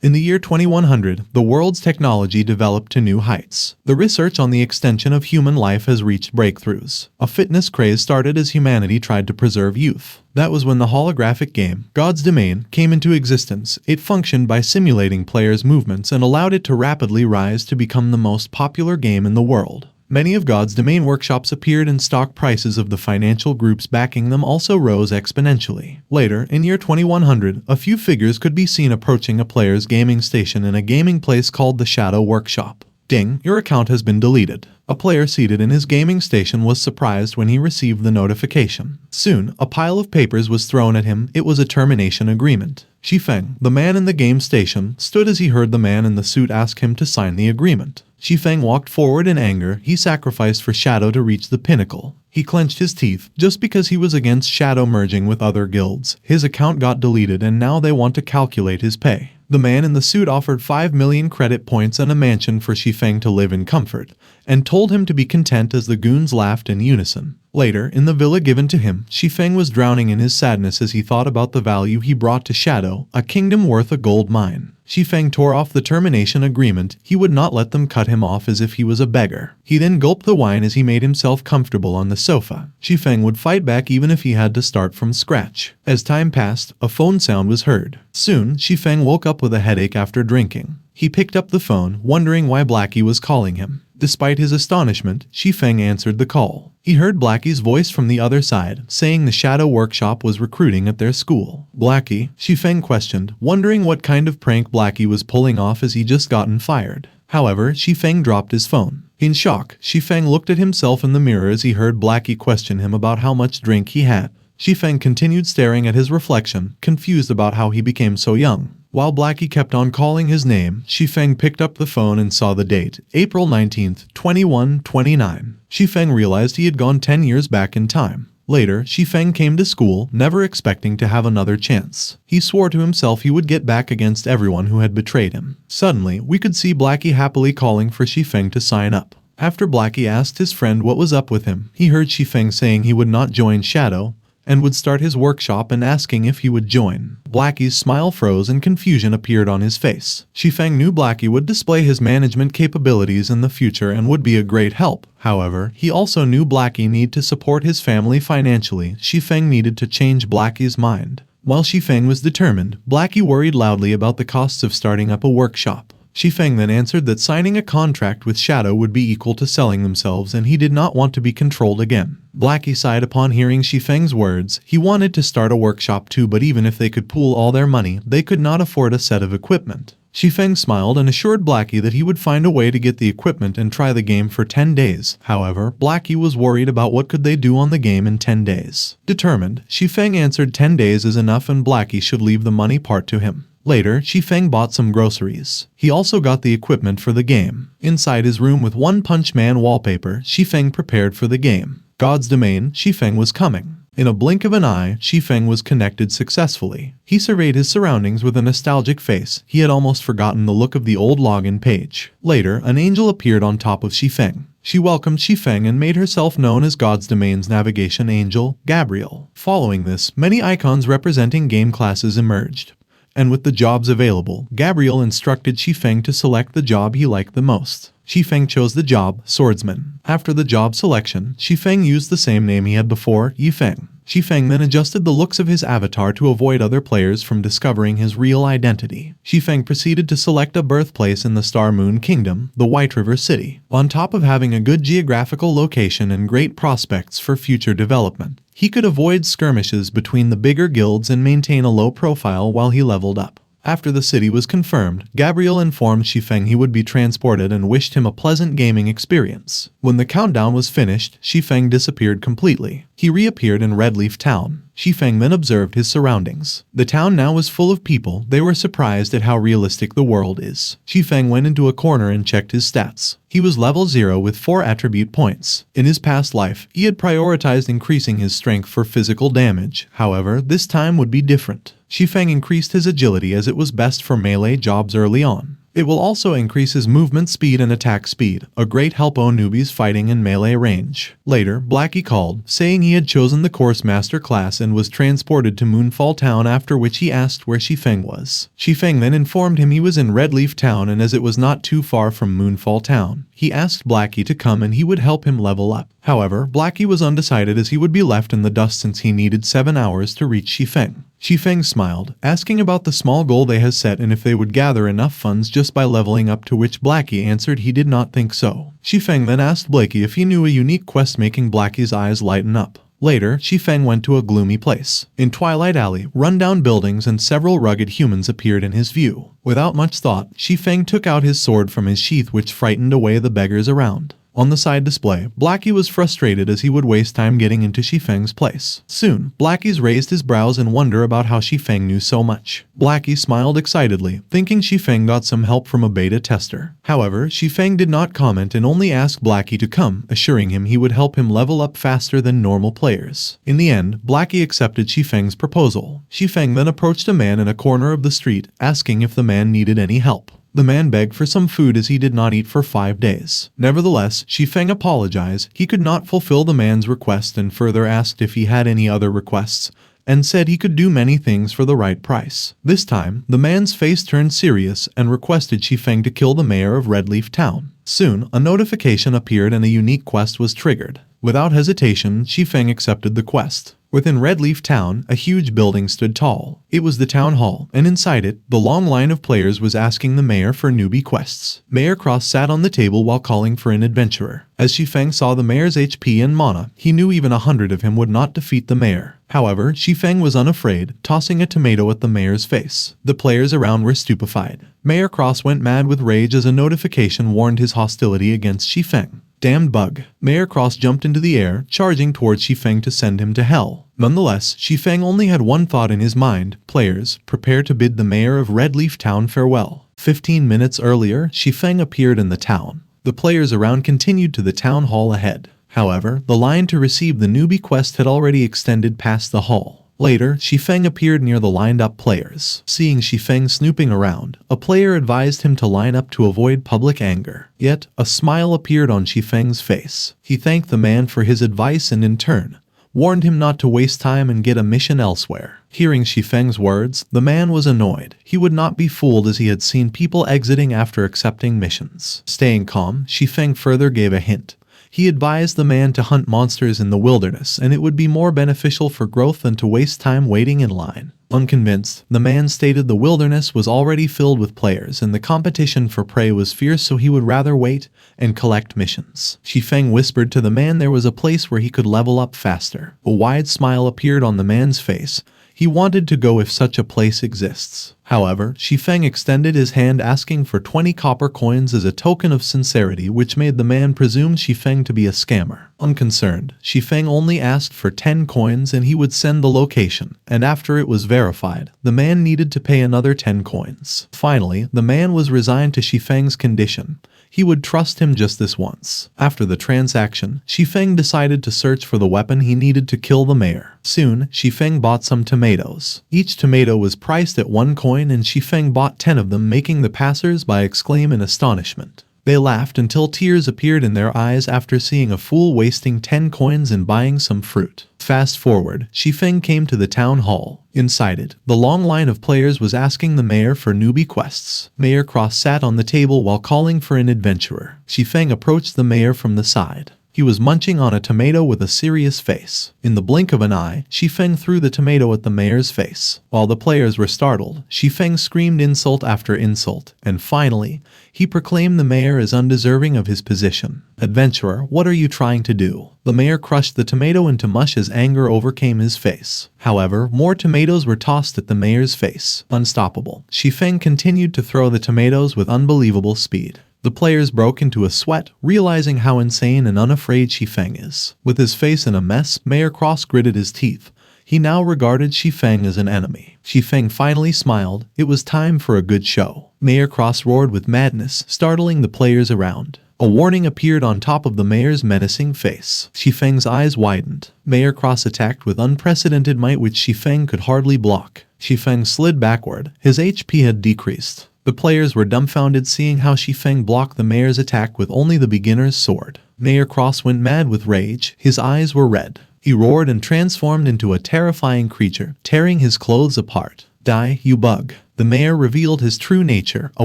In the year 2100, the world's technology developed to new heights. The research on the extension of human life has reached breakthroughs. A fitness craze started as humanity tried to preserve youth. That was when the holographic game, God's Domain, came into existence. It functioned by simulating players' movements and allowed it to rapidly rise to become the most popular game in the world. Many of God's Domain workshops appeared and stock prices of the financial groups backing them also rose exponentially. Later, in year 2100, a few figures could be seen approaching a player's gaming station in a gaming place called the Shadow Workshop. Ding, your account has been deleted. A player seated in his gaming station was surprised when he received the notification. Soon, a pile of papers was thrown at him. It was a termination agreement. Shi Feng, the man in the game station, stood as he heard the man in the suit ask him to sign the agreement. Shi Feng walked forward in anger. He sacrificed for Shadow to reach the pinnacle. He clenched his teeth. Just because he was against Shadow merging with other guilds, his account got deleted and now they want to calculate his pay. The man in the suit offered 5 million credit points and a mansion for Shi Feng to live in comfort, and told him to be content as the goons laughed in unison. Later, in the villa given to him, Shi Feng was drowning in his sadness as he thought about the value he brought to Shadow, a kingdom worth a gold mine. Shi Feng tore off the termination agreement. He would not let them cut him off as if he was a beggar. He then gulped the wine as he made himself comfortable on the sofa. Shi Feng would fight back even if he had to start from scratch. As time passed, a phone sound was heard. Soon, Shi Feng woke up with a headache after drinking. He picked up the phone, wondering why Blackie was calling him. Despite his astonishment, Shi Feng answered the call. He heard Blackie's voice from the other side, saying the Shadow Workshop was recruiting at their school. Blackie? Shi Feng questioned, wondering what kind of prank Blackie was pulling off as he just gotten fired. However, Shi Feng dropped his phone. In shock, Shi Feng looked at himself in the mirror as he heard Blackie question him about how much drink he had. Shi Feng continued staring at his reflection, confused about how he became so young. While Blackie kept on calling his name, Shi Feng picked up the phone and saw the date, April 19th, 2129. Shi Feng realized he had gone 10 years back in time. Later, Shi Feng came to school, never expecting to have another chance. He swore to himself he would get back against everyone who had betrayed him. Suddenly, we could see Blackie happily calling for Shi Feng to sign up. After Blackie asked his friend what was up with him, he heard Shi Feng saying he would not join Shadow, and would start his workshop and asking if he would join. Blackie's smile froze and confusion appeared on his face. Shi Feng knew Blackie would display his management capabilities in the future and would be a great help. However, he also knew Blackie needed to support his family financially. Shi Feng needed to change Blackie's mind. While Shi Feng was determined, Blackie worried loudly about the costs of starting up a workshop. Shi Feng then answered that signing a contract with Shadow would be equal to selling themselves and he did not want to be controlled again. Blackie sighed upon hearing Shi Feng's words. He wanted to start a workshop too, but even if they could pool all their money, they could not afford a set of equipment. Shi Feng smiled and assured Blackie that he would find a way to get the equipment and try the game for 10 days. However, Blackie was worried about what could they do on the game in 10 days. Determined, Shi Feng answered 10 days is enough and Blackie should leave the money part to him. Later, Shi Feng bought some groceries. He also got the equipment for the game. Inside his room with One Punch Man wallpaper, Shi Feng prepared for the game. God's Domain, Shi Feng was coming. In a blink of an eye, Shi Feng was connected successfully. He surveyed his surroundings with a nostalgic face. He had almost forgotten the look of the old login page. Later, an angel appeared on top of Shi Feng. She welcomed Shi Feng and made herself known as God's Domain's navigation angel, Gabriel. Following this, many icons representing game classes emerged. And with the jobs available, Gabriel instructed Shi Feng to select the job he liked the most. Shi Feng chose the job, Swordsman. After the job selection, Shi Feng used the same name he had before, Yi Feng. Shi Feng then adjusted the looks of his avatar to avoid other players from discovering his real identity. Shi Feng proceeded to select a birthplace in the Star Moon Kingdom, the White River City. On top of having a good geographical location and great prospects for future development, he could avoid skirmishes between the bigger guilds and maintain a low profile while he leveled up. After the city was confirmed, Gabriel informed Shi Feng he would be transported and wished him a pleasant gaming experience. When the countdown was finished, Shi Feng disappeared completely. He reappeared in Red Leaf Town. Shi Feng then observed his surroundings. The town now was full of people. They were surprised at how realistic the world is. Shi Feng went into a corner and checked his stats. He was level 0 with 4 attribute points. In his past life, he had prioritized increasing his strength for physical damage. However, this time would be different. Shi Feng increased his agility as it was best for melee jobs early on. It will also increase his movement speed and attack speed, a great help on newbies fighting in melee range. Later, Blackie called, saying he had chosen the course master class and was transported to Moonfall Town, after which he asked where Shi Feng was. Shi Feng then informed him he was in Redleaf Town, and as it was not too far from Moonfall Town, he asked Blackie to come and he would help him level up. However, Blackie was undecided as he would be left in the dust since he needed 7 hours to reach Shi Feng. Shi Feng smiled, asking about the small goal they had set and if they would gather enough funds just by leveling up, to which Blackie answered he did not think so. Shi Feng then asked Blackie if he knew a unique quest, making Blackie's eyes lighten up. Later, Shi Feng went to a gloomy place. In Twilight Alley, run-down buildings and several rugged humans appeared in his view. Without much thought, Shi Feng took out his sword from his sheath, which frightened away the beggars around. On the side display, Blackie was frustrated as he would waste time getting into Shi Feng's place. Soon, Blackie raised his brows in wonder about how Shi Feng knew so much. Blackie smiled excitedly, thinking Shi Feng got some help from a beta tester. However, Shi Feng did not comment and only asked Blackie to come, assuring him he would help him level up faster than normal players. In the end, Blackie accepted Shi Feng's proposal. Shi Feng then approached a man in a corner of the street, asking if the man needed any help. The man begged for some food as he did not eat for 5 days. Nevertheless, Shi Feng apologized. He could not fulfill the man's request and further asked if he had any other requests, and said he could do many things for the right price. This time, the man's face turned serious and requested Shi Feng to kill the mayor of Redleaf Town. Soon, a notification appeared and a unique quest was triggered. Without hesitation, Shi Feng accepted the quest. Within Redleaf Town, a huge building stood tall. It was the town hall, and inside it, the long line of players was asking the mayor for newbie quests. Mayor Cross sat on the table while calling for an adventurer. As Shi Feng saw the mayor's HP and mana, he knew even 100 of him would not defeat the mayor. However, Shi Feng was unafraid, tossing a tomato at the mayor's face. The players around were stupefied. Mayor Cross went mad with rage as a notification warned his hostility against Shi Feng. Damned bug. Mayor Cross jumped into the air, charging towards Shi Feng to send him to hell. Nonetheless, Shi Feng only had one thought in his mind: players, prepare to bid the mayor of Redleaf Town farewell. 15 minutes earlier, Shi Feng appeared in the town. The players around continued to the town hall ahead. However, the line to receive the newbie quest had already extended past the hall. Later, Shi Feng appeared near the lined-up players. Seeing Shi Feng snooping around, a player advised him to line up to avoid public anger. Yet, a smile appeared on Shi Feng's face. He thanked the man for his advice and in turn, warned him not to waste time and get a mission elsewhere. Hearing Shi Feng's words, the man was annoyed. He would not be fooled as he had seen people exiting after accepting missions. Staying calm, Shi Feng further gave a hint. He advised the man to hunt monsters in the wilderness, and it would be more beneficial for growth than to waste time waiting in line. Unconvinced, the man stated the wilderness was already filled with players and the competition for prey was fierce, so he would rather wait and collect missions. Shi Feng whispered to the man there was a place where he could level up faster. A wide smile appeared on the man's face. He wanted to go if such a place exists. However, Shi Feng extended his hand asking for 20 copper coins as a token of sincerity, which made the man presume Shi Feng to be a scammer. Unconcerned, Shi Feng only asked for 10 coins and he would send the location, and after it was verified, the man needed to pay another 10 coins. Finally, the man was resigned to Shi Feng's condition. He would trust him just this once. After the transaction, Shi Feng decided to search for the weapon he needed to kill the mayor. Soon, Shi Feng bought some tomatoes. Each tomato was priced at 1 coin and Shi Feng bought 10 of them, making the passers-by exclaim in astonishment. They laughed until tears appeared in their eyes after seeing a fool wasting 10 coins and buying some fruit. Fast forward, Shi Feng came to the town hall. Inside it, the long line of players was asking the mayor for newbie quests. Mayor Cross sat on the table while calling for an adventurer. Shi Feng approached the mayor from the side. He was munching on a tomato with a serious face. In the blink of an eye, Shi Feng threw the tomato at the mayor's face. While the players were startled, Shi Feng screamed insult after insult, and finally, he proclaimed the mayor as undeserving of his position. "Adventurer, what are you trying to do?" The mayor crushed the tomato into mush as anger overcame his face. However, more tomatoes were tossed at the mayor's face. Unstoppable, Shi Feng continued to throw the tomatoes with unbelievable speed. The players broke into a sweat, realizing how insane and unafraid Shi Feng is. With his face in a mess, Mayor Cross gritted his teeth. He now regarded Shi Feng as an enemy. Shi Feng finally smiled. It was time for a good show. Mayor Cross roared with madness, startling the players around. A warning appeared on top of the mayor's menacing face. Shi Feng's eyes widened. Mayor Cross attacked with unprecedented might which Shi Feng could hardly block. Shi Feng slid backward. His HP had decreased. The players were dumbfounded seeing how Shi Feng blocked the mayor's attack with only the beginner's sword. Mayor Cross went mad with rage. His eyes were red. He roared and transformed into a terrifying creature, tearing his clothes apart. "Die, you bug." The mayor revealed his true nature, a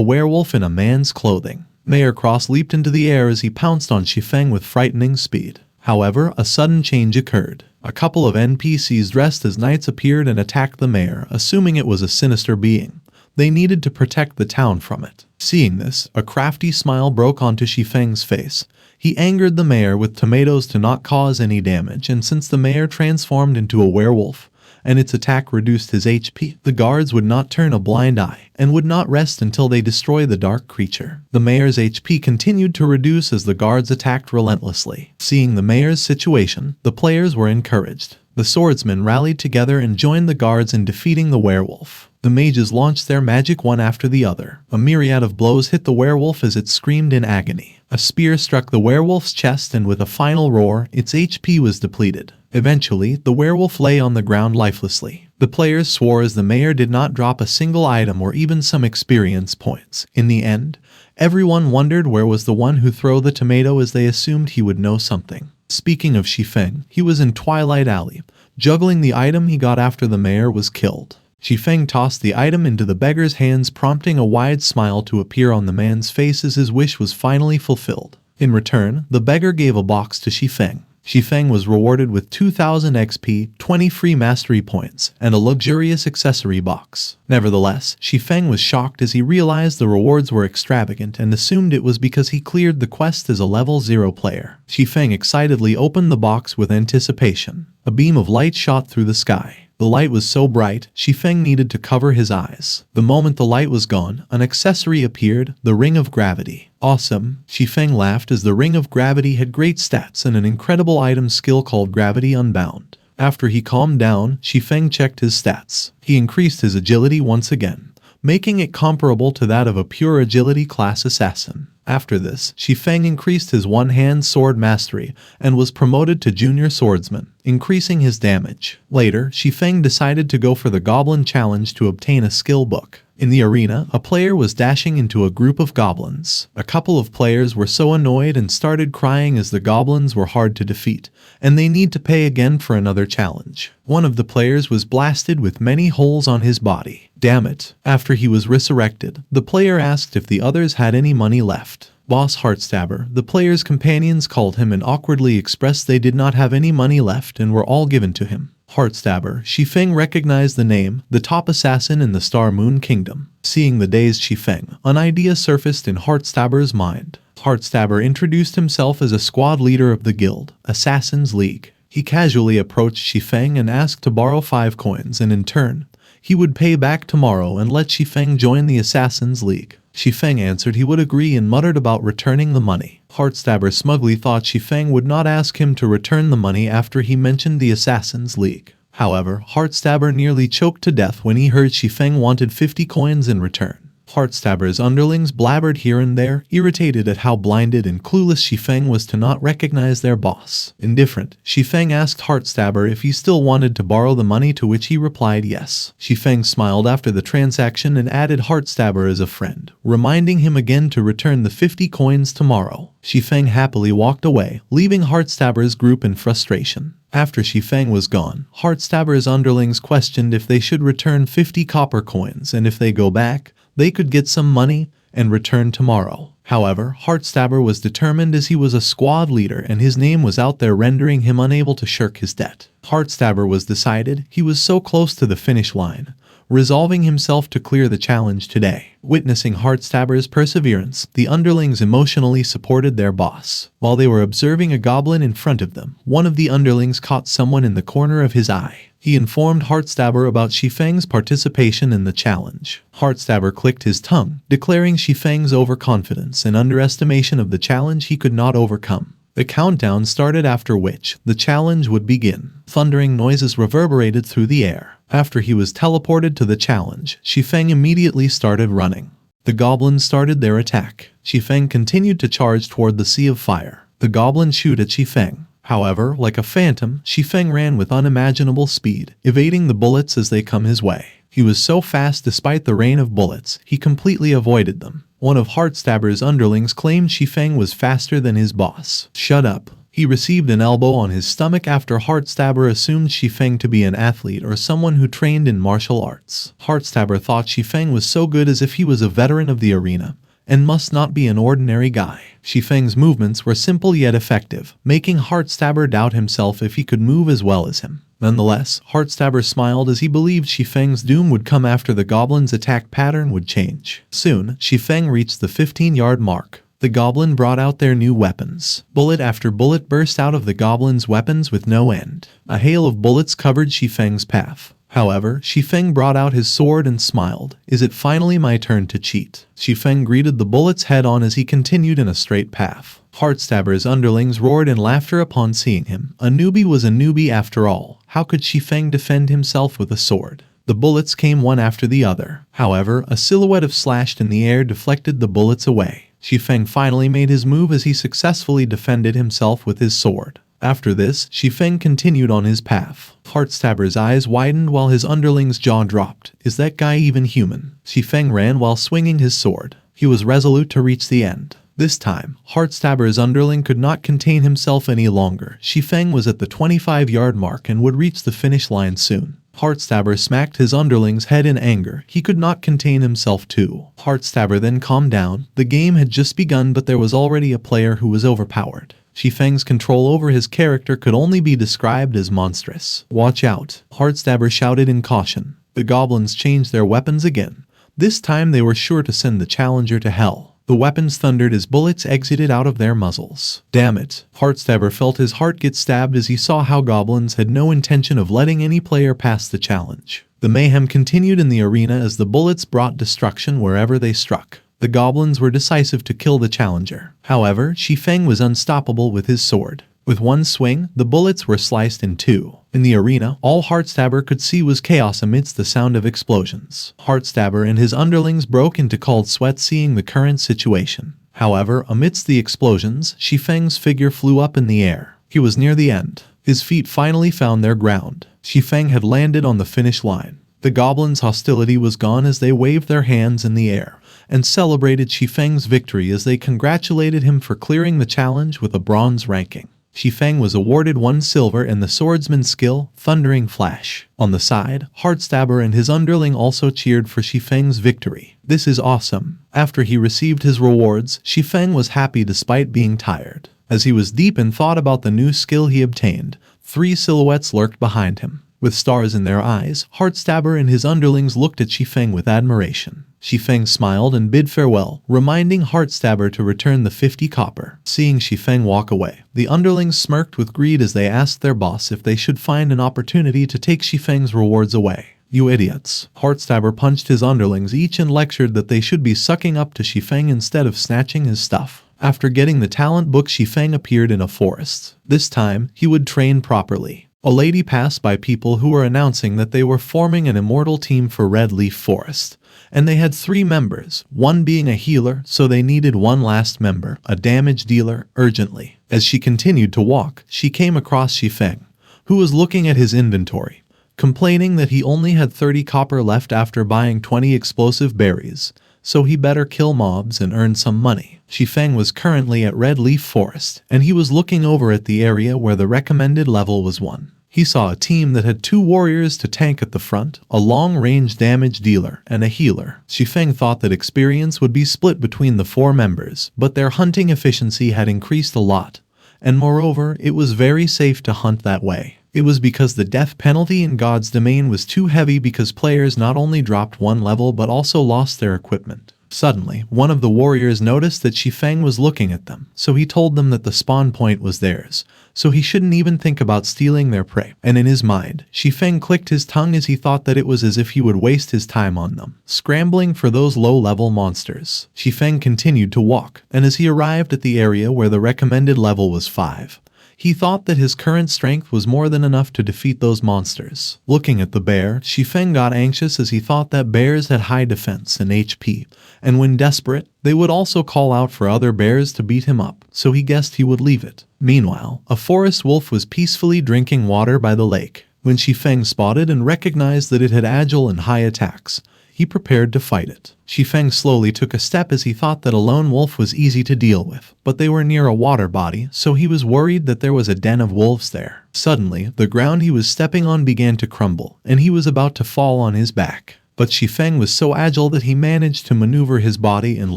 werewolf in a man's clothing. Mayor Cross leaped into the air as he pounced on Shi Feng with frightening speed. However, a sudden change occurred. A couple of NPCs dressed as knights appeared and attacked the mayor, assuming it was a sinister being. They needed to protect the town from it. Seeing this, a crafty smile broke onto Shi Feng's face. He angered the mayor with tomatoes to not cause any damage, and since the mayor transformed into a werewolf, and its attack reduced his HP, the guards would not turn a blind eye, and would not rest until they destroy the dark creature. The mayor's HP continued to reduce as the guards attacked relentlessly. Seeing the mayor's situation, the players were encouraged. The swordsmen rallied together and joined the guards in defeating the werewolf. The mages launched their magic one after the other. A myriad of blows hit the werewolf as it screamed in agony. A spear struck the werewolf's chest, and with a final roar, its HP was depleted. Eventually, the werewolf lay on the ground lifelessly. The players swore as the mayor did not drop a single item or even some experience points. In the end, everyone wondered where was the one who threw the tomato, as they assumed he would know something. Speaking of Shi Feng, he was in Twilight Alley, juggling the item he got after the mayor was killed. Shi Feng tossed the item into the beggar's hands, prompting a wide smile to appear on the man's face as his wish was finally fulfilled. In return, the beggar gave a box to Shi Feng. Shi Feng was rewarded with 2,000 XP, 20 free mastery points, and a luxurious accessory box. Nevertheless, Shi Feng was shocked as he realized the rewards were extravagant and assumed it was because he cleared the quest as a level 0 player. Shi Feng excitedly opened the box with anticipation. A beam of light shot through the sky. The light was so bright, Shi Feng needed to cover his eyes. The moment the light was gone, an accessory appeared, the Ring of Gravity. Awesome! Shi Feng laughed as the Ring of Gravity had great stats and an incredible item skill called Gravity Unbound. After he calmed down, Shi Feng checked his stats. He increased his agility once again, making it comparable to that of a pure agility class assassin. After this, Shi Feng increased his one-hand sword mastery and was promoted to junior swordsman, increasing his damage. Later, Shi Feng decided to go for the Goblin Challenge to obtain a skill book. In the arena, a player was dashing into a group of goblins. A couple of players were so annoyed and started crying as the goblins were hard to defeat, and they need to pay again for another challenge. One of the players was blasted with many holes on his body. Damn it. After he was resurrected, the player asked if the others had any money left. Boss Heartstabber, the player's companions, called him and awkwardly expressed they did not have any money left and were all given to him. Heartstabber, Shi Feng recognized the name, the top assassin in the Star Moon Kingdom. Seeing the dazed Shi Feng, an idea surfaced in Heartstabber's mind. Heartstabber introduced himself as a squad leader of the guild, Assassin's League. He casually approached Shi Feng and asked to borrow 5 coins, and in turn, he would pay back tomorrow and let Shi Feng join the Assassin's League. Shi Feng answered he would agree and muttered about returning the money. Heartstabber smugly thought Shi Feng would not ask him to return the money after he mentioned the Assassin's League. However, Heartstabber nearly choked to death when he heard Shi Feng wanted 50 coins in return. Heartstabber's underlings blabbered here and there, irritated at how blinded and clueless Shi Feng was to not recognize their boss. Indifferent, Shi Feng asked Heartstabber if he still wanted to borrow the money, to which he replied yes. Shi Feng smiled after the transaction and added Heartstabber as a friend, reminding him again to return the 50 coins tomorrow. Shi Feng happily walked away, leaving Heartstabber's group in frustration. After Shi Feng was gone, Heartstabber's underlings questioned if they should return 50 copper coins, and if they go back, they could get some money and return tomorrow. However, Heartstabber was determined as he was a squad leader and his name was out there, rendering him unable to shirk his debt. Heartstabber was decided. He was so close to the finish line, resolving himself to clear the challenge today. Witnessing Heartstabber's perseverance, the underlings emotionally supported their boss. While they were observing a goblin in front of them, one of the underlings caught someone in the corner of his eye. He informed Heartstabber about Shi Feng's participation in the challenge. Heartstabber clicked his tongue, declaring Shi Feng's overconfidence and underestimation of the challenge he could not overcome. The countdown started, after which the challenge would begin. Thundering noises reverberated through the air. After he was teleported to the challenge, Shi Feng immediately started running. The goblins started their attack. Shi Feng continued to charge toward the sea of fire. The goblins shoot at Shi Feng. However, like a phantom, Shi Feng ran with unimaginable speed, evading the bullets as they come his way. He was so fast despite the rain of bullets, he completely avoided them. One of Heartstabber's underlings claimed Shi Feng was faster than his boss. Shut up. He received an elbow on his stomach after Heartstabber assumed Shi Feng to be an athlete or someone who trained in martial arts. Heartstabber thought Shi Feng was so good as if he was a veteran of the arena, and must not be an ordinary guy. Shi Feng's movements were simple yet effective, making Heartstabber doubt himself if he could move as well as him. Nonetheless, Heartstabber smiled as he believed Shi Feng's doom would come after the goblin's attack pattern would change. Soon, Shi Feng reached the 15-yard mark. The goblin brought out their new weapons. Bullet after bullet burst out of the goblin's weapons with no end. A hail of bullets covered Shi Feng's path. However, Shi Feng brought out his sword and smiled. Is it finally my turn to cheat? Shi Feng greeted the bullets head-on as he continued in a straight path. Heartstabber's underlings roared in laughter upon seeing him. A newbie was a newbie after all. How could Shi Feng defend himself with a sword? The bullets came one after the other. However, a silhouette of slashed in the air deflected the bullets away. Shi Feng finally made his move as he successfully defended himself with his sword. After this, Shi Feng continued on his path. Heartstabber's eyes widened while his underling's jaw dropped. Is that guy even human? Shi Feng ran while swinging his sword. He was resolute to reach the end. This time, Heartstabber's underling could not contain himself any longer. Shi Feng was at the 25-yard mark and would reach the finish line soon. Heartstabber smacked his underling's head in anger. He could not contain himself too. Heartstabber then calmed down. The game had just begun, but there was already a player who was overpowered. Shi Feng's control over his character could only be described as monstrous. Watch out, Heartstabber shouted in caution. The goblins changed their weapons again. This time they were sure to send the challenger to hell. The weapons thundered as bullets exited out of their muzzles. Damn it. Heartstabber felt his heart get stabbed as he saw how goblins had no intention of letting any player pass the challenge. The mayhem continued in the arena as the bullets brought destruction wherever they struck. The goblins were decisive to kill the challenger. However, Shi Feng was unstoppable with his sword. With one swing, the bullets were sliced in two. In the arena, all Heartstabber could see was chaos amidst the sound of explosions. Heartstabber and his underlings broke into cold sweat seeing the current situation. However, amidst the explosions, Shi Feng's figure flew up in the air. He was near the end. His feet finally found their ground. Shi Feng had landed on the finish line. The goblins' hostility was gone as they waved their hands in the air and celebrated Shi Feng's victory as they congratulated him for clearing the challenge with a bronze ranking. Shi Feng was awarded 1 silver and the swordsman's skill, Thundering Flash. On the side, Heartstabber and his underling also cheered for Shi Feng's victory. This is awesome. After he received his rewards, Shi Feng was happy despite being tired. As he was deep in thought about the new skill he obtained, 3 silhouettes lurked behind him. With stars in their eyes, Heartstabber and his underlings looked at Shi Feng with admiration. Shi Feng smiled and bid farewell, reminding Heartstabber to return the 50 copper. Seeing Shi Feng walk away, the underlings smirked with greed as they asked their boss if they should find an opportunity to take Shi Feng's rewards away. You idiots. Heartstabber punched his underlings each and lectured that they should be sucking up to Shi Feng instead of snatching his stuff. After getting the talent book, Shi Feng appeared in a forest. This time, he would train properly. A lady passed by people who were announcing that they were forming an immortal team for Red Leaf Forest. And they had 3 members, one being a healer, so they needed one last member, a damage dealer, urgently. As she continued to walk, she came across Shi Feng, who was looking at his inventory, complaining that he only had 30 copper left after buying 20 explosive berries, so he better kill mobs and earn some money. Shi Feng was currently at Red Leaf Forest, and he was looking over at the area where the recommended level was 1. He saw a team that had 2 warriors to tank at the front, a long-range damage dealer, and a healer. Shi Feng thought that experience would be split between the 4 members, but their hunting efficiency had increased a lot, and moreover, it was very safe to hunt that way. It was because the death penalty in God's domain was too heavy because players not only dropped 1 level but also lost their equipment. Suddenly, one of the warriors noticed that Shi Feng was looking at them, so he told them that the spawn point was theirs, so he shouldn't even think about stealing their prey. And in his mind, Shi Feng clicked his tongue as he thought that it was as if he would waste his time on them, scrambling for those low-level monsters. Shi Feng continued to walk, and as he arrived at the area where the recommended level was 5, he thought that his current strength was more than enough to defeat those monsters. Looking at the bear, Shi Feng got anxious as he thought that bears had high defense and HP, and when desperate, they would also call out for other bears to beat him up, so he guessed he would leave it. Meanwhile, a forest wolf was peacefully drinking water by the lake. When Shi Feng spotted and recognized that it had agile and high attacks, he prepared to fight it. Shi Feng slowly took a step as he thought that a lone wolf was easy to deal with, but they were near a water body, so he was worried that there was a den of wolves there. Suddenly, the ground he was stepping on began to crumble, and he was about to fall on his back. But Shi Feng was so agile that he managed to maneuver his body and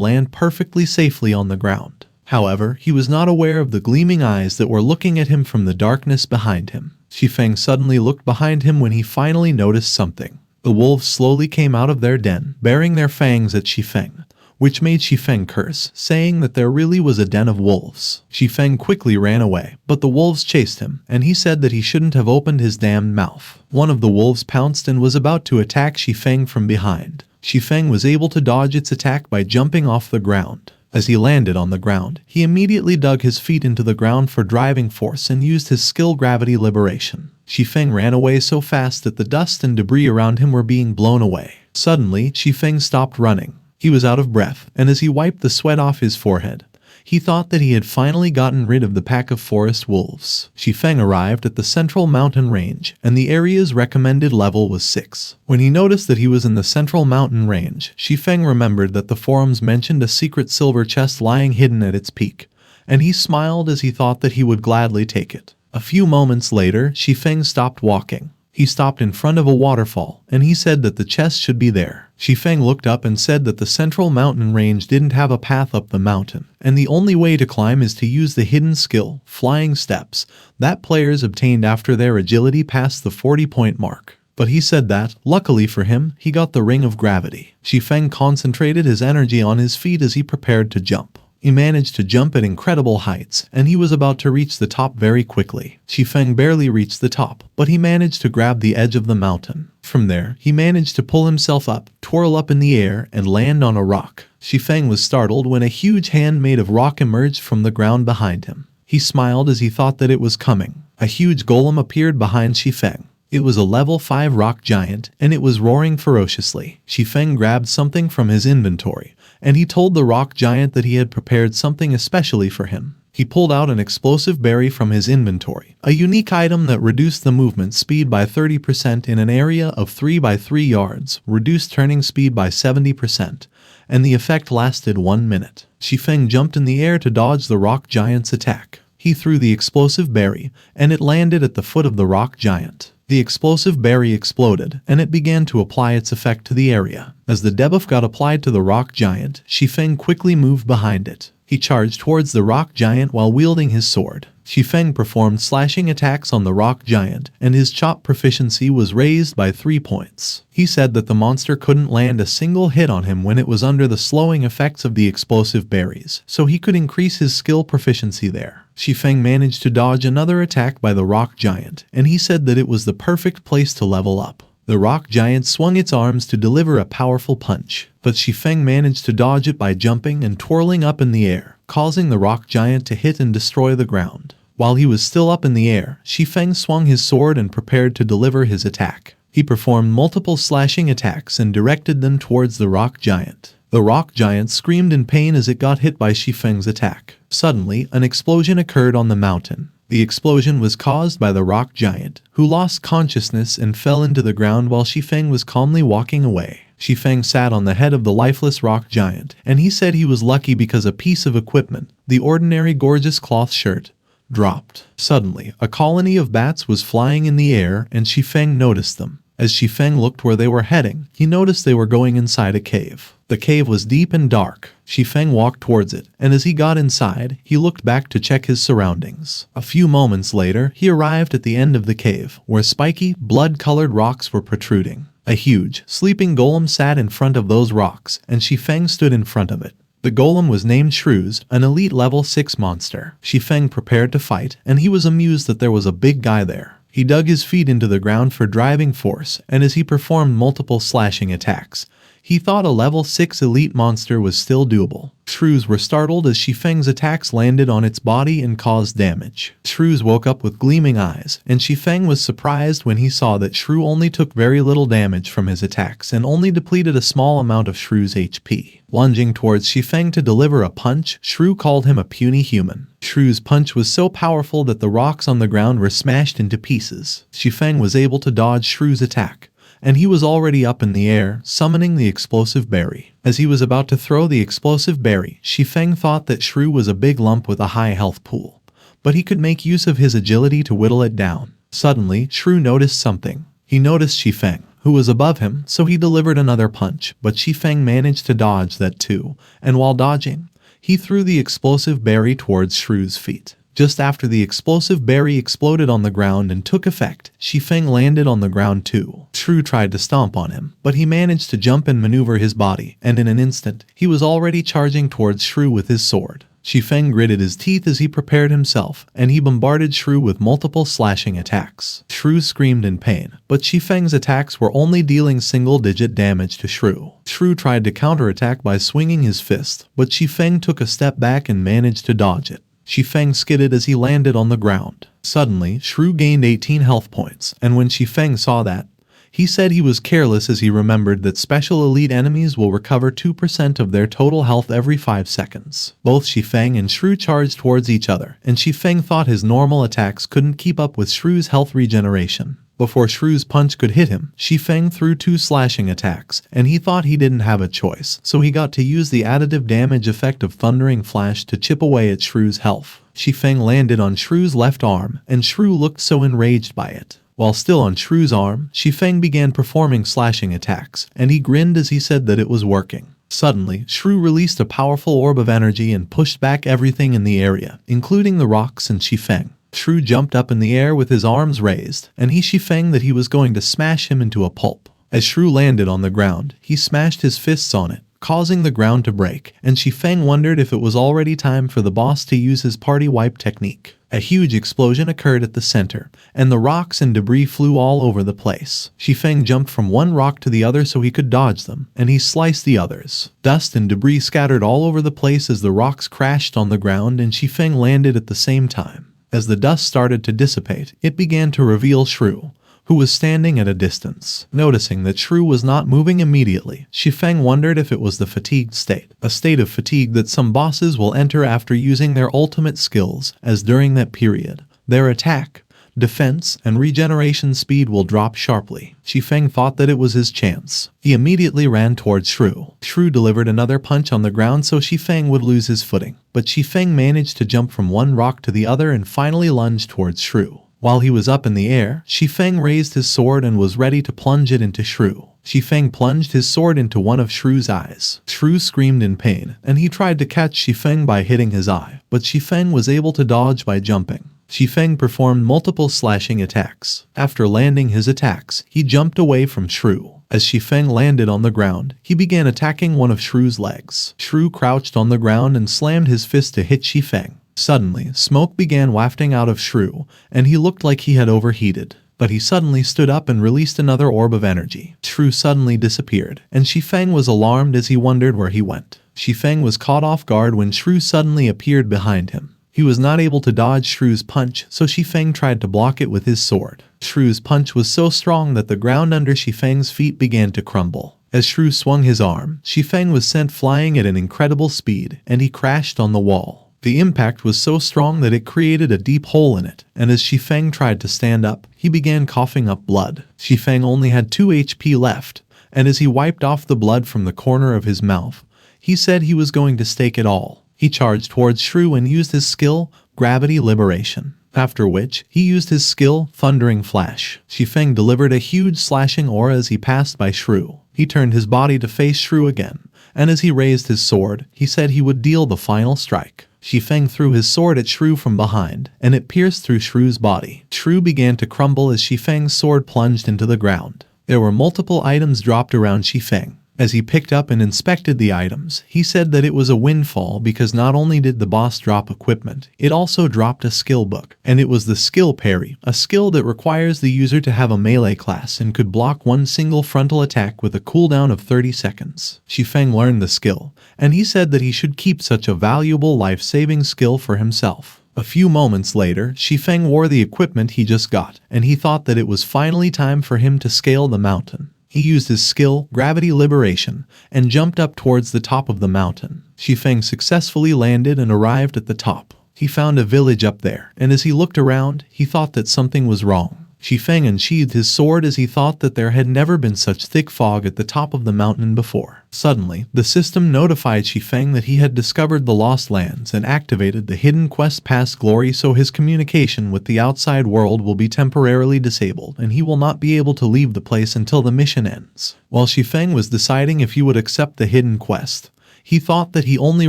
land perfectly safely on the ground. However, he was not aware of the gleaming eyes that were looking at him from the darkness behind him. Shi Feng suddenly looked behind him when he finally noticed something. The wolves slowly came out of their den, baring their fangs at Shi Feng, which made Shi Feng curse, saying that there really was a den of wolves. Shi Feng quickly ran away, but the wolves chased him, and he said that he shouldn't have opened his damned mouth. One of the wolves pounced and was about to attack Shi Feng from behind. Shi Feng was able to dodge its attack by jumping off the ground. As he landed on the ground, he immediately dug his feet into the ground for driving force and used his skill gravity liberation. Shi Feng ran away so fast that the dust and debris around him were being blown away. Suddenly, Shi Feng stopped running. He was out of breath, and as he wiped the sweat off his forehead, he thought that he had finally gotten rid of the pack of forest wolves. Shi Feng arrived at the central mountain range, and the area's recommended level was 6. When he noticed that he was in the central mountain range, Shi Feng remembered that the forums mentioned a secret silver chest lying hidden at its peak, and he smiled as he thought that he would gladly take it. A few moments later, Shi Feng stopped walking. He stopped in front of a waterfall, and he said that the chest should be there. Shi Feng looked up and said that the central mountain range didn't have a path up the mountain, and the only way to climb is to use the hidden skill, flying steps, that players obtained after their agility passed the 40-point mark. But he said that, luckily for him, he got the ring of gravity. Shi Feng concentrated his energy on his feet as he prepared to jump. He managed to jump at incredible heights, and he was about to reach the top very quickly. Shi Feng barely reached the top, but he managed to grab the edge of the mountain. From there, he managed to pull himself up, twirl up in the air, and land on a rock. Shi Feng was startled when a huge hand made of rock emerged from the ground behind him. He smiled as he thought that it was coming. A huge golem appeared behind Shi Feng. It was a level 5 rock giant, and it was roaring ferociously. Shi Feng grabbed something from his inventory, and he told the rock giant that he had prepared something especially for him. He pulled out an explosive berry from his inventory, a unique item that reduced the movement speed by 30% in an area of 3 by 3 yards, reduced turning speed by 70%, and the effect lasted 1 minute. Shi Feng jumped in the air to dodge the rock giant's attack. He threw the explosive berry, and it landed at the foot of the rock giant. The explosive berry exploded, and it began to apply its effect to the area. As the debuff got applied to the rock giant, Shi Feng quickly moved behind it. He charged towards the rock giant while wielding his sword. Shi Feng performed slashing attacks on the rock giant, and his chop proficiency was raised by 3 points. He said that the monster couldn't land a single hit on him when it was under the slowing effects of the explosive berries, so he could increase his skill proficiency there. Shi Feng managed to dodge another attack by the rock giant, and he said that it was the perfect place to level up. The rock giant swung its arms to deliver a powerful punch, but Shi Feng managed to dodge it by jumping and twirling up in the air, causing the rock giant to hit and destroy the ground. While he was still up in the air, Shi Feng swung his sword and prepared to deliver his attack. He performed multiple slashing attacks and directed them towards the rock giant. The rock giant screamed in pain as it got hit by Shi Feng's attack. Suddenly, an explosion occurred on the mountain. The explosion was caused by the rock giant, who lost consciousness and fell into the ground while Shi Feng was calmly walking away. Shi Feng sat on the head of the lifeless rock giant, and he said he was lucky because a piece of equipment, the ordinary gorgeous cloth shirt, dropped. Suddenly, a colony of bats was flying in the air, and Shi Feng noticed them. As Shi Feng looked where they were heading, he noticed they were going inside a cave. The cave was deep and dark. Shi Feng walked towards it, and as he got inside, he looked back to check his surroundings. A few moments later, he arrived at the end of the cave, where spiky, blood-colored rocks were protruding. A huge, sleeping golem sat in front of those rocks, and Shi Feng stood in front of it. The golem was named Shrews, an elite level 6 monster. Shi Feng prepared to fight, and he was amused that there was a big guy there. He dug his feet into the ground for driving force, and as he performed multiple slashing attacks, he thought a level 6 elite monster was still doable. Shrews were startled as Shi Feng's attacks landed on its body and caused damage. Shrews woke up with gleaming eyes, and Shi Feng was surprised when he saw that Shrew only took very little damage from his attacks and only depleted a small amount of Shrew's HP. Lunging towards Shi Feng to deliver a punch, Shrew called him a puny human. Shrew's punch was so powerful that the rocks on the ground were smashed into pieces. Shi Feng was able to dodge Shrew's attack, and he was already up in the air, summoning the explosive berry. As he was about to throw the explosive berry, Shi Feng thought that Shrew was a big lump with a high health pool, but he could make use of his agility to whittle it down. Suddenly, Shrew noticed something. He noticed Shi Feng, who was above him, so he delivered another punch, but Shi Feng managed to dodge that too, and while dodging, he threw the explosive berry towards Shrew's feet. Just after the explosive berry exploded on the ground and took effect, Shi Feng landed on the ground too. Shrew tried to stomp on him, but he managed to jump and maneuver his body, and in an instant, he was already charging towards Shrew with his sword. Shi Feng gritted his teeth as he prepared himself, and he bombarded Shrew with multiple slashing attacks. Shrew screamed in pain, but Shi Feng's attacks were only dealing single-digit damage to Shrew. Shrew tried to counterattack by swinging his fist, but Shi Feng took a step back and managed to dodge it. Shi Feng skidded as he landed on the ground. Suddenly, Shrew gained 18 health points, and when Shi Feng saw that, he said he was careless as he remembered that special elite enemies will recover 2% of their total health every 5 seconds. Both Shi Feng and Shrew charged towards each other, and Shi Feng thought his normal attacks couldn't keep up with Shrew's health regeneration. Before Shrew's punch could hit him, Shi Feng threw 2 slashing attacks, and he thought he didn't have a choice, so he got to use the additive damage effect of Thundering Flash to chip away at Shrew's health. Shi Feng landed on Shrew's left arm, and Shrew looked so enraged by it. While still on Shrew's arm, Shi Feng began performing slashing attacks, and he grinned as he said that it was working. Suddenly, Shrew released a powerful orb of energy and pushed back everything in the area, including the rocks and Shi Feng. Shrew jumped up in the air with his arms raised, and he Shi Feng that he was going to smash him into a pulp. As Shrew landed on the ground, he smashed his fists on it, causing the ground to break, and Shi Feng wondered if it was already time for the boss to use his party wipe technique. A huge explosion occurred at the center, and the rocks and debris flew all over the place. Shi Feng jumped from one rock to the other so he could dodge them, and he sliced the others. Dust and debris scattered all over the place as the rocks crashed on the ground and Shi Feng landed at the same time. As the dust started to dissipate, it began to reveal Shrew, who was standing at a distance. Noticing that Shrew was not moving immediately, Shi Feng wondered if it was the fatigued state, a state of fatigue that some bosses will enter after using their ultimate skills, as during that period, their attack, defense, and regeneration speed will drop sharply. Shi Feng thought that it was his chance. He immediately ran towards Shrew. Shrew delivered another punch on the ground so Shi Feng would lose his footing, but Shi Feng managed to jump from one rock to the other and finally lunged towards Shrew. While he was up in the air, Shi Feng raised his sword and was ready to plunge it into Shrew. Shi Feng plunged his sword into one of Shrew's eyes. Shrew screamed in pain, and he tried to catch Shi Feng by hitting his eye, but Shi Feng was able to dodge by jumping. Shi Feng performed multiple slashing attacks. After landing his attacks, he jumped away from Shrew. As Shi Feng landed on the ground, he began attacking one of Shrew's legs. Shrew crouched on the ground and slammed his fist to hit Shi Feng. Suddenly, smoke began wafting out of Shrew, and he looked like he had overheated. But he suddenly stood up and released another orb of energy. Shrew suddenly disappeared, and Shi Feng was alarmed as he wondered where he went. Shi Feng was caught off guard when Shrew suddenly appeared behind him. He was not able to dodge Shrew's punch, so Shi Feng tried to block it with his sword. Shrew's punch was so strong that the ground under Shi Feng's feet began to crumble. As Shrew swung his arm, Shi Feng was sent flying at an incredible speed, and he crashed on the wall. The impact was so strong that it created a deep hole in it, and as Shi Feng tried to stand up, he began coughing up blood. Shi Feng only had 2 HP left, and as he wiped off the blood from the corner of his mouth, he said he was going to stake it all. He charged towards Shrew and used his skill, Gravity Liberation. After which, he used his skill, Thundering Flash. Shi Feng delivered a huge slashing aura as he passed by Shrew. He turned his body to face Shrew again, and as he raised his sword, he said he would deal the final strike. Shi Feng threw his sword at Shrew from behind, and it pierced through Shrew's body. Shrew began to crumble as Shi Feng's sword plunged into the ground. There were multiple items dropped around Shi Feng, As he picked up and inspected the items, he said that it was a windfall because not only did the boss drop equipment, it also dropped a skill book, and it was the skill parry, a skill that requires the user to have a melee class and could block one single frontal attack with a cooldown of 30 seconds. Shi Feng learned the skill, and he said that he should keep such a valuable life-saving skill for himself. A few moments later, Shi Feng wore the equipment he just got, and he thought that it was finally time for him to scale the mountain. He used his skill, Gravity Liberation, and jumped up towards the top of the mountain. Shi Feng successfully landed and arrived at the top. He found a village up there, and as he looked around, he thought that something was wrong. Shi Feng unsheathed his sword as he thought that there had never been such thick fog at the top of the mountain before. Suddenly, the system notified Shi Feng that he had discovered the Lost Lands and activated the hidden quest Past Glory, so his communication with the outside world will be temporarily disabled and he will not be able to leave the place until the mission ends. While Shi Feng was deciding if he would accept the hidden quest, he thought that he only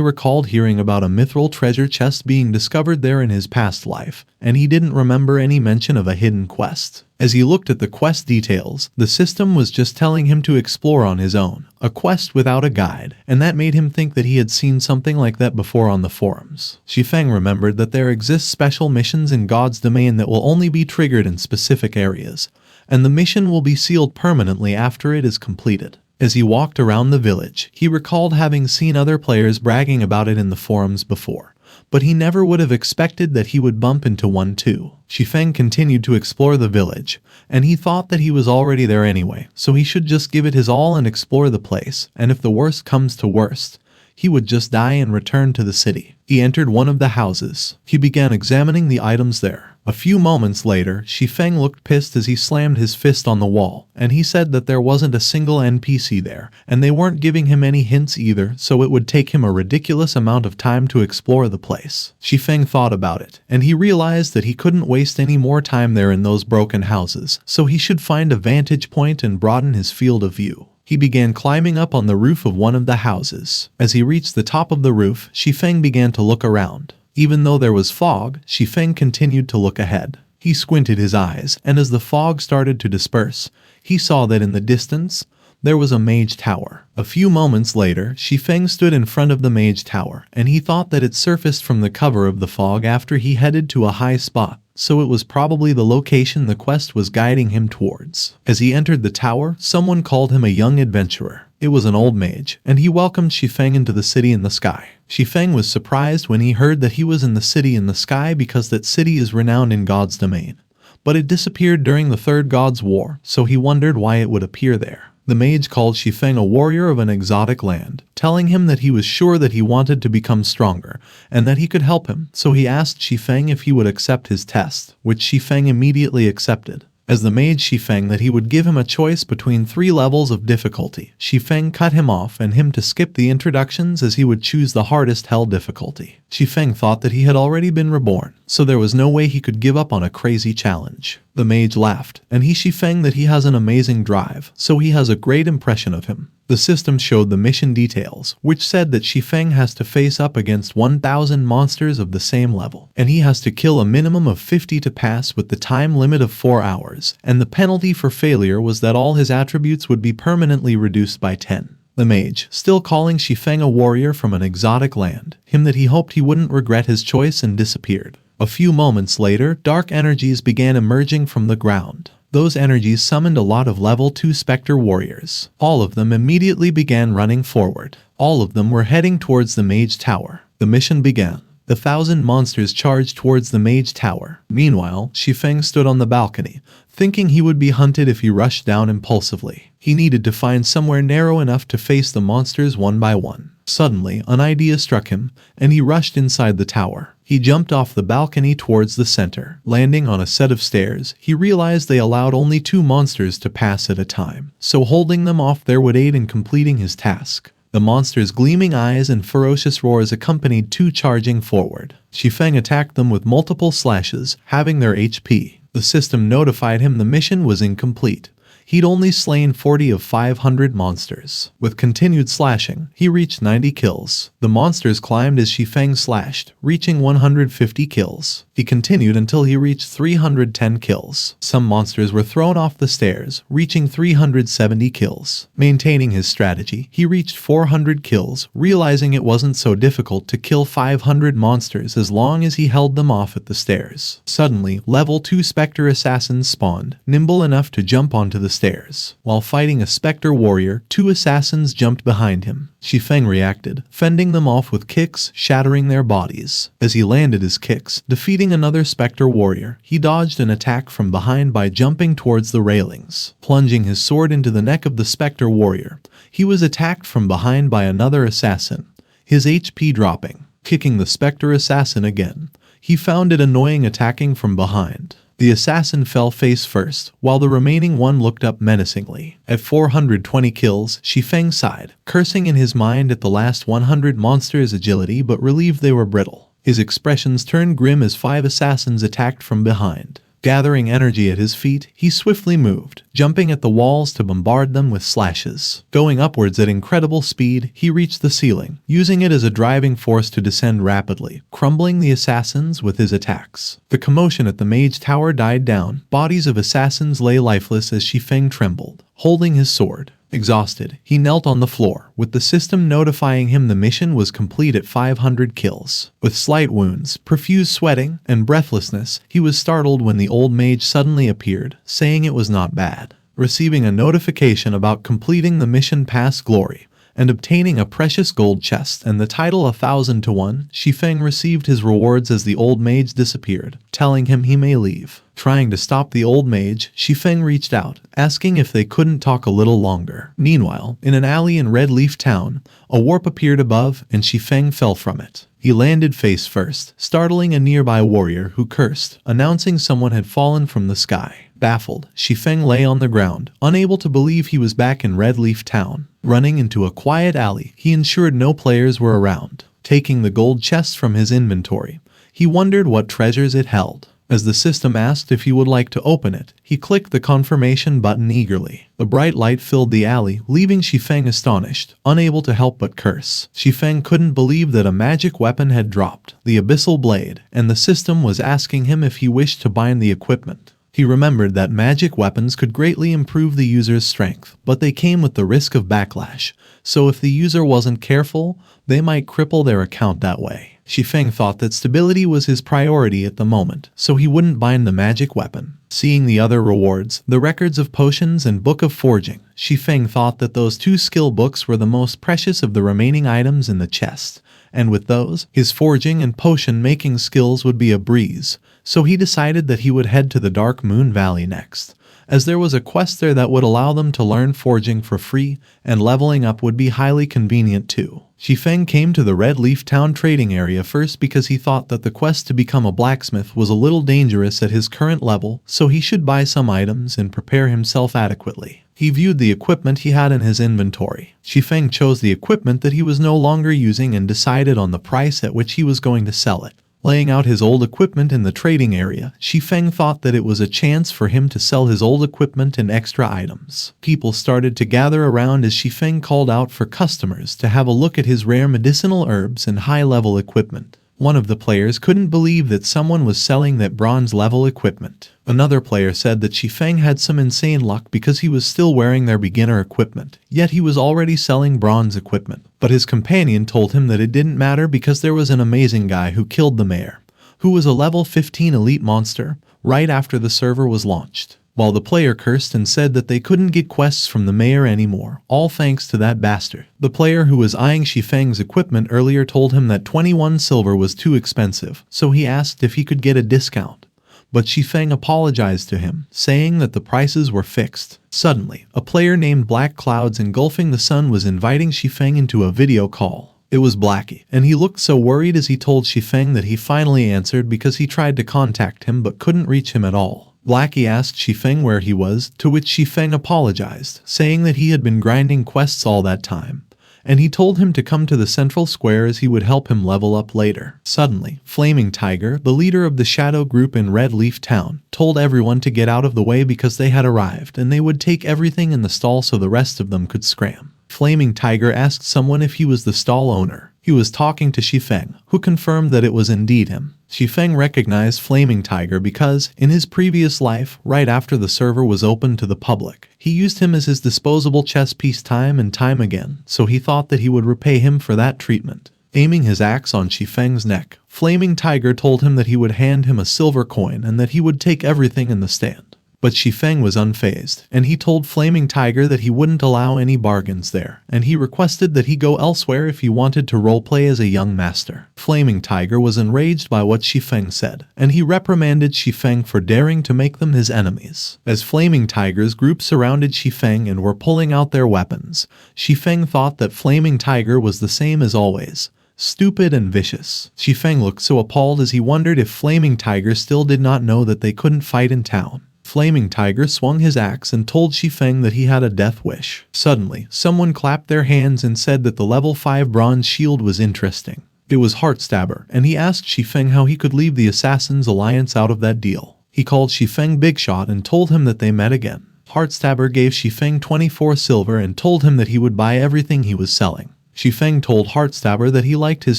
recalled hearing about a mithril treasure chest being discovered there in his past life, and he didn't remember any mention of a hidden quest. As he looked at the quest details, the system was just telling him to explore on his own, a quest without a guide, and that made him think that he had seen something like that before on the forums. Shi Feng remembered that there exist special missions in God's domain that will only be triggered in specific areas, and the mission will be sealed permanently after it is completed. As he walked around the village, he recalled having seen other players bragging about it in the forums before, but he never would have expected that he would bump into one too. Shi Feng continued to explore the village, and he thought that he was already there anyway, so he should just give it his all and explore the place, and if the worst comes to worst, he would just die and return to the city. He entered one of the houses. He began examining the items there. A few moments later, Shi Feng looked pissed as he slammed his fist on the wall, and he said that there wasn't a single NPC there, and they weren't giving him any hints either, so it would take him a ridiculous amount of time to explore the place. Shi Feng thought about it, and he realized that he couldn't waste any more time there in those broken houses, so he should find a vantage point and broaden his field of view. He began climbing up on the roof of one of the houses. As he reached the top of the roof, Shi Feng began to look around. Even though there was fog, Shi Feng continued to look ahead. He squinted his eyes, and as the fog started to disperse, he saw that in the distance, there was a mage tower. A few moments later, Shi Feng stood in front of the mage tower, and he thought that it surfaced from the cover of the fog after he headed to a high spot, so it was probably the location the quest was guiding him towards. As he entered the tower, someone called him a young adventurer. It was an old mage, and he welcomed Shi Feng into the city in the sky. Shi Feng was surprised when he heard that he was in the city in the sky because that city is renowned in God's domain. But it disappeared during the Third God's War, so he wondered why it would appear there. The mage called Shi Feng a warrior of an exotic land, telling him that he was sure that he wanted to become stronger, and that he could help him, so he asked Shi Feng if he would accept his test, which Shi Feng immediately accepted. As the mage Shi Feng that he would give him a choice between 3 levels of difficulty. Shi Feng cut him off and him to skip the introductions as he would choose the hardest hell difficulty. Shi Feng thought that he had already been reborn, so there was no way he could give up on a crazy challenge. The mage laughed, and Shi Feng that he has an amazing drive, so he has a great impression of him. The system showed the mission details, which said that Shi Feng has to face up against 1,000 monsters of the same level, and he has to kill a minimum of 50 to pass with the time limit of 4 hours, and the penalty for failure was that all his attributes would be permanently reduced by 10. The mage, still calling Shi Feng a warrior from an exotic land, him that he hoped he wouldn't regret his choice, and disappeared. A few moments later, dark energies began emerging from the ground. Those energies summoned a lot of level 2 Spectre warriors. All of them immediately began running forward. All of them were heading towards the mage tower. The mission began. The 1,000 monsters charged towards the mage tower. Meanwhile, Shi Feng stood on the balcony, thinking he would be hunted if he rushed down impulsively. He needed to find somewhere narrow enough to face the monsters one by one. Suddenly, an idea struck him, and he rushed inside the tower. He jumped off the balcony towards the center. Landing on a set of stairs, he realized they allowed only 2 monsters to pass at a time, so holding them off there would aid in completing his task. The monsters' gleaming eyes and ferocious roars accompanied 2 charging forward. Shi Feng attacked them with multiple slashes, having their HP. The system notified him the mission was incomplete. He'd only slain 40 of 500 monsters. With continued slashing, he reached 90 kills. The monsters climbed as Shi Feng slashed, reaching 150 kills. He continued until he reached 310 kills. Some monsters were thrown off the stairs, reaching 370 kills. Maintaining his strategy, he reached 400 kills, realizing it wasn't so difficult to kill 500 monsters as long as he held them off at the stairs. Suddenly, level 2 Spectre assassins spawned, nimble enough to jump onto the stairs. While fighting a Spectre warrior, 2 assassins jumped behind him. Shi Feng reacted, fending them off with kicks, shattering their bodies. As he landed his kicks, defeating another Spectre warrior, he dodged an attack from behind by jumping towards the railings. Plunging his sword into the neck of the Spectre warrior, he was attacked from behind by another assassin, his HP dropping. Kicking the Spectre assassin again, he found it annoying attacking from behind. The assassin fell face first, while the remaining one looked up menacingly. At 420 kills, Shi Feng sighed, cursing in his mind at the last 100 monsters' agility but relieved they were brittle. His expressions turned grim as 5 assassins attacked from behind. Gathering energy at his feet, he swiftly moved, jumping at the walls to bombard them with slashes. Going upwards at incredible speed, he reached the ceiling, using it as a driving force to descend rapidly, crumbling the assassins with his attacks. The commotion at the mage tower died down. Bodies of assassins lay lifeless as Shi Feng trembled, holding his sword. Exhausted, he knelt on the floor, with the system notifying him the mission was complete at 500 kills. With slight wounds, profuse sweating, and breathlessness, he was startled when the old mage suddenly appeared, saying it was not bad. Receiving a notification about completing the mission past glory, and obtaining a precious gold chest and the title 1,000 to 1, Shi Feng received his rewards as the old mage disappeared, telling him he may leave. Trying to stop the old mage, Shi Feng reached out, asking if they couldn't talk a little longer. Meanwhile, in an alley in Red Leaf Town, a warp appeared above and Shi Feng fell from it. He landed face first, startling a nearby warrior who cursed, announcing someone had fallen from the sky. Baffled, Shi Feng lay on the ground, unable to believe he was back in Red Leaf Town. Running into a quiet alley, he ensured no players were around. Taking the gold chest from his inventory, he wondered what treasures it held. As the system asked if he would like to open it, he clicked the confirmation button eagerly. The bright light filled the alley, leaving Shi Feng astonished, unable to help but curse. Shi Feng couldn't believe that a magic weapon had dropped, the abyssal blade, and the system was asking him if he wished to bind the equipment. He remembered that magic weapons could greatly improve the user's strength, but they came with the risk of backlash, so if the user wasn't careful, they might cripple their account that way. Shi Feng thought that stability was his priority at the moment, so he wouldn't bind the magic weapon. Seeing the other rewards, the records of potions and book of forging, Shi Feng thought that those 2 skill books were the most precious of the remaining items in the chest, and with those, his forging and potion-making skills would be a breeze, so he decided that he would head to the Dark Moon Valley next, as there was a quest there that would allow them to learn forging for free, and leveling up would be highly convenient too. Shi Feng came to the Red Leaf Town trading area first because he thought that the quest to become a blacksmith was a little dangerous at his current level, so he should buy some items and prepare himself adequately. He viewed the equipment he had in his inventory. Shi Feng chose the equipment that he was no longer using and decided on the price at which he was going to sell it. Laying out his old equipment in the trading area, Shi Feng thought that it was a chance for him to sell his old equipment and extra items. People started to gather around as Shi Feng called out for customers to have a look at his rare medicinal herbs and high-level equipment. One of the players couldn't believe that someone was selling that bronze-level equipment. Another player said that Shi Feng had some insane luck because he was still wearing their beginner equipment, yet he was already selling bronze equipment. But his companion told him that it didn't matter because there was an amazing guy who killed the mayor, who was a level 15 elite monster, right after the server was launched. While the player cursed and said that they couldn't get quests from the mayor anymore, all thanks to that bastard. The player who was eyeing Shi Feng's equipment earlier told him that 21 silver was too expensive, so he asked if he could get a discount. But Shi Feng apologized to him, saying that the prices were fixed. Suddenly, a player named Black Clouds Engulfing the Sun was inviting Shi Feng into a video call. It was Blackie, and he looked so worried as he told Shi Feng that he finally answered because he tried to contact him but couldn't reach him at all. Blackie asked Shi Feng where he was, to which Shi Feng apologized, saying that he had been grinding quests all that time, and he told him to come to the central square as he would help him level up later. Suddenly, Flaming Tiger, the leader of the shadow group in Red Leaf Town, told everyone to get out of the way because they had arrived and they would take everything in the stall so the rest of them could scram. Flaming Tiger asked someone if he was the stall owner. He was talking to Shi Feng, who confirmed that it was indeed him. Shi Feng recognized Flaming Tiger because, in his previous life, right after the server was opened to the public, he used him as his disposable chess piece time and time again, so he thought that he would repay him for that treatment. Aiming his axe on Shi Feng's neck, Flaming Tiger told him that he would hand him a silver coin and that he would take everything in the stand. But Shi Feng was unfazed, and he told Flaming Tiger that he wouldn't allow any bargains there, and he requested that he go elsewhere if he wanted to roleplay as a young master. Flaming Tiger was enraged by what Shi Feng said, and he reprimanded Shi Feng for daring to make them his enemies. As Flaming Tiger's group surrounded Shi Feng and were pulling out their weapons, Shi Feng thought that Flaming Tiger was the same as always. Stupid and vicious. Shi Feng looked so appalled as he wondered if Flaming Tiger still did not know that they couldn't fight in town. Flaming Tiger swung his axe and told Shi Feng that he had a death wish. Suddenly, someone clapped their hands and said that the level 5 bronze shield was interesting. It was Heartstabber, and he asked Shi Feng how he could leave the Assassin's Alliance out of that deal. He called Shi Feng Big Shot and told him that they met again. Heartstabber gave Shi Feng 24 silver and told him that he would buy everything he was selling. Shi Feng told Heartstabber that he liked his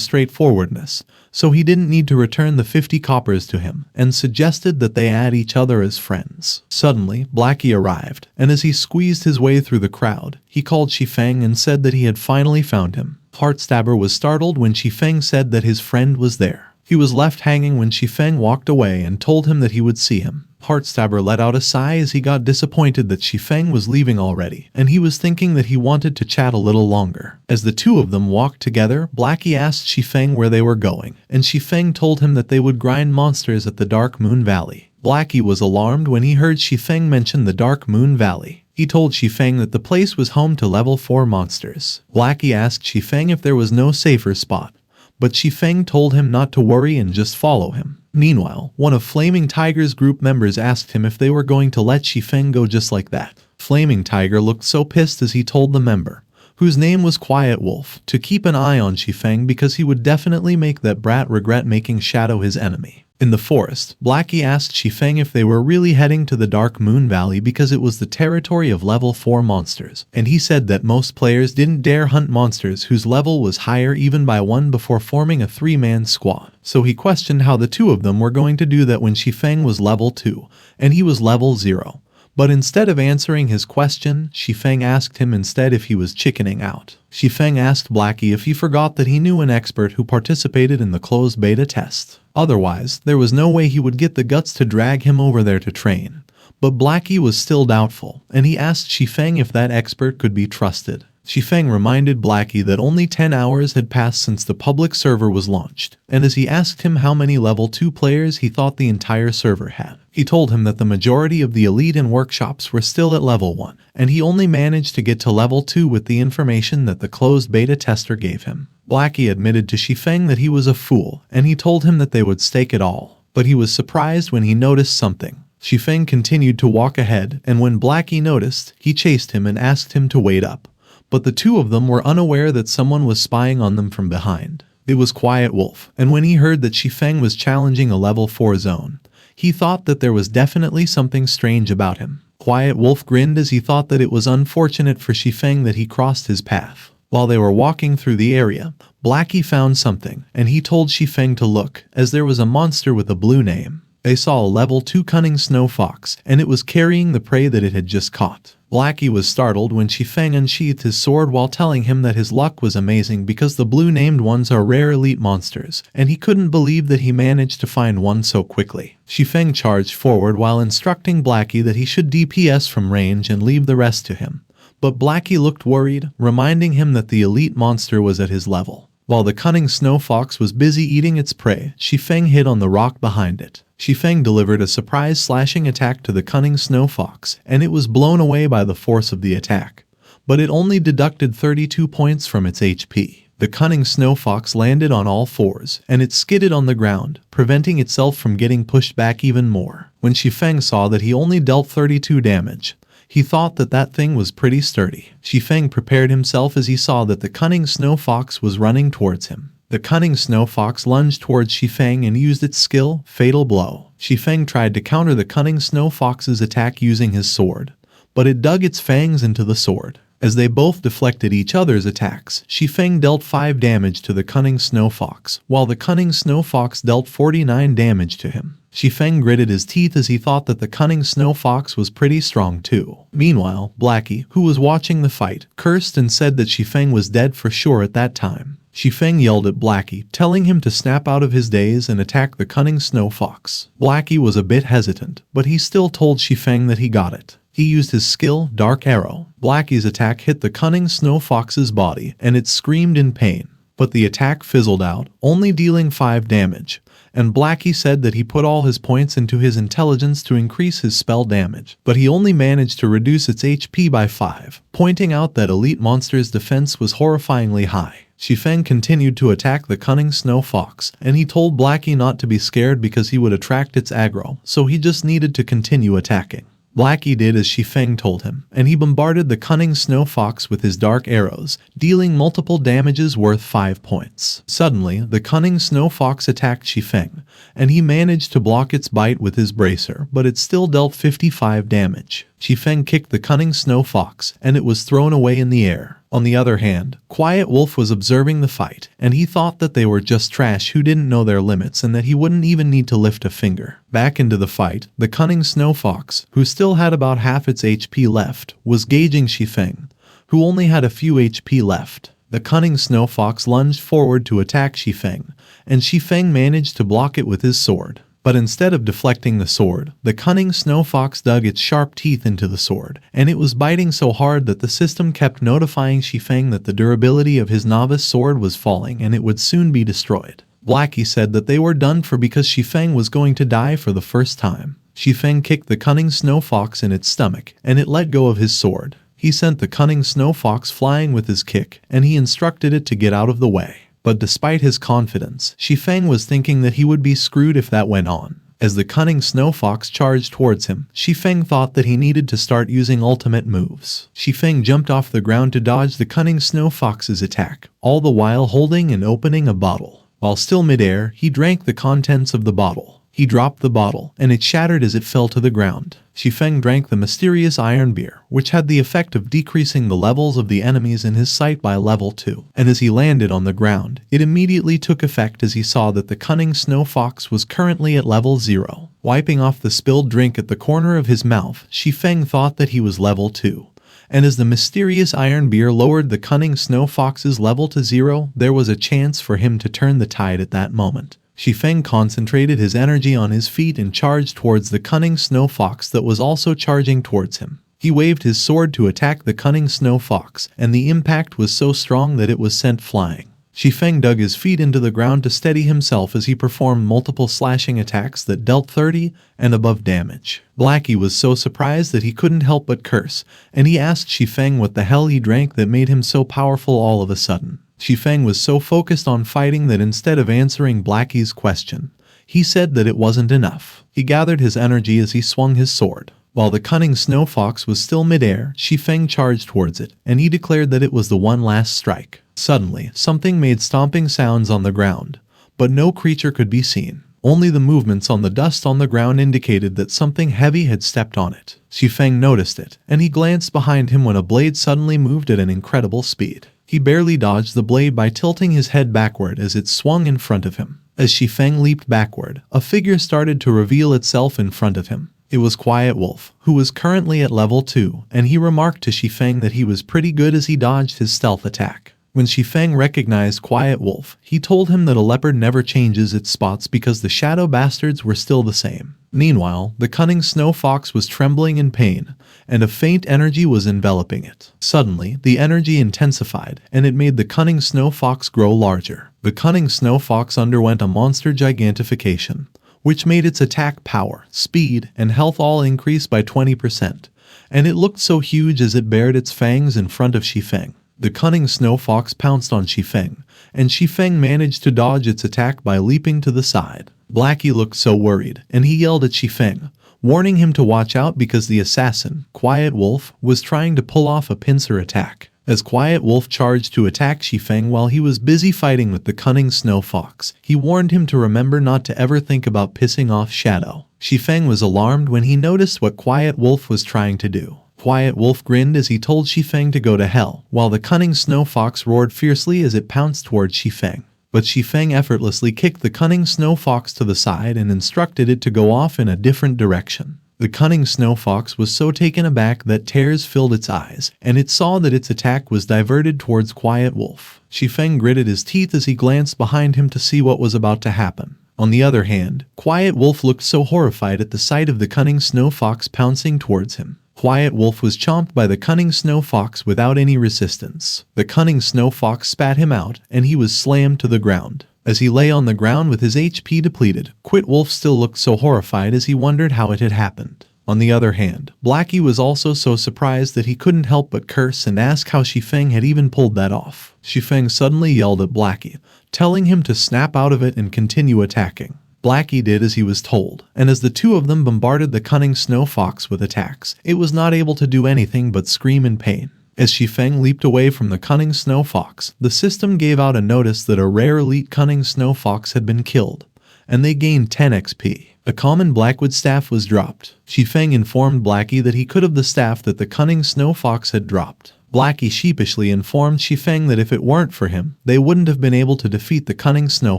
straightforwardness, so he didn't need to return the 50 coppers to him, and suggested that they add each other as friends. Suddenly, Blackie arrived, and as he squeezed his way through the crowd, he called Shi Feng and said that he had finally found him. Heartstabber was startled when Shi Feng said that his friend was there. He was left hanging when Shi Feng walked away and told him that he would see him. Heartstabber let out a sigh as he got disappointed that Shi Feng was leaving already, and he was thinking that he wanted to chat a little longer. As the two of them walked together, Blackie asked Shi Feng where they were going, and Shi Feng told him that they would grind monsters at the Dark Moon Valley. Blackie was alarmed when he heard Shi Feng mention the Dark Moon Valley. He told Shi Feng that the place was home to level 4 monsters. Blackie asked Shi Feng if there was no safer spot, but Shi Feng told him not to worry and just follow him. Meanwhile, one of Flaming Tiger's group members asked him if they were going to let Shi Feng go just like that. Flaming Tiger looked so pissed as he told the member, whose name was Quiet Wolf, to keep an eye on Shi Feng because he would definitely make that brat regret making Shadow his enemy. In the forest, Blackie asked Shi Feng if they were really heading to the Dark Moon Valley because it was the territory of level 4 monsters, and he said that most players didn't dare hunt monsters whose level was higher even by 1 before forming a 3-man squad. So he questioned how the two of them were going to do that when Shi Feng was level 2, and he was level 0. But instead of answering his question, Shi Feng asked him instead if he was chickening out. Shi Feng asked Blackie if he forgot that he knew an expert who participated in the closed beta test. Otherwise, there was no way he would get the guts to drag him over there to train. But Blackie was still doubtful, and he asked Shi Feng if that expert could be trusted. Shi Feng reminded Blackie that only 10 hours had passed since the public server was launched, and as he asked him how many level 2 players he thought the entire server had, he told him that the majority of the elite and workshops were still at level 1, and he only managed to get to level 2 with the information that the closed beta tester gave him. Blackie admitted to Shi Feng that he was a fool, and he told him that they would stake it all, but he was surprised when he noticed something. Shi Feng continued to walk ahead, and when Blackie noticed, he chased him and asked him to wait up. But the two of them were unaware that someone was spying on them from behind. It was Quiet Wolf, and when he heard that Shi Feng was challenging a level 4 zone, he thought that there was definitely something strange about him. Quiet Wolf grinned as he thought that it was unfortunate for Shi Feng that he crossed his path. While they were walking through the area, Blackie found something, and he told Shi Feng to look, as there was a monster with a blue name. They saw a level 2 cunning snow fox, and it was carrying the prey that it had just caught. Blackie was startled when Shi Feng unsheathed his sword while telling him that his luck was amazing because the blue-named ones are rare elite monsters, and he couldn't believe that he managed to find one so quickly. Shi Feng charged forward while instructing Blackie that he should DPS from range and leave the rest to him. But Blackie looked worried, reminding him that the elite monster was at his level. While the cunning snow fox was busy eating its prey, Shi Feng hid on the rock behind it. Shi Feng delivered a surprise slashing attack to the cunning snow fox, and it was blown away by the force of the attack. But it only deducted 32 points from its HP. The cunning snow fox landed on all fours, and it skidded on the ground, preventing itself from getting pushed back even more. When Shi Feng saw that he only dealt 32 damage, He thought that that thing was pretty sturdy. Shi Feng prepared himself as he saw that the cunning snow fox was running towards him. The cunning snow fox lunged towards Shi Feng and used its skill, Fatal Blow. Shi Feng tried to counter the cunning snow fox's attack using his sword, but it dug its fangs into the sword. As they both deflected each other's attacks, Shi Feng dealt 5 damage to the cunning snow fox, while the cunning snow fox dealt 49 damage to him. Shi Feng gritted his teeth as he thought that the cunning snow fox was pretty strong too. Meanwhile, Blackie, who was watching the fight, cursed and said that Shi Feng was dead for sure at that time. Shi Feng yelled at Blackie, telling him to snap out of his daze and attack the cunning snow fox. Blackie was a bit hesitant, but he still told Shi Feng that he got it. He used his skill, Dark Arrow. Blackie's attack hit the cunning snow fox's body, and it screamed in pain. But the attack fizzled out, only dealing 5 damage. And Blackie said that he put all his points into his intelligence to increase his spell damage, but he only managed to reduce its HP by 5, pointing out that Elite Monster's defense was horrifyingly high. Shi Feng continued to attack the cunning snow fox, and he told Blackie not to be scared because he would attract its aggro, so he just needed to continue attacking. Blackie did as Shi Feng told him, and he bombarded the cunning snow fox with his dark arrows, dealing multiple damages worth 5 points. Suddenly, the cunning snow fox attacked Shi Feng, and he managed to block its bite with his bracer, but it still dealt 55 damage. Shi Feng kicked the cunning snow fox, and it was thrown away in the air. On the other hand, Quiet Wolf was observing the fight, and he thought that they were just trash who didn't know their limits and that he wouldn't even need to lift a finger. Back into the fight, the cunning snow fox, who still had about half its HP left, was gauging Shi Feng, who only had a few HP left. The cunning snow fox lunged forward to attack Shi Feng, and Shi Feng managed to block it with his sword. But instead of deflecting the sword, the cunning snow fox dug its sharp teeth into the sword, and it was biting so hard that the system kept notifying Shi Feng that the durability of his novice sword was falling and it would soon be destroyed. Blackie said that they were done for because Shi Feng was going to die for the first time. Shi Feng kicked the cunning snow fox in its stomach, and it let go of his sword. He sent the cunning snow fox flying with his kick, and he instructed it to get out of the way. But despite his confidence, Shi Feng was thinking that he would be screwed if that went on. As the cunning snow fox charged towards him, Shi Feng thought that he needed to start using ultimate moves. Shi Feng jumped off the ground to dodge the cunning snow fox's attack, all the while holding and opening a bottle. While still midair, he drank the contents of the bottle. He dropped the bottle, and it shattered as it fell to the ground. Shi Feng drank the mysterious iron beer, which had the effect of decreasing the levels of the enemies in his sight by level 2. And as he landed on the ground, it immediately took effect as he saw that the cunning snow fox was currently at level 0. Wiping off the spilled drink at the corner of his mouth, Shi Feng thought that he was level 2. And as the mysterious iron beer lowered the cunning snow fox's level to 0, there was a chance for him to turn the tide at that moment. Shi Feng concentrated his energy on his feet and charged towards the cunning snow fox that was also charging towards him. He waved his sword to attack the cunning snow fox, and the impact was so strong that it was sent flying. Shi Feng dug his feet into the ground to steady himself as he performed multiple slashing attacks that dealt 30 and above damage. Blackie was so surprised that he couldn't help but curse, and he asked Shi Feng what the hell he drank that made him so powerful all of a sudden. Shi Feng was so focused on fighting that instead of answering Blackie's question, he said that it wasn't enough. He gathered his energy as he swung his sword. While the cunning snow fox was still midair, Shi Feng charged towards it, and he declared that it was the one last strike. Suddenly, something made stomping sounds on the ground, but no creature could be seen. Only the movements on the dust on the ground indicated that something heavy had stepped on it. Shi Feng noticed it, and he glanced behind him when a blade suddenly moved at an incredible speed. He barely dodged the blade by tilting his head backward as it swung in front of him. As Shi Feng leaped backward, a figure started to reveal itself in front of him. It was Quiet Wolf, who was currently at level 2, and he remarked to Shi Feng that he was pretty good as he dodged his stealth attack. When Shi Feng recognized Quiet Wolf, he told him that a leopard never changes its spots because the shadow bastards were still the same. Meanwhile, the cunning snow fox was trembling in pain, and a faint energy was enveloping it. Suddenly, the energy intensified, and it made the cunning snow fox grow larger. The cunning snow fox underwent a monster gigantification, which made its attack power, speed, and health all increase by 20%, and it looked so huge as it bared its fangs in front of Shi Feng. The cunning snow fox pounced on Shi Feng, and Shi Feng managed to dodge its attack by leaping to the side. Blackie looked so worried, and he yelled at Shi Feng, warning him to watch out because the assassin, Quiet Wolf, was trying to pull off a pincer attack. As Quiet Wolf charged to attack Shi Feng while he was busy fighting with the cunning snow fox, he warned him to remember not to ever think about pissing off Shadow. Shi Feng was alarmed when he noticed what Quiet Wolf was trying to do. Quiet Wolf grinned as he told Shi Feng to go to hell, while the cunning snow fox roared fiercely as it pounced towards Shi Feng. But Shi Feng effortlessly kicked the cunning snow fox to the side and instructed it to go off in a different direction. The cunning snow fox was so taken aback that tears filled its eyes, and it saw that its attack was diverted towards Quiet Wolf. Shi Feng gritted his teeth as he glanced behind him to see what was about to happen. On the other hand, Quiet Wolf looked so horrified at the sight of the cunning snow fox pouncing towards him. Quiet Wolf was chomped by the cunning snow fox without any resistance. The cunning snow fox spat him out, and he was slammed to the ground. As he lay on the ground with his HP depleted, Quiet Wolf still looked so horrified as he wondered how it had happened. On the other hand, Blackie was also so surprised that he couldn't help but curse and ask how Shi Feng had even pulled that off. Shi Feng suddenly yelled at Blackie, telling him to snap out of it and continue attacking. Blackie did as he was told, and as the two of them bombarded the cunning snow fox with attacks, it was not able to do anything but scream in pain. As Shi Feng leaped away from the cunning snow fox, the system gave out a notice that a rare elite cunning snow fox had been killed, and they gained 10 XP. A common blackwood staff was dropped. Shi Feng informed Blackie that he could have the staff that the cunning snow fox had dropped. Blackie sheepishly informed Shi Feng that if it weren't for him, they wouldn't have been able to defeat the cunning snow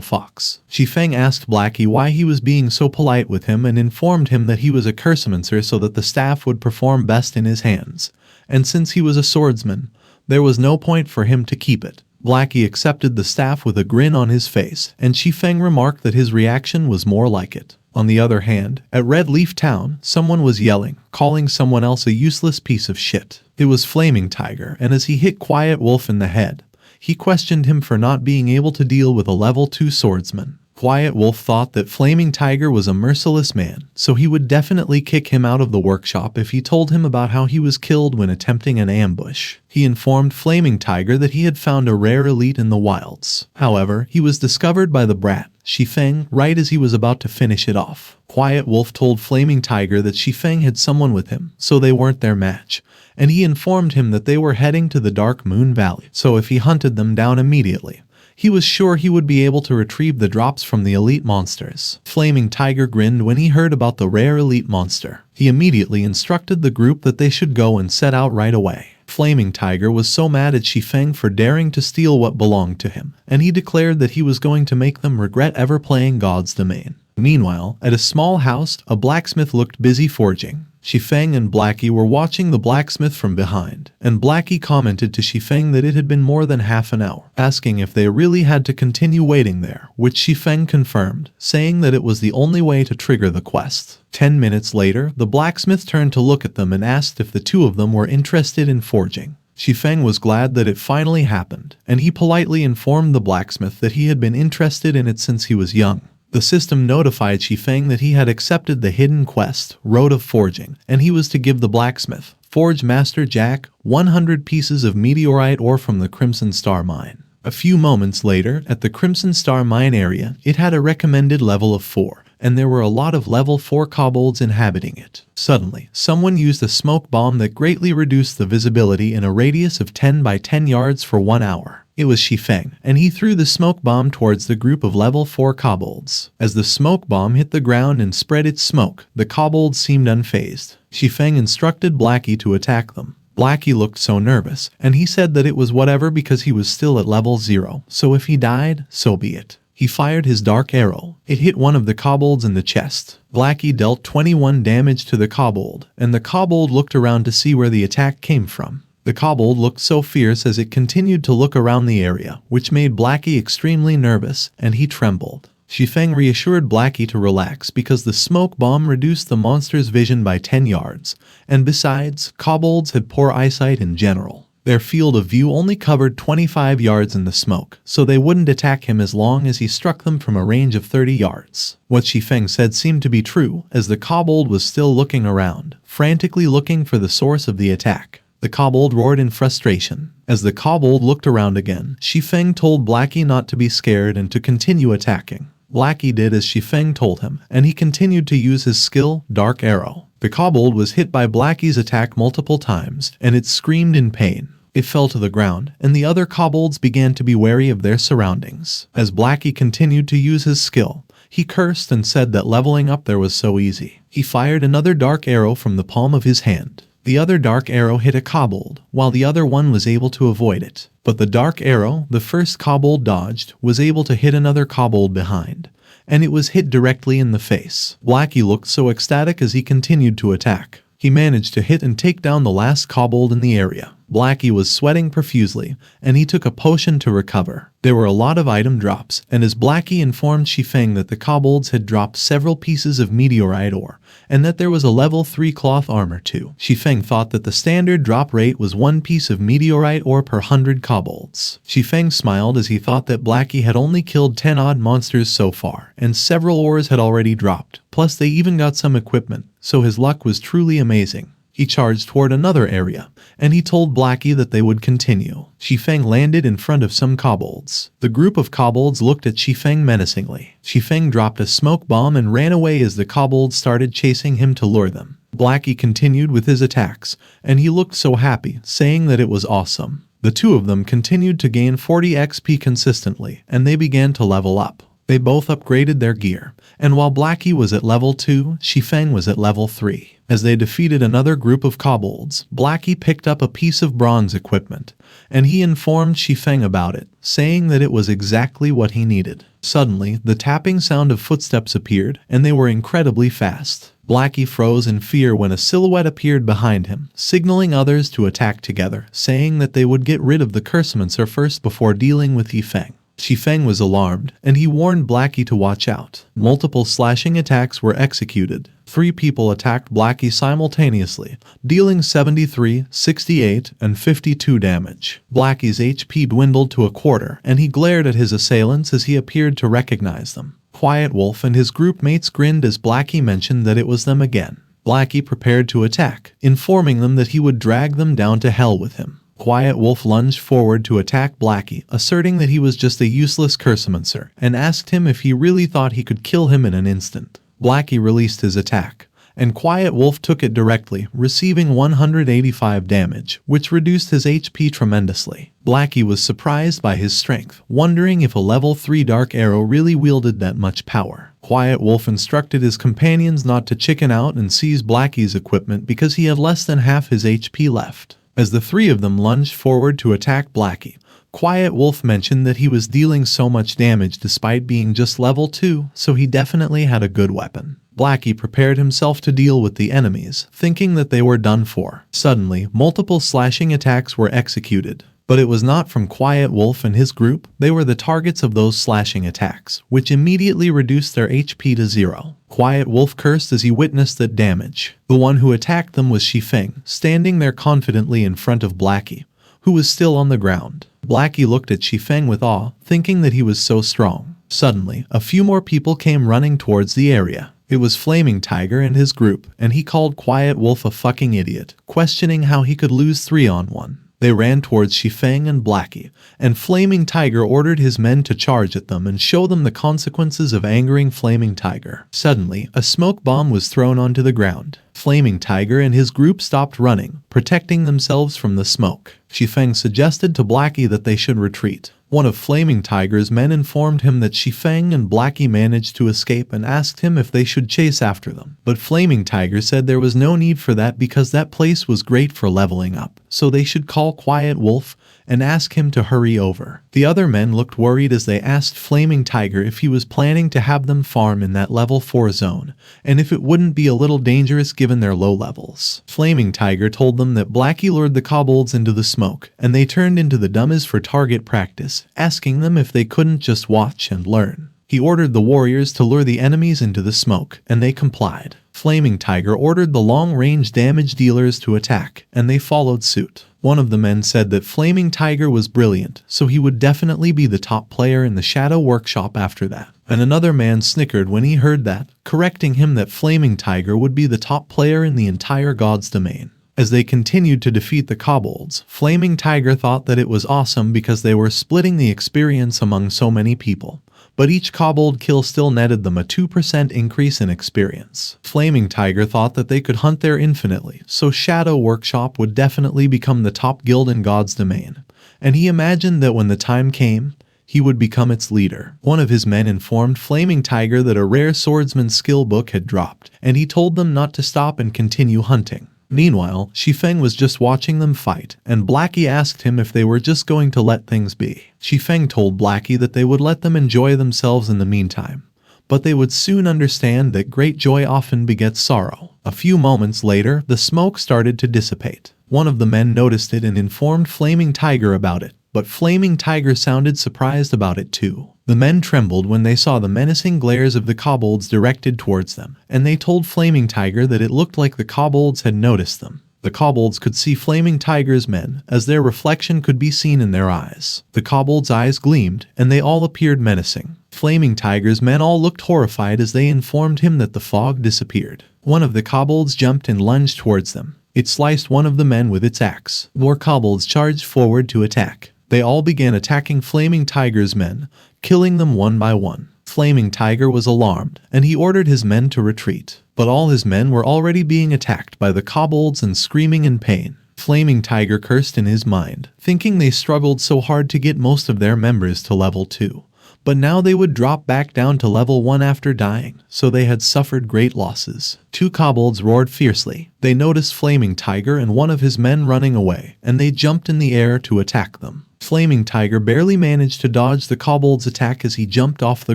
fox. Shi Feng asked Blackie why he was being so polite with him and informed him that he was a cursemancer so that the staff would perform best in his hands. And since he was a swordsman, there was no point for him to keep it. Blackie accepted the staff with a grin on his face, and Shi Feng remarked that his reaction was more like it. On the other hand, at Red Leaf Town, someone was yelling, calling someone else a useless piece of shit. It was Flaming Tiger, and as he hit Quiet Wolf in the head, he questioned him for not being able to deal with a level 2 swordsman. Quiet Wolf thought that Flaming Tiger was a merciless man, so he would definitely kick him out of the workshop if he told him about how he was killed when attempting an ambush. He informed Flaming Tiger that he had found a rare elite in the wilds. However, he was discovered by the brat, Shi Feng, right as he was about to finish it off. Quiet Wolf told Flaming Tiger that Shi Feng had someone with him, so they weren't their match, and he informed him that they were heading to the Dark Moon Valley, so if he hunted them down immediately, he was sure he would be able to retrieve the drops from the elite monsters. Flaming Tiger grinned when he heard about the rare elite monster. He immediately instructed the group that they should go and set out right away. Flaming Tiger was so mad at Shi Feng for daring to steal what belonged to him, and he declared that he was going to make them regret ever playing God's domain. Meanwhile, at a small house, a blacksmith looked busy forging. Shi Feng and Blackie were watching the blacksmith from behind, and Blackie commented to Shi Feng that it had been more than half an hour, asking if they really had to continue waiting there, which Shi Feng confirmed, saying that it was the only way to trigger the quest. 10 minutes later, the blacksmith turned to look at them and asked if the two of them were interested in forging. Shi Feng was glad that it finally happened, and he politely informed the blacksmith that he had been interested in it since he was young. The system notified Shi Feng that he had accepted the hidden quest, Road of Forging, and he was to give the blacksmith, Forge Master Jack, 100 pieces of meteorite ore from the Crimson Star Mine. A few moments later, at the Crimson Star Mine area, it had a recommended level of 4, and there were a lot of level 4 kobolds inhabiting it. Suddenly, someone used a smoke bomb that greatly reduced the visibility in a radius of 10 by 10 yards for 1 hour. It was Shi Feng, and he threw the smoke bomb towards the group of level 4 kobolds. As the smoke bomb hit the ground and spread its smoke, the kobolds seemed unfazed. Shi Feng instructed Blackie to attack them. Blackie looked so nervous, and he said that it was whatever because he was still at level 0, so if he died, so be it. He fired his dark arrow. It hit one of the kobolds in the chest. Blackie dealt 21 damage to the kobold, and the kobold looked around to see where the attack came from. The kobold looked so fierce as it continued to look around the area, which made Blackie extremely nervous, and he trembled. Shi Feng reassured Blackie to relax because the smoke bomb reduced the monster's vision by 10 yards, and besides, kobolds had poor eyesight in general. Their field of view only covered 25 yards in the smoke, so they wouldn't attack him as long as he struck them from a range of 30 yards. What Shi Feng said seemed to be true, as the kobold was still looking around, frantically looking for the source of the attack. The kobold roared in frustration. As the kobold looked around again, Shi Feng told Blackie not to be scared and to continue attacking. Blackie did as Shi Feng told him, and he continued to use his skill, Dark Arrow. The kobold was hit by Blackie's attack multiple times, and it screamed in pain. It fell to the ground, and the other kobolds began to be wary of their surroundings. As Blackie continued to use his skill, he cursed and said that leveling up there was so easy. He fired another dark arrow from the palm of his hand. The other dark arrow hit a kobold, while the other one was able to avoid it. But the dark arrow the first kobold dodged was able to hit another kobold behind, and it was hit directly in the face. Blackie looked so ecstatic as he continued to attack. He managed to hit and take down the last kobold in the area. Blackie was sweating profusely, and he took a potion to recover. There were a lot of item drops, and as Blackie informed Shi Feng that the kobolds had dropped several pieces of meteorite ore, and that there was a level 3 cloth armor too, Shi Feng thought that the standard drop rate was 1 piece of meteorite ore per 100 kobolds. Shi Feng smiled as he thought that Blackie had only killed 10 odd monsters so far, and several ores had already dropped, plus they even got some equipment, so his luck was truly amazing. He charged toward another area, and he told Blackie that they would continue. Shi Feng landed in front of some kobolds. The group of kobolds looked at Shi Feng menacingly. Shi Feng dropped a smoke bomb and ran away as the kobolds started chasing him to lure them. Blackie continued with his attacks, and he looked so happy, saying that it was awesome. The two of them continued to gain 40 XP consistently, and they began to level up. They both upgraded their gear, and while Blackie was at level 2, Shi Feng was at level 3. As they defeated another group of kobolds, Blackie picked up a piece of bronze equipment, and he informed Shi Feng about it, saying that it was exactly what he needed. Suddenly, the tapping sound of footsteps appeared, and they were incredibly fast. Blackie froze in fear when a silhouette appeared behind him, signaling others to attack together, saying that they would get rid of the cursemancer first before dealing with Shi Feng. Shi Feng was alarmed, and he warned Blackie to watch out. Multiple slashing attacks were executed. 3 people attacked Blackie simultaneously, dealing 73, 68, and 52 damage. Blackie's HP dwindled to a quarter, and he glared at his assailants as he appeared to recognize them. Quiet Wolf and his group mates grinned as Blackie mentioned that it was them again. Blackie prepared to attack, informing them that he would drag them down to hell with him. Quiet Wolf lunged forward to attack Blackie, asserting that he was just a useless cursemancer, and asked him if he really thought he could kill him in an instant. Blackie released his attack, and Quiet Wolf took it directly, receiving 185 damage, which reduced his HP tremendously. Blackie was surprised by his strength, wondering if a level 3 dark arrow really wielded that much power. Quiet Wolf instructed his companions not to chicken out and seize Blackie's equipment because he had less than half his HP left. As the 3 of them lunged forward to attack Blackie, Quiet Wolf mentioned that he was dealing so much damage despite being just level 2, so he definitely had a good weapon. Blackie prepared himself to deal with the enemies, thinking that they were done for. Suddenly, multiple slashing attacks were executed. But it was not from Quiet Wolf and his group, they were the targets of those slashing attacks, which immediately reduced their HP to 0. Quiet Wolf cursed as he witnessed that damage. The one who attacked them was Shi Feng, standing there confidently in front of Blackie, who was still on the ground. Blackie looked at Shi Feng with awe, thinking that he was so strong. Suddenly, a few more people came running towards the area. It was Flaming Tiger and his group, and he called Quiet Wolf a fucking idiot, questioning how he could lose 3-on-1. They ran towards Shi Feng and Blackie, and Flaming Tiger ordered his men to charge at them and show them the consequences of angering Flaming Tiger. Suddenly, a smoke bomb was thrown onto the ground. Flaming Tiger and his group stopped running, protecting themselves from the smoke. Shi Feng suggested to Blackie that they should retreat. One of Flaming Tiger's men informed him that Shi Feng and Blackie managed to escape and asked him if they should chase after them. But Flaming Tiger said there was no need for that because that place was great for leveling up, so they should call Quiet Wolf and ask him to hurry over. The other men looked worried as they asked Flaming Tiger if he was planning to have them farm in that level 4 zone, and if it wouldn't be a little dangerous given their low levels. Flaming Tiger told them that Blackie lured the kobolds into the smoke, and they turned into the dummies for target practice, asking them if they couldn't just watch and learn. He ordered the warriors to lure the enemies into the smoke, and they complied. Flaming Tiger ordered the long-range damage dealers to attack, and they followed suit. One of the men said that Flaming Tiger was brilliant, so he would definitely be the top player in the Shadow Workshop after that. And another man snickered when he heard that, correcting him that Flaming Tiger would be the top player in the entire God's Domain. As they continued to defeat the kobolds, Flaming Tiger thought that it was awesome because they were splitting the experience among so many people. but each kobold kill still netted them a 2% increase in experience. Flaming Tiger thought that they could hunt there infinitely, so Shadow Workshop would definitely become the top guild in God's domain, and he imagined that when the time came, he would become its leader. One of his men informed Flaming Tiger that a rare swordsman's skill book had dropped, and he told them not to stop and continue hunting. Meanwhile, Shi Feng was just watching them fight, and Blackie asked him if they were just going to let things be. Shi Feng told Blackie that they would let them enjoy themselves in the meantime, but they would soon understand that great joy often begets sorrow. A few moments later, the smoke started to dissipate. One of the men noticed it and informed Flaming Tiger about it, but Flaming Tiger sounded surprised about it too. The men trembled when they saw the menacing glares of the kobolds directed towards them, and they told Flaming Tiger that it looked like the kobolds had noticed them. The kobolds could see Flaming Tiger's men, as their reflection could be seen in their eyes. The kobolds' eyes gleamed, and they all appeared menacing. Flaming Tiger's men all looked horrified as they informed him that the fog disappeared. One of the kobolds jumped and lunged towards them. It sliced one of the men with its axe. More kobolds charged forward to attack. They all began attacking Flaming Tiger's men, killing them one by one. Flaming Tiger was alarmed, and he ordered his men to retreat. But all his men were already being attacked by the kobolds and screaming in pain. Flaming Tiger cursed in his mind, thinking they struggled so hard to get most of their members to level 2. But now they would drop back down to level 1 after dying, so they had suffered great losses. 2 kobolds roared fiercely. They noticed Flaming Tiger and one of his men running away, and they jumped in the air to attack them. Flaming Tiger barely managed to dodge the kobold's attack as he jumped off the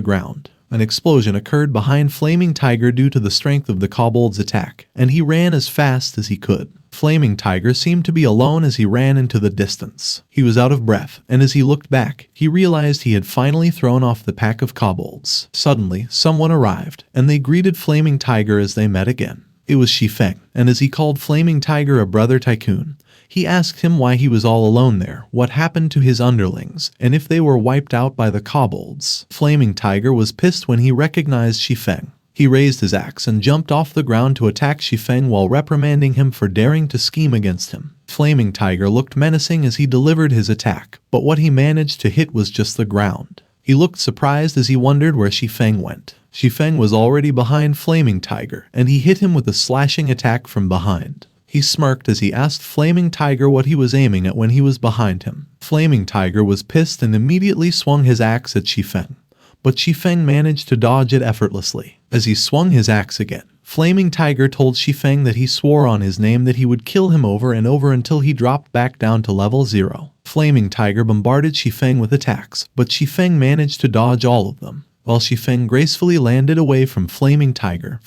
ground. An explosion occurred behind Flaming Tiger due to the strength of the kobold's attack, and he ran as fast as he could. Flaming Tiger seemed to be alone as he ran into the distance. He was out of breath, and as he looked back, he realized he had finally thrown off the pack of kobolds. Suddenly, someone arrived, and they greeted Flaming Tiger as they met again. It was Shi Feng, and as he called Flaming Tiger a brother tycoon, he asked him why he was all alone there, what happened to his underlings, and if they were wiped out by the kobolds. Flaming Tiger was pissed when he recognized Shi Feng. He raised his axe and jumped off the ground to attack Shi Feng while reprimanding him for daring to scheme against him. Flaming Tiger looked menacing as he delivered his attack, but what he managed to hit was just the ground. He looked surprised as he wondered where Shi Feng went. Shi Feng was already behind Flaming Tiger, and he hit him with a slashing attack from behind. He smirked as he asked Flaming Tiger what he was aiming at when he was behind him. Flaming Tiger was pissed and immediately swung his axe at Shi Feng, but Shi Feng managed to dodge it effortlessly. As he swung his axe again, Flaming Tiger told Shi Feng that he swore on his name that he would kill him over and over until he dropped back down to level 0. Flaming Tiger bombarded Shi Feng with attacks, but Shi Feng managed to dodge all of them. While Shi Feng gracefully landed away from Flaming Tiger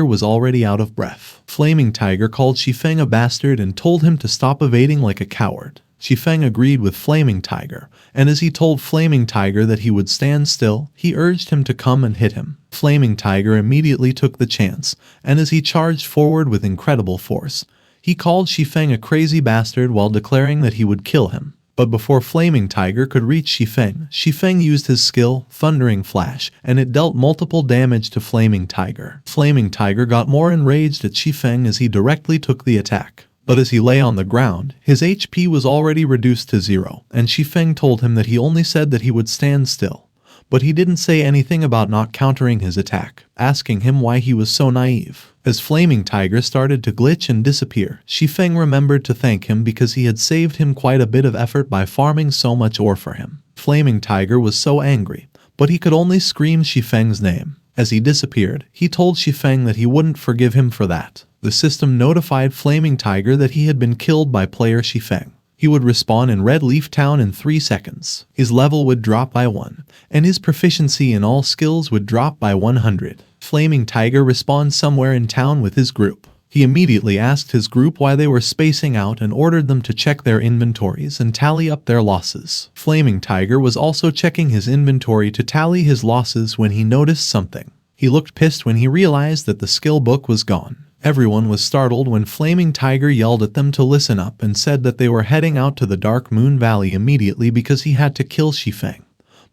was already out of breath. Flaming Tiger called Shi Feng a bastard and told him to stop evading like a coward. Shi Feng agreed with Flaming Tiger, and as he told Flaming Tiger that he would stand still, he urged him to come and hit him. Flaming Tiger immediately took the chance, and as he charged forward with incredible force, he called Shi Feng a crazy bastard while declaring that he would kill him. But before Flaming Tiger could reach Shi Feng used his skill, Thundering Flash, and it dealt multiple damage to Flaming Tiger. Flaming Tiger got more enraged at Shi Feng as he directly took the attack. But as he lay on the ground, his HP was already reduced to 0, and Shi Feng told him that he only said that he would stand still. But he didn't say anything about not countering his attack, asking him why he was so naive. As Flaming Tiger started to glitch and disappear, Shi Feng remembered to thank him because he had saved him quite a bit of effort by farming so much ore for him. Flaming Tiger was so angry, but he could only scream Shi Feng's name. As he disappeared, he told Shi Feng that he wouldn't forgive him for that. The system notified Flaming Tiger that he had been killed by player Shi Feng. He would respawn in Red Leaf Town in 3 seconds. His level would drop by 1, and his proficiency in all skills would drop by 100. Flaming Tiger respawned somewhere in town with his group. He immediately asked his group why they were spacing out and ordered them to check their inventories and tally up their losses. Flaming Tiger was also checking his inventory to tally his losses when he noticed something. He looked pissed when he realized that the skill book was gone. Everyone was startled when Flaming Tiger yelled at them to listen up and said that they were heading out to the Dark Moon Valley immediately because he had to kill Shi Feng.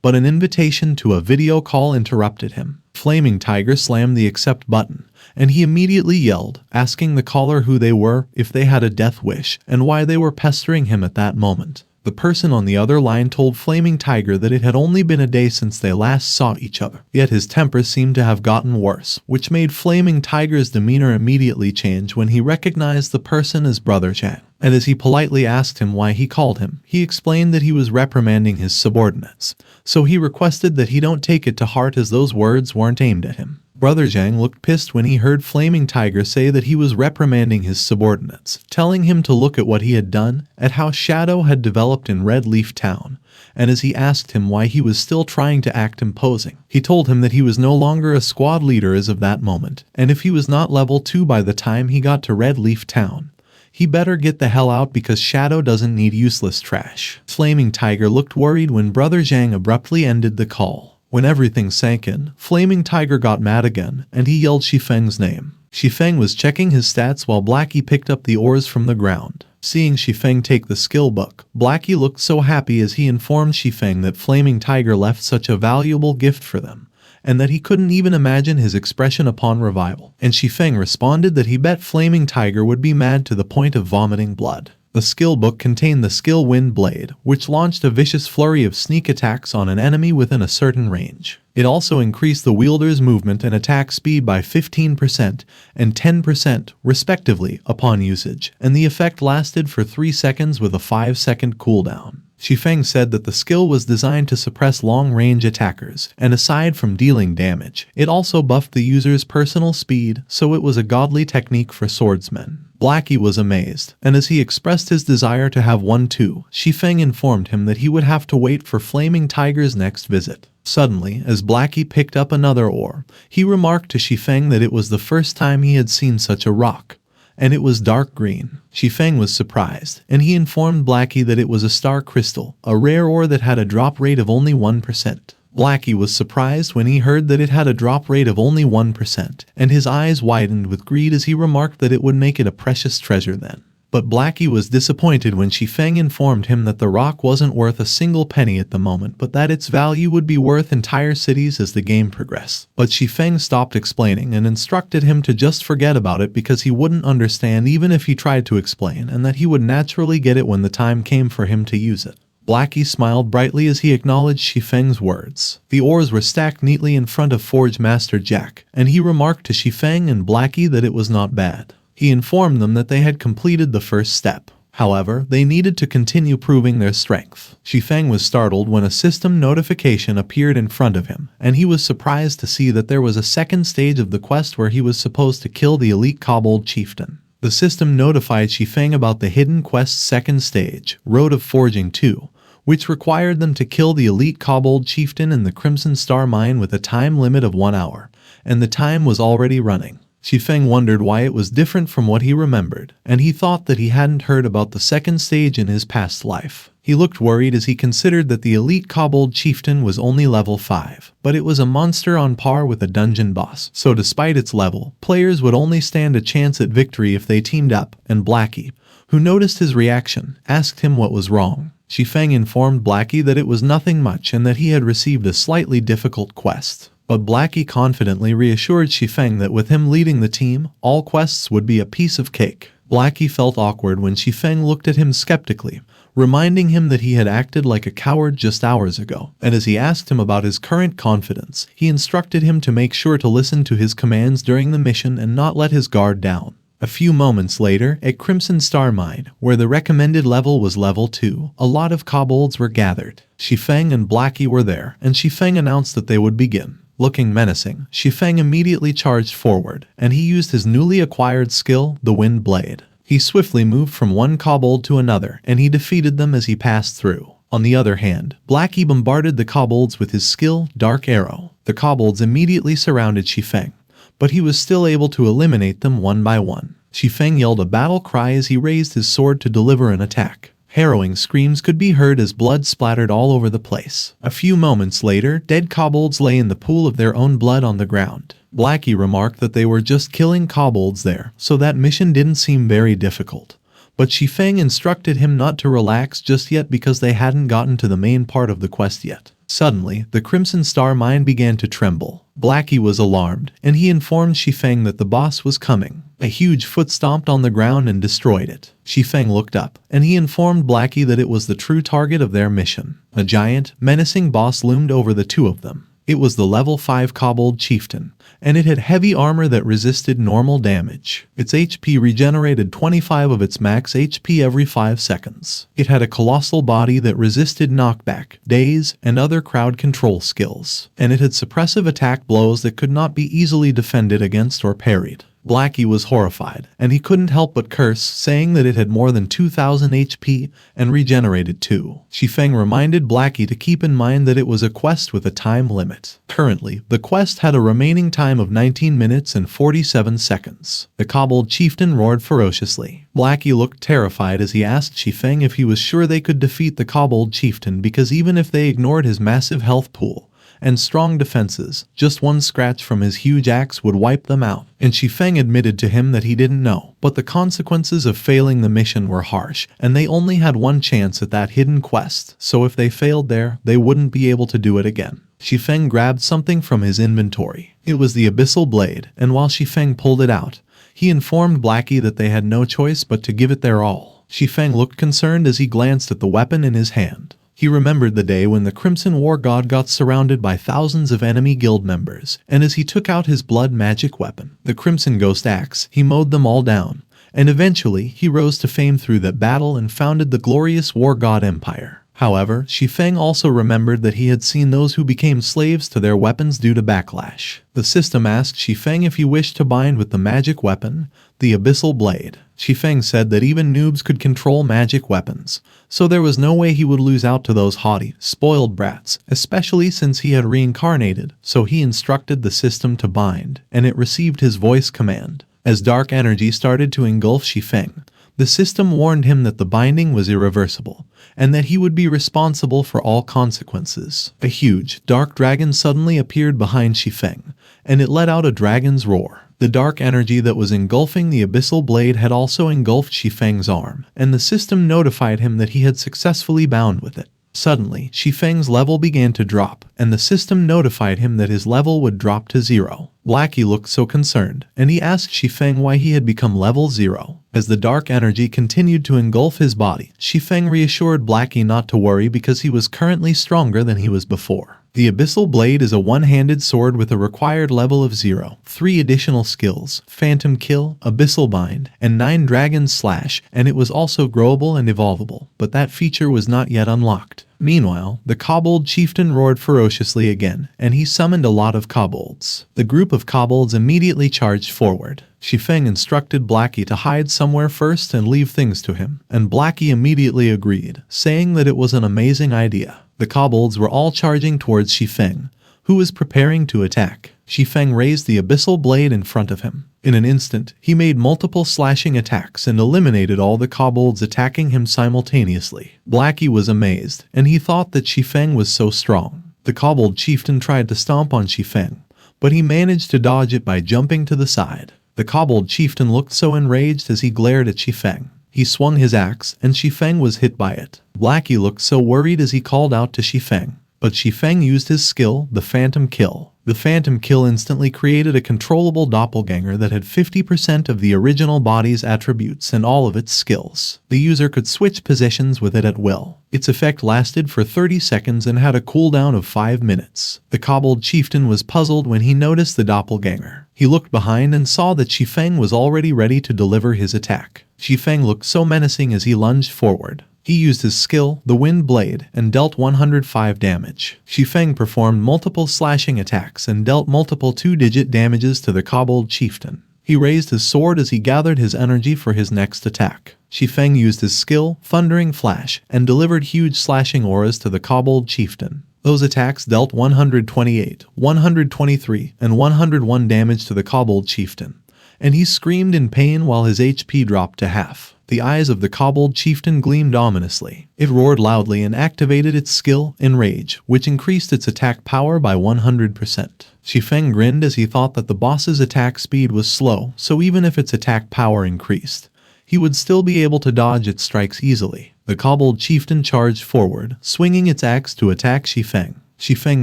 But an invitation to a video call interrupted him. Flaming Tiger slammed the accept button, and he immediately yelled, asking the caller who they were, if they had a death wish, and why they were pestering him at that moment. The person on the other line told Flaming Tiger that it had only been a day since they last saw each other. Yet his temper seemed to have gotten worse, which made Flaming Tiger's demeanor immediately change when he recognized the person as Brother Chang. And as he politely asked him why he called him, he explained that he was reprimanding his subordinates. So he requested that he don't take it to heart as those words weren't aimed at him. Brother Zhang looked pissed when he heard Flaming Tiger say that he was reprimanding his subordinates, telling him to look at what he had done, at how Shadow had developed in Red Leaf Town, and as he asked him why he was still trying to act imposing, he told him that he was no longer a squad leader as of that moment, and if he was not level 2 by the time he got to Red Leaf Town, he better get the hell out because Shadow doesn't need useless trash. Flaming Tiger looked worried when Brother Zhang abruptly ended the call. When everything sank in, Flaming Tiger got mad again, and he yelled Shi Feng's name. Shi Feng was checking his stats while Blackie picked up the ores from the ground. Seeing Shi Feng take the skill book, Blackie looked so happy as he informed Shi Feng that Flaming Tiger left such a valuable gift for them, and that he couldn't even imagine his expression upon revival. And Shi Feng responded that he bet Flaming Tiger would be mad to the point of vomiting blood. The skill book contained the skill Wind Blade, which launched a vicious flurry of sneak attacks on an enemy within a certain range. It also increased the wielder's movement and attack speed by 15% and 10% respectively upon usage, and the effect lasted for 3 seconds with a 5-second cooldown. Shi Feng said that the skill was designed to suppress long-range attackers, and aside from dealing damage, it also buffed the user's personal speed, so it was a godly technique for swordsmen. Blackie was amazed, and as he expressed his desire to have one too, Shi Feng informed him that he would have to wait for Flaming Tiger's next visit. Suddenly, as Blackie picked up another ore, he remarked to Shi Feng that it was the first time he had seen such a rock, and it was dark green. Shi Feng was surprised, and he informed Blackie that it was a star crystal, a rare ore that had a drop rate of only 1%. Blackie was surprised when he heard that it had a drop rate of only 1%, and his eyes widened with greed as he remarked that it would make it a precious treasure then. But Blackie was disappointed when Shi Feng informed him that the rock wasn't worth a single penny at the moment, but that its value would be worth entire cities as the game progressed. But Shi Feng stopped explaining and instructed him to just forget about it because he wouldn't understand even if he tried to explain, and that he would naturally get it when the time came for him to use it. Blackie smiled brightly as he acknowledged Shi Feng's words. The ores were stacked neatly in front of Forge Master Jack, and he remarked to Shi Feng and Blackie that it was not bad. He informed them that they had completed the first step. However, they needed to continue proving their strength. Shi Feng was startled when a system notification appeared in front of him, and he was surprised to see that there was a second stage of the quest where he was supposed to kill the elite kobold chieftain. The system notified Shi Feng about the hidden quest's second stage, Road of Forging 2, which required them to kill the elite kobold chieftain in the Crimson Star Mine with a time limit of 1 hour, and the time was already running. Shi Feng wondered why it was different from what he remembered, and he thought that he hadn't heard about the second stage in his past life. He looked worried as he considered that the elite kobold chieftain was only level 5, but it was a monster on par with a dungeon boss, so despite its level, players would only stand a chance at victory if they teamed up, and Blackie, who noticed his reaction, asked him what was wrong. Shi Feng informed Blackie that it was nothing much and that he had received a slightly difficult quest. But Blackie confidently reassured Shi Feng that with him leading the team, all quests would be a piece of cake. Blackie felt awkward when Shi Feng looked at him skeptically, reminding him that he had acted like a coward just hours ago. And as he asked him about his current confidence, he instructed him to make sure to listen to his commands during the mission and not let his guard down. A few moments later, at Crimson Star Mine, where the recommended level was level 2, a lot of kobolds were gathered. Shi Feng and Blackie were there, and Shi Feng announced that they would begin. Looking menacing, Shi Feng immediately charged forward, and he used his newly acquired skill, the Wind Blade. He swiftly moved from one kobold to another, and he defeated them as he passed through. On the other hand, Blackie bombarded the kobolds with his skill, Dark Arrow. The kobolds immediately surrounded Shi Feng, but he was still able to eliminate them one by one. Shi Feng yelled a battle cry as he raised his sword to deliver an attack. Harrowing screams could be heard as blood splattered all over the place. A few moments later, dead kobolds lay in the pool of their own blood on the ground. Blackie remarked that they were just killing kobolds there, so that mission didn't seem very difficult. But Shi Feng instructed him not to relax just yet because they hadn't gotten to the main part of the quest yet. Suddenly, the Crimson Star Mine began to tremble. Blackie was alarmed, and he informed Shi Feng that the boss was coming. A huge foot stomped on the ground and destroyed it. Shi Feng looked up, and he informed Blackie that it was the true target of their mission. A giant, menacing boss loomed over the two of them. It was the level 5 kobold chieftain, and it had heavy armor that resisted normal damage. Its HP regenerated 25 of its max HP every 5 seconds. It had a colossal body that resisted knockback, daze, and other crowd control skills, and it had suppressive attack blows that could not be easily defended against or parried. Blackie was horrified, and he couldn't help but curse, saying that it had more than 2,000 HP and regenerated too. Shi Feng reminded Blackie to keep in mind that it was a quest with a time limit. Currently, the quest had a remaining time of 19 minutes and 47 seconds. The kobold chieftain roared ferociously. Blackie looked terrified as he asked Shi Feng if he was sure they could defeat the kobold chieftain, because even if they ignored his massive health pool and strong defenses, just one scratch from his huge axe would wipe them out. And Shi Feng admitted to him that he didn't know, but the consequences of failing the mission were harsh, and they only had one chance at that hidden quest, so if they failed there, they wouldn't be able to do it again. Shi Feng grabbed something from his inventory. It was the abyssal blade, and while Shi Feng pulled it out, he informed Blackie that they had no choice but to give it their all. Shi Feng looked concerned as he glanced at the weapon in his hand. He remembered the day when the Crimson War God got surrounded by thousands of enemy guild members, and as he took out his blood magic weapon, the Crimson Ghost Axe, he mowed them all down, and eventually he rose to fame through that battle and founded the glorious War God Empire. However, Shi Feng also remembered that he had seen those who became slaves to their weapons due to backlash. The system asked Shi Feng if he wished to bind with the magic weapon, the abyssal blade. Shi Feng said that even noobs could control magic weapons, so there was no way he would lose out to those haughty, spoiled brats, especially since he had reincarnated, so he instructed the system to bind, and it received his voice command. As dark energy started to engulf Shi Feng, the system warned him that the binding was irreversible, and that he would be responsible for all consequences. A huge, dark dragon suddenly appeared behind Shi Feng, and it let out a dragon's roar. The dark energy that was engulfing the abyssal blade had also engulfed Shi Feng's arm, and the system notified him that he had successfully bound with it. Suddenly, Shi Feng's level began to drop, and the system notified him that his level would drop to 0. Blackie looked so concerned, and he asked Shi Feng why he had become level 0. As the dark energy continued to engulf his body, Shi Feng reassured Blackie not to worry because he was currently stronger than he was before. The Abyssal Blade is a one-handed sword with a required level of 0, 3 additional skills, Phantom Kill, Abyssal Bind, and 9 Dragon Slash, and it was also growable and evolvable, but that feature was not yet unlocked. Meanwhile, the kobold chieftain roared ferociously again, and he summoned a lot of kobolds. The group of kobolds immediately charged forward. Shi Feng instructed Blackie to hide somewhere first and leave things to him, and Blackie immediately agreed, saying that it was an amazing idea. The kobolds were all charging towards Shi Feng, who was preparing to attack. Shi Feng raised the abyssal blade in front of him. In an instant, he made multiple slashing attacks and eliminated all the kobolds attacking him simultaneously. Blackie was amazed, and he thought that Shi Feng was so strong. The kobold chieftain tried to stomp on Shi Feng, but he managed to dodge it by jumping to the side. The kobold chieftain looked so enraged as he glared at Shi Feng. He swung his axe, and Shi Feng was hit by it. Blackie looked so worried as he called out to Shi Feng, but Shi Feng used his skill, the Phantom Kill. The Phantom Kill instantly created a controllable doppelganger that had 50% of the original body's attributes and all of its skills. The user could switch positions with it at will. Its effect lasted for 30 seconds and had a cooldown of 5 minutes. The kobold chieftain was puzzled when he noticed the doppelganger. He looked behind and saw that Shi Feng was already ready to deliver his attack. Shi Feng looked so menacing as he lunged forward. He used his skill, the Wind Blade, and dealt 105 damage. Shi Feng performed multiple slashing attacks and dealt multiple 2-digit damages to the kobold chieftain. He raised his sword as he gathered his energy for his next attack. Shi Feng used his skill, Thundering Flash, and delivered huge slashing auras to the kobold chieftain. Those attacks dealt 128, 123, and 101 damage to the kobold chieftain, and he screamed in pain while his HP dropped to half. The eyes of the kobold chieftain gleamed ominously. It roared loudly and activated its skill, Enrage, which increased its attack power by 100%. Shi Feng grinned as he thought that the boss's attack speed was slow, so even if its attack power increased, he would still be able to dodge its strikes easily. The kobold chieftain charged forward, swinging its axe to attack Shi Feng. Shi Feng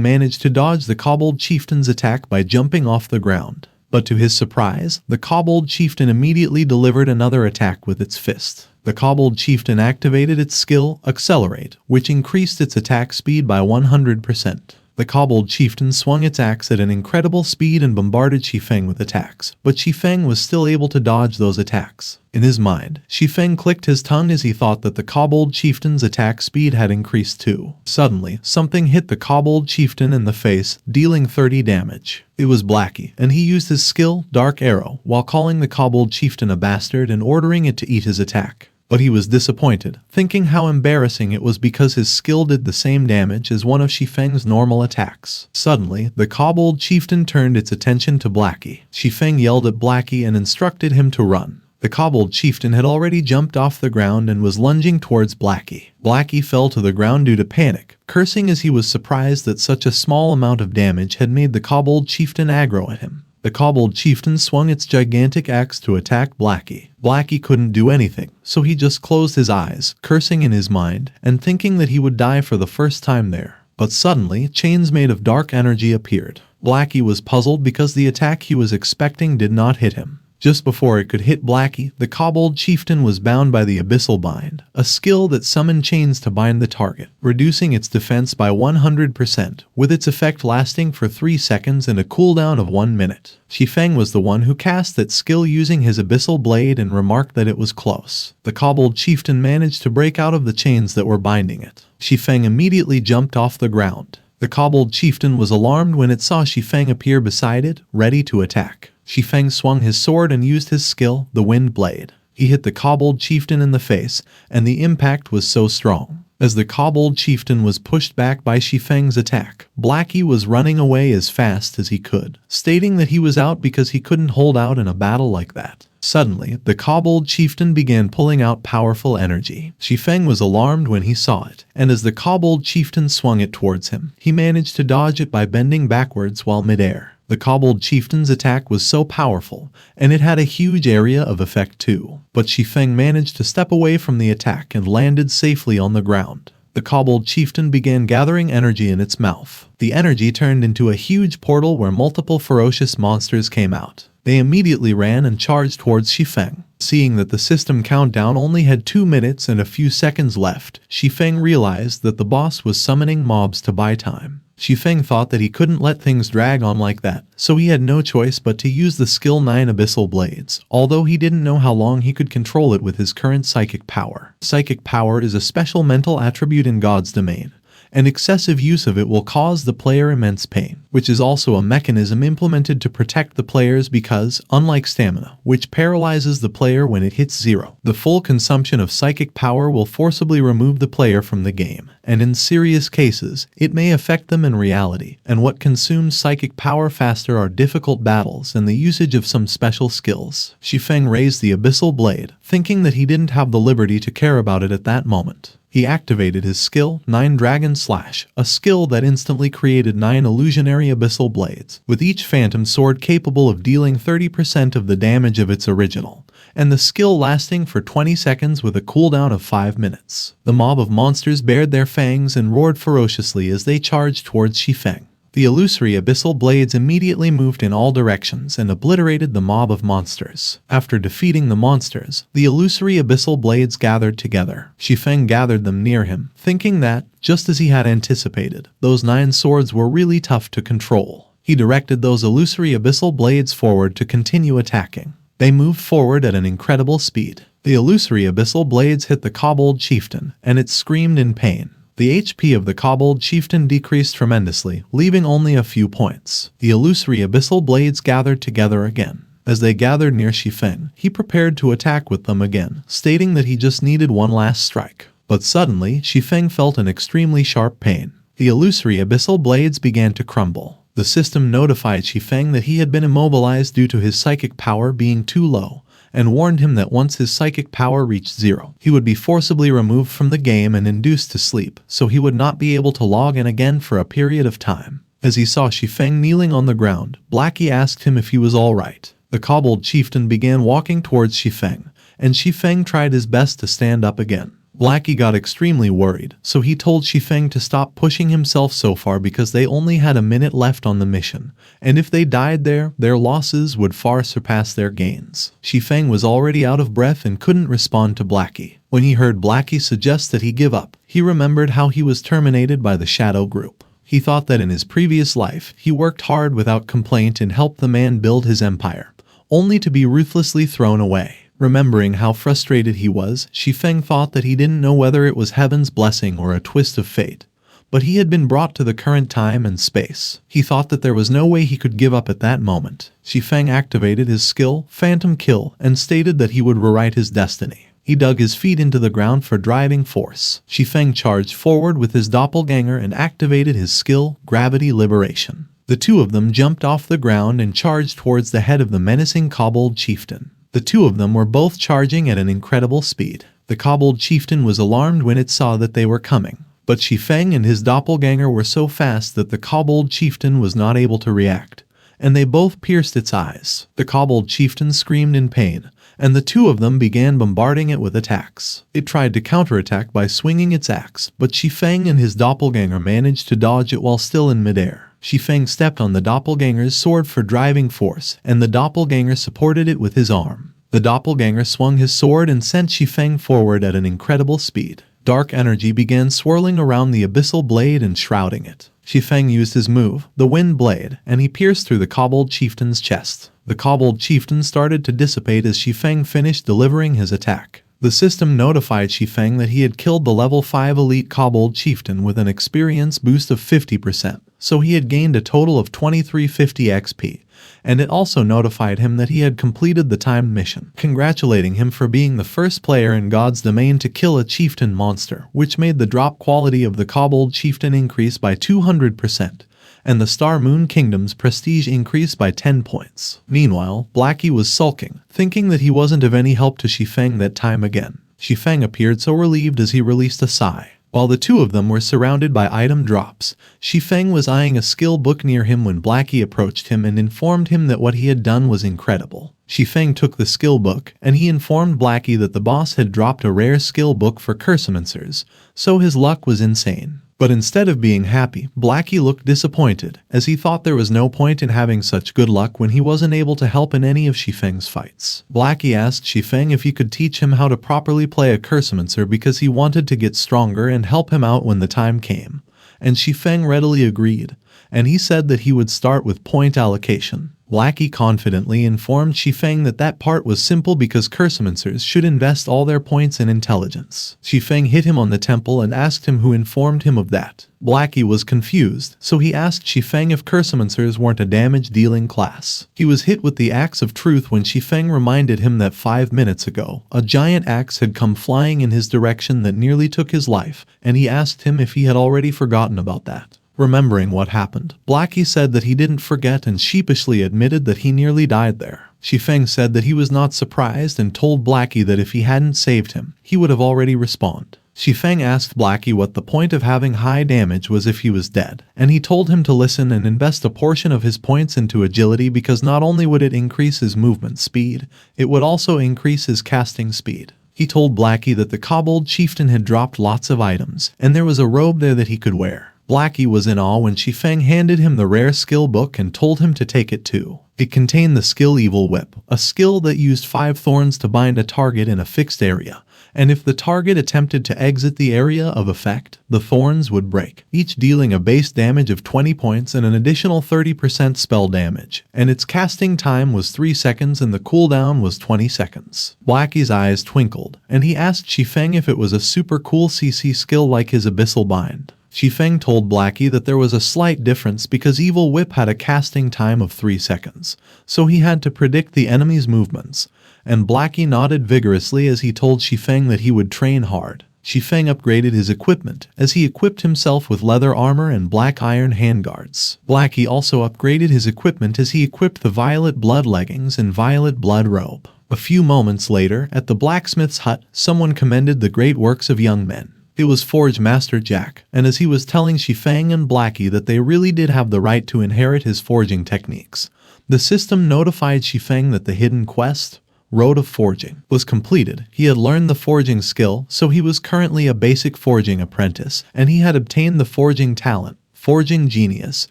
managed to dodge the kobold chieftain's attack by jumping off the ground. But to his surprise, the Kobold Chieftain immediately delivered another attack with its fist. The Kobold Chieftain activated its skill, Accelerate, which increased its attack speed by 100%. The Kobold Chieftain swung its axe at an incredible speed and bombarded Shi Feng with attacks, but Shi Feng was still able to dodge those attacks. In his mind, Shi Feng clicked his tongue as he thought that the Kobold Chieftain's attack speed had increased too. Suddenly, something hit the Kobold Chieftain in the face, dealing 30 damage. It was Blackie, and he used his skill, Dark Arrow, while calling the Kobold Chieftain a bastard and ordering it to eat his attack. But he was disappointed, thinking how embarrassing it was because his skill did the same damage as one of Shi Feng's normal attacks. Suddenly, the Kobold Chieftain turned its attention to Blackie. Shi Feng yelled at Blackie and instructed him to run. The Kobold Chieftain had already jumped off the ground and was lunging towards Blackie. Blackie fell to the ground due to panic, cursing as he was surprised that such a small amount of damage had made the Kobold Chieftain aggro at him. The Kobold Chieftain swung its gigantic axe to attack Blackie. Blackie couldn't do anything, so he just closed his eyes, cursing in his mind, and thinking that he would die for the first time there. But suddenly, chains made of dark energy appeared. Blackie was puzzled because the attack he was expecting did not hit him. Just before it could hit Blackie, the Kobold Chieftain was bound by the Abyssal Bind, a skill that summoned chains to bind the target, reducing its defense by 100%, with its effect lasting for 3 seconds and a cooldown of 1 minute. Shi Feng was the one who cast that skill using his Abyssal Blade and remarked that it was close. The Kobold Chieftain managed to break out of the chains that were binding it. Shi Feng immediately jumped off the ground. The Kobold Chieftain was alarmed when it saw Shi Feng appear beside it, ready to attack. Shi Feng swung his sword and used his skill, the Wind Blade. He hit the Kobold Chieftain in the face, and the impact was so strong. As the Kobold Chieftain was pushed back by Shi Feng's attack, Blackie was running away as fast as he could, stating that he was out because he couldn't hold out in a battle like that. Suddenly, the Kobold Chieftain began pulling out powerful energy. Shi Feng was alarmed when he saw it, and as the Kobold Chieftain swung it towards him, he managed to dodge it by bending backwards while midair. The Kobold Chieftain's attack was so powerful, and it had a huge area of effect too. But Shi Feng managed to step away from the attack and landed safely on the ground. The Kobold Chieftain began gathering energy in its mouth. The energy turned into a huge portal where multiple ferocious monsters came out. They immediately ran and charged towards Shi Feng. Seeing that the system countdown only had 2 minutes and a few seconds left, Shi Feng realized that the boss was summoning mobs to buy time. Shi Feng thought that he couldn't let things drag on like that, so he had no choice but to use the skill 9 Abyssal Blades, although he didn't know how long he could control it with his current psychic power. Psychic power is a special mental attribute in God's domain, and excessive use of it will cause the player immense pain, which is also a mechanism implemented to protect the players because, unlike stamina, which paralyzes the player when it hits 0, the full consumption of psychic power will forcibly remove the player from the game, and in serious cases, it may affect them in reality, and what consumes psychic power faster are difficult battles and the usage of some special skills. Shi Feng raised the Abyssal Blade, thinking that he didn't have the liberty to care about it at that moment. He activated his skill, 9 Dragon Slash, a skill that instantly created 9 illusionary abyssal blades, with each phantom sword capable of dealing 30% of the damage of its original, and the skill lasting for 20 seconds with a cooldown of 5 minutes. The mob of monsters bared their fangs and roared ferociously as they charged towards Shi Feng. The illusory abyssal blades immediately moved in all directions and obliterated the mob of monsters. After defeating the monsters, the illusory abyssal blades gathered together. Shi Feng gathered them near him, thinking that, just as he had anticipated, those 9 swords were really tough to control. He directed those illusory abyssal blades forward to continue attacking. They moved forward at an incredible speed. The illusory abyssal blades hit the Kobold Chieftain, and it screamed in pain. The HP of the Kobold Chieftain decreased tremendously, leaving only a few points. The illusory abyssal blades gathered together again. As they gathered near Shi Feng, he prepared to attack with them again, stating that he just needed one last strike. But suddenly, Shi Feng felt an extremely sharp pain. The illusory abyssal blades began to crumble. The system notified Shi Feng that he had been immobilized due to his psychic power being too low, and warned him that once his psychic power reached 0, he would be forcibly removed from the game and induced to sleep, so he would not be able to log in again for a period of time. As he saw Shi Feng kneeling on the ground, Blackie asked him if he was alright. The Kobold Chieftain began walking towards Shi Feng, and Shi Feng tried his best to stand up again. Blackie got extremely worried, so he told Shi Feng to stop pushing himself so far because they only had a minute left on the mission, and if they died there, their losses would far surpass their gains. Shi Feng was already out of breath and couldn't respond to Blackie. When he heard Blackie suggest that he give up, he remembered how he was terminated by the Shadow Group. He thought that in his previous life, he worked hard without complaint and helped the man build his empire, only to be ruthlessly thrown away. Remembering how frustrated he was, Shi Feng thought that he didn't know whether it was heaven's blessing or a twist of fate. But he had been brought to the current time and space. He thought that there was no way he could give up at that moment. Shi Feng activated his skill, Phantom Kill, and stated that he would rewrite his destiny. He dug his feet into the ground for driving force. Shi Feng charged forward with his doppelganger and activated his skill, Gravity Liberation. The two of them jumped off the ground and charged towards the head of the menacing kobold chieftain. The two of them were both charging at an incredible speed. The kobold chieftain was alarmed when it saw that they were coming, but Shi Feng and his doppelganger were so fast that the kobold chieftain was not able to react, and they both pierced its eyes. The kobold chieftain screamed in pain, and the two of them began bombarding it with attacks. It tried to counterattack by swinging its axe, but Shi Feng and his doppelganger managed to dodge it while still in midair. Shi Feng stepped on the doppelganger's sword for driving force, and the doppelganger supported it with his arm. The doppelganger swung his sword and sent Shi Feng forward at an incredible speed. Dark energy began swirling around the abyssal blade and shrouding it. Shi Feng used his move, the Wind Blade, and he pierced through the kobold chieftain's chest. The kobold chieftain started to dissipate as Shi Feng finished delivering his attack. The system notified Shi Feng that he had killed the level 5 elite kobold chieftain with an experience boost of 50%, so he had gained a total of 2350 XP, and it also notified him that he had completed the timed mission, congratulating him for being the first player in God's domain to kill a chieftain monster, which made the drop quality of the kobold chieftain increase by 200%. And the Star Moon Kingdom's prestige increased by 10 points. Meanwhile, Blackie was sulking, thinking that he wasn't of any help to Shi Feng that time again. Shi Feng appeared so relieved as he released a sigh. While the two of them were surrounded by item drops, Shi Feng was eyeing a skill book near him when Blackie approached him and informed him that what he had done was incredible. Shi Feng took the skill book, and he informed Blackie that the boss had dropped a rare skill book for cursomancers, so his luck was insane. But instead of being happy, Blackie looked disappointed, as he thought there was no point in having such good luck when he wasn't able to help in any of Shi Feng's fights. Blackie asked Shi Feng if he could teach him how to properly play a cursomancer because he wanted to get stronger and help him out when the time came, and Shi Feng readily agreed, and he said that he would start with point allocation. Blackie confidently informed Shi Feng that that part was simple because cursomancers should invest all their points in intelligence. Shi Feng hit him on the temple and asked him who informed him of that. Blackie was confused, so he asked Shi Feng if cursomancers weren't a damage-dealing class. He was hit with the Axe of Truth when Shi Feng reminded him that 5 minutes ago, a giant axe had come flying in his direction that nearly took his life, and he asked him if he had already forgotten about that. Remembering what happened, Blackie said that he didn't forget and sheepishly admitted that he nearly died there. Shi Feng said that he was not surprised and told Blackie that if he hadn't saved him, he would have already respawned. Shi Feng asked Blackie what the point of having high damage was if he was dead, and he told him to listen and invest a portion of his points into agility because not only would it increase his movement speed, it would also increase his casting speed. He told Blackie that the kobold chieftain had dropped lots of items, and there was a robe there that he could wear. Blackie was in awe when Shi Feng handed him the rare skill book and told him to take it too. It contained the skill Evil Whip, a skill that used 5 thorns to bind a target in a fixed area, and if the target attempted to exit the area of effect, the thorns would break, each dealing a base damage of 20 points and an additional 30% spell damage, and its casting time was 3 seconds and the cooldown was 20 seconds. Blackie's eyes twinkled, and he asked Shi Feng if it was a super cool CC skill like his Abyssal Bind. Shi Feng told Blackie that there was a slight difference because Evil Whip had a casting time of 3 seconds, so he had to predict the enemy's movements, and Blackie nodded vigorously as he told Shi Feng that he would train hard. Shi Feng upgraded his equipment as he equipped himself with leather armor and black iron handguards. Blackie also upgraded his equipment as he equipped the violet blood leggings and violet blood robe. A few moments later, at the blacksmith's hut, someone commended the great works of young men. It was Forge Master Jack, and as he was telling Shi Feng and Blackie that they really did have the right to inherit his forging techniques, the system notified Shi Feng that the hidden quest, Road of Forging, was completed. He had learned the forging skill, so he was currently a basic forging apprentice, and he had obtained the forging talent, Forging Genius,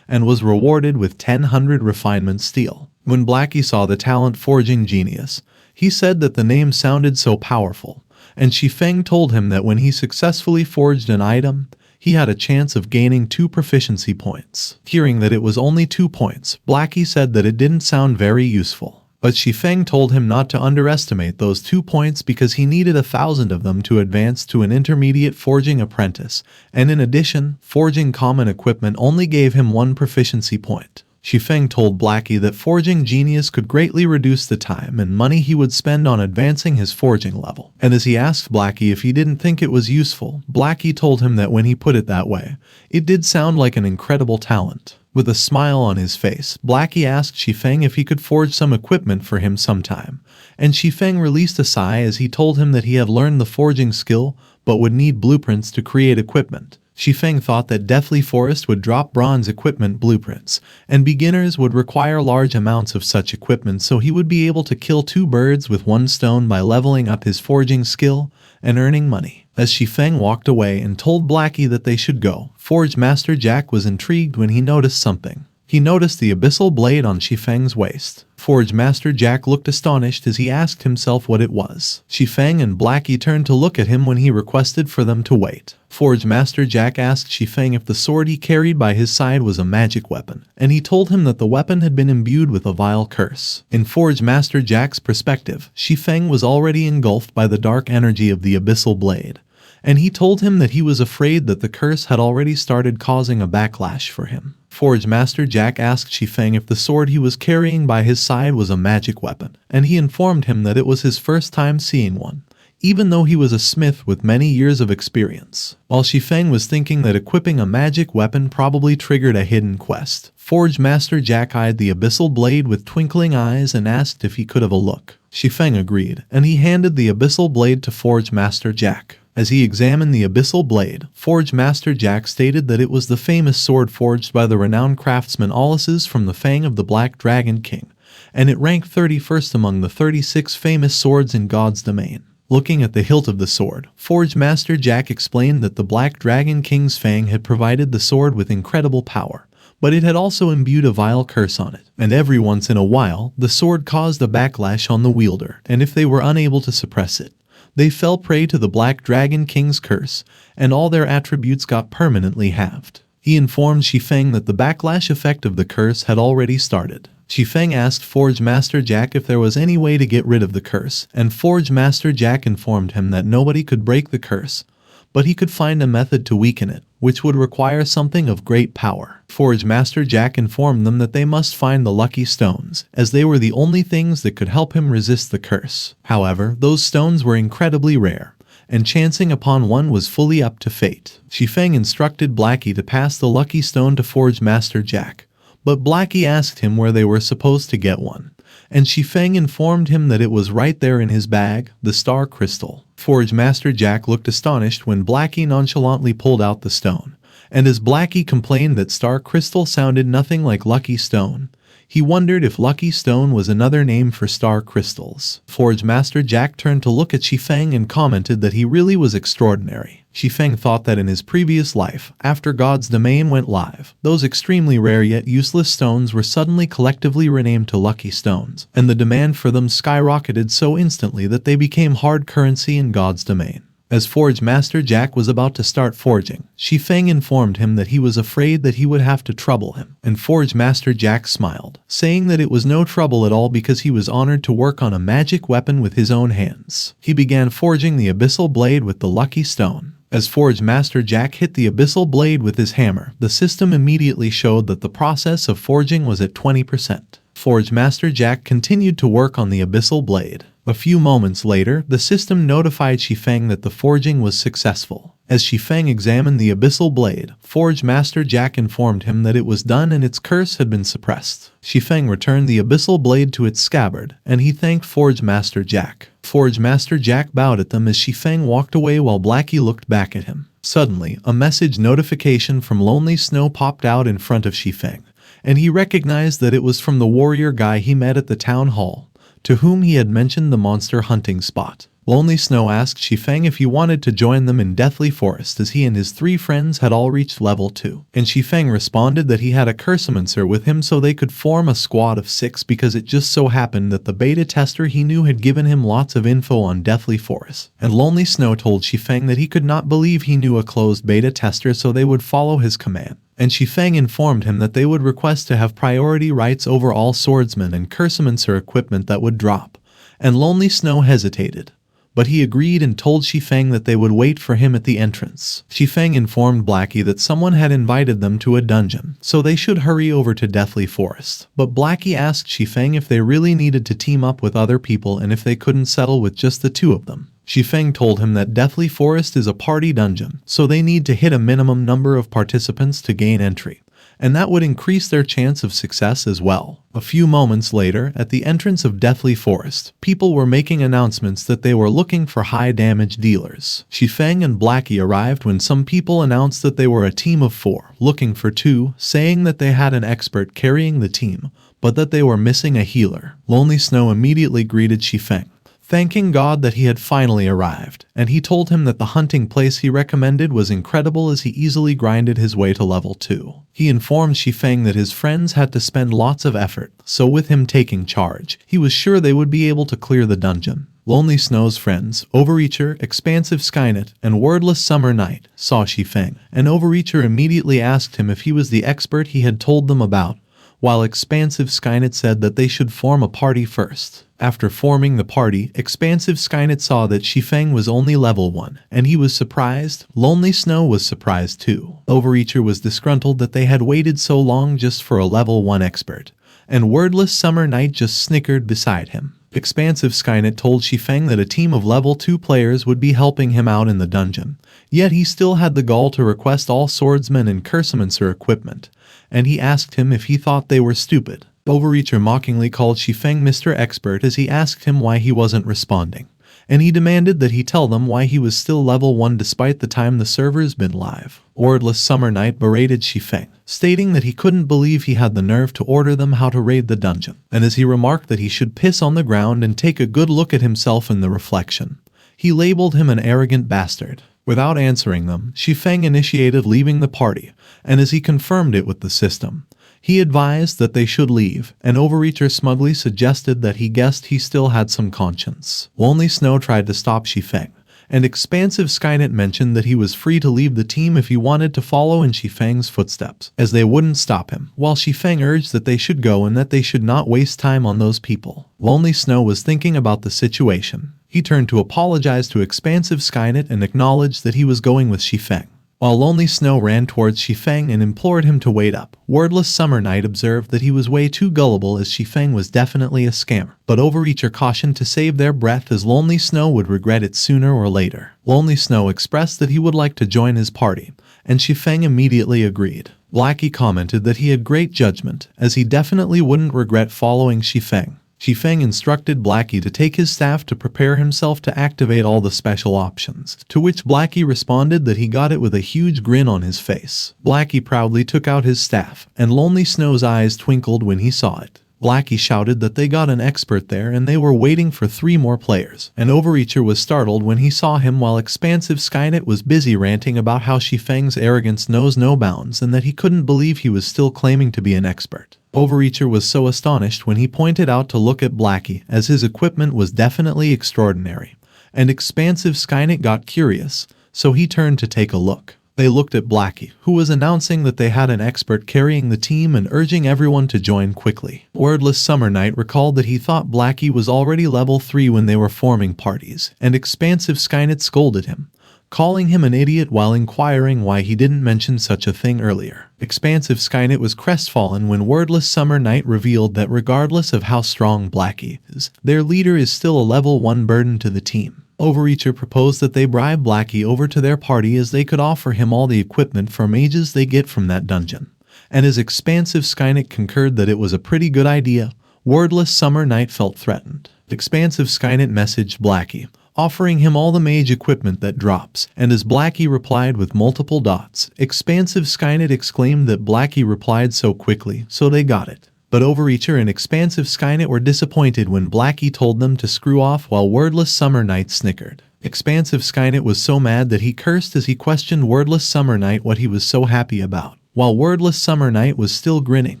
and was rewarded with 1000 refinement steel. When Blackie saw the talent Forging Genius, he said that the name sounded so powerful, and Shi Feng told him that when he successfully forged an item, he had a chance of gaining 2 proficiency points. Hearing that it was only 2 points, Blackie said that it didn't sound very useful. But Shi Feng told him not to underestimate those 2 points because he needed 1,000 of them to advance to an intermediate forging apprentice, and in addition, forging common equipment only gave him 1 proficiency point. Shi Feng told Blackie that Forging Genius could greatly reduce the time and money he would spend on advancing his forging level. And as he asked Blackie if he didn't think it was useful, Blackie told him that when he put it that way, it did sound like an incredible talent. With a smile on his face, Blackie asked Shi Feng if he could forge some equipment for him sometime, and Shi Feng released a sigh as he told him that he had learned the forging skill but would need blueprints to create equipment. Shi Feng thought that Deathly Forest would drop bronze equipment blueprints, and beginners would require large amounts of such equipment, so he would be able to kill 2 birds with 1 stone by leveling up his forging skill and earning money. As Shi Feng walked away and told Blackie that they should go, Forge Master Jack was intrigued when he noticed something. He noticed the abyssal blade on Shi Feng's waist. Forge Master Jack looked astonished as he asked himself what it was. Shi Feng and Blackie turned to look at him when he requested for them to wait. Forge Master Jack asked Shi Feng if the sword he carried by his side was a magic weapon, and he told him that the weapon had been imbued with a vile curse. In Forge Master Jack's perspective, Shi Feng was already engulfed by the dark energy of the abyssal blade, and he told him that he was afraid that the curse had already started causing a backlash for him. Forge Master Jack asked Shi Feng if the sword he was carrying by his side was a magic weapon, and he informed him that it was his first time seeing one, even though he was a smith with many years of experience. While Shi Feng was thinking that equipping a magic weapon probably triggered a hidden quest, Forge Master Jack eyed the abyssal blade with twinkling eyes and asked if he could have a look. Shi Feng agreed, and he handed the abyssal blade to Forge Master Jack. As he examined the abyssal blade, Forge Master Jack stated that it was the famous sword forged by the renowned craftsman Ulysses from the fang of the Black Dragon King, and it ranked 31st among the 36 famous swords in God's domain. Looking at the hilt of the sword, Forge Master Jack explained that the Black Dragon King's fang had provided the sword with incredible power, but it had also imbued a vile curse on it, and every once in a while, the sword caused a backlash on the wielder, and if they were unable to suppress it, they fell prey to the Black Dragon King's curse, and all their attributes got permanently halved. He informed Shi Feng that the backlash effect of the curse had already started. Shi Feng asked Forge Master Jack if there was any way to get rid of the curse, and Forge Master Jack informed him that nobody could break the curse, but he could find a method to weaken it, which would require something of great power. Forge Master Jack informed them that they must find the lucky stones, as they were the only things that could help him resist the curse. However, those stones were incredibly rare, and chancing upon one was fully up to fate. Shi Feng instructed Blackie to pass the lucky stone to Forge Master Jack, but Blackie asked him where they were supposed to get one, and Shi Feng informed him that it was right there in his bag, the star crystal. Forge Master Jack looked astonished when Blackie nonchalantly pulled out the stone, and as Blackie complained that star crystal sounded nothing like lucky stone, he wondered if lucky stone was another name for star crystals. Forge Master Jack turned to look at Shi Feng and commented that he really was extraordinary. Shi Feng thought that in his previous life, after God's domain went live, those extremely rare yet useless stones were suddenly collectively renamed to lucky stones, and the demand for them skyrocketed so instantly that they became hard currency in God's domain. As Forge Master Jack was about to start forging, Shi Feng informed him that he was afraid that he would have to trouble him, and Forge Master Jack smiled, saying that it was no trouble at all because he was honored to work on a magic weapon with his own hands. He began forging the abyssal blade with the lucky stone. As Forge Master Jack hit the abyssal blade with his hammer, the system immediately showed that the process of forging was at 20%. Forge Master Jack continued to work on the abyssal blade. A few moments later, the system notified Shi Feng that the forging was successful. As Shi Feng examined the abyssal blade, Forge Master Jack informed him that it was done and its curse had been suppressed. Shi Feng returned the abyssal blade to its scabbard, and he thanked Forge Master Jack. Forge Master Jack bowed at them as Shi Feng walked away while Blackie looked back at him. Suddenly, a message notification from Lonely Snow popped out in front of Shi Feng, and he recognized that it was from the warrior guy he met at the town hall. to whom he had mentioned the monster hunting spot. Lonely Snow asked Shi Feng if he wanted to join them in Deathly Forest as he and his 3 friends had all reached level 2. And Shi Feng responded that he had a cursomancer with him so they could form a squad of 6 because it just so happened that the beta tester he knew had given him lots of info on Deathly Forest. And Lonely Snow told Shi Feng that he could not believe he knew a closed beta tester so they would follow his command. And Shi Feng informed him that they would request to have priority rights over all swordsman and cursomancer equipment that would drop. And Lonely Snow hesitated, but he agreed and told Shi Feng that they would wait for him at the entrance. Shi Feng informed Blackie that someone had invited them to a dungeon, so they should hurry over to Deathly Forest. But Blackie asked Shi Feng if they really needed to team up with other people and if they couldn't settle with just the 2 of them. Shi Feng told him that Deathly Forest is a party dungeon, so they need to hit a minimum number of participants to gain entry, and that would increase their chance of success as well. A few moments later, at the entrance of Deathly Forest, people were making announcements that they were looking for high-damage dealers. Shi Feng and Blackie arrived when some people announced that they were a team of 4, looking for 2, saying that they had an expert carrying the team, but that they were missing a healer. Lonely Snow immediately greeted Shi Feng, thanking God that he had finally arrived, and he told him that the hunting place he recommended was incredible as he easily grinded his way to level 2. He informed Shi Feng that his friends had to spend lots of effort, so with him taking charge, he was sure they would be able to clear the dungeon. Lonely Snow's friends, Overreacher, Expansive Skynet, and Wordless Summer Night, saw Shi Feng, and Overreacher immediately asked him if he was the expert he had told them about, while Expansive Skynet said that they should form a party first. After forming the party, Expansive Skynet saw that Shi Feng was only level 1, and he was surprised. Lonely Snow was surprised too. Overreacher was disgruntled that they had waited so long just for a level 1 expert, and Wordless Summer Night just snickered beside him. Expansive Skynet told Shi Feng that a team of level 2 players would be helping him out in the dungeon, yet he still had the gall to request all swordsmen and cursomancer equipment, and he asked him if he thought they were stupid. Overreacher mockingly called Shi Feng Mr. Expert as he asked him why he wasn't responding, and he demanded that he tell them why he was still level 1 despite the time the server's been live. Wordless Summer Night berated Shi Feng, stating that he couldn't believe he had the nerve to order them how to raid the dungeon, and as he remarked that he should piss on the ground and take a good look at himself in the reflection, he labeled him an arrogant bastard. Without answering them, Shi Feng initiated leaving the party, and as he confirmed it with the system, he advised that they should leave, and Overreacher smugly suggested that he guessed he still had some conscience. Lonely Snow tried to stop Shi Feng, and Expansive Skynet mentioned that he was free to leave the team if he wanted to follow in Shi Feng's footsteps, as they wouldn't stop him, while Shi Feng urged that they should go and that they should not waste time on those people. Lonely Snow was thinking about the situation. He turned to apologize to Expansive Skynet and acknowledged that he was going with Shi Feng. While Lonely Snow ran towards Shi Feng and implored him to wait up, Wordless Summer Night observed that he was way too gullible as Shi Feng was definitely a scammer, but Overreacher cautioned to save their breath as Lonely Snow would regret it sooner or later. Lonely Snow expressed that he would like to join his party, and Shi Feng immediately agreed. Blackie commented that he had great judgment, as he definitely wouldn't regret following Shi Feng. Shi Feng instructed Blackie to take his staff to prepare himself to activate all the special options, to which Blackie responded that he got it with a huge grin on his face. Blackie proudly took out his staff, and Lonely Snow's eyes twinkled when he saw it. Blackie shouted that they got an expert there and they were waiting for 3 more players, and Overreacher was startled when he saw him while Expansive Skynet was busy ranting about how Shi Feng's arrogance knows no bounds and that he couldn't believe he was still claiming to be an expert. Overreacher was so astonished when he pointed out to look at Blackie, as his equipment was definitely extraordinary, and Expansive Skynet got curious, so he turned to take a look. They looked at Blackie, who was announcing that they had an expert carrying the team and urging everyone to join quickly. Wordless Summer Night recalled that he thought Blackie was already level 3 when they were forming parties, and Expansive Skynet scolded him, calling him an idiot while inquiring why he didn't mention such a thing earlier. Expansive Skynet was crestfallen when Wordless Summer Night revealed that regardless of how strong Blackie is, their leader is still a level 1 burden to the team. Overreacher proposed that they bribe Blackie over to their party as they could offer him all the equipment for mages they get from that dungeon. And as Expansive Skynet concurred that it was a pretty good idea, Wordless Summer Night felt threatened. Expansive Skynet messaged Blackie, offering him all the mage equipment that drops, and as Blackie replied with multiple dots, Expansive Skynet exclaimed that Blackie replied so quickly, so they got it. But Overreacher and Expansive Skynet were disappointed when Blackie told them to screw off while Wordless Summer Night snickered. Expansive Skynet was so mad that he cursed as he questioned Wordless Summer Night what he was so happy about, while Wordless Summer Night was still grinning,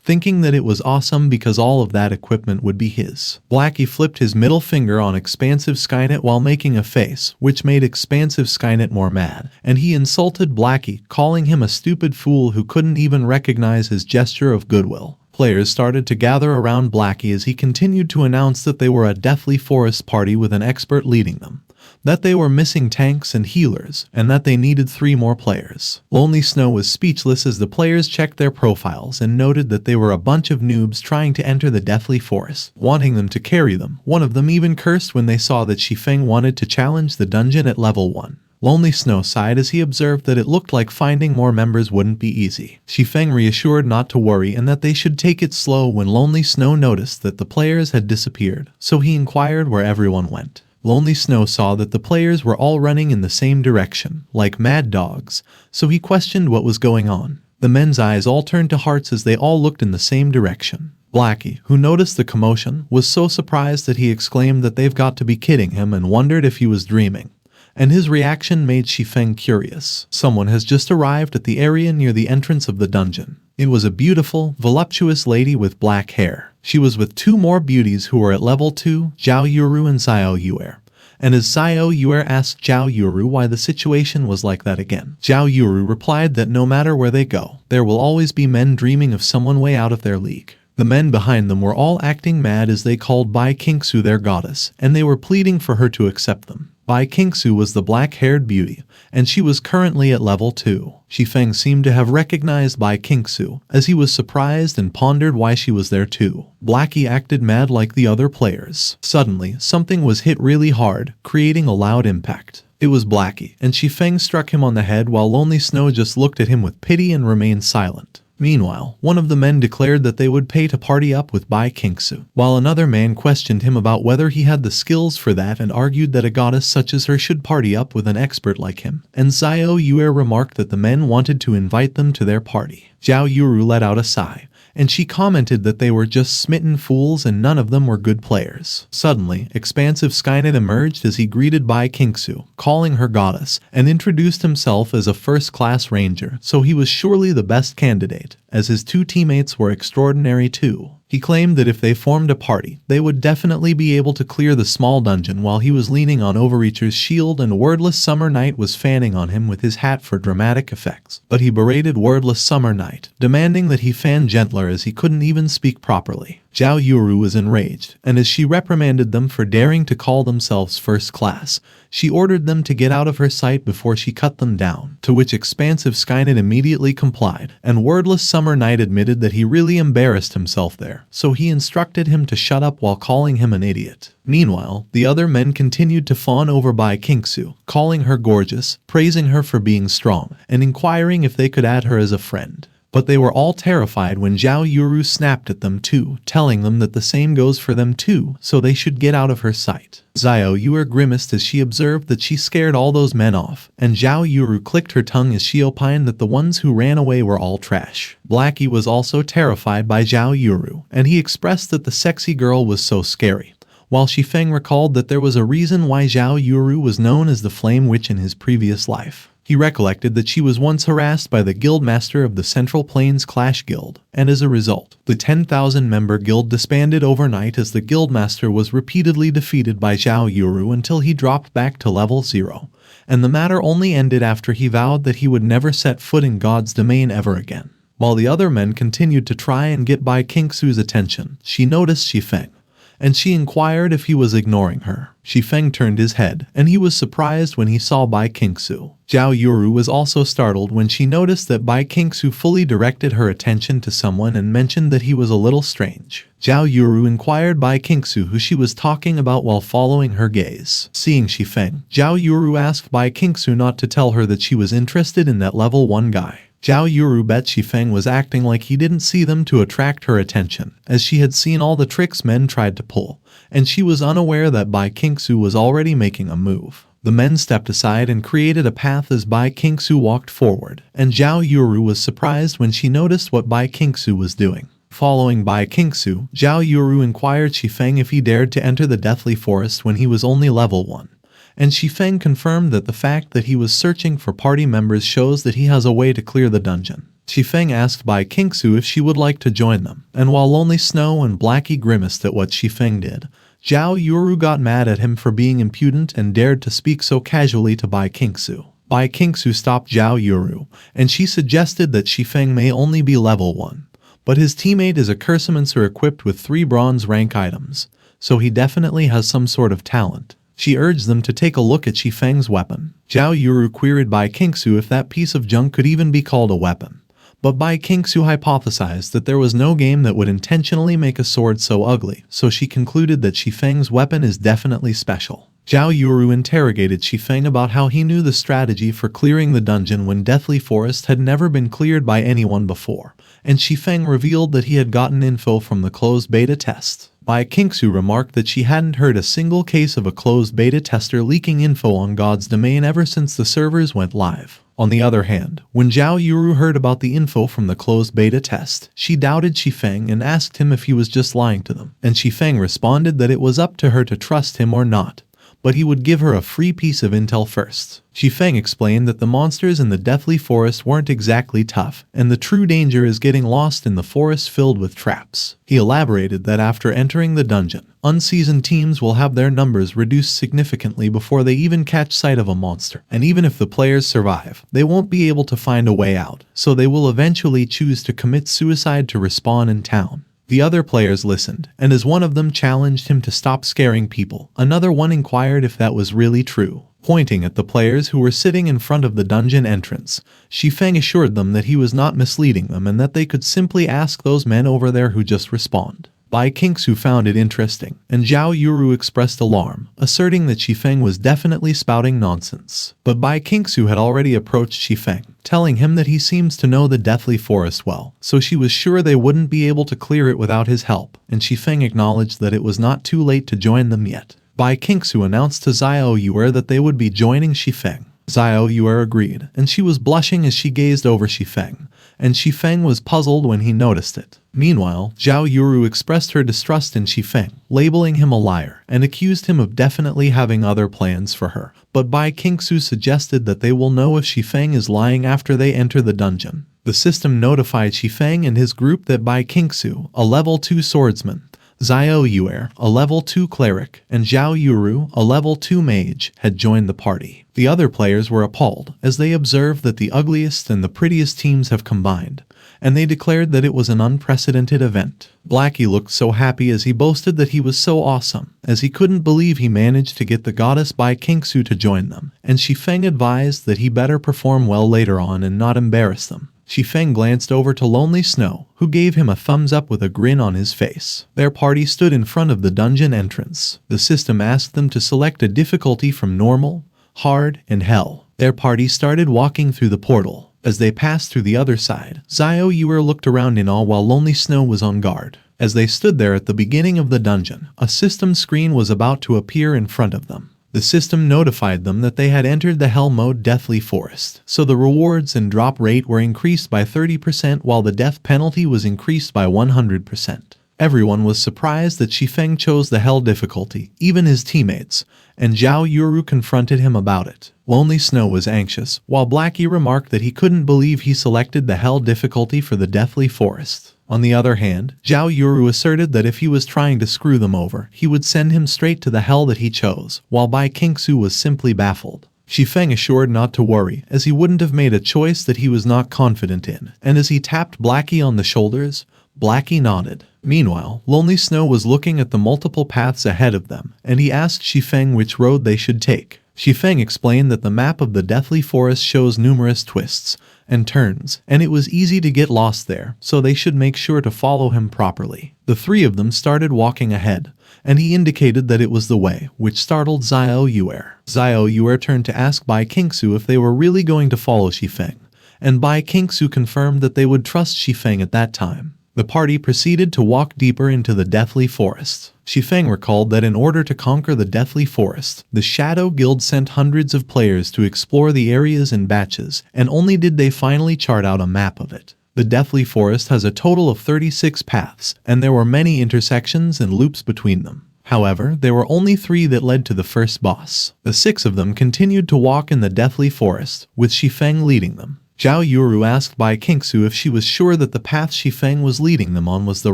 thinking that it was awesome because all of that equipment would be his. Blackie flipped his middle finger on Expansive Skynet while making a face, which made Expansive Skynet more mad, and he insulted Blackie, calling him a stupid fool who couldn't even recognize his gesture of goodwill. Players started to gather around Blackie as he continued to announce that they were a Deathly Forest party with an expert leading them, that they were missing tanks and healers, and that they needed 3 more players. Lonely Snow was speechless as the players checked their profiles and noted that they were a bunch of noobs trying to enter the Deathly Forest, wanting them to carry them. One of them even cursed when they saw that Shi Feng wanted to challenge the dungeon at level 1. Lonely Snow sighed as he observed that it looked like finding more members wouldn't be easy. Shi Feng reassured not to worry and that they should take it slow when Lonely Snow noticed that the players had disappeared, so he inquired where everyone went. Lonely Snow saw that the players were all running in the same direction, like mad dogs, so he questioned what was going on. The men's eyes all turned to hearts as they all looked in the same direction. Blackie, who noticed the commotion, was so surprised that he exclaimed that they've got to be kidding him and wondered if he was dreaming. And his reaction made Shi Feng curious. Someone has just arrived at the area near the entrance of the dungeon. It was a beautiful, voluptuous lady with black hair. She was with 2 more beauties who were at level 2, Zhao Yuru and Xiao Yuer. And as Xiao Yuer asked Zhao Yuru why the situation was like that again, Zhao Yuru replied that no matter where they go, there will always be men dreaming of someone way out of their league. The men behind them were all acting mad as they called Bai Qingsu their goddess, and they were pleading for her to accept them. Bai Qingsu was the black-haired beauty, and she was currently at level 2. Shi Feng seemed to have recognized Bai Qingsu, as he was surprised and pondered why she was there too. Blackie acted mad like the other players. Suddenly, something was hit really hard, creating a loud impact. It was Blackie, and Shi Feng struck him on the head while Lonely Snow just looked at him with pity and remained silent. Meanwhile, one of the men declared that they would pay to party up with Bai Qingsu, while another man questioned him about whether he had the skills for that and argued that a goddess such as her should party up with an expert like him. And Xiao Yuer remarked that the men wanted to invite them to their party. Zhao Yuru let out a sigh, and she commented that they were just smitten fools and none of them were good players. Suddenly, Expansive Skynet emerged as he greeted Bai Qingsu, calling her goddess, and introduced himself as a first-class ranger, so he was surely the best candidate, as his 2 teammates were extraordinary too. He claimed that if they formed a party, they would definitely be able to clear the small dungeon while he was leaning on Overreacher's shield and Wordless Summer Night was fanning on him with his hat for dramatic effects. But he berated Wordless Summer Night, demanding that he fan gentler as he couldn't even speak properly. Zhao Yuru was enraged, and as she reprimanded them for daring to call themselves first class, she ordered them to get out of her sight before she cut them down, to which Expansive Skynet immediately complied, and Wordless Summer Night admitted that he really embarrassed himself there, so he instructed him to shut up while calling him an idiot. Meanwhile, the other men continued to fawn over Bai Qingsu, calling her gorgeous, praising her for being strong, and inquiring if they could add her as a friend. But they were all terrified when Zhao Yuru snapped at them too, telling them that the same goes for them too, so they should get out of her sight. Xiao Yuer grimaced as she observed that she scared all those men off, and Zhao Yuru clicked her tongue as she opined that the ones who ran away were all trash. Blackie was also terrified by Zhao Yuru, and he expressed that the sexy girl was so scary, while Shi Feng recalled that there was a reason why Zhao Yuru was known as the Flame Witch in his previous life. He recollected that she was once harassed by the guildmaster of the Central Plains Clash Guild, and as a result, the 10,000-member guild disbanded overnight as the guildmaster was repeatedly defeated by Zhao Yuru until he dropped back to level 0, and the matter only ended after he vowed that he would never set foot in God's domain ever again. While the other men continued to try and get Bai Qingsu's attention, she noticed Shi Feng, and she inquired if he was ignoring her. Shi Feng turned his head, and he was surprised when he saw Bai Qingsu. Zhao Yuru was also startled when she noticed that Bai Qingsu fully directed her attention to someone and mentioned that he was a little strange. Zhao Yuru inquired Bai Qingsu who she was talking about while following her gaze. Seeing Shi Feng, Zhao Yuru asked Bai Qingsu not to tell her that she was interested in that level 1 guy. Zhao Yuru bet Shi Feng was acting like he didn't see them to attract her attention, as she had seen all the tricks men tried to pull, and she was unaware that Bai Qingsu was already making a move. The men stepped aside and created a path as Bai Qingsu walked forward, and Zhao Yuru was surprised when she noticed what Bai Qingsu was doing. Following Bai Qingsu, Zhao Yuru inquired Shi Feng if he dared to enter the Deathly Forest when he was only level 1. And Shi Feng confirmed that the fact that he was searching for party members shows that he has a way to clear the dungeon. Shi Feng asked Bai Qingsu if she would like to join them, and while Lonely Snow and Blackie grimaced at what Shi Feng did, Zhao Yuru got mad at him for being impudent and dared to speak so casually to Bai Qingsu. Bai Qingsu stopped Zhao Yuru, and she suggested that Shi Feng may only be level 1. But his teammate is a cursomancer equipped with 3 bronze rank items, so he definitely has some sort of talent. She urged them to take a look at Shi Feng's weapon. Zhao Yuru queried Bai Qingsu if that piece of junk could even be called a weapon. But Bai Qingsu hypothesized that there was no game that would intentionally make a sword so ugly, so she concluded that Shi Feng's weapon is definitely special. Zhao Yuru interrogated Shi Feng about how he knew the strategy for clearing the dungeon when Deathly Forest had never been cleared by anyone before, and Shi Feng revealed that he had gotten info from the closed beta test. Bai Qingsu remarked that she hadn't heard a single case of a closed beta tester leaking info on God's domain ever since the servers went live. On the other hand, when Zhao Yuru heard about the info from the closed beta test, she doubted Shi Feng and asked him if he was just lying to them, and Shi Feng responded that it was up to her to trust him or not, but he would give her a free piece of intel first. Shi Feng explained that the monsters in the Deathly Forest weren't exactly tough, and the true danger is getting lost in the forest filled with traps. He elaborated that after entering the dungeon, unseasoned teams will have their numbers reduced significantly before they even catch sight of a monster, and even if the players survive, they won't be able to find a way out, so they will eventually choose to commit suicide to respawn in town. The other players listened, and as one of them challenged him to stop scaring people, another one inquired if that was really true. Pointing at the players who were sitting in front of the dungeon entrance, Shi Feng assured them that he was not misleading them and that they could simply ask those men over there who just respawned. Bai Qingsu found it interesting, and Zhao Yuru expressed alarm, asserting that Shi Feng was definitely spouting nonsense. But Bai Qingsu had already approached Shi Feng, telling him that he seems to know the Deathly Forest well, so she was sure they wouldn't be able to clear it without his help, and Shi Feng acknowledged that it was not too late to join them yet. Bai Qingsu announced to Zhao Yuru that they would be joining Shi Feng. Zhao Yuru agreed, and she was blushing as she gazed over Shi Feng, and Shi Feng was puzzled when he noticed it. Meanwhile, Zhao Yuru expressed her distrust in Shi Feng, labeling him a liar, and accused him of definitely having other plans for her. But Bai Qingsu suggested that they will know if Shi Feng is lying after they enter the dungeon. The system notified Shi Feng and his group that Bai Qingsu, a level 2 swordsman, Zhao Yuru, a level 2 cleric, and Zhao Yuru, a level 2 mage, had joined the party. The other players were appalled, as they observed that the ugliest and the prettiest teams have combined, and they declared that it was an unprecedented event. Blackie looked so happy as he boasted that he was so awesome, as he couldn't believe he managed to get the goddess Bai Qingsu to join them, and Shi Feng advised that he better perform well later on and not embarrass them. Shi Feng glanced over to Lonely Snow, who gave him a thumbs up with a grin on his face. Their party stood in front of the dungeon entrance. The system asked them to select a difficulty from normal, hard, and hell. Their party started walking through the portal. As they passed through the other side, Zhao Yuru looked around in awe while Lonely Snow was on guard. As they stood there at the beginning of the dungeon, a system screen was about to appear in front of them. The system notified them that they had entered the Hell Mode Deathly Forest, so the rewards and drop rate were increased by 30% while the death penalty was increased by 100%. Everyone was surprised that Shi Feng chose the Hell difficulty, even his teammates, and Zhao Yuru confronted him about it. Lonely Snow was anxious, while Blackie remarked that he couldn't believe he selected the Hell difficulty for the Deathly Forest. On the other hand, Zhao Yuru asserted that if he was trying to screw them over, he would send him straight to the hell that he chose, while Bai Qingsu was simply baffled. Shi Feng assured not to worry, as he wouldn't have made a choice that he was not confident in, and as he tapped Blackie on the shoulders, Blackie nodded. Meanwhile, Lonely Snow was looking at the multiple paths ahead of them, and he asked Shi Feng which road they should take. Shi Feng explained that the map of the Deathly Forest shows numerous twists and turns, and it was easy to get lost there, so they should make sure to follow him properly. The three of them started walking ahead, and he indicated that it was the way, which startled Zhao Yuru. Zhao Yuru turned to ask Bai Qingsu if they were really going to follow Shi Feng, and Bai Qingsu confirmed that they would trust Shi Feng at that time. The party proceeded to walk deeper into the Deathly Forest. Shi Feng recalled that in order to conquer the Deathly Forest, the Shadow Guild sent hundreds of players to explore the areas in batches, and only did they finally chart out a map of it. The Deathly Forest has a total of 36 paths, and there were many intersections and loops between them. However, there were only 3 that led to the first boss. The 6 of them continued to walk in the Deathly Forest, with Shi Feng leading them. Zhao Yuru asked Bai Qingsu if she was sure that the path Shi Feng was leading them on was the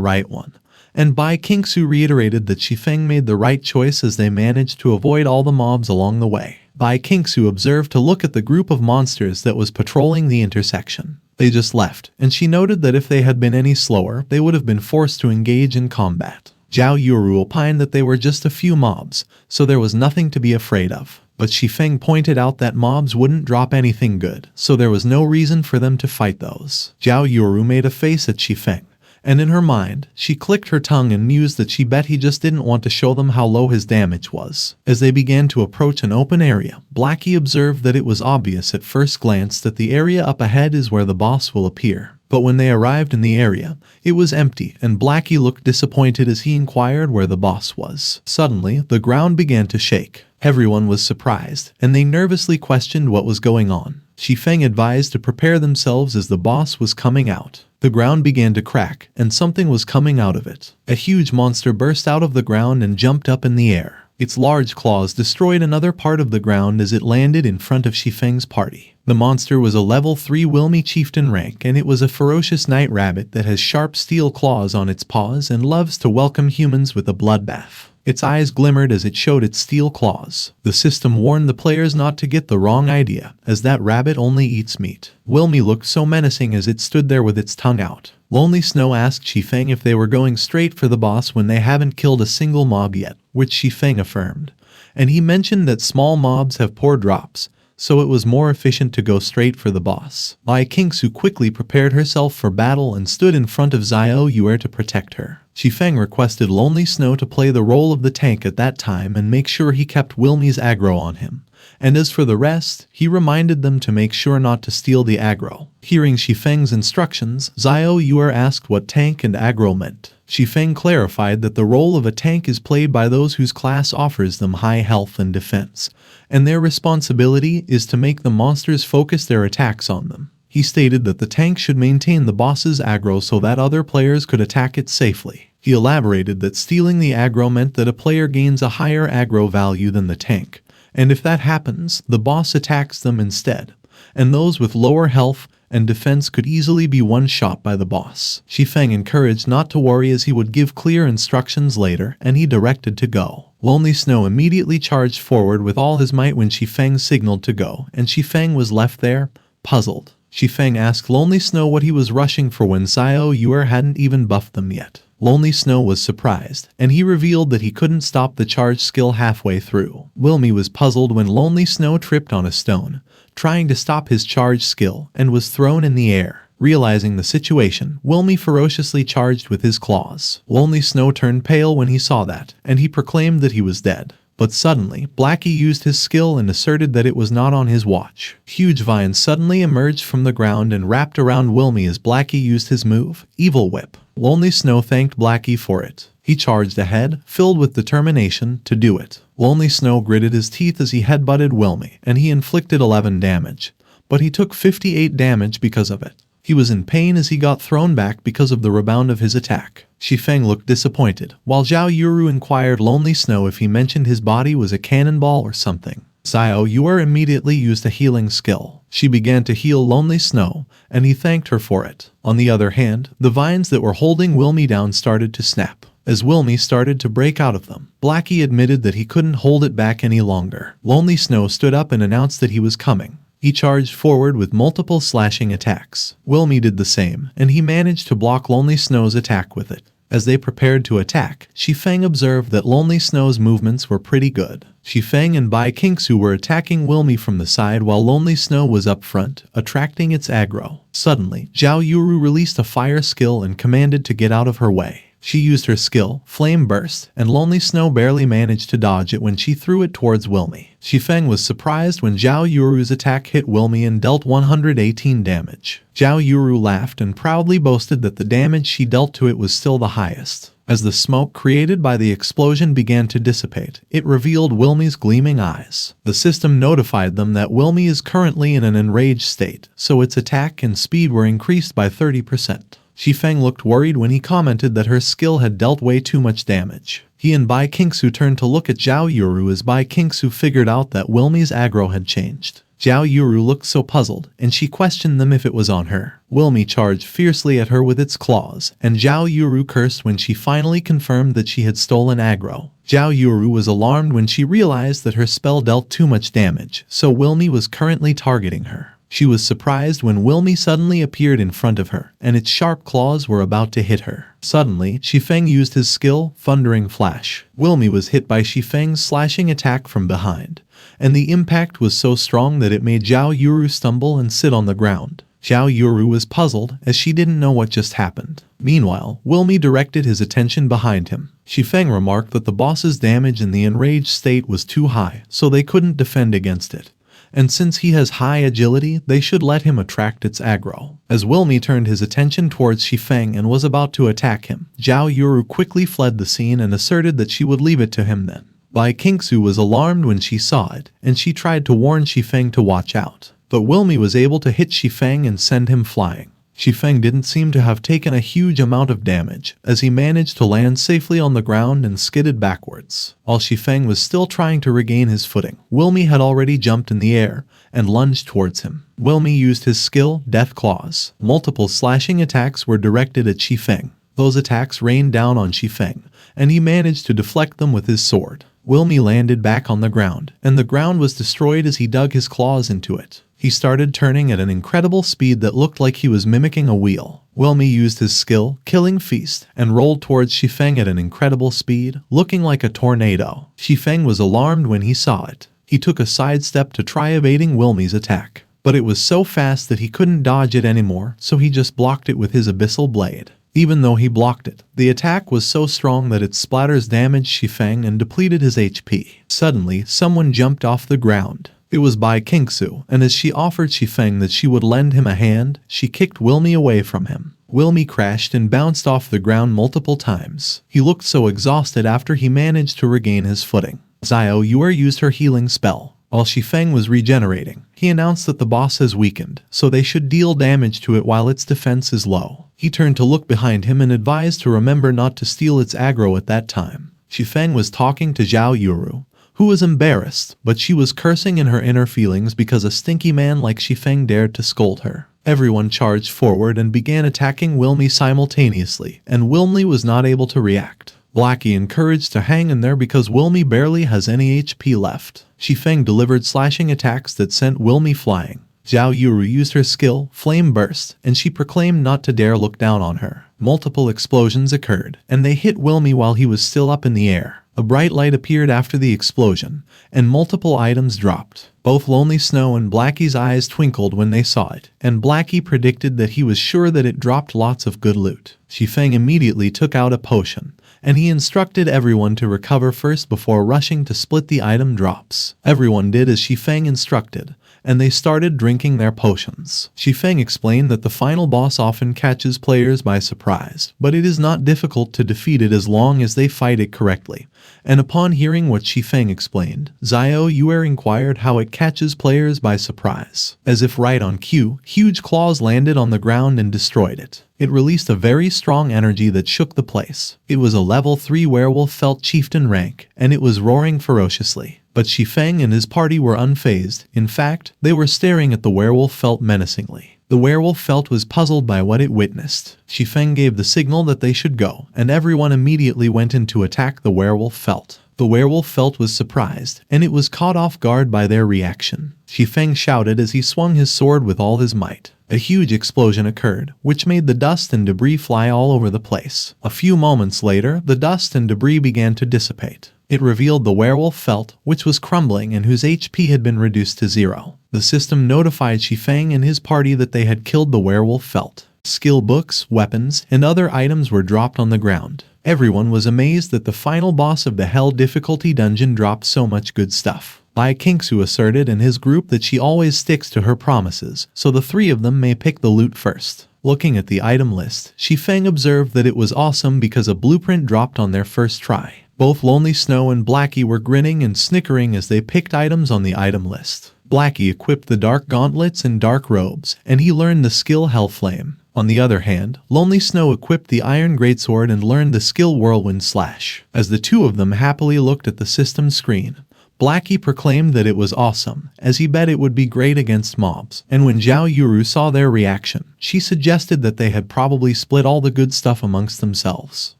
right one, and Bai Qingsu reiterated that Shi Feng made the right choice as they managed to avoid all the mobs along the way. Bai Qingsu observed to look at the group of monsters that was patrolling the intersection. They just left, and she noted that if they had been any slower, they would have been forced to engage in combat. Zhao Yuru opined that they were just a few mobs, so there was nothing to be afraid of. But Shi Feng pointed out that mobs wouldn't drop anything good, so there was no reason for them to fight those. Zhao Yuru made a face at Shi Feng, and in her mind, she clicked her tongue and mused that she bet he just didn't want to show them how low his damage was. As they began to approach an open area, Blackie observed that it was obvious at first glance that the area up ahead is where the boss will appear. But when they arrived in the area, it was empty, and Blackie looked disappointed as he inquired where the boss was. Suddenly, the ground began to shake. Everyone was surprised, and they nervously questioned what was going on. Shi Feng advised to prepare themselves as the boss was coming out. The ground began to crack, and something was coming out of it. A huge monster burst out of the ground and jumped up in the air. Its large claws destroyed another part of the ground as it landed in front of Shi Feng's party. The monster was a level 3 Wilmy chieftain rank, and it was a ferocious night rabbit that has sharp steel claws on its paws and loves to welcome humans with a bloodbath. Its eyes glimmered as it showed its steel claws. The system warned the players not to get the wrong idea, as that rabbit only eats meat. Wilmy looked so menacing as it stood there with its tongue out. Lonely Snow asked Shi Feng if they were going straight for the boss when they haven't killed a single mob yet, which Shi Feng affirmed. And he mentioned that small mobs have poor drops, so it was more efficient to go straight for the boss. Bai Qingsu quickly prepared herself for battle and stood in front of Zhao Yue to protect her. Shi Feng requested Lonely Snow to play the role of the tank at that time and make sure he kept Wilmy's aggro on him. And as for the rest, he reminded them to make sure not to steal the aggro. Hearing Shi Feng's instructions, Zhao Yue asked what tank and aggro meant. Shi Feng clarified that the role of a tank is played by those whose class offers them high health and defense, and their responsibility is to make the monsters focus their attacks on them. He stated that the tank should maintain the boss's aggro so that other players could attack it safely. He elaborated that stealing the aggro meant that a player gains a higher aggro value than the tank, and if that happens, the boss attacks them instead, and those with lower health and defense could easily be one-shot by the boss. Shi Feng encouraged not to worry as he would give clear instructions later, and he directed to go. Lonely Snow immediately charged forward with all his might when Shi Feng signaled to go, and Shi Feng was left there, puzzled. Shi Feng asked Lonely Snow what he was rushing for when Zhao Yue hadn't even buffed them yet. Lonely Snow was surprised, and he revealed that he couldn't stop the charge skill halfway through. Wilmy was puzzled when Lonely Snow tripped on a stone, trying to stop his charge skill, and was thrown in the air. Realizing the situation, Wilmy ferociously charged with his claws. Lonely Snow turned pale when he saw that, and he proclaimed that he was dead. But suddenly, Blackie used his skill and asserted that it was not on his watch. Huge vines suddenly emerged from the ground and wrapped around Wilmy as Blackie used his move, Evil Whip. Lonely Snow thanked Blackie for it. He charged ahead, filled with determination to do it. Lonely Snow gritted his teeth as he headbutted Wilmy, and he inflicted 11 damage. But he took 58 damage because of it. He was in pain as he got thrown back because of the rebound of his attack. Shi Feng looked disappointed, while Zhao Yuru inquired Lonely Snow if he mentioned his body was a cannonball or something. Zhao Yue immediately used a healing skill. She began to heal Lonely Snow, and he thanked her for it. On the other hand, the vines that were holding Wilmy down started to snap. As Wilmy started to break out of them, Blackie admitted that he couldn't hold it back any longer. Lonely Snow stood up and announced that he was coming. He charged forward with multiple slashing attacks. Wilmy did the same, and he managed to block Lonely Snow's attack with it. As they prepared to attack, Shi Feng observed that Lonely Snow's movements were pretty good. Shi Feng and Bai Qingsu were attacking Wilmy from the side while Lonely Snow was up front, attracting its aggro. Suddenly, Zhao Yuru released a fire skill and commanded to get out of her way. She used her skill, Flame Burst, and Lonely Snow barely managed to dodge it when she threw it towards Wilmy. Shi Feng was surprised when Zhao Yuru's attack hit Wilmy and dealt 118 damage. Zhao Yuru laughed and proudly boasted that the damage she dealt to it was still the highest. As the smoke created by the explosion began to dissipate, it revealed Wilmy's gleaming eyes. The system notified them that Wilmy is currently in an enraged state, so its attack and speed were increased by 30%. Shi Feng looked worried when he commented that her skill had dealt way too much damage. He and Bai Qingsu turned to look at Zhao Yuru as Bai Qingsu figured out that Wilmy's aggro had changed. Zhao Yuru looked so puzzled, and she questioned them if it was on her. Wilmy charged fiercely at her with its claws, and Zhao Yuru cursed when she finally confirmed that she had stolen aggro. Zhao Yuru was alarmed when she realized that her spell dealt too much damage, so Wilmy was currently targeting her. She was surprised when Wilmy suddenly appeared in front of her, and its sharp claws were about to hit her. Suddenly, Shi Feng used his skill, Thundering Flash. Wilmy was hit by Shi Feng's slashing attack from behind, and the impact was so strong that it made Zhao Yuru stumble and sit on the ground. Zhao Yuru was puzzled, as she didn't know what just happened. Meanwhile, Wilmy directed his attention behind him. Shi Feng remarked that the boss's damage in the enraged state was too high, so they couldn't defend against it. And since he has high agility, they should let him attract its aggro. As Wilmy turned his attention towards Shi Feng and was about to attack him, Zhao Yuru quickly fled the scene and asserted that she would leave it to him then. Bai Qingsu was alarmed when she saw it, and she tried to warn Shi Feng to watch out. But Wilmy was able to hit Shi Feng and send him flying. Shi Feng didn't seem to have taken a huge amount of damage, as he managed to land safely on the ground and skidded backwards. While Shi Feng was still trying to regain his footing, Wilmy had already jumped in the air and lunged towards him. Wilmy used his skill, Death Claws. Multiple slashing attacks were directed at Shi Feng. Those attacks rained down on Shi Feng, and he managed to deflect them with his sword. Wilmy landed back on the ground, and the ground was destroyed as he dug his claws into it. He started turning at an incredible speed that looked like he was mimicking a wheel. Wilmy used his skill, Killing Feast, and rolled towards Shi Feng at an incredible speed, looking like a tornado. Shi Feng was alarmed when he saw it. He took a sidestep to try evading Wilmy's attack, but it was so fast that he couldn't dodge it anymore, so he just blocked it with his abyssal blade. Even though he blocked it, the attack was so strong that its splatters damaged Shi Feng and depleted his HP. Suddenly, someone jumped off the ground. It was Bai Qingsu, and as she offered Shi Feng that she would lend him a hand, she kicked Wilmy away from him. Wilmy crashed and bounced off the ground multiple times. He looked so exhausted after he managed to regain his footing. Zhao Yuru used her healing spell. While Shi Feng was regenerating, he announced that the boss has weakened, so they should deal damage to it while its defense is low. He turned to look behind him and advised to remember not to steal its aggro at that time. Shi Feng was talking to Zhao Yuru, who was embarrassed, but she was cursing in her inner feelings because a stinky man like Shi Feng dared to scold her. Everyone charged forward and began attacking Wilmy simultaneously, and Wilmy was not able to react. Blackie encouraged to hang in there because Wilmy barely has any HP left. Shi Feng delivered slashing attacks that sent Wilmy flying. Zhao Yuru used her skill, Flame Burst, and she proclaimed not to dare look down on her. Multiple explosions occurred, and they hit Wilmy while he was still up in the air. A bright light appeared after the explosion, and multiple items dropped. Both Lonely Snow and Blackie's eyes twinkled when they saw it, and Blackie predicted that he was sure that it dropped lots of good loot. Shi Feng immediately took out a potion, and he instructed everyone to recover first before rushing to split the item drops. Everyone did as Shi Feng instructed, and they started drinking their potions. Shi Feng explained that the final boss often catches players by surprise, but it is not difficult to defeat it as long as they fight it correctly. And upon hearing what Shi Feng explained, Zhao Yuru inquired how it catches players by surprise. As if right on cue, huge claws landed on the ground and destroyed it. It released a very strong energy that shook the place. It was a level 3 werewolf felt chieftain rank, and it was roaring ferociously. But Shi Feng and his party were unfazed. In fact, they were staring at the werewolf felt menacingly. The werewolf felt was puzzled by what it witnessed. Shi Feng gave the signal that they should go, and everyone immediately went in to attack the werewolf felt. The werewolf felt was surprised, and it was caught off guard by their reaction. Shi Feng shouted as he swung his sword with all his might. A huge explosion occurred, which made the dust and debris fly all over the place. A few moments later, the dust and debris began to dissipate. It revealed the werewolf felt, which was crumbling and whose HP had been reduced to 0. The system notified Shi Feng and his party that they had killed the werewolf felt. Skill books, weapons, and other items were dropped on the ground. Everyone was amazed that the final boss of the Hell difficulty dungeon dropped so much good stuff. Bai Qingsu asserted in his group that she always sticks to her promises, so the three of them may pick the loot first. Looking at the item list, Shi Feng observed that it was awesome because a blueprint dropped on their first try. Both Lonely Snow and Blackie were grinning and snickering as they picked items on the item list. Blackie equipped the dark gauntlets and dark robes, and he learned the skill Hellflame. On the other hand, Lonely Snow equipped the Iron Greatsword and learned the skill Whirlwind Slash. As the two of them happily looked at the system screen, Blackie proclaimed that it was awesome, as he bet it would be great against mobs. And when Zhao Yuru saw their reaction, she suggested that they had probably split all the good stuff amongst themselves.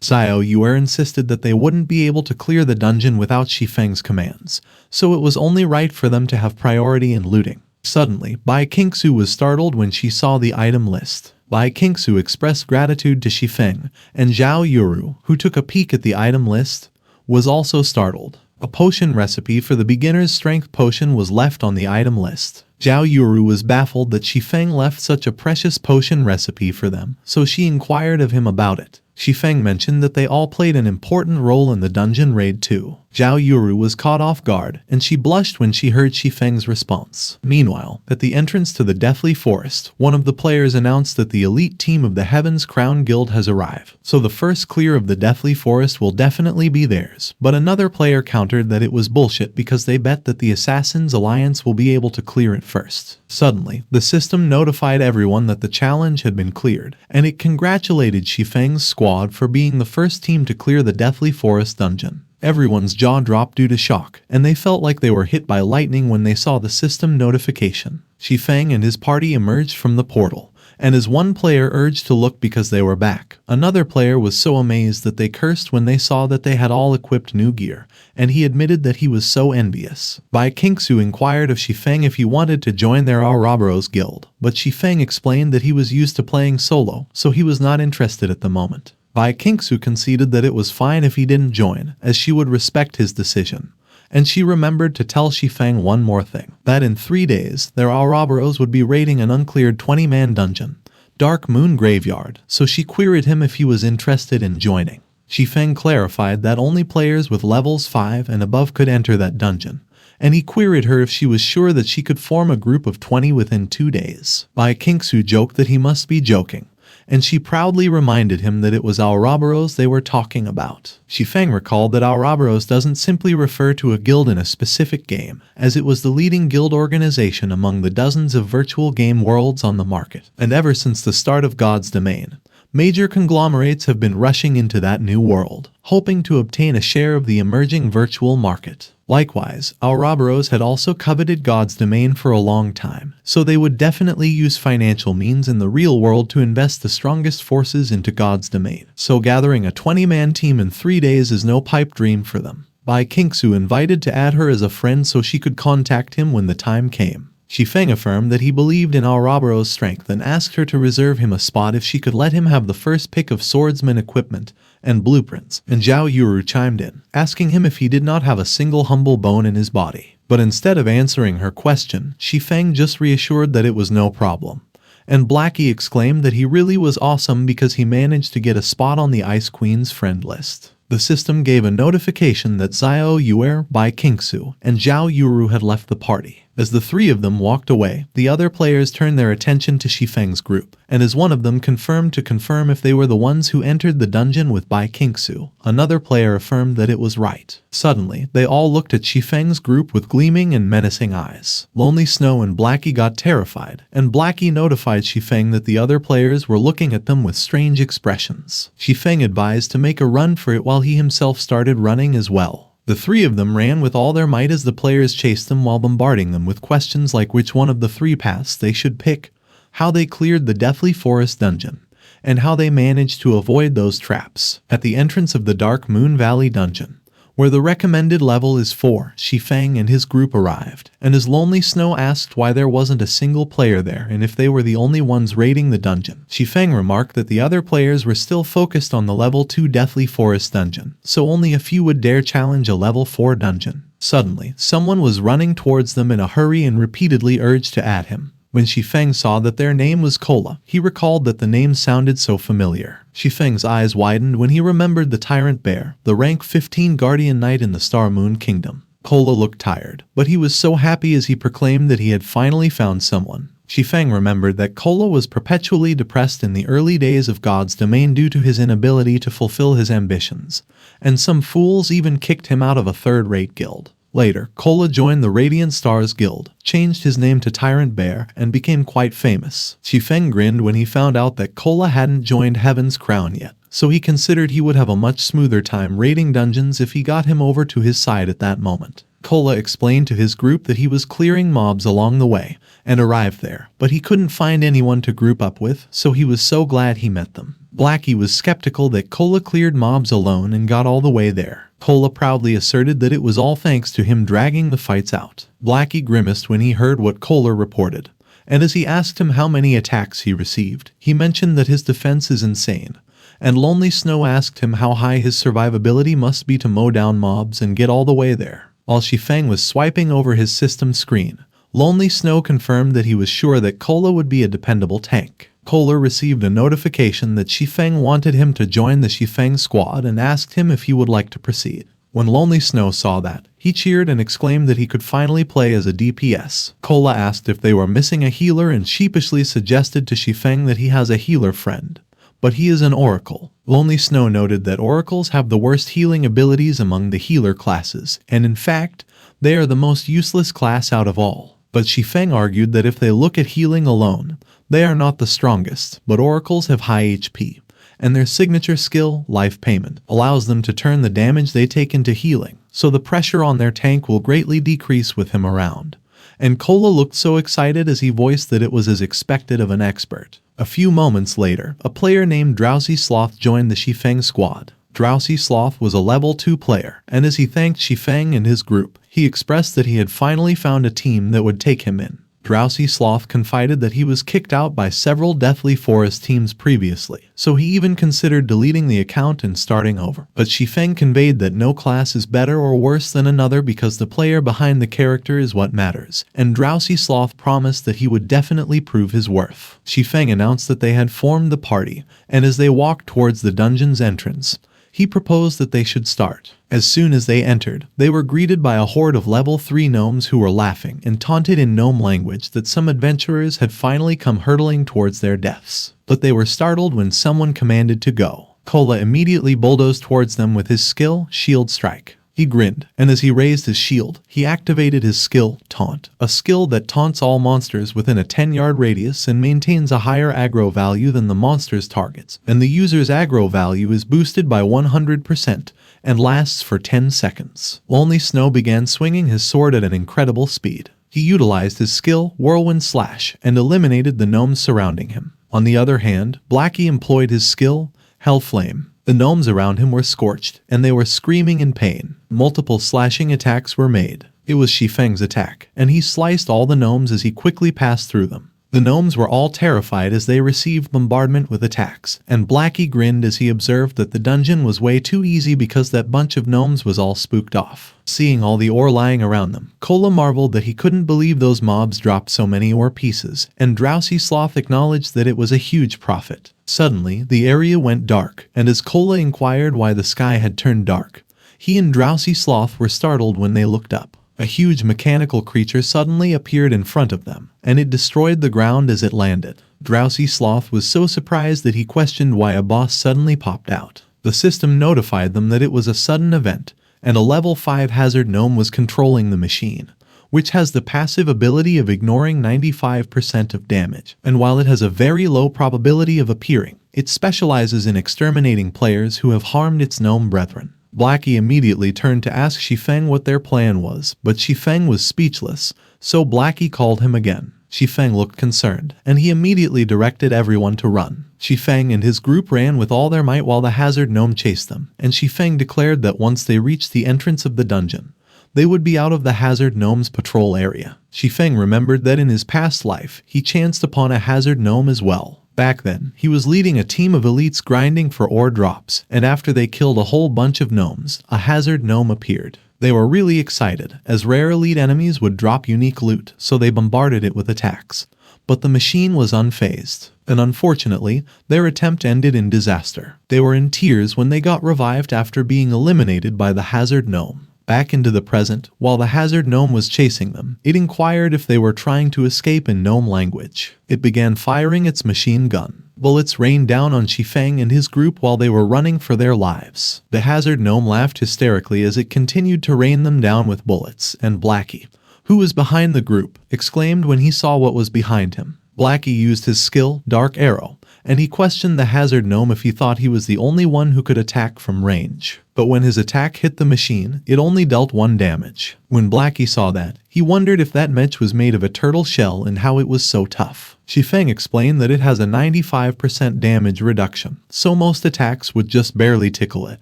Zhao Yuru insisted that they wouldn't be able to clear the dungeon without Shi Feng's commands, so it was only right for them to have priority in looting. Suddenly, Bai Qingsu was startled when she saw the item list. Bai Qingsu expressed gratitude to Shi Feng, and Zhao Yuru, who took a peek at the item list, was also startled. A potion recipe for the beginner's strength potion was left on the item list. Zhao Yuru was baffled that Shi Feng left such a precious potion recipe for them, so she inquired of him about it. Shi Feng mentioned that they all played an important role in the dungeon raid too. Zhao Yuru was caught off guard, and she blushed when she heard Shi Feng's response. Meanwhile, at the entrance to the Deathly Forest, one of the players announced that the elite team of the Heaven's Crown Guild has arrived, so the first clear of the Deathly Forest will definitely be theirs. But another player countered that it was bullshit because they bet that the Assassin's Alliance will be able to clear it first. Suddenly, the system notified everyone that the challenge had been cleared, and it congratulated Shi Feng's squad for being the first team to clear the Deathly Forest dungeon. Everyone's jaw dropped due to shock, and they felt like they were hit by lightning when they saw the system notification. Shi Feng and his party emerged from the portal, and as one player urged to look because they were back, another player was so amazed that they cursed when they saw that they had all equipped new gear, and he admitted that he was so envious. Bai Qingsu inquired of Shi Feng if he wanted to join their Ouroboros guild, but Shi Feng explained that he was used to playing solo, so he was not interested at the moment. Bai Qingsu conceded that it was fine if he didn't join, as she would respect his decision. And she remembered to tell Shi Feng one more thing, that in 3 days, their Ouroboros would be raiding an uncleared 20-man dungeon, Dark Moon Graveyard, so she queried him if he was interested in joining. Shi Feng clarified that only players with levels 5 and above could enter that dungeon, and he queried her if she was sure that she could form a group of 20 within 2 days. Bai Qingsu joked that he must be joking, and she proudly reminded him that it was Ouroboros they were talking about. Shi Feng recalled that Ouroboros doesn't simply refer to a guild in a specific game, as it was the leading guild organization among the dozens of virtual game worlds on the market. And ever since the start of God's Domain, major conglomerates have been rushing into that new world, hoping to obtain a share of the emerging virtual market. Likewise, Ouroboros had also coveted God's Domain for a long time, so they would definitely use financial means in the real world to invest the strongest forces into God's Domain. So gathering a 20-man team in 3 days is no pipe dream for them. Bai Qingsu invited to add her as a friend so she could contact him when the time came. Shi Feng affirmed that he believed in Ouroboros' strength and asked her to reserve him a spot if she could let him have the first pick of swordsman equipment and blueprints, and Zhao Yuru chimed in, asking him if he did not have a single humble bone in his body. But instead of answering her question, Shi Feng just reassured that it was no problem. And Blackie exclaimed that he really was awesome because he managed to get a spot on the Ice Queen's friend list. The system gave a notification that Zhao Yuru, Bai Qingsu, and Zhao Yuru had left the party. As the three of them walked away, the other players turned their attention to Shi Feng's group, and as one of them confirmed if they were the ones who entered the dungeon with Bai Qingsu, another player affirmed that it was right. Suddenly, they all looked at Shi Feng's group with gleaming and menacing eyes. Lonely Snow and Blackie got terrified, and Blackie notified Shi Feng that the other players were looking at them with strange expressions. Shi Feng advised to make a run for it while he himself started running as well. The three of them ran with all their might as the players chased them while bombarding them with questions like which one of the 3 paths they should pick, how they cleared the Deathly Forest dungeon, and how they managed to avoid those traps. At the entrance of the Dark Moon Valley dungeon, where the recommended level is 4, Shi Feng and his group arrived, and as Lonely Snow asked why there wasn't a single player there and if they were the only ones raiding the dungeon, Shi Feng remarked that the other players were still focused on the level 2 Deathly Forest dungeon, so only a few would dare challenge a level 4 dungeon. Suddenly, someone was running towards them in a hurry and repeatedly urged to add him. When Shi Feng saw that their name was Kola, he recalled that the name sounded so familiar. Shi Feng's eyes widened when he remembered the Tyrant Bear, the rank 15 Guardian Knight in the Star Moon Kingdom. Kola looked tired, but he was so happy as he proclaimed that he had finally found someone. Shi Feng remembered that Kola was perpetually depressed in the early days of God's domain due to his inability to fulfill his ambitions, and some fools even kicked him out of a third-rate guild. Later, Kola joined the Radiant Stars Guild, changed his name to Tyrant Bear, and became quite famous. Shi Feng grinned when he found out that Kola hadn't joined Heaven's Crown yet, so he considered he would have a much smoother time raiding dungeons if he got him over to his side at that moment. Kola explained to his group that he was clearing mobs along the way, and arrived there, but he couldn't find anyone to group up with, so he was so glad he met them. Blackie was skeptical that Kola cleared mobs alone and got all the way there. Kola proudly asserted that it was all thanks to him dragging the fights out. Blackie grimaced when he heard what Kola reported, and as he asked him how many attacks he received, he mentioned that his defense is insane. And Lonely Snow asked him how high his survivability must be to mow down mobs and get all the way there. While Shi Feng was swiping over his system screen, Lonely Snow confirmed that he was sure that Kola would be a dependable tank. Kola received a notification that Shi Feng wanted him to join the Shi Feng squad and asked him if he would like to proceed. When Lonely Snow saw that, he cheered and exclaimed that he could finally play as a DPS. Kola asked if they were missing a healer and sheepishly suggested to Shi Feng that he has a healer friend. But he is an oracle. Lonely Snow noted that oracles have the worst healing abilities among the healer classes, and in fact, they are the most useless class out of all. But Shi Feng argued that if they look at healing alone, they are not the strongest, but oracles have high HP, and their signature skill, Life Payment, allows them to turn the damage they take into healing, so the pressure on their tank will greatly decrease with him around. And Kola looked so excited as he voiced that it was as expected of an expert. A few moments later, a player named Drowsy Sloth joined the Shi Feng squad. Drowsy Sloth was a level 2 player, and as he thanked Shi Feng and his group, he expressed that he had finally found a team that would take him in. Drowsy Sloth confided that he was kicked out by several Deathly Forest teams previously, so he even considered deleting the account and starting over. But Shi Feng conveyed that no class is better or worse than another because the player behind the character is what matters, and Drowsy Sloth promised that he would definitely prove his worth. Shi Feng announced that they had formed the party, and as they walked towards the dungeon's entrance, he proposed that they should start. As soon as they entered, they were greeted by a horde of level 3 gnomes who were laughing and taunted in gnome language that some adventurers had finally come hurtling towards their deaths. But they were startled when someone commanded to go. Kola immediately bulldozed towards them with his skill, Shield Strike. He grinned, and as he raised his shield, he activated his skill, Taunt, a skill that taunts all monsters within a 10-yard radius and maintains a higher aggro value than the monster's targets, and the user's aggro value is boosted by 100% and lasts for 10 seconds. Lonely Snow began swinging his sword at an incredible speed. He utilized his skill, Whirlwind Slash, and eliminated the gnomes surrounding him. On the other hand, Blackie employed his skill, Hellflame. The gnomes around him were scorched, and they were screaming in pain. Multiple slashing attacks were made. It was Shi Feng's attack, and he sliced all the gnomes as he quickly passed through them. The gnomes were all terrified as they received bombardment with attacks, and Blackie grinned as he observed that the dungeon was way too easy because that bunch of gnomes was all spooked off. Seeing all the ore lying around them, Kola marveled that he couldn't believe those mobs dropped so many ore pieces, and Drowsy Sloth acknowledged that it was a huge profit. Suddenly, the area went dark, and as Kola inquired why the sky had turned dark, he and Drowsy Sloth were startled when they looked up. A huge mechanical creature suddenly appeared in front of them, and it destroyed the ground as it landed. Drowsy Sloth was so surprised that he questioned why a boss suddenly popped out. The system notified them that it was a sudden event, and a level 5 hazard gnome was controlling the machine, which has the passive ability of ignoring 95% of damage. And while it has a very low probability of appearing, it specializes in exterminating players who have harmed its gnome brethren. Blackie immediately turned to ask Shi Feng what their plan was, but Shi Feng was speechless, so Blackie called him again. Shi Feng looked concerned, and he immediately directed everyone to run. Shi Feng and his group ran with all their might while the hazard gnome chased them, and Shi Feng declared that once they reached the entrance of the dungeon, they would be out of the hazard gnome's patrol area. Shi Feng remembered that in his past life, he chanced upon a hazard gnome as well. Back then, he was leading a team of elites grinding for ore drops, and after they killed a whole bunch of gnomes, a hazard gnome appeared. They were really excited, as rare elite enemies would drop unique loot, so they bombarded it with attacks. But the machine was unfazed, and unfortunately, their attempt ended in disaster. They were in tears when they got revived after being eliminated by the hazard gnome. Back into the present, while the hazard gnome was chasing them, it inquired if they were trying to escape in gnome language. It began firing its machine gun. Bullets rained down on Shi Feng and his group while they were running for their lives. The hazard gnome laughed hysterically as it continued to rain them down with bullets, and Blackie, who was behind the group, exclaimed when he saw what was behind him. Blackie used his skill, Dark Arrow, and he questioned the hazard gnome if he thought he was the only one who could attack from range. But when his attack hit the machine, it only dealt 1 damage. When Blackie saw that, he wondered if that mech was made of a turtle shell and how it was so tough. Shi Feng explained that it has a 95% damage reduction, so most attacks would just barely tickle it,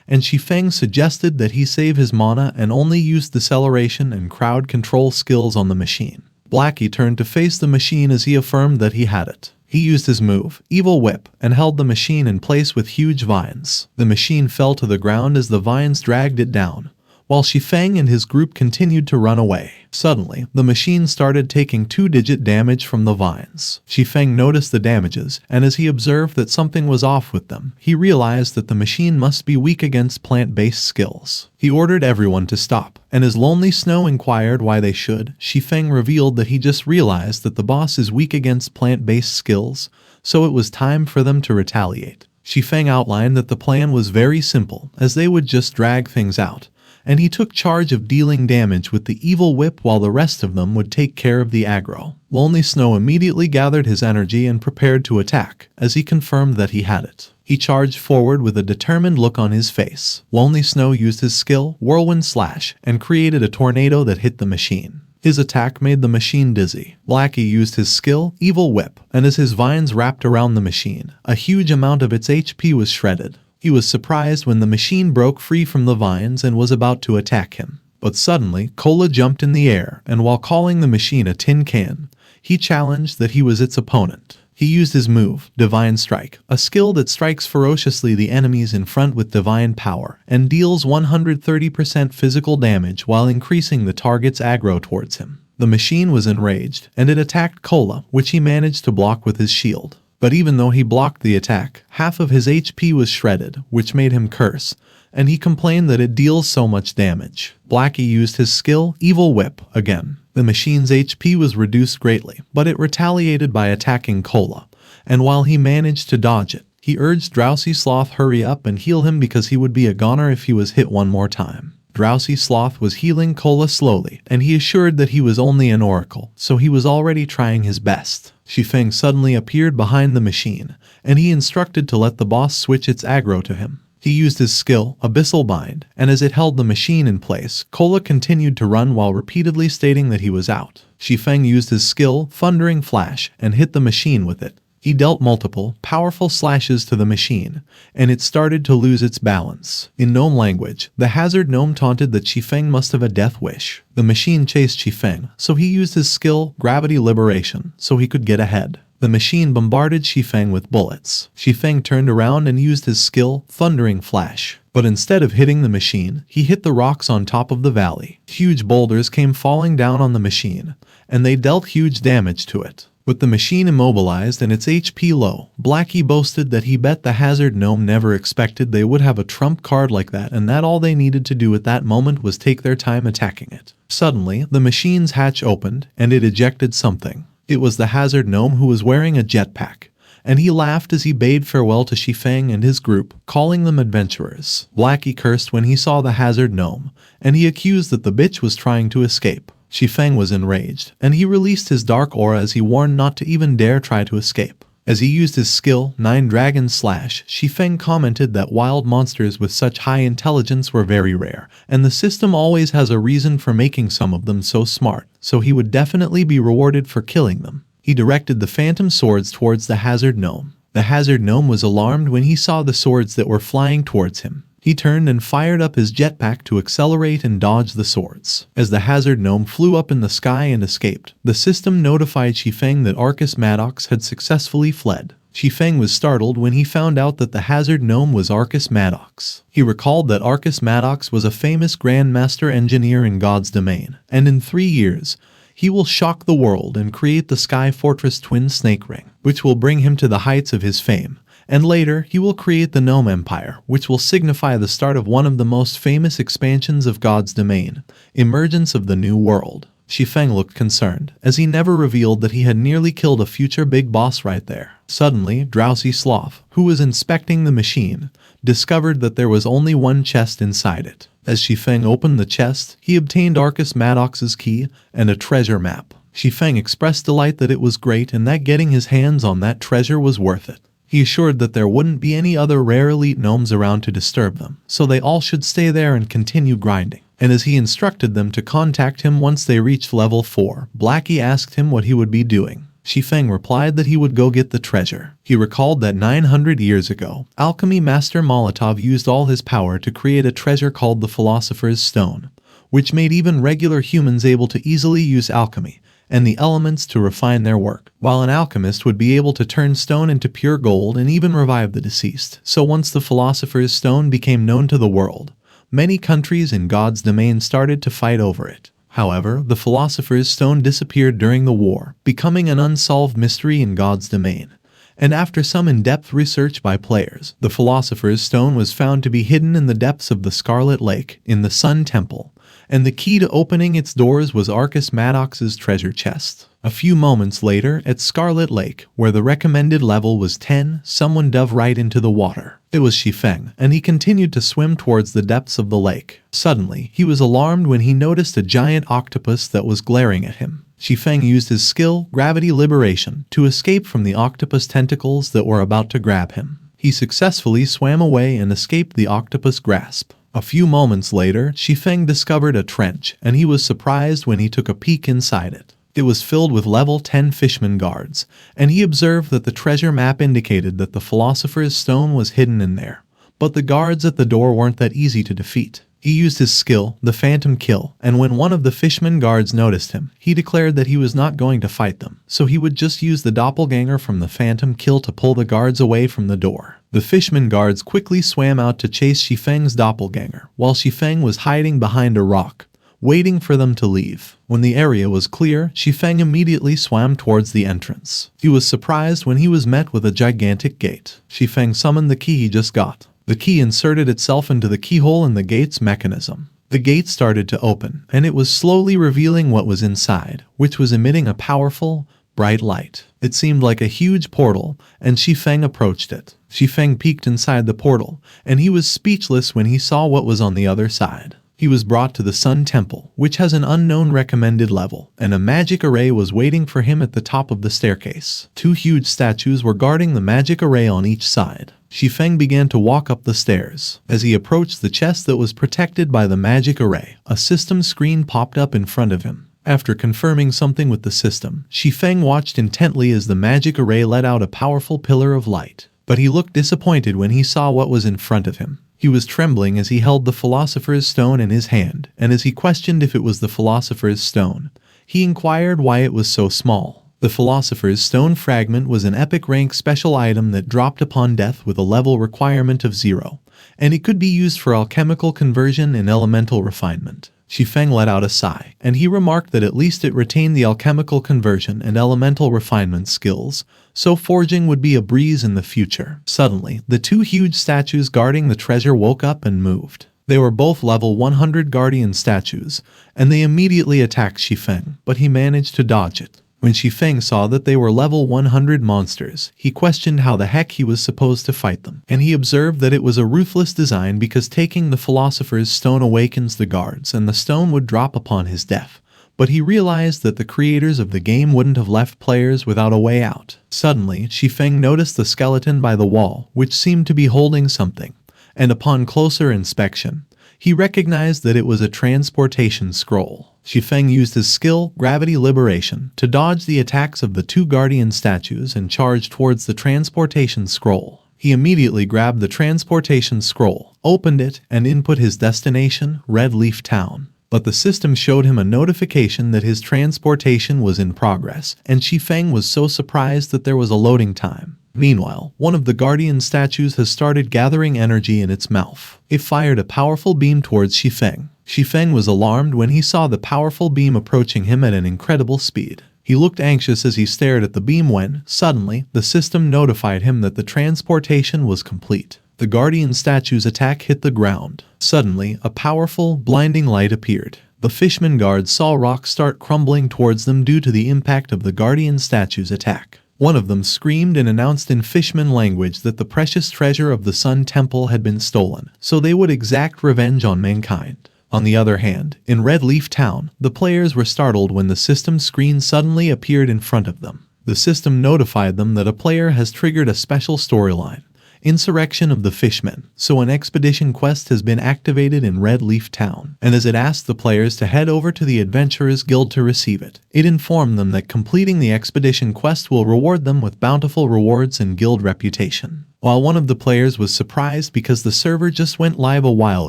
and Shi Feng suggested that he save his mana and only use deceleration and crowd control skills on the machine. Blackie turned to face the machine as he affirmed that he had it. He used his move, Evil Whip, and held the machine in place with huge vines. The machine fell to the ground as the vines dragged it down, while Shi Feng and his group continued to run away. Suddenly, the machine started taking 2-digit damage from the vines. Shi Feng noticed the damages, and as he observed that something was off with them, he realized that the machine must be weak against plant-based skills. He ordered everyone to stop, and as Lonely Snow inquired why they should, Shi Feng revealed that he just realized that the boss is weak against plant-based skills, so it was time for them to retaliate. Shi Feng outlined that the plan was very simple, as they would just drag things out, and he took charge of dealing damage with the Evil Whip while the rest of them would take care of the aggro. Lonely Snow immediately gathered his energy and prepared to attack, as he confirmed that he had it. He charged forward with a determined look on his face. Lonely Snow used his skill, Whirlwind Slash, and created a tornado that hit the machine. His attack made the machine dizzy. Blackie used his skill, Evil Whip, and as his vines wrapped around the machine, a huge amount of its HP was shredded. He was surprised when the machine broke free from the vines and was about to attack him. But suddenly, Cola jumped in the air, and while calling the machine a tin can, he challenged that he was its opponent. He used his move, Divine Strike, a skill that strikes ferociously the enemies in front with divine power, and deals 130% physical damage while increasing the target's aggro towards him. The machine was enraged, and it attacked Cola, which he managed to block with his shield. But even though he blocked the attack, half of his HP was shredded, which made him curse, and he complained that it deals so much damage. Blackie used his skill, Evil Whip, again. The machine's HP was reduced greatly, but it retaliated by attacking Cola, and while he managed to dodge it, he urged Drowsy Sloth hurry up and heal him because he would be a goner if he was hit one more time. Drowsy Sloth was healing Cola slowly, and he assured that he was only an oracle, so he was already trying his best. Shi Feng suddenly appeared behind the machine, and he instructed to let the boss switch its aggro to him. He used his skill, Abyssal Bind, and as it held the machine in place, Cola continued to run while repeatedly stating that he was out. Shi Feng used his skill, Thundering Flash, and hit the machine with it. He dealt multiple, powerful slashes to the machine, and it started to lose its balance. In gnome language, the hazard gnome taunted that Shi Feng must have a death wish. The machine chased Shi Feng, so he used his skill, Gravity Liberation, so he could get ahead. The machine bombarded Shi Feng with bullets. Shi Feng turned around and used his skill, Thundering Flash. But instead of hitting the machine, he hit the rocks on top of the valley. Huge boulders came falling down on the machine, and they dealt huge damage to it. With the machine immobilized and its HP low, Blackie boasted that he bet the hazard gnome never expected they would have a trump card like that and that all they needed to do at that moment was take their time attacking it. Suddenly, the machine's hatch opened, and it ejected something. It was the hazard gnome who was wearing a jetpack, and he laughed as he bade farewell to Shi Feng and his group, calling them adventurers. Blackie cursed when he saw the hazard gnome, and he accused that the bitch was trying to escape. Shi Feng was enraged, and he released his dark aura as he warned not to even dare try to escape. As he used his skill, 9 Dragon Slash, Shi Feng commented that wild monsters with such high intelligence were very rare, and the system always has a reason for making some of them so smart, so he would definitely be rewarded for killing them. He directed the phantom swords towards the hazard gnome. The hazard gnome was alarmed when he saw the swords that were flying towards him. He turned and fired up his jetpack to accelerate and dodge the swords. As the hazard gnome flew up in the sky and escaped, the system notified Shi Feng that Arcus Maddox had successfully fled. Shi Feng was startled when he found out that the hazard gnome was Arcus Maddox. He recalled that Arcus Maddox was a famous Grandmaster engineer in God's domain, and in 3 years, he will shock the world and create the Sky Fortress Twin Snake Ring, which will bring him to the heights of his fame, and later he will create the Gnome Empire, which will signify the start of one of the most famous expansions of God's domain, emergence of the New World. Shi Feng looked concerned, as he never revealed that he had nearly killed a future big boss right there. Suddenly, Drowsy Sloth, who was inspecting the machine, discovered that there was only one chest inside it. As Shi Feng opened the chest, he obtained Arcus Maddox's key and a treasure map. Shi Feng expressed delight that it was great and that getting his hands on that treasure was worth it. He assured that there wouldn't be any other rare elite gnomes around to disturb them, so they all should stay there and continue grinding. And as he instructed them to contact him once they reached level 4, Blackie asked him what he would be doing. Shi Feng replied that he would go get the treasure. He recalled that 900 years ago, alchemy master Molotov used all his power to create a treasure called the Philosopher's Stone, which made even regular humans able to easily use alchemy and the elements to refine their work, while an alchemist would be able to turn stone into pure gold and even revive the deceased. So once the Philosopher's Stone became known to the world, many countries in God's domain started to fight over it. However, the Philosopher's Stone disappeared during the war, becoming an unsolved mystery in God's domain. And after some in-depth research by players, the Philosopher's Stone was found to be hidden in the depths of the Scarlet Lake, in the Sun Temple, and the key to opening its doors was Arcus Maddox's treasure chest. A few moments later, at Scarlet Lake, where the recommended level was 10, someone dove right into the water. It was Shi Feng, and he continued to swim towards the depths of the lake. Suddenly, he was alarmed when he noticed a giant octopus that was glaring at him. Shi Feng used his skill, Gravity Liberation, to escape from the octopus tentacles that were about to grab him. He successfully swam away and escaped the octopus grasp. A few moments later, Shi Feng discovered a trench, and he was surprised when he took a peek inside it. It was filled with level 10 fishman guards, and he observed that the treasure map indicated that the Philosopher's Stone was hidden in there. But the guards at the door weren't that easy to defeat. He used his skill, the Phantom Kill, and when one of the fishman guards noticed him, he declared that he was not going to fight them, so he would just use the doppelganger from the Phantom Kill to pull the guards away from the door. The fishman guards quickly swam out to chase Shi Feng's doppelganger, while Shi Feng was hiding behind a rock, waiting for them to leave. When the area was clear, Shi Feng immediately swam towards the entrance. He was surprised when he was met with a gigantic gate. Shi Feng summoned the key he just got. The key inserted itself into the keyhole in the gate's mechanism. The gate started to open, and it was slowly revealing what was inside, which was emitting a powerful, bright light. It seemed like a huge portal, and Shi Feng approached it. Shi Feng peeked inside the portal, and he was speechless when he saw what was on the other side. He was brought to the Sun Temple, which has an unknown recommended level, and a magic array was waiting for him at the top of the staircase. 2 huge statues were guarding the magic array on each side. Shi Feng began to walk up the stairs. As he approached the chest that was protected by the magic array, a system screen popped up in front of him. After confirming something with the system, Shi Feng watched intently as the magic array let out a powerful pillar of light. But he looked disappointed when he saw what was in front of him. He was trembling as he held the Philosopher's Stone in his hand, and as he questioned if it was the Philosopher's Stone, he inquired why it was so small. The Philosopher's Stone fragment was an epic rank special item that dropped upon death with a level requirement of 0, and it could be used for alchemical conversion and elemental refinement. Shi Feng let out a sigh, and he remarked that at least it retained the alchemical conversion and elemental refinement skills, so forging would be a breeze in the future. Suddenly, the 2 huge statues guarding the treasure woke up and moved. They were both level 100 guardian statues, and they immediately attacked Shi Feng, but he managed to dodge it. When Shi Feng saw that they were level 100 monsters, he questioned how the heck he was supposed to fight them, and he observed that it was a ruthless design because taking the Philosopher's Stone awakens the guards and the stone would drop upon his death. But he realized that the creators of the game wouldn't have left players without a way out. Suddenly, Shi Feng noticed the skeleton by the wall, which seemed to be holding something, and upon closer inspection, he recognized that it was a transportation scroll. Shi Feng used his skill, Gravity Liberation, to dodge the attacks of the 2 guardian statues and charged towards the transportation scroll. He immediately grabbed the transportation scroll, opened it, and input his destination, Red Leaf Town. But the system showed him a notification that his transportation was in progress, and Shi Feng was so surprised that there was a loading time. Meanwhile, one of the guardian statues has started gathering energy in its mouth. It fired a powerful beam towards Shi Feng. Shi Feng was alarmed when he saw the powerful beam approaching him at an incredible speed. He looked anxious as he stared at the beam when, suddenly, the system notified him that the transportation was complete. The guardian statue's attack hit the ground. Suddenly, a powerful, blinding light appeared. The fishman guards saw rocks start crumbling towards them due to the impact of the guardian statue's attack. One of them screamed and announced in fishman language that the precious treasure of the Sun Temple had been stolen, so they would exact revenge on mankind. On the other hand, in Red Leaf Town, the players were startled when the system screen suddenly appeared in front of them. The system notified them that a player has triggered a special storyline, Insurrection of the Fishmen, so an expedition quest has been activated in Red Leaf Town, and as it asked the players to head over to the Adventurers Guild to receive it, it informed them that completing the expedition quest will reward them with bountiful rewards and guild reputation. While one of the players was surprised because the server just went live a while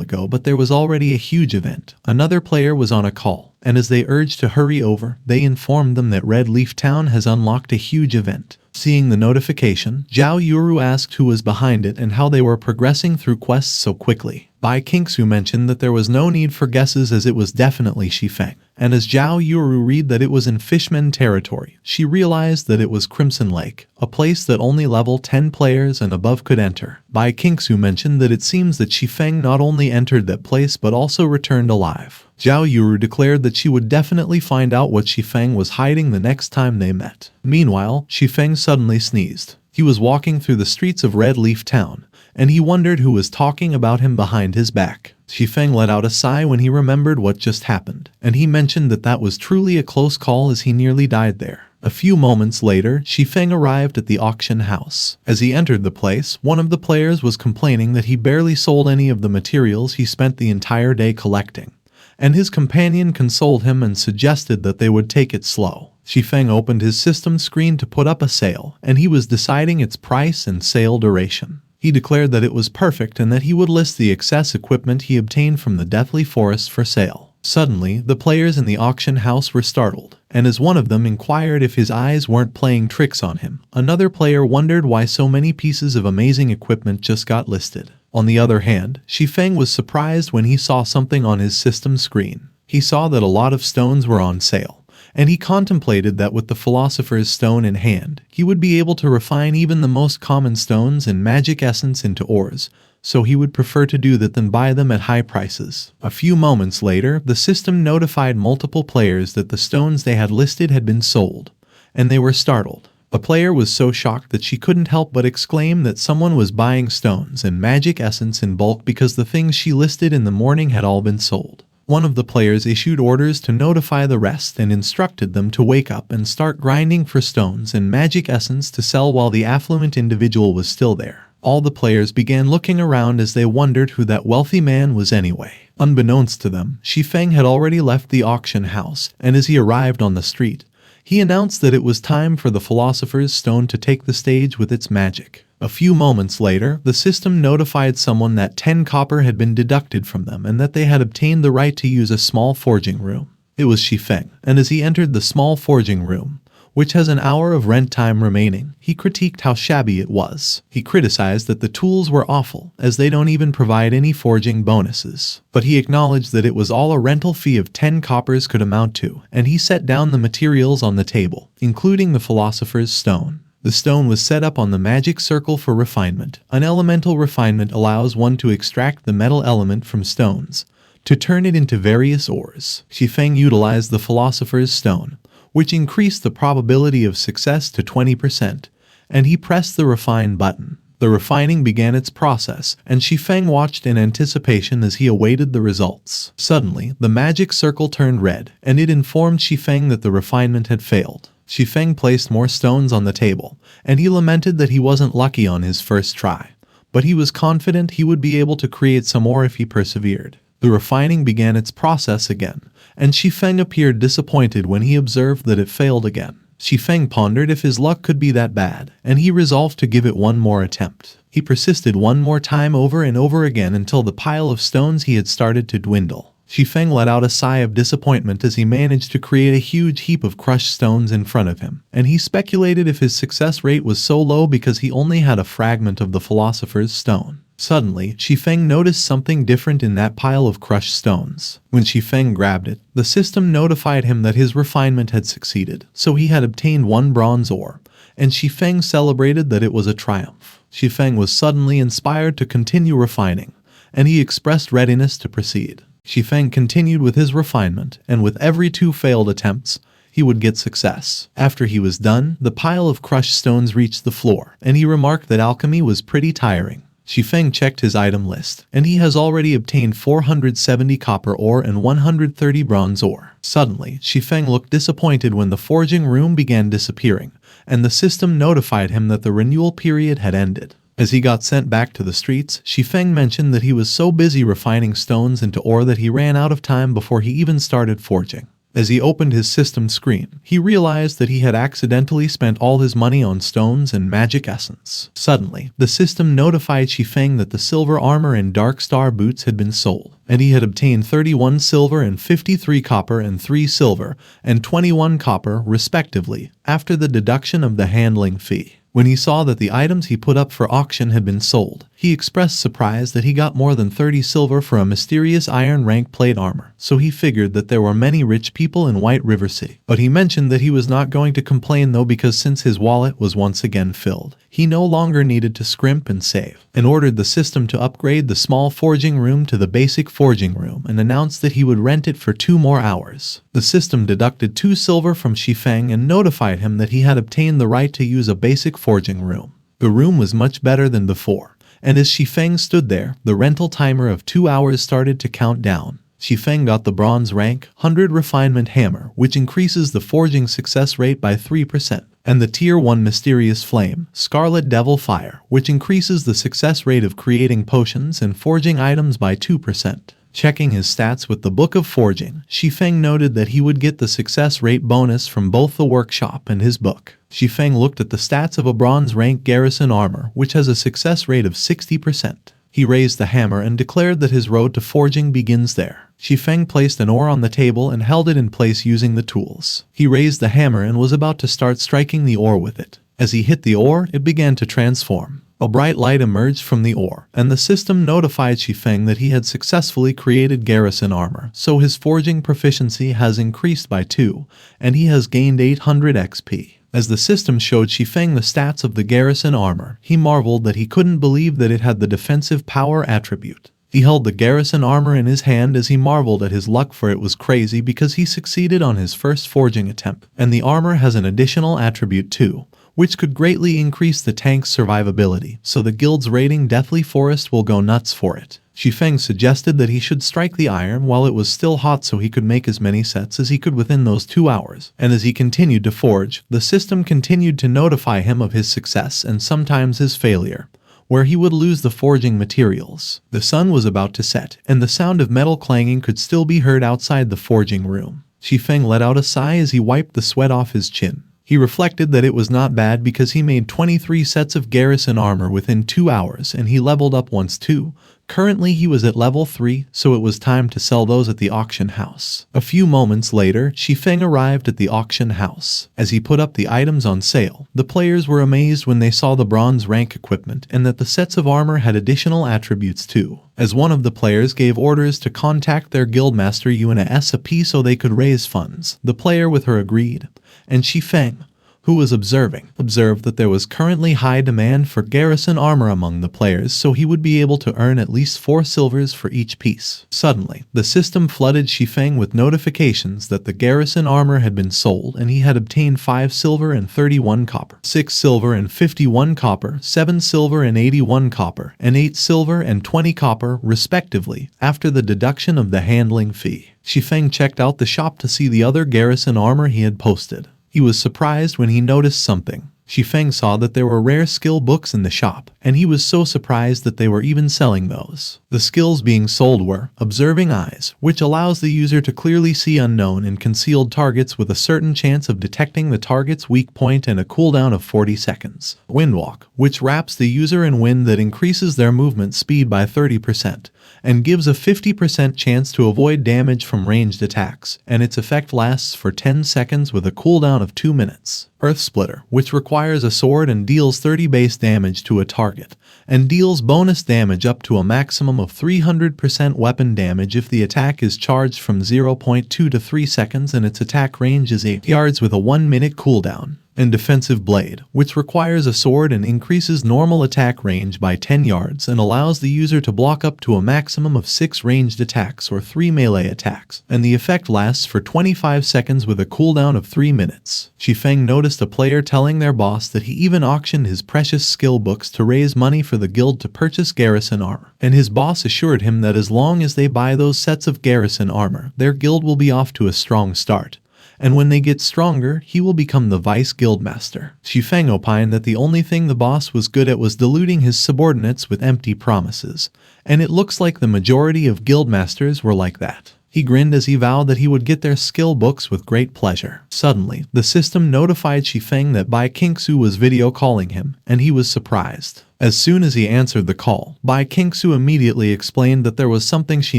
ago but there was already a huge event, another player was on a call, and as they urged to hurry over, they informed them that Red Leaf Town has unlocked a huge event. Seeing the notification, Zhao Yuru asked who was behind it and how they were progressing through quests so quickly. Bai Kingsu mentioned that there was no need for guesses as it was definitely Shi Feng. And as Zhao Yuru read that it was in Fishman territory, she realized that it was Crimson Lake, a place that only level 10 players and above could enter. Bai Kingsu mentioned that it seems that Shi Feng not only entered that place but also returned alive. Zhao Yuru declared that she would definitely find out what Shi Feng was hiding the next time they met. Meanwhile, Shi Feng suddenly sneezed. He was walking through the streets of Red Leaf Town, and he wondered who was talking about him behind his back. Shi Feng let out a sigh when he remembered what just happened, and he mentioned that that was truly a close call as he nearly died there. A few moments later, Shi Feng arrived at the auction house. As he entered the place, one of the players was complaining that he barely sold any of the materials he spent the entire day collecting, and his companion consoled him and suggested that they would take it slow. Shi Feng opened his system screen to put up a sale, and he was deciding its price and sale duration. He declared that it was perfect and that he would list the excess equipment he obtained from the Deathly Forest for sale. Suddenly, the players in the auction house were startled, and as one of them inquired if his eyes weren't playing tricks on him, another player wondered why so many pieces of amazing equipment just got listed. On the other hand, Shi Feng was surprised when he saw something on his system screen. He saw that a lot of stones were on sale, and he contemplated that with the Philosopher's Stone in hand, he would be able to refine even the most common stones and magic essence into ores, so he would prefer to do that than buy them at high prices. A few moments later, the system notified multiple players that the stones they had listed had been sold, and they were startled. A player was so shocked that she couldn't help but exclaim that someone was buying stones and magic essence in bulk because the things she listed in the morning had all been sold. One of the players issued orders to notify the rest and instructed them to wake up and start grinding for stones and magic essence to sell while the affluent individual was still there. All the players began looking around as they wondered who that wealthy man was anyway. Unbeknownst to them, Shi Feng had already left the auction house, and as he arrived on the street, he announced that it was time for the Philosopher's Stone to take the stage with its magic. A few moments later, the system notified someone that 10 copper had been deducted from them and that they had obtained the right to use a small forging room. It was Shi Feng, and as he entered the small forging room, which has an hour of rent time remaining, he critiqued how shabby it was. He criticized that the tools were awful, as they don't even provide any forging bonuses. But he acknowledged that it was all a rental fee of 10 coppers could amount to, and he set down the materials on the table, including the Philosopher's Stone. The stone was set up on the magic circle for refinement. An elemental refinement allows one to extract the metal element from stones, to turn it into various ores. Shi Feng utilized the Philosopher's Stone, which increased the probability of success to 20%, and he pressed the refine button. The refining began its process, and Shi Feng watched in anticipation as he awaited the results. Suddenly, the magic circle turned red, and it informed Shi Feng that the refinement had failed. Shi Feng placed more stones on the table, and he lamented that he wasn't lucky on his first try, but he was confident he would be able to create some more if he persevered. The refining began its process again, and Shi Feng appeared disappointed when he observed that it failed again. Shi Feng pondered if his luck could be that bad, and he resolved to give it one more attempt. He persisted one more time over and over again until the pile of stones he had started to dwindle. Shi Feng let out a sigh of disappointment as he managed to create a huge heap of crushed stones in front of him, and he speculated if his success rate was so low because he only had a fragment of the Philosopher's Stone. Suddenly, Shi Feng noticed something different in that pile of crushed stones. When Shi Feng grabbed it, the system notified him that his refinement had succeeded, so he had obtained 1 bronze ore, and Shi Feng celebrated that it was a triumph. Shi Feng was suddenly inspired to continue refining, and he expressed readiness to proceed. Shi Feng continued with his refinement, and with every 2 failed attempts, he would get success. After he was done, the pile of crushed stones reached the floor, and he remarked that alchemy was pretty tiring. Shi Feng checked his item list, and he has already obtained 470 copper ore and 130 bronze ore. Suddenly, Shi Feng looked disappointed when the forging room began disappearing, and the system notified him that the renewal period had ended. As he got sent back to the streets, Shi Feng mentioned that he was so busy refining stones into ore that he ran out of time before he even started forging. As he opened his system screen, he realized that he had accidentally spent all his money on stones and magic essence. Suddenly, the system notified Shi Feng that the silver armor and dark star boots had been sold, and he had obtained 31 silver and 53 copper and 3 silver and 21 copper, respectively, after the deduction of the handling fee. When he saw that the items he put up for auction had been sold, he expressed surprise that he got more than 30 silver for a mysterious iron rank plate armor, so he figured that there were many rich people in White River Sea. But he mentioned that he was not going to complain though, because since his wallet was once again filled, he no longer needed to scrimp and save, and ordered the system to upgrade the small forging room to the basic forging room and announced that he would rent it for 2 more hours. The system deducted 2 silver from Shi Feng and notified him that he had obtained the right to use a basic forging room. The room was much better than before, and as Shi Feng stood there, the rental timer of 2 hours started to count down. Shi Feng got the bronze rank 100 refinement hammer, which increases the forging success rate by 3%, and the tier 1 mysterious flame, Scarlet Devil Fire, which increases the success rate of creating potions and forging items by 2%. Checking his stats with the Book of Forging, Shi Feng noted that he would get the success rate bonus from both the workshop and his book. Shi Feng looked at the stats of a bronze rank garrison armor, which has a success rate of 60%. He raised the hammer and declared that his road to forging begins there. Shi Feng placed an ore on the table and held it in place using the tools. He raised the hammer and was about to start striking the ore with it. As he hit the ore, it began to transform. A bright light emerged from the ore, and the system notified Shi Feng that he had successfully created garrison armor, so his forging proficiency has increased by 2, and he has gained 800 XP. As the system showed Shi Feng the stats of the garrison armor, he marveled that he couldn't believe that it had the defensive power attribute. He held the garrison armor in his hand as he marveled at his luck, for it was crazy because he succeeded on his first forging attempt, and the armor has an additional attribute too, which could greatly increase the tank's survivability, so the guild's raiding Deathly Forest will go nuts for it. Shi Feng suggested that he should strike the iron while it was still hot so he could make as many sets as he could within those 2 hours, and as he continued to forge, the system continued to notify him of his success and sometimes his failure, where he would lose the forging materials. The sun was about to set, and the sound of metal clanging could still be heard outside the forging room. Shi Feng let out a sigh as he wiped the sweat off his chin. He reflected that it was not bad because he made 23 sets of garrison armor within 2 hours and he leveled up once too. Currently he was at level 3, so it was time to sell those at the auction house. A few moments later, Shi Feng arrived at the auction house. As he put up the items on sale, the players were amazed when they saw the bronze rank equipment and that the sets of armor had additional attributes too. As one of the players gave orders to contact their guildmaster Yuana SAP so they could raise funds, the player with her agreed, and Shi Feng, who was observed that there was currently high demand for garrison armor among the players, so he would be able to earn at least 4 silvers for each piece. Suddenly, the system flooded Shi Feng with notifications that the garrison armor had been sold and he had obtained 5 silver and 31 copper, 6 silver and 51 copper, 7 silver and 81 copper, and 8 silver and 20 copper, respectively, after the deduction of the handling fee. Shi Feng checked out the shop to see the other garrison armor he had posted. He was surprised when he noticed something. Shi Feng saw that there were rare skill books in the shop, and he was so surprised that they were even selling those. The skills being sold were Observing Eyes, which allows the user to clearly see unknown and concealed targets with a certain chance of detecting the target's weak point and a cooldown of 40 seconds. Windwalk, which wraps the user in wind that increases their movement speed by 30%, and gives a 50% chance to avoid damage from ranged attacks, and its effect lasts for 10 seconds with a cooldown of 2 minutes. Earth Splitter, which requires a sword and deals 30 base damage to a target, and deals bonus damage up to a maximum of 300% weapon damage if the attack is charged from 0.2 to 3 seconds and its attack range is 8 yards with a 1-minute cooldown. And Defensive Blade, which requires a sword and increases normal attack range by 10 yards and allows the user to block up to a maximum of 6 ranged attacks or 3 melee attacks, and the effect lasts for 25 seconds with a cooldown of 3 minutes. Shi Feng noticed a player telling their boss that he even auctioned his precious skill books to raise money for the guild to purchase garrison armor, and his boss assured him that as long as they buy those sets of garrison armor, their guild will be off to a strong start. And when they get stronger, he will become the vice guildmaster. Shi Feng opined that the only thing the boss was good at was deluding his subordinates with empty promises, and it looks like the majority of guildmasters were like that. He grinned as he vowed that he would get their skill books with great pleasure. Suddenly, the system notified Shi Feng that Bai Qingsu was video calling him, and he was surprised. As soon as he answered the call, Bai Qingsu immediately explained that there was something she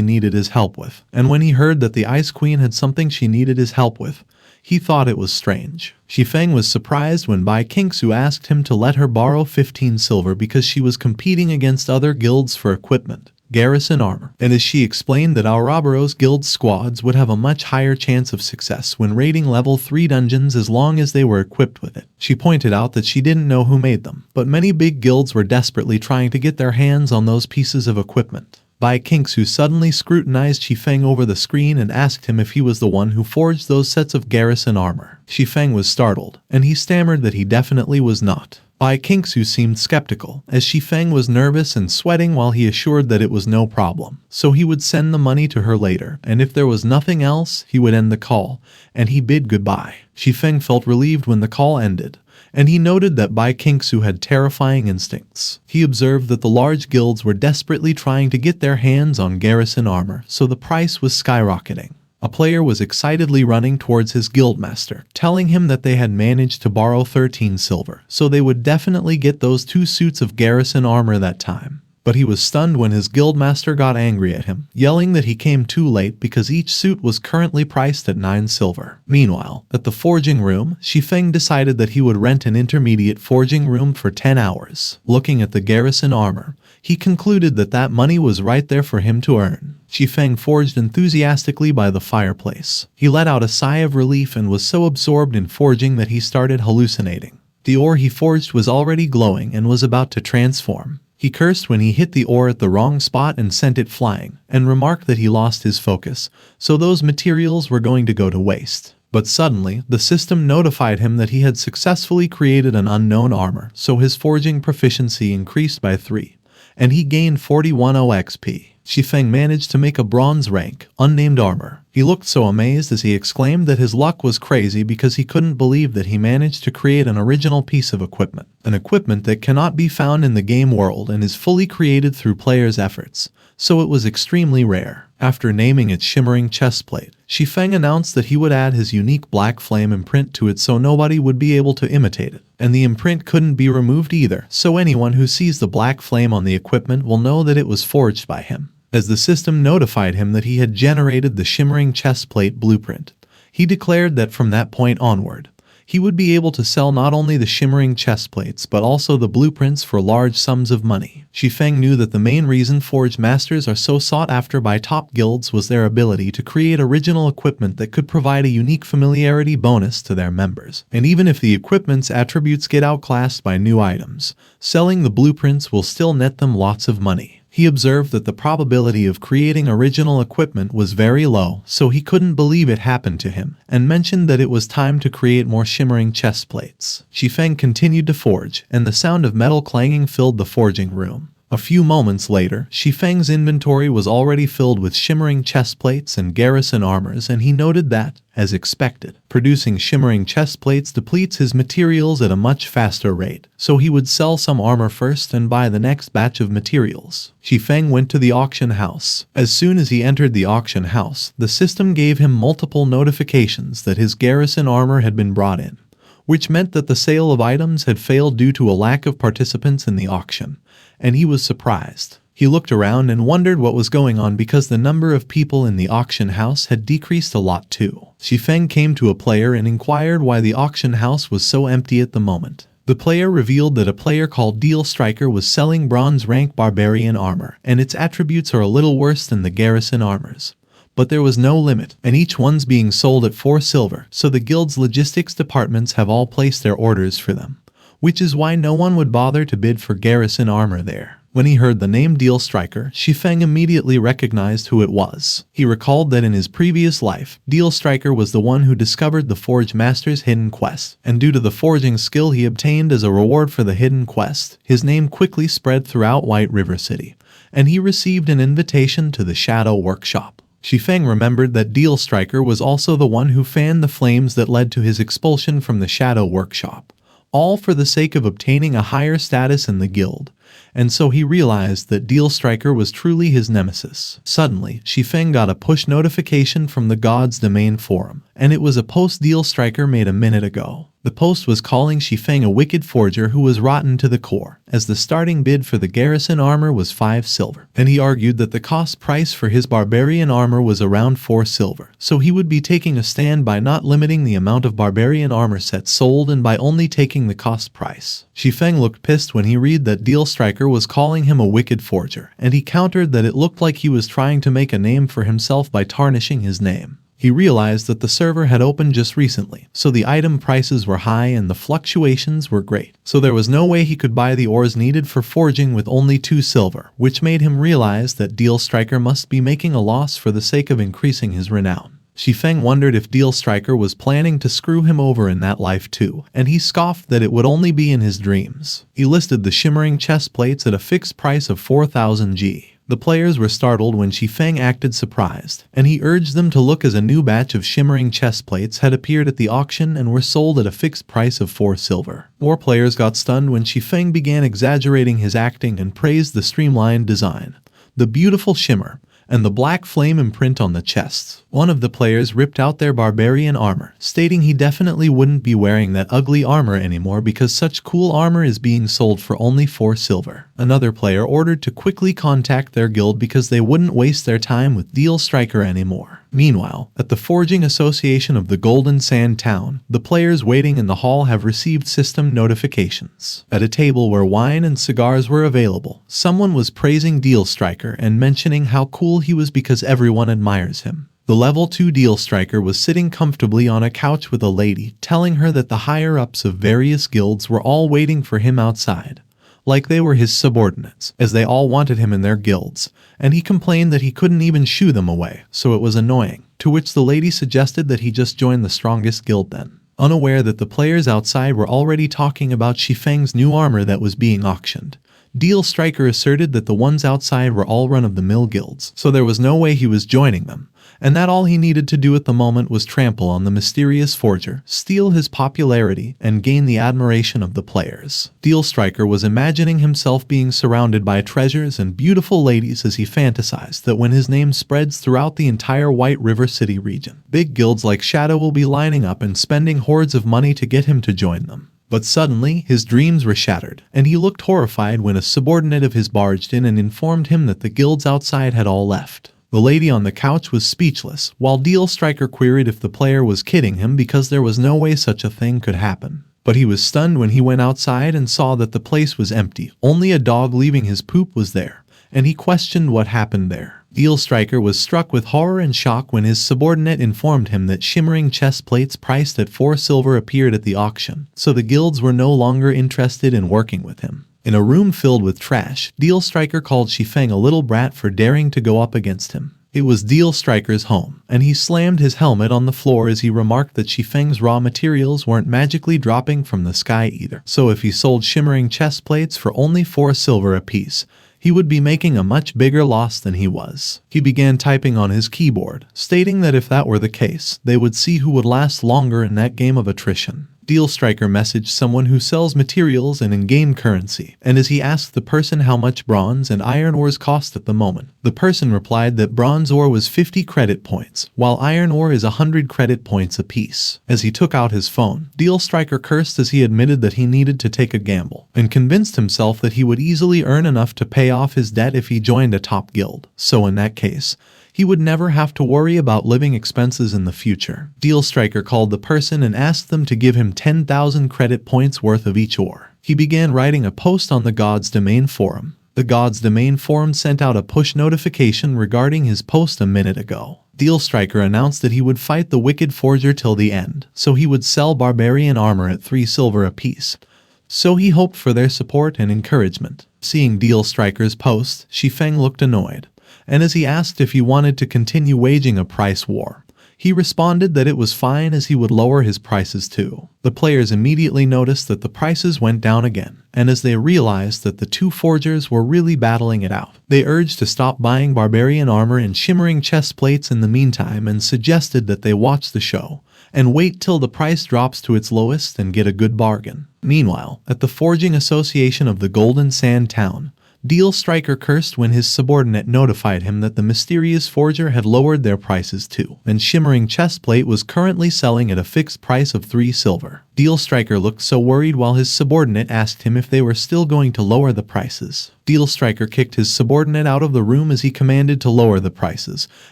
needed his help with, and when he heard that the Ice Queen had something she needed his help with, he thought it was strange. Shi Feng was surprised when Bai Qingsu asked him to let her borrow 15 silver because she was competing against other guilds for equipment, garrison armor, and as she explained that Ouroboros guild squads would have a much higher chance of success when raiding level 3 dungeons as long as they were equipped with it. She pointed out that she didn't know who made them, but many big guilds were desperately trying to get their hands on those pieces of equipment. Bai Qingsu suddenly scrutinized Shi Feng over the screen and asked him if he was the one who forged those sets of garrison armor. Shi Feng was startled, and he stammered that he definitely was not. Bai Qingsu seemed skeptical, as Shi Feng was nervous and sweating while he assured that it was no problem, so he would send the money to her later, and if there was nothing else, he would end the call, and he bid goodbye. Shi Feng felt relieved when the call ended, and he noted that Bai Qingsu had terrifying instincts. He observed that the large guilds were desperately trying to get their hands on garrison armor, so the price was skyrocketing. A player was excitedly running towards his guildmaster, telling him that they had managed to borrow 13 silver, so they would definitely get those 2 suits of garrison armor that time. But he was stunned when his guildmaster got angry at him, yelling that he came too late because each suit was currently priced at 9 silver. Meanwhile, at the forging room, Shi Feng decided that he would rent an intermediate forging room for 10 hours. Looking at the garrison armor, he concluded that that money was right there for him to earn. Shi Feng forged enthusiastically by the fireplace. He let out a sigh of relief and was so absorbed in forging that he started hallucinating. The ore he forged was already glowing and was about to transform. He cursed when he hit the ore at the wrong spot and sent it flying, and remarked that he lost his focus, so those materials were going to go to waste. But suddenly, the system notified him that he had successfully created an unknown armor, so his forging proficiency increased by 3, and he gained 41 XP. Shi Feng managed to make a bronze rank, unnamed armor. He looked so amazed as he exclaimed that his luck was crazy because he couldn't believe that he managed to create an original piece of equipment. An equipment that cannot be found in the game world and is fully created through players' efforts, so it was extremely rare. After naming its shimmering chestplate, Shi Feng announced that he would add his unique black flame imprint to it so nobody would be able to imitate it. And the imprint couldn't be removed either, so anyone who sees the black flame on the equipment will know that it was forged by him. As the system notified him that he had generated the shimmering chestplate blueprint, he declared that from that point onward, he would be able to sell not only the shimmering chestplates but also the blueprints for large sums of money. Shi Feng knew that the main reason forge masters are so sought after by top guilds was their ability to create original equipment that could provide a unique familiarity bonus to their members. And even if the equipment's attributes get outclassed by new items, selling the blueprints will still net them lots of money. He observed that the probability of creating original equipment was very low, so he couldn't believe it happened to him, and mentioned that it was time to create more shimmering chest plates. Shi Feng continued to forge, and the sound of metal clanging filled the forging room. A few moments later, Shi Feng's inventory was already filled with shimmering chest plates and garrison armors, and he noted that, as expected, producing shimmering chest plates depletes his materials at a much faster rate, so he would sell some armor first and buy the next batch of materials. Shi Feng went to the auction house. As soon as he entered the auction house, the system gave him multiple notifications that his garrison armor had been brought in, which meant that the sale of items had failed due to a lack of participants in the auction, and he was surprised. He looked around and wondered what was going on because the number of people in the auction house had decreased a lot too. Shi Feng came to a player and inquired why the auction house was so empty at the moment. The player revealed that a player called Deal Striker was selling bronze rank barbarian armor, and its attributes are a little worse than the garrison armors. But there was no limit, and each one's being sold at 4 silver, so the guild's logistics departments have all placed their orders for them, which is why no one would bother to bid for garrison armor there. When he heard the name Deal Striker, Shi Feng immediately recognized who it was. He recalled that in his previous life, Deal Striker was the one who discovered the Forge Master's hidden quest, and due to the forging skill he obtained as a reward for the hidden quest, his name quickly spread throughout White River City, and he received an invitation to the Shadow Workshop. Shi Feng remembered that Deal Striker was also the one who fanned the flames that led to his expulsion from the Shadow Workshop, all for the sake of obtaining a higher status in the guild, and so he realized that Deal Striker was truly his nemesis. Suddenly, Shi Feng got a push notification from the God's Domain forum, and it was a post Deal Striker made a minute ago. The post was calling Shi Feng a wicked forger who was rotten to the core, as the starting bid for the garrison armor was 5 silver, and he argued that the cost price for his barbarian armor was around 4 silver, so he would be taking a stand by not limiting the amount of barbarian armor sets sold and by only taking the cost price. Shi Feng looked pissed when he read that Deal Striker was calling him a wicked forger, and he countered that it looked like he was trying to make a name for himself by tarnishing his name. He realized that the server had opened just recently, so the item prices were high and the fluctuations were great. So there was no way he could buy the ores needed for forging with only 2 silver, which made him realize that Deal Striker must be making a loss for the sake of increasing his renown. Shi Feng wondered if Deal Striker was planning to screw him over in that life too, and he scoffed that it would only be in his dreams. He listed the shimmering chest plates at a fixed price of 4,000 G. The players were startled when Shi Feng acted surprised, and he urged them to look as a new batch of shimmering chest plates had appeared at the auction and were sold at a fixed price of 4 silver. More players got stunned when Shi Feng began exaggerating his acting and praised the streamlined design, the beautiful shimmer, and the black flame imprint on the chests. One of the players ripped out their barbarian armor, stating he definitely wouldn't be wearing that ugly armor anymore because such cool armor is being sold for only 4 silver. Another player ordered to quickly contact their guild because they wouldn't waste their time with Deal Striker anymore. Meanwhile, at the Forging Association of the Golden Sand Town, the players waiting in the hall have received system notifications. At a table where wine and cigars were available, someone was praising Deal Striker and mentioning how cool he was because everyone admires him. The level 2 Deal Striker was sitting comfortably on a couch with a lady, telling her that the higher-ups of various guilds were all waiting for him outside, like they were his subordinates, as they all wanted him in their guilds, and he complained that he couldn't even shoo them away, so it was annoying, to which the lady suggested that he just join the strongest guild then. Unaware that the players outside were already talking about Shi Feng's new armor that was being auctioned, Deal Striker asserted that the ones outside were all run-of-the-mill guilds, so there was no way he was joining them, and that all he needed to do at the moment was trample on the mysterious forger, steal his popularity, and gain the admiration of the players. Deal Striker was imagining himself being surrounded by treasures and beautiful ladies as he fantasized that when his name spreads throughout the entire White River City region, big guilds like Shadow will be lining up and spending hordes of money to get him to join them. But suddenly, his dreams were shattered, and he looked horrified when a subordinate of his barged in and informed him that the guilds outside had all left. The lady on the couch was speechless, while Deal Striker queried if the player was kidding him because there was no way such a thing could happen. But he was stunned when he went outside and saw that the place was empty. Only a dog leaving his poop was there, and he questioned what happened there. Deal Striker was struck with horror and shock when his subordinate informed him that shimmering chest plates priced at 4 silver appeared at the auction, so the guilds were no longer interested in working with him. In a room filled with trash, Deal Striker called Shi Feng a little brat for daring to go up against him. It was Deal Striker's home, and he slammed his helmet on the floor as he remarked that Shi Feng's raw materials weren't magically dropping from the sky either. So if he sold shimmering chest plates for only 4 silver apiece, he would be making a much bigger loss than he was. He began typing on his keyboard, stating that if that were the case, they would see who would last longer in that game of attrition. Deal Striker messaged someone who sells materials and in-game currency, and as he asked the person how much bronze and iron ores cost at the moment, the person replied that bronze ore was 50 credit points, while iron ore is 100 credit points apiece. As he took out his phone, Deal Striker cursed as he admitted that he needed to take a gamble, and convinced himself that he would easily earn enough to pay off his debt if he joined a top guild. So in that case, he would never have to worry about living expenses in the future. Deal Striker called the person and asked them to give him 10,000 credit points worth of each ore. He began writing a post on the God's Domain forum. The God's Domain forum sent out a push notification regarding his post a minute ago. Deal Striker announced that he would fight the wicked forger till the end, so he would sell barbarian armor at 3 silver apiece. So he hoped for their support and encouragement. Seeing Deal Striker's post, Shi Feng looked annoyed, and as he asked if he wanted to continue waging a price war, he responded that it was fine as he would lower his prices too. The players immediately noticed that the prices went down again, and as they realized that the two forgers were really battling it out, they urged to stop buying barbarian armor and shimmering chest plates in the meantime and suggested that they watch the show and wait till the price drops to its lowest and get a good bargain. Meanwhile, at the Forging Association of the Golden Sand Town, Deal Striker cursed when his subordinate notified him that the mysterious forger had lowered their prices too, and shimmering chestplate was currently selling at a fixed price of 3 silver. Deal Striker looked so worried while his subordinate asked him if they were still going to lower the prices. Deal Striker kicked his subordinate out of the room as he commanded to lower the prices,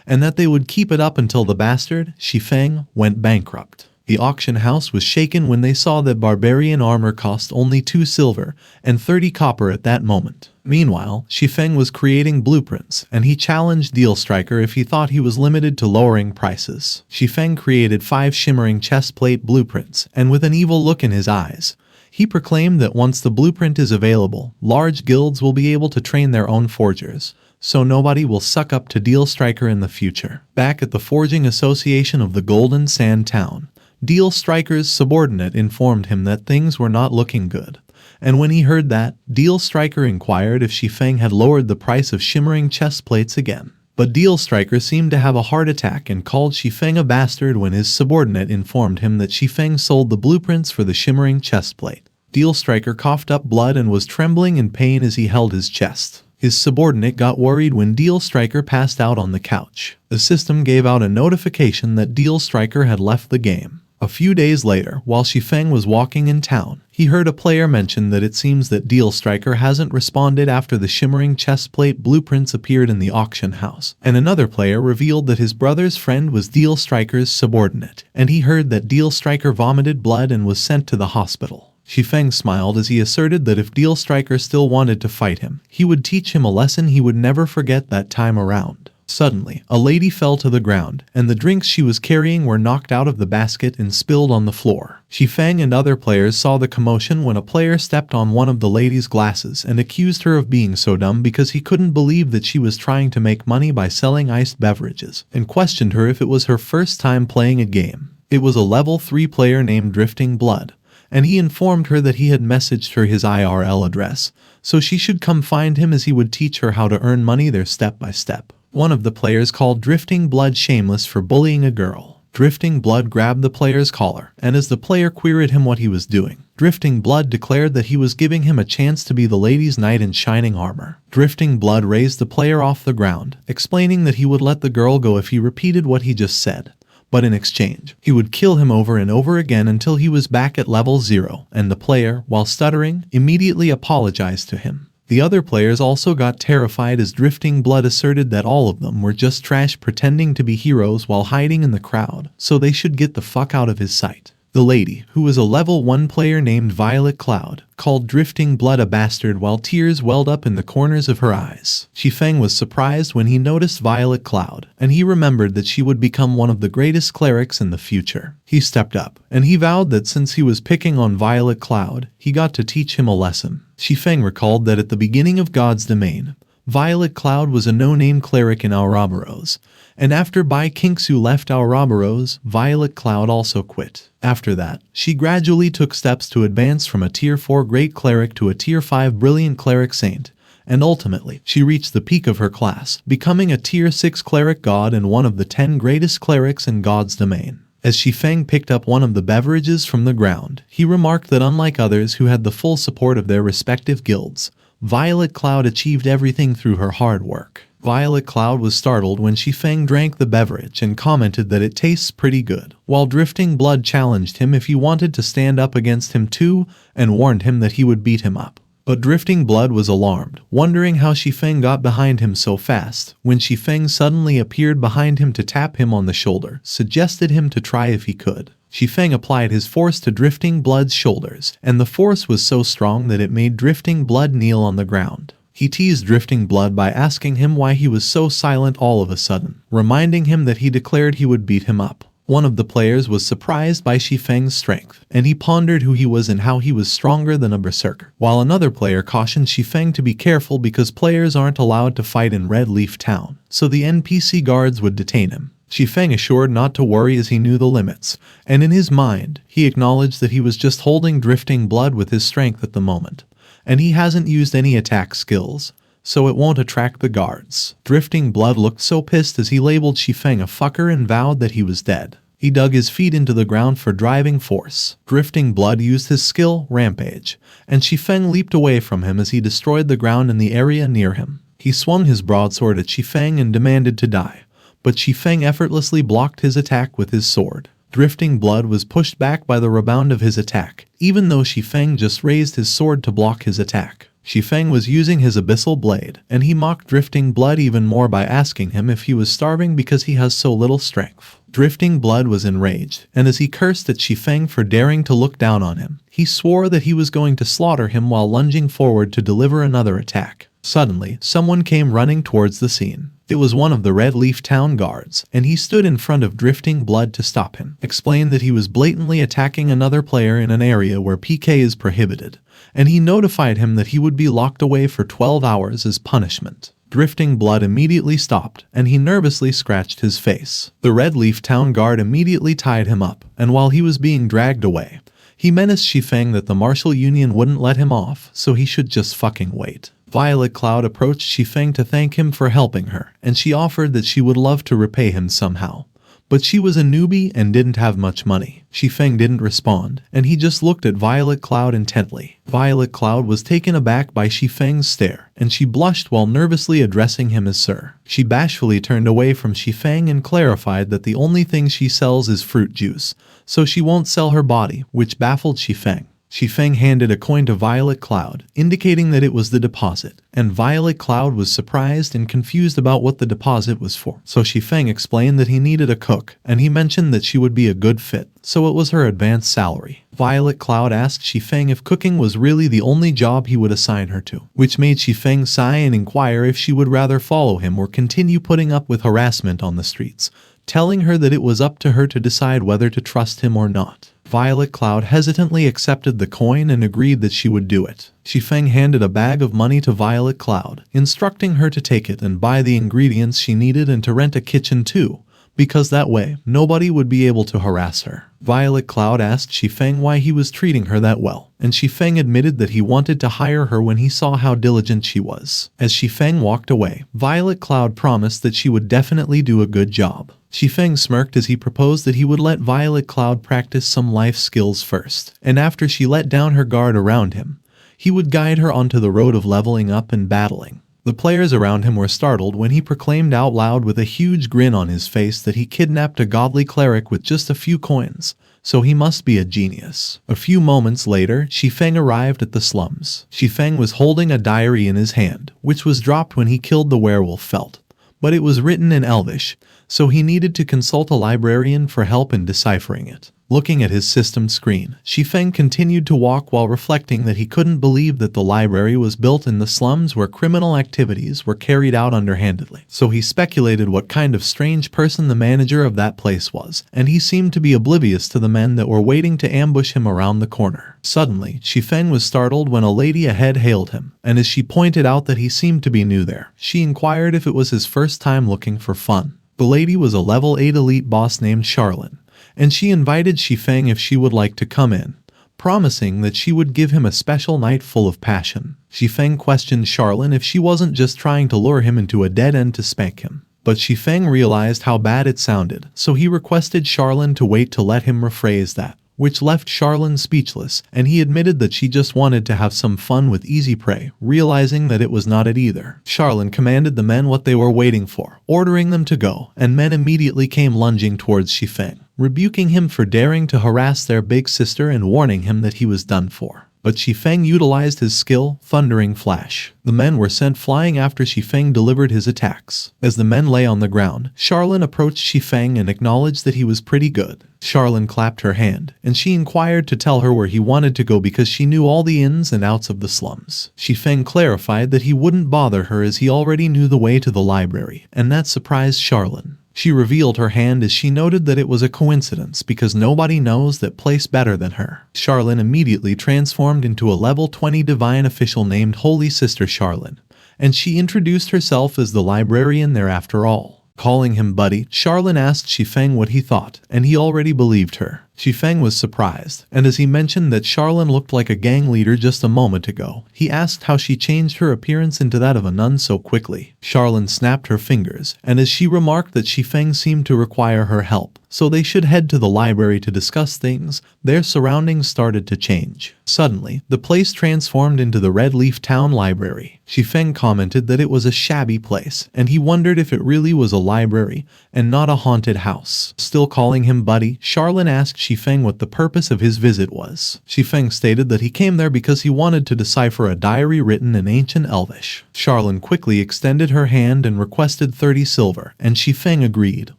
and that they would keep it up until the bastard, Shi Feng, went bankrupt. The auction house was shaken when they saw that barbarian armor cost only 2 silver and 30 copper at that moment. Meanwhile, Shi Feng was creating blueprints, and he challenged Deal Striker if he thought he was limited to lowering prices. Shi Feng created 5 shimmering chestplate blueprints, and with an evil look in his eyes, he proclaimed that once the blueprint is available, large guilds will be able to train their own forgers, so nobody will suck up to Deal Striker in the future. Back at the Forging Association of the Golden Sand Town, Deal Striker's subordinate informed him that things were not looking good, and when he heard that, Deal Striker inquired if Shi Feng had lowered the price of shimmering chest plates again. But Deal Striker seemed to have a heart attack and called Shi Feng a bastard when his subordinate informed him that Shi Feng sold the blueprints for the shimmering chest plate. Deal Striker coughed up blood and was trembling in pain as he held his chest. His subordinate got worried when Deal Striker passed out on the couch. The system gave out a notification that Deal Striker had left the game. A few days later, while Shi Feng was walking in town, he heard a player mention that it seems that Deal Striker hasn't responded after the shimmering chestplate blueprints appeared in the auction house, and another player revealed that his brother's friend was Deal Striker's subordinate, and he heard that Deal Striker vomited blood and was sent to the hospital. Shi Feng smiled as he asserted that if Deal Striker still wanted to fight him, he would teach him a lesson he would never forget that time around. Suddenly, a lady fell to the ground, and the drinks she was carrying were knocked out of the basket and spilled on the floor. Shi Feng and other players saw the commotion when a player stepped on one of the lady's glasses and accused her of being so dumb because he couldn't believe that she was trying to make money by selling iced beverages, and questioned her if it was her first time playing a game. It was a level 3 player named Drifting Blood, and he informed her that he had messaged her his IRL address, so she should come find him as he would teach her how to earn money there step by step. One of the players called Drifting Blood shameless for bullying a girl. Drifting Blood grabbed the player's collar, and as the player queried him what he was doing, Drifting Blood declared that he was giving him a chance to be the lady's knight in shining armor. Drifting Blood raised the player off the ground, explaining that he would let the girl go if he repeated what he just said, but in exchange, he would kill him over and over again until he was back at level 0, and the player, while stuttering, immediately apologized to him. The other players also got terrified as Drifting Blood asserted that all of them were just trash pretending to be heroes while hiding in the crowd, so they should get the fuck out of his sight. The lady, who was a level 1 player named Violet Cloud, called Drifting Blood a bastard while tears welled up in the corners of her eyes. Shi Feng was surprised when he noticed Violet Cloud, and he remembered that she would become one of the greatest clerics in the future. He stepped up, and he vowed that since he was picking on Violet Cloud, he got to teach him a lesson. Shi Feng recalled that at the beginning of God's Domain, Violet Cloud was a no-name cleric in Ouroboros, and after Bai Kingsu left Ouroboros, Violet Cloud also quit. After that, she gradually took steps to advance from a Tier 4 Great Cleric to a Tier 5 Brilliant Cleric Saint, and ultimately, she reached the peak of her class, becoming a Tier 6 Cleric God and one of the 10 greatest clerics in God's Domain. As Shi Feng picked up one of the beverages from the ground, he remarked that unlike others who had the full support of their respective guilds, Violet Cloud achieved everything through her hard work. Violet Cloud was startled when Shi Feng drank the beverage and commented that it tastes pretty good, while Drifting Blood challenged him if he wanted to stand up against him too and warned him that he would beat him up. But Drifting Blood was alarmed, wondering how Shi Feng got behind him so fast, when Shi Feng suddenly appeared behind him to tap him on the shoulder, suggested him to try if he could. Shi Feng applied his force to Drifting Blood's shoulders, and the force was so strong that it made Drifting Blood kneel on the ground. He teased Drifting Blood by asking him why he was so silent all of a sudden, reminding him that he declared he would beat him up. One of the players was surprised by Shi Feng's strength, and he pondered who he was and how he was stronger than a berserker, while another player cautioned Shi Feng to be careful because players aren't allowed to fight in Red Leaf Town, so the NPC guards would detain him. Shi Feng assured not to worry as he knew the limits, and in his mind, he acknowledged that he was just holding Drifting Blood with his strength at the moment, and he hasn't used any attack skills, so it won't attract the guards. Drifting Blood looked so pissed as he labeled Shi Feng a fucker and vowed that he was dead. He dug his feet into the ground for driving force. Drifting Blood used his skill, Rampage, and Shi Feng leaped away from him as he destroyed the ground in the area near him. He swung his broadsword at Shi Feng and demanded to die, but Shi Feng effortlessly blocked his attack with his sword. Drifting Blood was pushed back by the rebound of his attack, even though Shi Feng just raised his sword to block his attack. Shi Feng was using his abyssal blade, and he mocked Drifting Blood even more by asking him if he was starving because he has so little strength. Drifting Blood was enraged, and as he cursed at Shi Feng for daring to look down on him, he swore that he was going to slaughter him while lunging forward to deliver another attack. Suddenly, someone came running towards the scene. It was one of the Red Leaf Town guards, and he stood in front of Drifting Blood to stop him, explained that he was blatantly attacking another player in an area where PK is prohibited, and he notified him that he would be locked away for 12 hours as punishment. Drifting Blood immediately stopped, and he nervously scratched his face. The Red Leaf Town guard immediately tied him up, and while he was being dragged away, he menaced Shi Feng that the martial union wouldn't let him off, so he should just fucking wait. Violet Cloud approached Shi Feng to thank him for helping her, and she offered that she would love to repay him somehow. But she was a newbie and didn't have much money. Shi Feng didn't respond, and he just looked at Violet Cloud intently. Violet Cloud was taken aback by Shi Feng's stare, and she blushed while nervously addressing him as sir. She bashfully turned away from Shi Feng and clarified that the only thing she sells is fruit juice, so she won't sell her body, which baffled Shi Feng. Shi Feng handed a coin to Violet Cloud, indicating that it was the deposit, and Violet Cloud was surprised and confused about what the deposit was for. So Shi Feng explained that he needed a cook, and he mentioned that she would be a good fit, so it was her advanced salary. Violet Cloud asked Shi Feng if cooking was really the only job he would assign her to, which made Shi Feng sigh and inquire if she would rather follow him or continue putting up with harassment on the streets, telling her that it was up to her to decide whether to trust him or not. Violet Cloud hesitantly accepted the coin and agreed that she would do it. Shi Feng handed a bag of money to Violet Cloud, instructing her to take it and buy the ingredients she needed and to rent a kitchen too, because that way, nobody would be able to harass her. Violet Cloud asked Shi Feng why he was treating her that well, and Shi Feng admitted that he wanted to hire her when he saw how diligent she was. As Shi Feng walked away, Violet Cloud promised that she would definitely do a good job. Shi Feng smirked as he proposed that he would let Violet Cloud practice some life skills first, and after she let down her guard around him, he would guide her onto the road of leveling up and battling. The players around him were startled when he proclaimed out loud with a huge grin on his face that he kidnapped a godly cleric with just a few coins, so he must be a genius. A few moments later, Shi Feng arrived at the slums. Shi Feng was holding a diary in his hand, which was dropped when he killed the werewolf Felt, but it was written in Elvish, so he needed to consult a librarian for help in deciphering it. Looking at his system screen, Shi Feng continued to walk while reflecting that he couldn't believe that the library was built in the slums where criminal activities were carried out underhandedly. So he speculated what kind of strange person the manager of that place was, and he seemed to be oblivious to the men that were waiting to ambush him around the corner. Suddenly, Shi Feng was startled when a lady ahead hailed him, and as she pointed out that he seemed to be new there, she inquired if it was his first time looking for fun. The lady was a level 8 elite boss named Charlene, and she invited Shi Feng if she would like to come in, promising that she would give him a special night full of passion. Shi Feng questioned Charlene if she wasn't just trying to lure him into a dead end to spank him. But Shi Feng realized how bad it sounded, so he requested Charlene to wait to let him rephrase that, which left Charlene speechless, and he admitted that she just wanted to have some fun with easy prey, realizing that it was not it either. Charlene commanded the men what they were waiting for, ordering them to go, and men immediately came lunging towards Shi Feng, rebuking him for daring to harass their big sister and warning him that he was done for. But Shi Feng utilized his skill, Thundering Flash. The men were sent flying after Shi Feng delivered his attacks. As the men lay on the ground, Charlene approached Shi Feng and acknowledged that he was pretty good. Charlene clapped her hand, and she inquired to tell her where he wanted to go because she knew all the ins and outs of the slums. Shi Feng clarified that he wouldn't bother her as he already knew the way to the library, and that surprised Charlene. She revealed her hand as she noted that it was a coincidence because nobody knows that place better than her. Charlene immediately transformed into a level 20 divine official named Holy Sister Charlene, and she introduced herself as the librarian there after all. Calling him buddy, Charlene asked Shi Feng what he thought, and he already believed her. Shi Feng was surprised, and as he mentioned that Charlene looked like a gang leader just a moment ago, he asked how she changed her appearance into that of a nun so quickly. Charlene snapped her fingers, and as she remarked that Shi Feng seemed to require her help, so they should head to the library to discuss things, their surroundings started to change. Suddenly, the place transformed into the Red Leaf Town Library. Shi Feng commented that it was a shabby place, and he wondered if it really was a library and not a haunted house. Still calling him buddy, Charlene asked Shi Feng what the purpose of his visit was. Shi Feng stated that he came there because he wanted to decipher a diary written in ancient Elvish. Charlene quickly extended her hand and requested 30 silver, and Shi Feng agreed,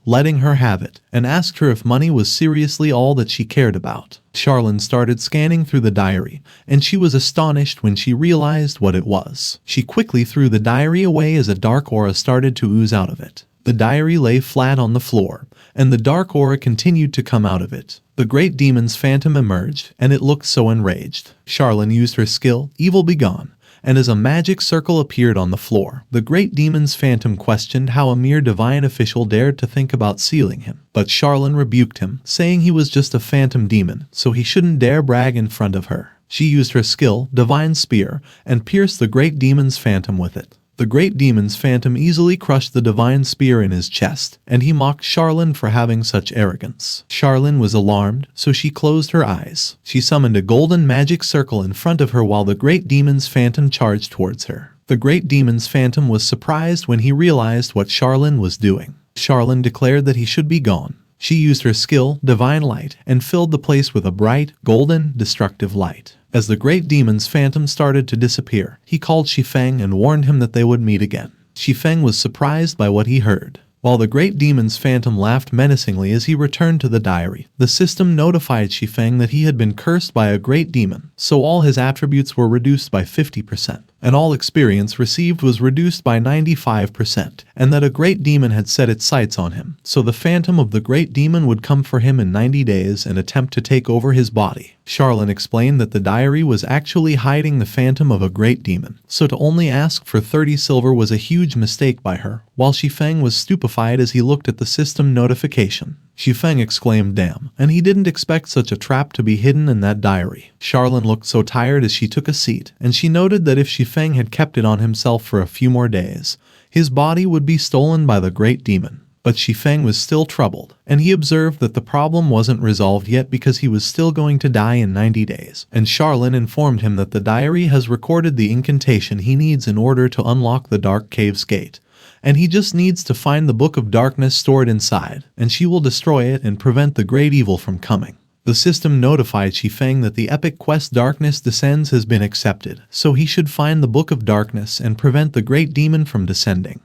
letting her have it, and asked her if money was seriously all that she cared about. Charlene started scanning through the diary, and she was astonished when she realized what it was. She quickly threw the diary away as a dark aura started to ooze out of it. The diary lay flat on the floor, and the dark aura continued to come out of it. The great demon's phantom emerged, and it looked so enraged. Charlene used her skill, Evil Begone, and as a magic circle appeared on the floor, the great demon's phantom questioned how a mere divine official dared to think about sealing him. But Charlene rebuked him, saying he was just a phantom demon, so he shouldn't dare brag in front of her. She used her skill, Divine Spear, and pierced the great demon's phantom with it. The great demon's phantom easily crushed the divine spear in his chest, and he mocked Charlene for having such arrogance. Charlene was alarmed, so she closed her eyes. She summoned a golden magic circle in front of her while the great demon's phantom charged towards her. The great demon's phantom was surprised when he realized what Charlene was doing. Charlene declared that he should be gone. She used her skill, Divine Light, and filled the place with a bright, golden, destructive light. As the great demon's phantom started to disappear, he called Shi Feng and warned him that they would meet again. Shi Feng was surprised by what he heard. While the great demon's phantom laughed menacingly as he returned to the diary, the system notified Shi Feng that he had been cursed by a great demon, so all his attributes were reduced by 50%, and all experience received was reduced by 95%, and that a great demon had set its sights on him, so the phantom of the great demon would come for him in 90 days and attempt to take over his body. Charlene explained that the diary was actually hiding the phantom of a great demon, so to only ask for 30 silver was a huge mistake by her, while Shi Feng was stupefied as he looked at the system notification. Shi Feng exclaimed damn, and he didn't expect such a trap to be hidden in that diary. Charlene looked so tired as she took a seat, and she noted that if Shi Feng had kept it on himself for a few more days, his body would be stolen by the great demon. But Shi Feng was still troubled, and he observed that the problem wasn't resolved yet because he was still going to die in 90 days. And Charlene informed him that the diary has recorded the incantation he needs in order to unlock the Dark Cave's gate, and he just needs to find the Book of Darkness stored inside, and she will destroy it and prevent the great evil from coming. The system notified Shi Feng that the epic quest Darkness Descends has been accepted, so he should find the Book of Darkness and prevent the great demon from descending.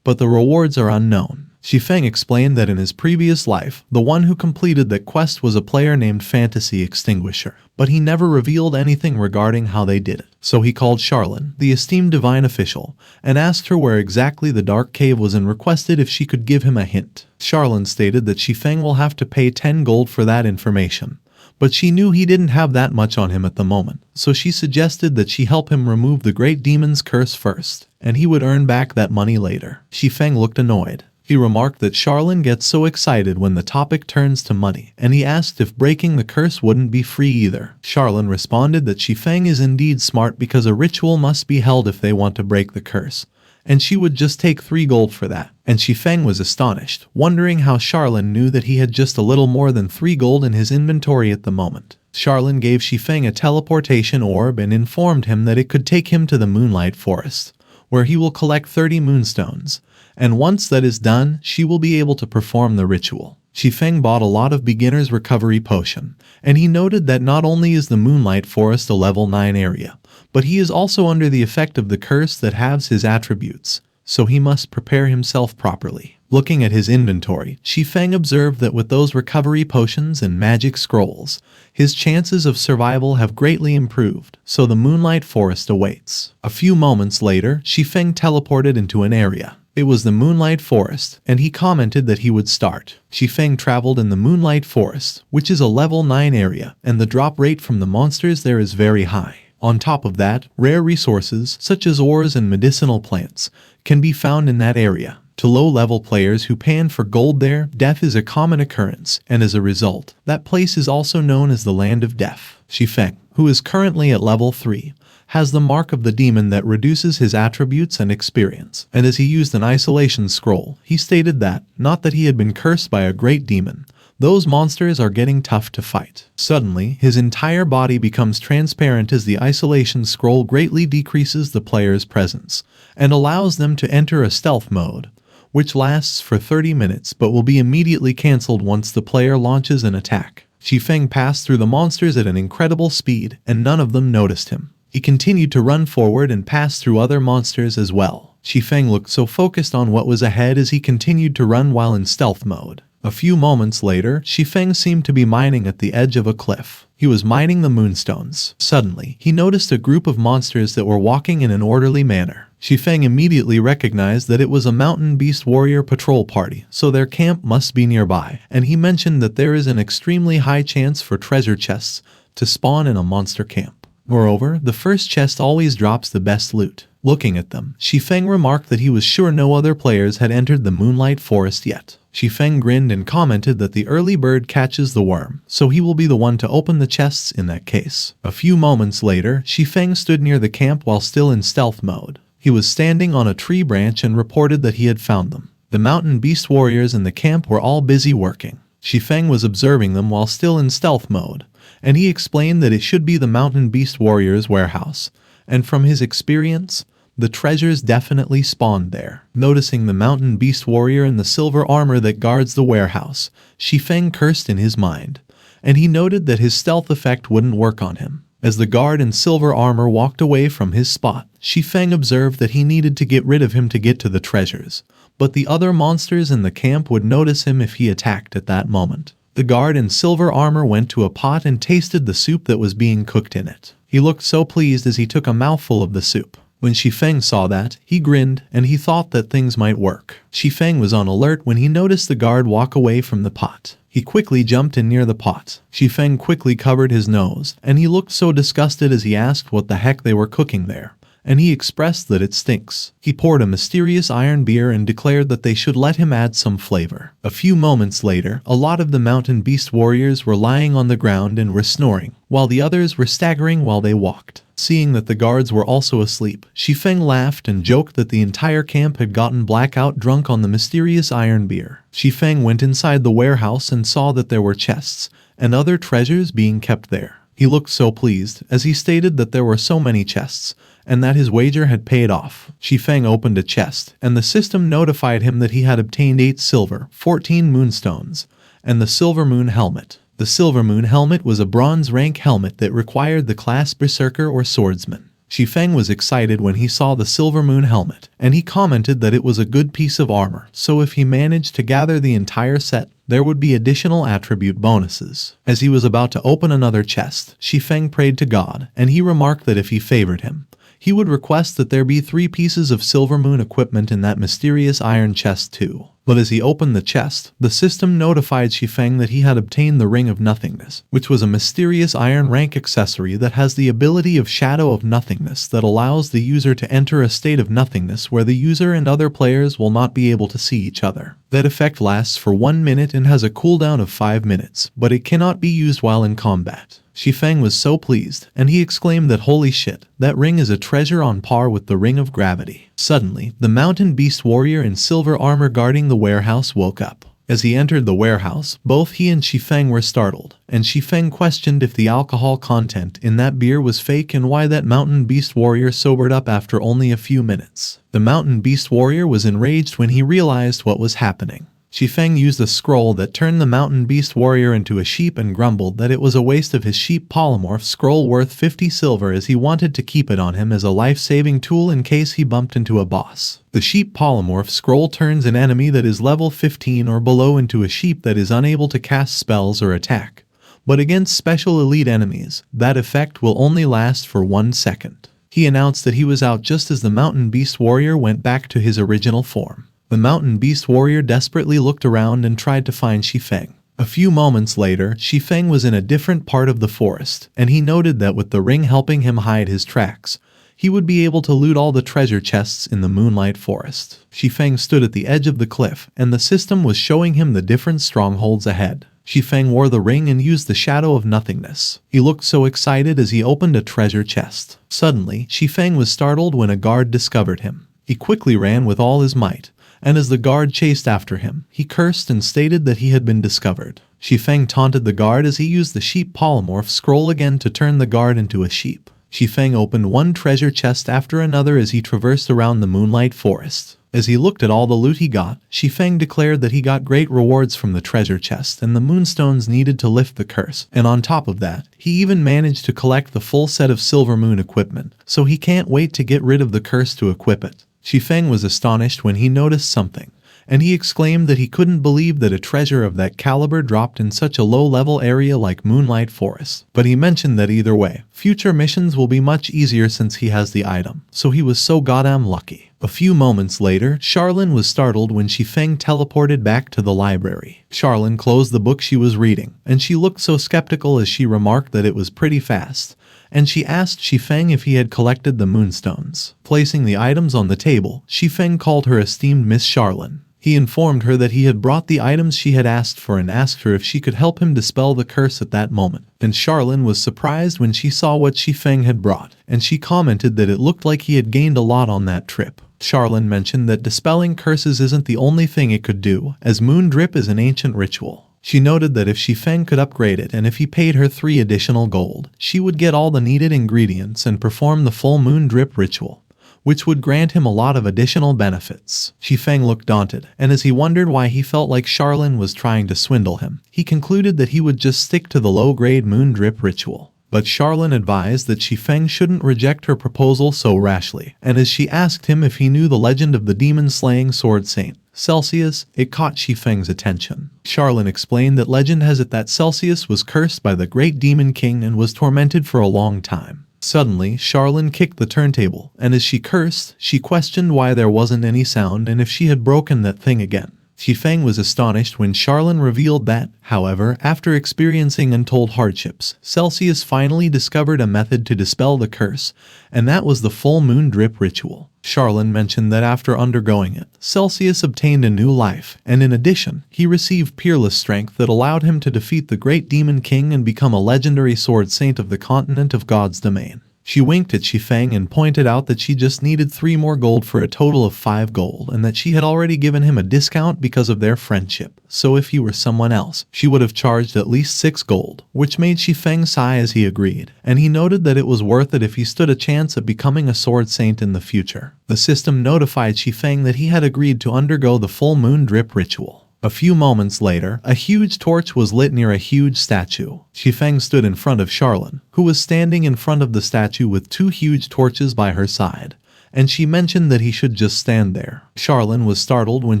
But the rewards are unknown. Shi Feng explained that in his previous life, the one who completed that quest was a player named Fantasy Extinguisher, but he never revealed anything regarding how they did it. So he called Charlene, the esteemed divine official, and asked her where exactly the Dark Cave was and requested if she could give him a hint. Charlene stated that Shi Feng will have to pay 10 gold for that information, but she knew he didn't have that much on him at the moment, so she suggested that she help him remove the great demon's curse first, and he would earn back that money later. Shi Feng looked annoyed. He remarked that Charlene gets so excited when the topic turns to money, and he asked if breaking the curse wouldn't be free either. Charlene responded that Shi Feng is indeed smart because a ritual must be held if they want to break the curse, and she would just take 3 gold for that, and Shi Feng was astonished, wondering how Charlene knew that he had just a little more than 3 gold in his inventory at the moment. Charlene gave Shi Feng a teleportation orb and informed him that it could take him to the Moonlight Forest, where he will collect 30 moonstones, and once that is done, she will be able to perform the ritual. Shi Feng bought a lot of beginner's recovery potion, and he noted that not only is the Moonlight Forest a level 9 area, but he is also under the effect of the curse that halves his attributes, so he must prepare himself properly. Looking at his inventory, Shi Feng observed that with those recovery potions and magic scrolls, his chances of survival have greatly improved, so the Moonlight Forest awaits. A few moments later, Shi Feng teleported into an area. It was the Moonlight Forest, and he commented that he would start. Shi Feng traveled in the Moonlight Forest, which is a level 9 area, and the drop rate from the monsters there is very high. On top of that, rare resources, such as ores and medicinal plants, can be found in that area. To low-level players who pan for gold there, death is a common occurrence, and as a result, that place is also known as the Land of Death. Shi Feng, who is currently at level 3, has the mark of the demon that reduces his attributes and experience, and as he used an isolation scroll, he stated that, not that he had been cursed by a great demon, those monsters are getting tough to fight. Suddenly, his entire body becomes transparent as the isolation scroll greatly decreases the player's presence, and allows them to enter a stealth mode, which lasts for 30 minutes but will be immediately cancelled once the player launches an attack. Shi Feng passed through the monsters at an incredible speed, and none of them noticed him. He continued to run forward and pass through other monsters as well. Shi Feng looked so focused on what was ahead as he continued to run while in stealth mode. A few moments later, Shi Feng seemed to be mining at the edge of a cliff. He was mining the moonstones. Suddenly, he noticed a group of monsters that were walking in an orderly manner. Shi Feng immediately recognized that it was a mountain beast warrior patrol party, so their camp must be nearby, and he mentioned that there is an extremely high chance for treasure chests to spawn in a monster camp. Moreover, the first chest always drops the best loot. Looking at them, Shi Feng remarked that he was sure no other players had entered the Moonlight Forest yet. Shi Feng grinned and commented that the early bird catches the worm, so he will be the one to open the chests in that case. A few moments later, Shi Feng stood near the camp while still in stealth mode. He was standing on a tree branch and reported that he had found them. The mountain beast warriors in the camp were all busy working. Shi Feng was observing them while still in stealth mode, and he explained that it should be the mountain beast warriors' warehouse, and from his experience, the treasures definitely spawned there. Noticing the mountain beast warrior in the silver armor that guards the warehouse, Shi Feng cursed in his mind, and he noted that his stealth effect wouldn't work on him. As the guard in silver armor walked away from his spot, Shi Feng observed that he needed to get rid of him to get to the treasures, but the other monsters in the camp would notice him if he attacked at that moment. The guard in silver armor went to a pot and tasted the soup that was being cooked in it. He looked so pleased as he took a mouthful of the soup. When Shi Feng saw that, he grinned, and he thought that things might work. Shi Feng was on alert when he noticed the guard walk away from the pot. He quickly jumped in near the pot. Shi Feng quickly covered his nose, and he looked so disgusted as he asked what the heck they were cooking there, and he expressed that it stinks. He poured a mysterious iron beer and declared that they should let him add some flavor. A few moments later, a lot of the mountain beast warriors were lying on the ground and were snoring, while the others were staggering while they walked. Seeing that the guards were also asleep, Shi Feng laughed and joked that the entire camp had gotten blackout drunk on the mysterious iron beer. Shi Feng went inside the warehouse and saw that there were chests and other treasures being kept there. He looked so pleased, as he stated that there were so many chests, and that his wager had paid off. Shi Feng opened a chest, and the system notified him that he had obtained 8 silver, 14 moonstones, and the Silver Moon Helmet. The Silver Moon Helmet was a bronze rank helmet that required the class Berserker or Swordsman. Shi Feng was excited when he saw the Silver Moon Helmet, and he commented that it was a good piece of armor, so if he managed to gather the entire set, there would be additional attribute bonuses. As he was about to open another chest, Shi Feng prayed to God, and he remarked that if he favored him, he would request that there be 3 pieces of Silver Moon equipment in that mysterious iron chest too. But as he opened the chest, the system notified Shi Feng that he had obtained the Ring of Nothingness, which was a mysterious iron rank accessory that has the ability of Shadow of Nothingness that allows the user to enter a state of nothingness where the user and other players will not be able to see each other. That effect lasts for 1 minute and has a cooldown of 5 minutes, but it cannot be used while in combat. Shi Feng was so pleased, and he exclaimed that holy shit, that ring is a treasure on par with the Ring of Gravity. Suddenly, the mountain beast warrior in silver armor guarding the warehouse woke up. As he entered the warehouse, both he and Shi Feng were startled, and Shi Feng questioned if the alcohol content in that beer was fake and why that mountain beast warrior sobered up after only a few minutes. The mountain beast warrior was enraged when he realized what was happening. Shi Feng used a scroll that turned the mountain beast warrior into a sheep and grumbled that it was a waste of his sheep polymorph scroll worth 50 silver as he wanted to keep it on him as a life-saving tool in case he bumped into a boss. The sheep polymorph scroll turns an enemy that is level 15 or below into a sheep that is unable to cast spells or attack. But against special elite enemies, that effect will only last for 1 second. He announced that he was out just as the mountain beast warrior went back to his original form. The mountain beast warrior desperately looked around and tried to find Shi Feng. A few moments later, Shi Feng was in a different part of the forest, and he noted that with the ring helping him hide his tracks, he would be able to loot all the treasure chests in the Moonlight Forest. Shi Feng stood at the edge of the cliff, and the system was showing him the different strongholds ahead. Shi Feng wore the ring and used the Shadow of Nothingness. He looked so excited as he opened a treasure chest. Suddenly, Shi Feng was startled when a guard discovered him. He quickly ran with all his might, and as the guard chased after him, he cursed and stated that he had been discovered. Shi Feng taunted the guard as he used the sheep polymorph scroll again to turn the guard into a sheep. Shi Feng opened one treasure chest after another as he traversed around the Moonlight Forest. As he looked at all the loot he got, Shi Feng declared that he got great rewards from the treasure chest and the moonstones needed to lift the curse, and on top of that, he even managed to collect the full set of Silver Moon equipment, so he can't wait to get rid of the curse to equip it. Shi Feng was astonished when he noticed something, and he exclaimed that he couldn't believe that a treasure of that caliber dropped in such a low-level area like Moonlight Forest. But he mentioned that either way, future missions will be much easier since he has the item, so he was so goddamn lucky. A few moments later, Charlene was startled when Shi Feng teleported back to the library. Charlene closed the book she was reading, and she looked so skeptical as she remarked that it was pretty fast, and she asked Shi Feng if he had collected the moonstones. Placing the items on the table, Shi Feng called her esteemed Miss Charlene. He informed her that he had brought the items she had asked for and asked her if she could help him dispel the curse at that moment. And Charlene was surprised when she saw what Shi Feng had brought, and she commented that it looked like he had gained a lot on that trip. Charlene mentioned that dispelling curses isn't the only thing it could do, as moon drip is an ancient ritual. She noted that if Shi Feng could upgrade it and if he paid her 3 additional gold, she would get all the needed ingredients and perform the full moon drip ritual, which would grant him a lot of additional benefits. Shi Feng looked daunted, and as he wondered why he felt like Charlene was trying to swindle him, he concluded that he would just stick to the low-grade moon drip ritual. But Charlene advised that Shi Feng shouldn't reject her proposal so rashly, and as she asked him if he knew the legend of the demon-slaying sword saint, Celsius, it caught Shi Feng's attention. Charlene explained that legend has it that Celsius was cursed by the great demon king and was tormented for a long time. Suddenly, Charlene kicked the turntable, and as she cursed, she questioned why there wasn't any sound and if she had broken that thing again. Shi Feng was astonished when Charlene revealed that, however, after experiencing untold hardships, Celsius finally discovered a method to dispel the curse, and that was the full moon drip ritual. Charlene mentioned that after undergoing it, Celsius obtained a new life, and in addition, he received peerless strength that allowed him to defeat the great demon king and become a legendary sword saint of the continent of God's domain. She winked at Shi Feng and pointed out that she just needed 3 more gold for a total of 5 gold and that she had already given him a discount because of their friendship, so if he were someone else, she would have charged at least 6 gold, which made Shi Feng sigh as he agreed, and he noted that it was worth it if he stood a chance at becoming a sword saint in the future. The system notified Shi Feng that he had agreed to undergo the full moon drip ritual. A few moments later, a huge torch was lit near a huge statue. Shi Feng stood in front of Charlene, who was standing in front of the statue with 2 huge torches by her side, and she mentioned that he should just stand there. Charlene was startled when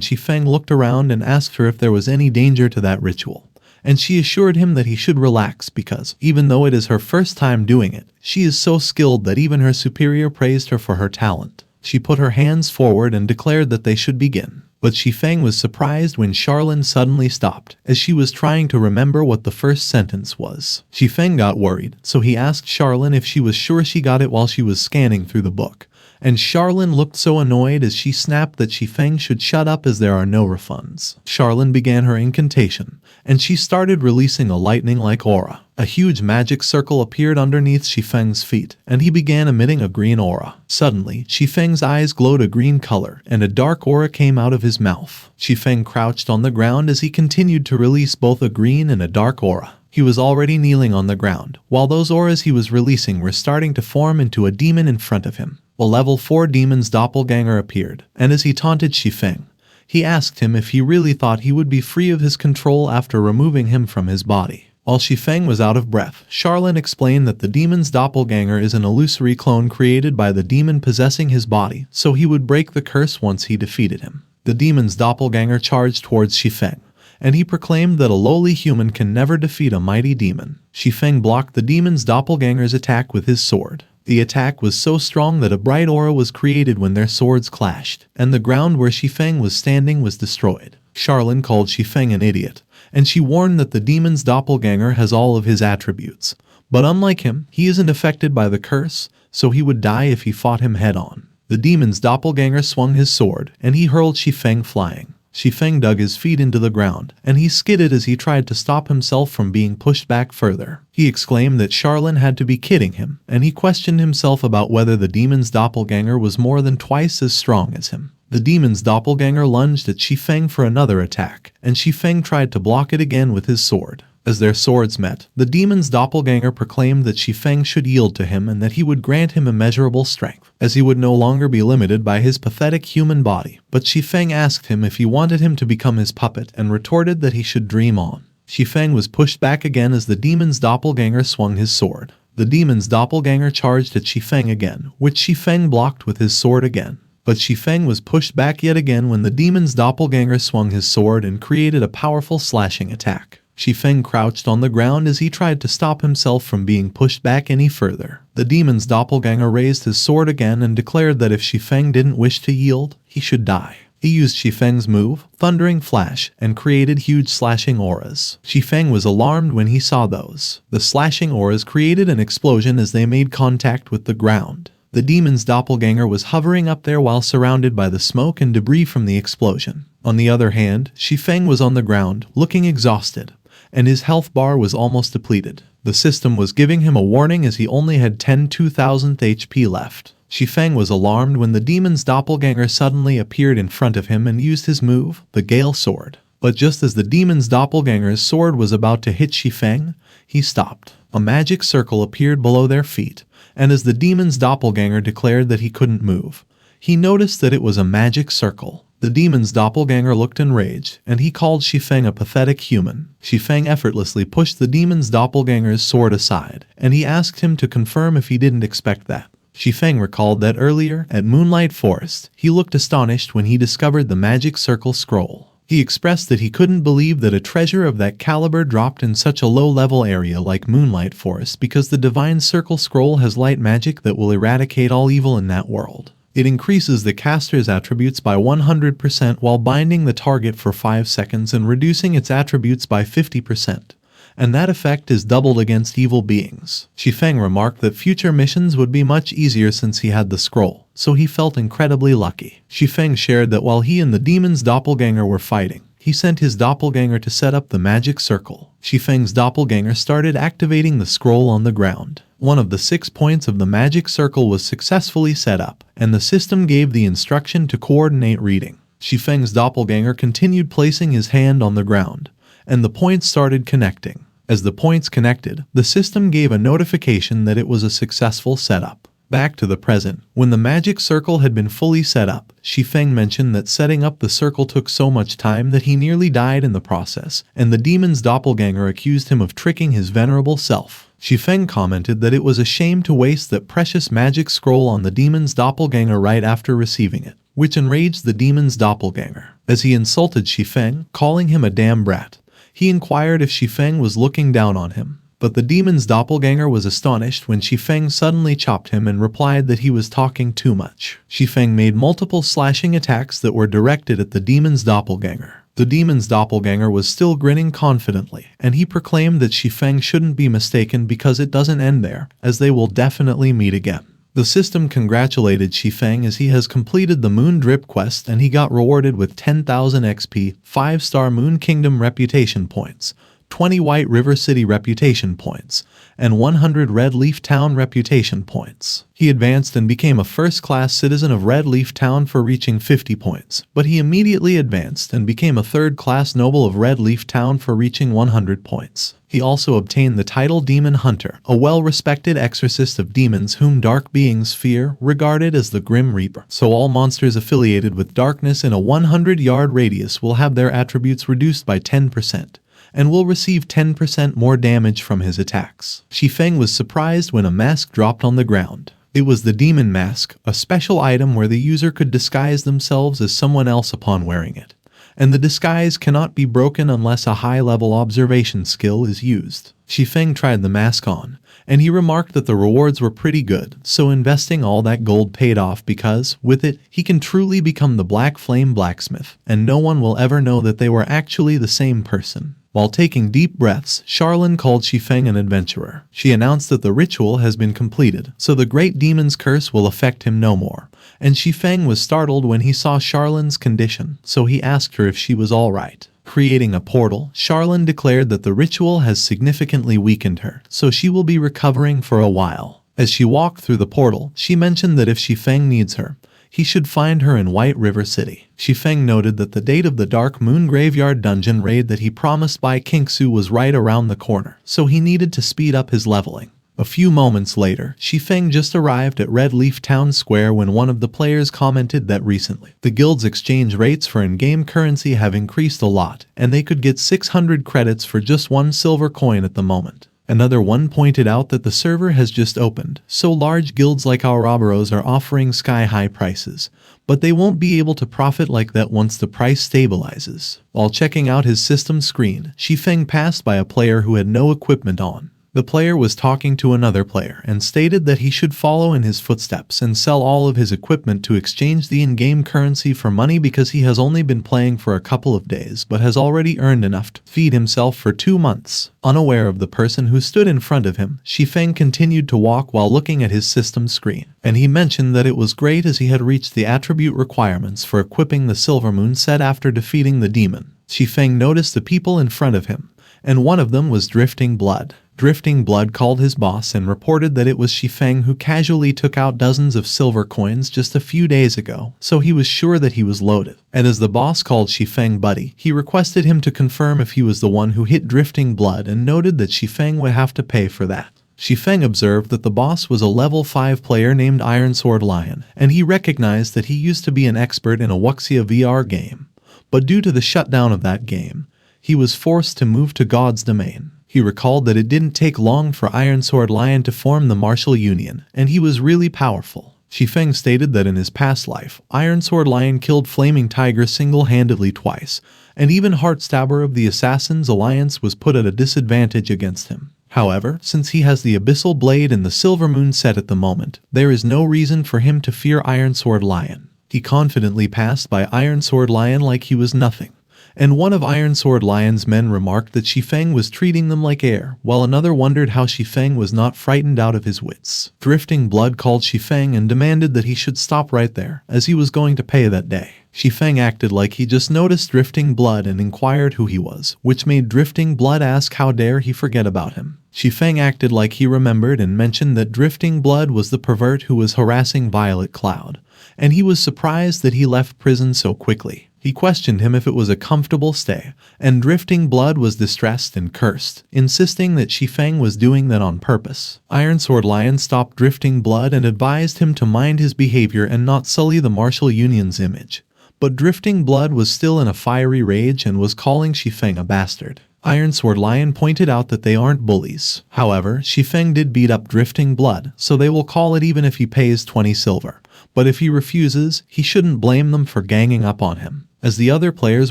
Shi Feng looked around and asked her if there was any danger to that ritual, and she assured him that he should relax because, even though it is her first time doing it, she is so skilled that even her superior praised her for her talent. She put her hands forward and declared that they should begin. But Shi Feng was surprised when Charlene suddenly stopped, as she was trying to remember what the first sentence was. Shi Feng got worried, so he asked Charlene if she was sure she got it while she was scanning through the book. And Charlene looked so annoyed as she snapped that Shi Feng should shut up as there are no refunds. Charlene began her incantation, and she started releasing a lightning-like aura. A huge magic circle appeared underneath Shi Feng's feet, and he began emitting a green aura. Suddenly, Shi Feng's eyes glowed a green color, and a dark aura came out of his mouth. Shi Feng crouched on the ground as he continued to release both a green and a dark aura. He was already kneeling on the ground, while those auras he was releasing were starting to form into a demon in front of him. A level 4 demon's doppelganger appeared, and as he taunted Shi Feng, he asked him if he really thought he would be free of his control after removing him from his body. While Shi Feng was out of breath, Charlene explained that the demon's doppelganger is an illusory clone created by the demon possessing his body, so he would break the curse once he defeated him. The demon's doppelganger charged towards Shi Feng, and he proclaimed that a lowly human can never defeat a mighty demon. Shi Feng blocked the demon's doppelganger's attack with his sword. The attack was so strong that a bright aura was created when their swords clashed, and the ground where Shi Feng was standing was destroyed. Charlene called Shi Feng an idiot, and she warned that the demon's doppelganger has all of his attributes. But unlike him, he isn't affected by the curse, so he would die if he fought him head-on. The demon's doppelganger swung his sword, and he hurled Shi Feng flying. Shi Feng dug his feet into the ground, and he skidded as he tried to stop himself from being pushed back further. He exclaimed that Charlene had to be kidding him, and he questioned himself about whether the demon's doppelganger was more than twice as strong as him. The demon's doppelganger lunged at Shi Feng for another attack, and Shi Feng tried to block it again with his sword. As their swords met, the demon's doppelganger proclaimed that Shi Feng should yield to him and that he would grant him immeasurable strength, as he would no longer be limited by his pathetic human body. But Shi Feng asked him if he wanted him to become his puppet and retorted that he should dream on. Shi Feng was pushed back again as the demon's doppelganger swung his sword. The demon's doppelganger charged at Shi Feng again, which Shi Feng blocked with his sword again. But Shi Feng was pushed back yet again when the demon's doppelganger swung his sword and created a powerful slashing attack. Shi Feng crouched on the ground as he tried to stop himself from being pushed back any further. The demon's doppelganger raised his sword again and declared that if Shi Feng didn't wish to yield, he should die. He used Shi Feng's move, Thundering Flash, and created huge slashing auras. Shi Feng was alarmed when he saw those. The slashing auras created an explosion as they made contact with the ground. The demon's doppelganger was hovering up there while surrounded by the smoke and debris from the explosion. On the other hand, Shi Feng was on the ground, looking exhausted, and his health bar was almost depleted. The system was giving him a warning as he only had 10,000 HP left. Shi Feng was alarmed when the demon's doppelganger suddenly appeared in front of him and used his move, the Gale Sword. But just as the demon's doppelganger's sword was about to hit Shi Feng, he stopped. A magic circle appeared below their feet, and as the demon's doppelganger declared that he couldn't move, he noticed that it was a magic circle. The demon's doppelganger looked enraged, and he called Shi Feng a pathetic human. Shi Feng effortlessly pushed the demon's doppelganger's sword aside, and he asked him to confirm if he didn't expect that. Shi Feng recalled that earlier, at Moonlight Forest, he looked astonished when he discovered the magic circle scroll. He expressed that he couldn't believe that a treasure of that caliber dropped in such a low-level area like Moonlight Forest because the Divine Circle Scroll has light magic that will eradicate all evil in that world. It increases the caster's attributes by 100% while binding the target for 5 seconds and reducing its attributes by 50%. And that effect is doubled against evil beings. Shi Feng remarked that future missions would be much easier since he had the scroll, so he felt incredibly lucky. Shi Feng shared that while he and the demon's doppelganger were fighting, he sent his doppelganger to set up the magic circle. Shi Feng's doppelganger started activating the scroll on the ground. One of the 6 points of the magic circle was successfully set up, and the system gave the instruction to coordinate reading. Shi Feng's doppelganger continued placing his hand on the ground, and the points started connecting. As the points connected, the system gave a notification that it was a successful setup. Back to the present, when the magic circle had been fully set up, Shi Feng mentioned that setting up the circle took so much time that he nearly died in the process, and the demon's doppelganger accused him of tricking his venerable self. Shi Feng commented that it was a shame to waste that precious magic scroll on the demon's doppelganger right after receiving it, which enraged the demon's doppelganger. As he insulted Shi Feng, calling him a damn brat, he inquired if Shi Feng was looking down on him. But the demon's doppelganger was astonished when Shi Feng suddenly chopped him and replied that he was talking too much. Shi Feng made multiple slashing attacks that were directed at the demon's doppelganger. The demon's doppelganger was still grinning confidently, and he proclaimed that Shi Feng shouldn't be mistaken because it doesn't end there, as they will definitely meet again. The system congratulated Shi Feng as he has completed the Moon Drip quest and he got rewarded with 10,000 XP, 5-star Moon Kingdom reputation points, 20 White River City reputation points, and 100 Red Leaf Town reputation points. He advanced and became a first-class citizen of Red Leaf Town for reaching 50 points, but he immediately advanced and became a third-class noble of Red Leaf Town for reaching 100 points. He also obtained the title Demon Hunter, a well-respected exorcist of demons whom dark beings fear, regarded as the Grim Reaper. So all monsters affiliated with darkness in a 100-yard radius will have their attributes reduced by 10%. And will receive 10% more damage from his attacks. Shi Feng was surprised when a mask dropped on the ground. It was the Demon Mask, a special item where the user could disguise themselves as someone else upon wearing it. And the disguise cannot be broken unless a high-level observation skill is used. Shi Feng tried the mask on, and he remarked that the rewards were pretty good, so investing all that gold paid off because, with it, he can truly become the Black Flame Blacksmith, and no one will ever know that they were actually the same person. While taking deep breaths, Charlene called Shi Feng an adventurer. She announced that the ritual has been completed, so the great demon's curse will affect him no more. And Shi Feng was startled when he saw Charlene's condition, so he asked her if she was all right. Creating a portal, Charlene declared that the ritual has significantly weakened her, so she will be recovering for a while. As she walked through the portal, she mentioned that if Shi Feng needs her, he should find her in White River City. Shi Feng noted that the date of the Dark Moon Graveyard dungeon raid that he promised by Kingsu was right around the corner, so he needed to speed up his leveling. A few moments later, Shi Feng just arrived at Red Leaf Town Square when one of the players commented that recently, the guild's exchange rates for in-game currency have increased a lot, and they could get 600 credits for just one silver coin at the moment. Another one pointed out that the server has just opened, so large guilds like Ouroboros are offering sky-high prices, but they won't be able to profit like that once the price stabilizes. While checking out his system screen, Shi Feng passed by a player who had no equipment on. The player was talking to another player and stated that he should follow in his footsteps and sell all of his equipment to exchange the in-game currency for money because he has only been playing for a couple of days but has already earned enough to feed himself for 2 months. Unaware of the person who stood in front of him, Shi Feng continued to walk while looking at his system screen, and he mentioned that it was great as he had reached the attribute requirements for equipping the Silver Moon set after defeating the demon. Shi Feng noticed the people in front of him, and one of them was Drifting Blood. Drifting Blood called his boss and reported that it was Shi Feng who casually took out dozens of silver coins just a few days ago, so he was sure that he was loaded. And as the boss called Shi Feng buddy, he requested him to confirm if he was the one who hit Drifting Blood and noted that Shi Feng would have to pay for that. Shi Feng observed that the boss was a level 5 player named Iron Sword Lion, and he recognized that he used to be an expert in a Wuxia VR game. But due to the shutdown of that game, he was forced to move to God's Domain. He recalled that it didn't take long for Iron Sword Lion to form the martial union, and he was really powerful. Shi Feng stated that in his past life, Iron Sword Lion killed Flaming Tiger single-handedly twice, and even Heartstabber of the Assassins Alliance was put at a disadvantage against him. However, since he has the Abyssal Blade and the Silver Moon set at the moment, there is no reason for him to fear Iron Sword Lion. He confidently passed by Iron Sword Lion like he was nothing. And one of Iron Sword Lion's men remarked that Shi Feng was treating them like air, while another wondered how Shi Feng was not frightened out of his wits. Drifting Blood called Shi Feng and demanded that he should stop right there, as he was going to pay that day. Shi Feng acted like he just noticed Drifting Blood and inquired who he was, which made Drifting Blood ask how dare he forget about him. Shi Feng acted like he remembered and mentioned that Drifting Blood was the pervert who was harassing Violet Cloud, and he was surprised that he left prison so quickly. He questioned him if it was a comfortable stay, and Drifting Blood was distressed and cursed, insisting that Shi Feng was doing that on purpose. Iron Sword Lion stopped Drifting Blood and advised him to mind his behavior and not sully the martial union's image. But Drifting Blood was still in a fiery rage and was calling Shi Feng a bastard. Iron Sword Lion pointed out that they aren't bullies. However, Shi Feng did beat up Drifting Blood, so they will call it even if he pays 20 silver. But if he refuses, he shouldn't blame them for ganging up on him. As the other players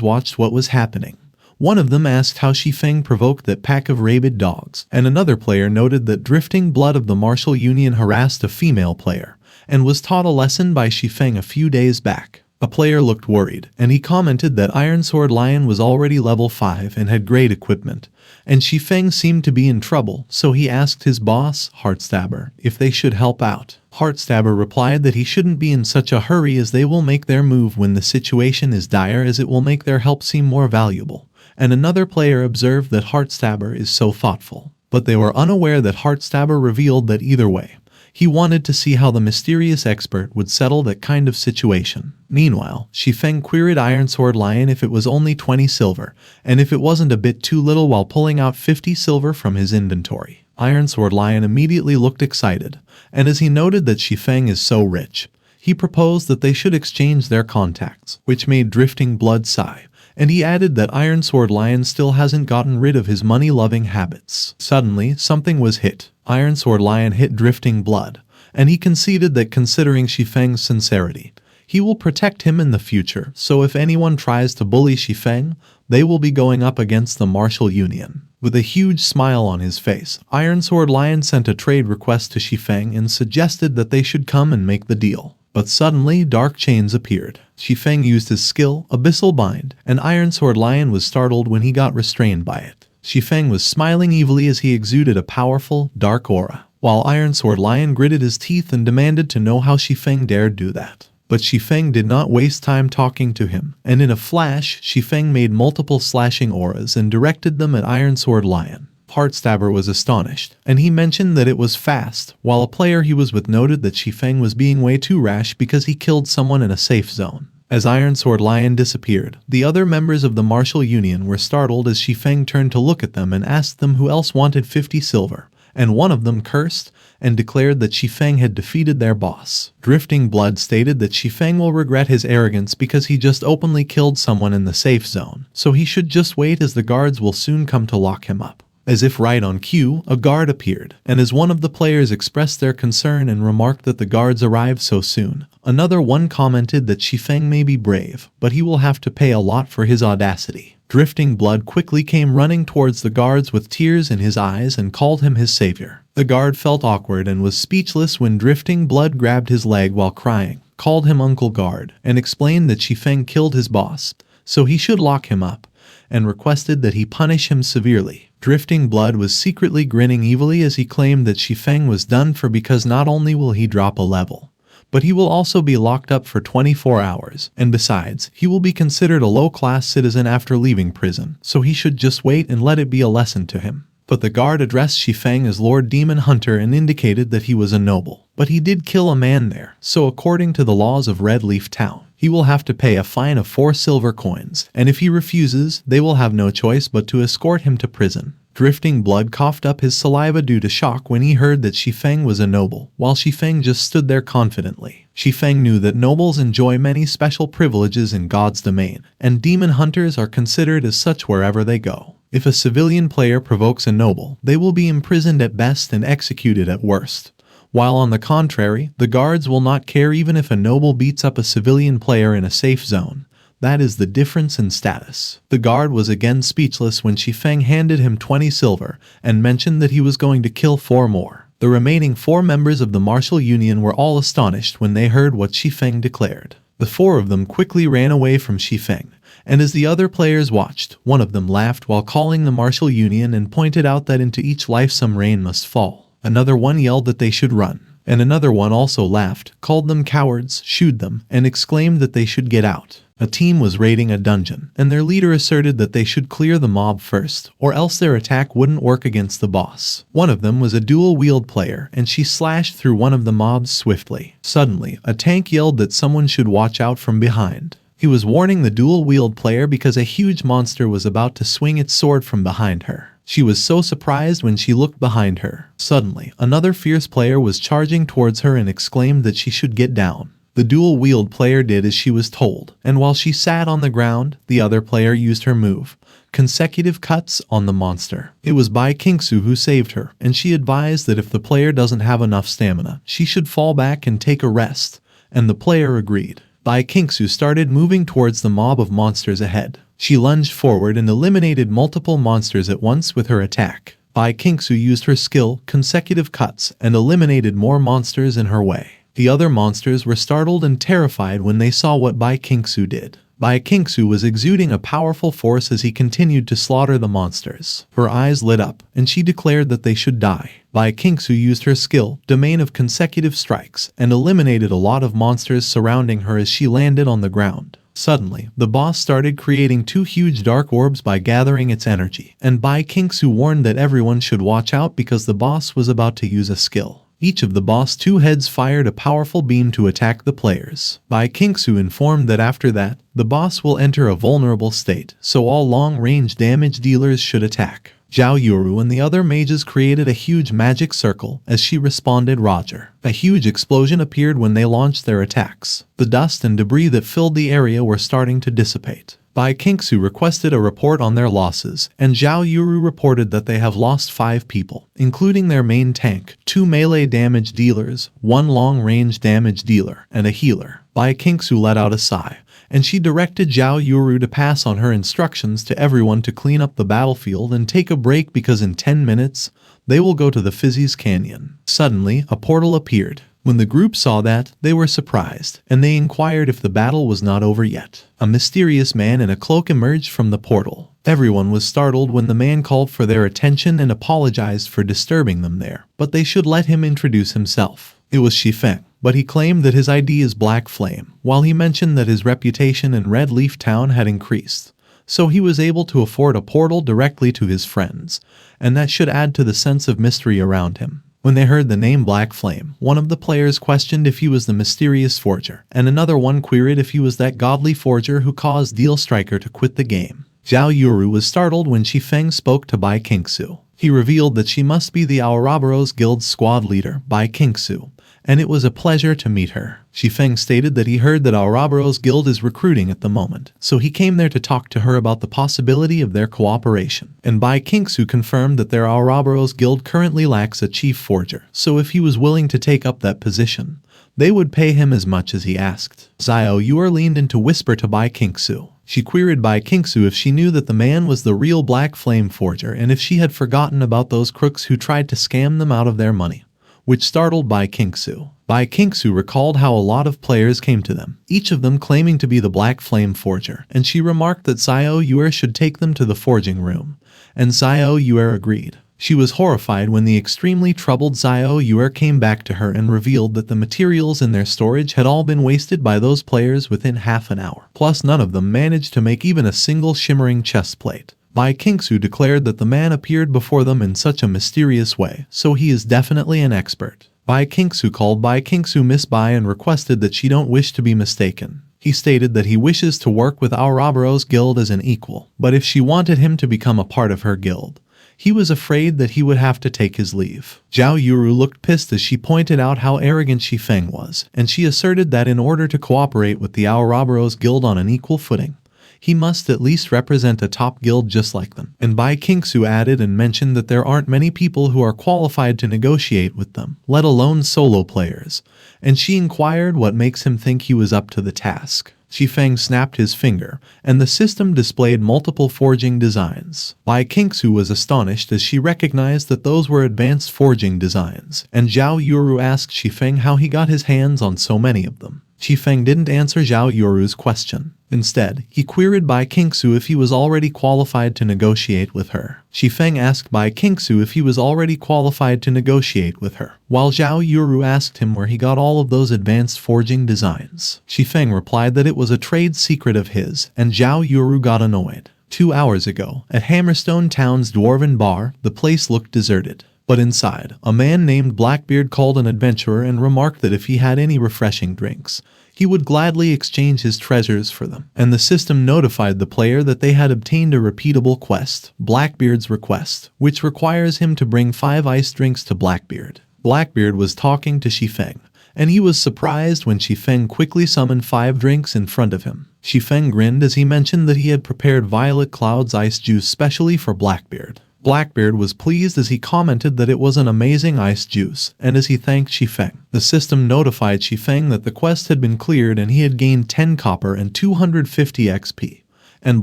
watched what was happening, One of them asked how Shi Feng provoked that pack of rabid dogs, and another player noted that drifting blood of the martial union harassed a female player, and was taught a lesson by Shi Feng a few days back. A player looked worried, and he commented that Iron Sword Lion was already level 5 and had great equipment, and Shi Feng seemed to be in trouble, so he asked his boss, Heartstabber, if they should help out. Heartstabber replied that he shouldn't be in such a hurry as they will make their move when the situation is dire, as it will make their help seem more valuable. And another player observed that Heartstabber is so thoughtful. But they were unaware that Heartstabber revealed that either way, he wanted to see how the mysterious expert would settle that kind of situation. Meanwhile, Shi Feng queried Iron Sword Lion if it was only 20 silver, and if it wasn't a bit too little, while pulling out 50 silver from his inventory. Iron Sword Lion immediately looked excited, and as he noted that Shi Feng is so rich, he proposed that they should exchange their contacts, which made Drifting Blood sigh, and he added that Iron Sword Lion still hasn't gotten rid of his money-loving habits. Suddenly, something was hit. Iron Sword Lion hit Drifting Blood, and he conceded that considering Shi Feng's sincerity, he will protect him in the future, so if anyone tries to bully Shi Feng, they will be going up against the Martial Union. With a huge smile on his face, Iron Sword Lion sent a trade request to Shi Feng and suggested that they should come and make the deal. But suddenly, dark chains appeared. Shi Feng used his skill, Abyssal Bind, and Iron Sword Lion was startled when he got restrained by it. Shi Feng was smiling evilly as he exuded a powerful, dark aura, while Iron Sword Lion gritted his teeth and demanded to know how Shi Feng dared do that. But Shi Feng did not waste time talking to him, and in a flash, Shi Feng made multiple slashing auras and directed them at Iron Sword Lion. Heartstabber was astonished, and he mentioned that it was fast, while a player he was with noted that Shi Feng was being way too rash because he killed someone in a safe zone. As Iron Sword Lion disappeared, the other members of the Martial Union were startled as Shi Feng turned to look at them and asked them who else wanted 50 silver, and one of them cursed and declared that Shi Feng had defeated their boss. Drifting Blood stated that Shi Feng will regret his arrogance because he just openly killed someone in the safe zone, so he should just wait as the guards will soon come to lock him up. As if right on cue, a guard appeared, and as one of the players expressed their concern and remarked that the guards arrived so soon, another one commented that Shi Feng may be brave, but he will have to pay a lot for his audacity. Drifting Blood quickly came running towards the guards with tears in his eyes and called him his savior. The guard felt awkward and was speechless when Drifting Blood grabbed his leg while crying, called him Uncle Guard, and explained that Shi Feng killed his boss, so he should lock him up, and requested that he punish him severely. Drifting Blood was secretly grinning evilly as he claimed that Shi Feng was done for because not only will he drop a level, but he will also be locked up for 24 hours, and besides, he will be considered a low-class citizen after leaving prison, so he should just wait and let it be a lesson to him. But the guard addressed Shi Feng as Lord Demon Hunter and indicated that he was a noble. But he did kill a man there, so according to the laws of Red Leaf Town, he will have to pay a fine of 4 silver coins, and if he refuses, they will have no choice but to escort him to prison. Drifting Blood coughed up his saliva due to shock when he heard that Shi Feng was a noble, while Shi Feng just stood there confidently. Shi Feng knew that nobles enjoy many special privileges in God's domain, and demon hunters are considered as such wherever they go. If a civilian player provokes a noble, they will be imprisoned at best and executed at worst. While on the contrary, the guards will not care even if a noble beats up a civilian player in a safe zone. That is the difference in status. The guard was again speechless when Shi Feng handed him 20 silver and mentioned that he was going to kill 4 more. The remaining 4 members of the Martial Union were all astonished when they heard what Shi Feng declared. The 4 of them quickly ran away from Shi Feng, and as the other players watched, one of them laughed while calling the Martial Union and pointed out that into each life some rain must fall. Another one yelled that they should run, and another one also laughed, called them cowards, shooed them, and exclaimed that they should get out. A team was raiding a dungeon, and their leader asserted that they should clear the mob first, or else their attack wouldn't work against the boss. One of them was a dual-wield player, and she slashed through one of the mobs swiftly. Suddenly, a tank yelled that someone should watch out from behind. He was warning the dual-wield player because a huge monster was about to swing its sword from behind her. She was so surprised when she looked behind her. Suddenly, another fierce player was charging towards her and exclaimed that she should get down. The dual-wield player did as she was told, and while she sat on the ground, the other player used her move, consecutive cuts, on the monster. It was Bai Kingsu who saved her, and she advised that if the player doesn't have enough stamina, she should fall back and take a rest, and the player agreed. Bai Kingsu started moving towards the mob of monsters ahead. She lunged forward and eliminated multiple monsters at once with her attack. Bai Qingsu used her skill, consecutive cuts, and eliminated more monsters in her way. The other monsters were startled and terrified when they saw what Bai Qingsu did. Bai Qingsu was exuding a powerful force as he continued to slaughter the monsters. Her eyes lit up, and she declared that they should die. Bai Qingsu used her skill, domain of consecutive strikes, and eliminated a lot of monsters surrounding her as she landed on the ground. Suddenly, the boss started creating two huge dark orbs by gathering its energy, and Bai Qingsu warned that everyone should watch out because the boss was about to use a skill. Each of the boss' two heads fired a powerful beam to attack the players. Bai Qingsu informed that after that, the boss will enter a vulnerable state, so all long-range damage dealers should attack. Zhao Yuru and the other mages created a huge magic circle as she responded Roger. A huge explosion appeared when they launched their attacks. The dust and debris that filled the area were starting to dissipate. Bai Qingsu requested a report on their losses, and Zhao Yuru reported that they have lost 5 people, including their main tank, 2 melee damage dealers, 1 long-range damage dealer, and a healer. Bai Qingsu let out a sigh, and she directed Zhao Yuru to pass on her instructions to everyone to clean up the battlefield and take a break because in 10 minutes, they will go to the Fizzy's Canyon. Suddenly, a portal appeared. When the group saw that, they were surprised, and they inquired if the battle was not over yet. A mysterious man in a cloak emerged from the portal. Everyone was startled when the man called for their attention and apologized for disturbing them there, but they should let him introduce himself. It was Shi Feng, but he claimed that his ID is Black Flame, while he mentioned that his reputation in Red Leaf Town had increased. So he was able to afford a portal directly to his friends, and that should add to the sense of mystery around him. When they heard the name Black Flame, one of the players questioned if he was the mysterious forger, and another one queried if he was that godly forger who caused Deal Striker to quit the game. Zhao Yuru was startled when Shi Feng spoke to Bai Qingsu. He revealed that she must be the Aorabaros Guild's squad leader, Bai Qingsu, and it was a pleasure to meet her. Shi Feng stated that he heard that Aorabaros Guild is recruiting at the moment, so he came there to talk to her about the possibility of their cooperation. And Bai Qingsu confirmed that their Aorabaros Guild currently lacks a chief forger, so if he was willing to take up that position, they would pay him as much as he asked. Zhao Yuru leaned in to whisper to Bai Qingsu. She queried Bai Qingsu if she knew that the man was the real Black Flame forger and if she had forgotten about those crooks who tried to scam them out of their money, which startled Bai Qingsu. Bai Qingsu recalled how a lot of players came to them, each of them claiming to be the Black Flame forger, and she remarked that Zhao Yuru should take them to the forging room, and Zhao Yuru agreed. She was horrified when the extremely troubled Zhao Yuru came back to her and revealed that the materials in their storage had all been wasted by those players within half an hour. Plus, none of them managed to make even a single shimmering chest plate. Bai Qingsu declared that the man appeared before them in such a mysterious way, so he is definitely an expert. Bai Qingsu called Bai Qingsu Miss Bai and requested that she don't wish to be mistaken. He stated that he wishes to work with Aorabaros Guild as an equal, but if she wanted him to become a part of her guild, he was afraid that he would have to take his leave. Zhao Yuru looked pissed as she pointed out how arrogant Shi Feng was, and she asserted that in order to cooperate with the Aorabaros Guild on an equal footing, he must at least represent a top guild just like them. And Bai Qingsu added and mentioned that there aren't many people who are qualified to negotiate with them, let alone solo players, and she inquired what makes him think he was up to the task. Shi Feng snapped his finger, and the system displayed multiple forging designs. Bai Qingsu was astonished as she recognized that those were advanced forging designs, and Zhao Yuru asked Shi Feng how he got his hands on so many of them. Shi Feng didn't answer Zhao Yuru's question. Instead, he queried Bai Qingsu if he was already qualified to negotiate with her. Shi Feng asked Bai Qingsu if he was already qualified to negotiate with her, while Zhao Yuru asked him where he got all of those advanced forging designs. Shi Feng replied that it was a trade secret of his, and Zhao Yuru got annoyed. 2 hours ago, at Hammerstone Town's Dwarven Bar, the place looked deserted. But inside, a man named Blackbeard called an adventurer and remarked that if he had any refreshing drinks, he would gladly exchange his treasures for them. And the system notified the player that they had obtained a repeatable quest, Blackbeard's Request, which requires him to bring 5 ice drinks to Blackbeard. Blackbeard was talking to Shi Feng, and he was surprised when Shi Feng quickly summoned 5 drinks in front of him. Shi Feng grinned as he mentioned that he had prepared Violet Cloud's ice juice specially for Blackbeard. Blackbeard was pleased as he commented that it was an amazing ice juice, and as he thanked Shi Feng, the system notified Shi Feng that the quest had been cleared and he had gained 10 copper and 250 XP, and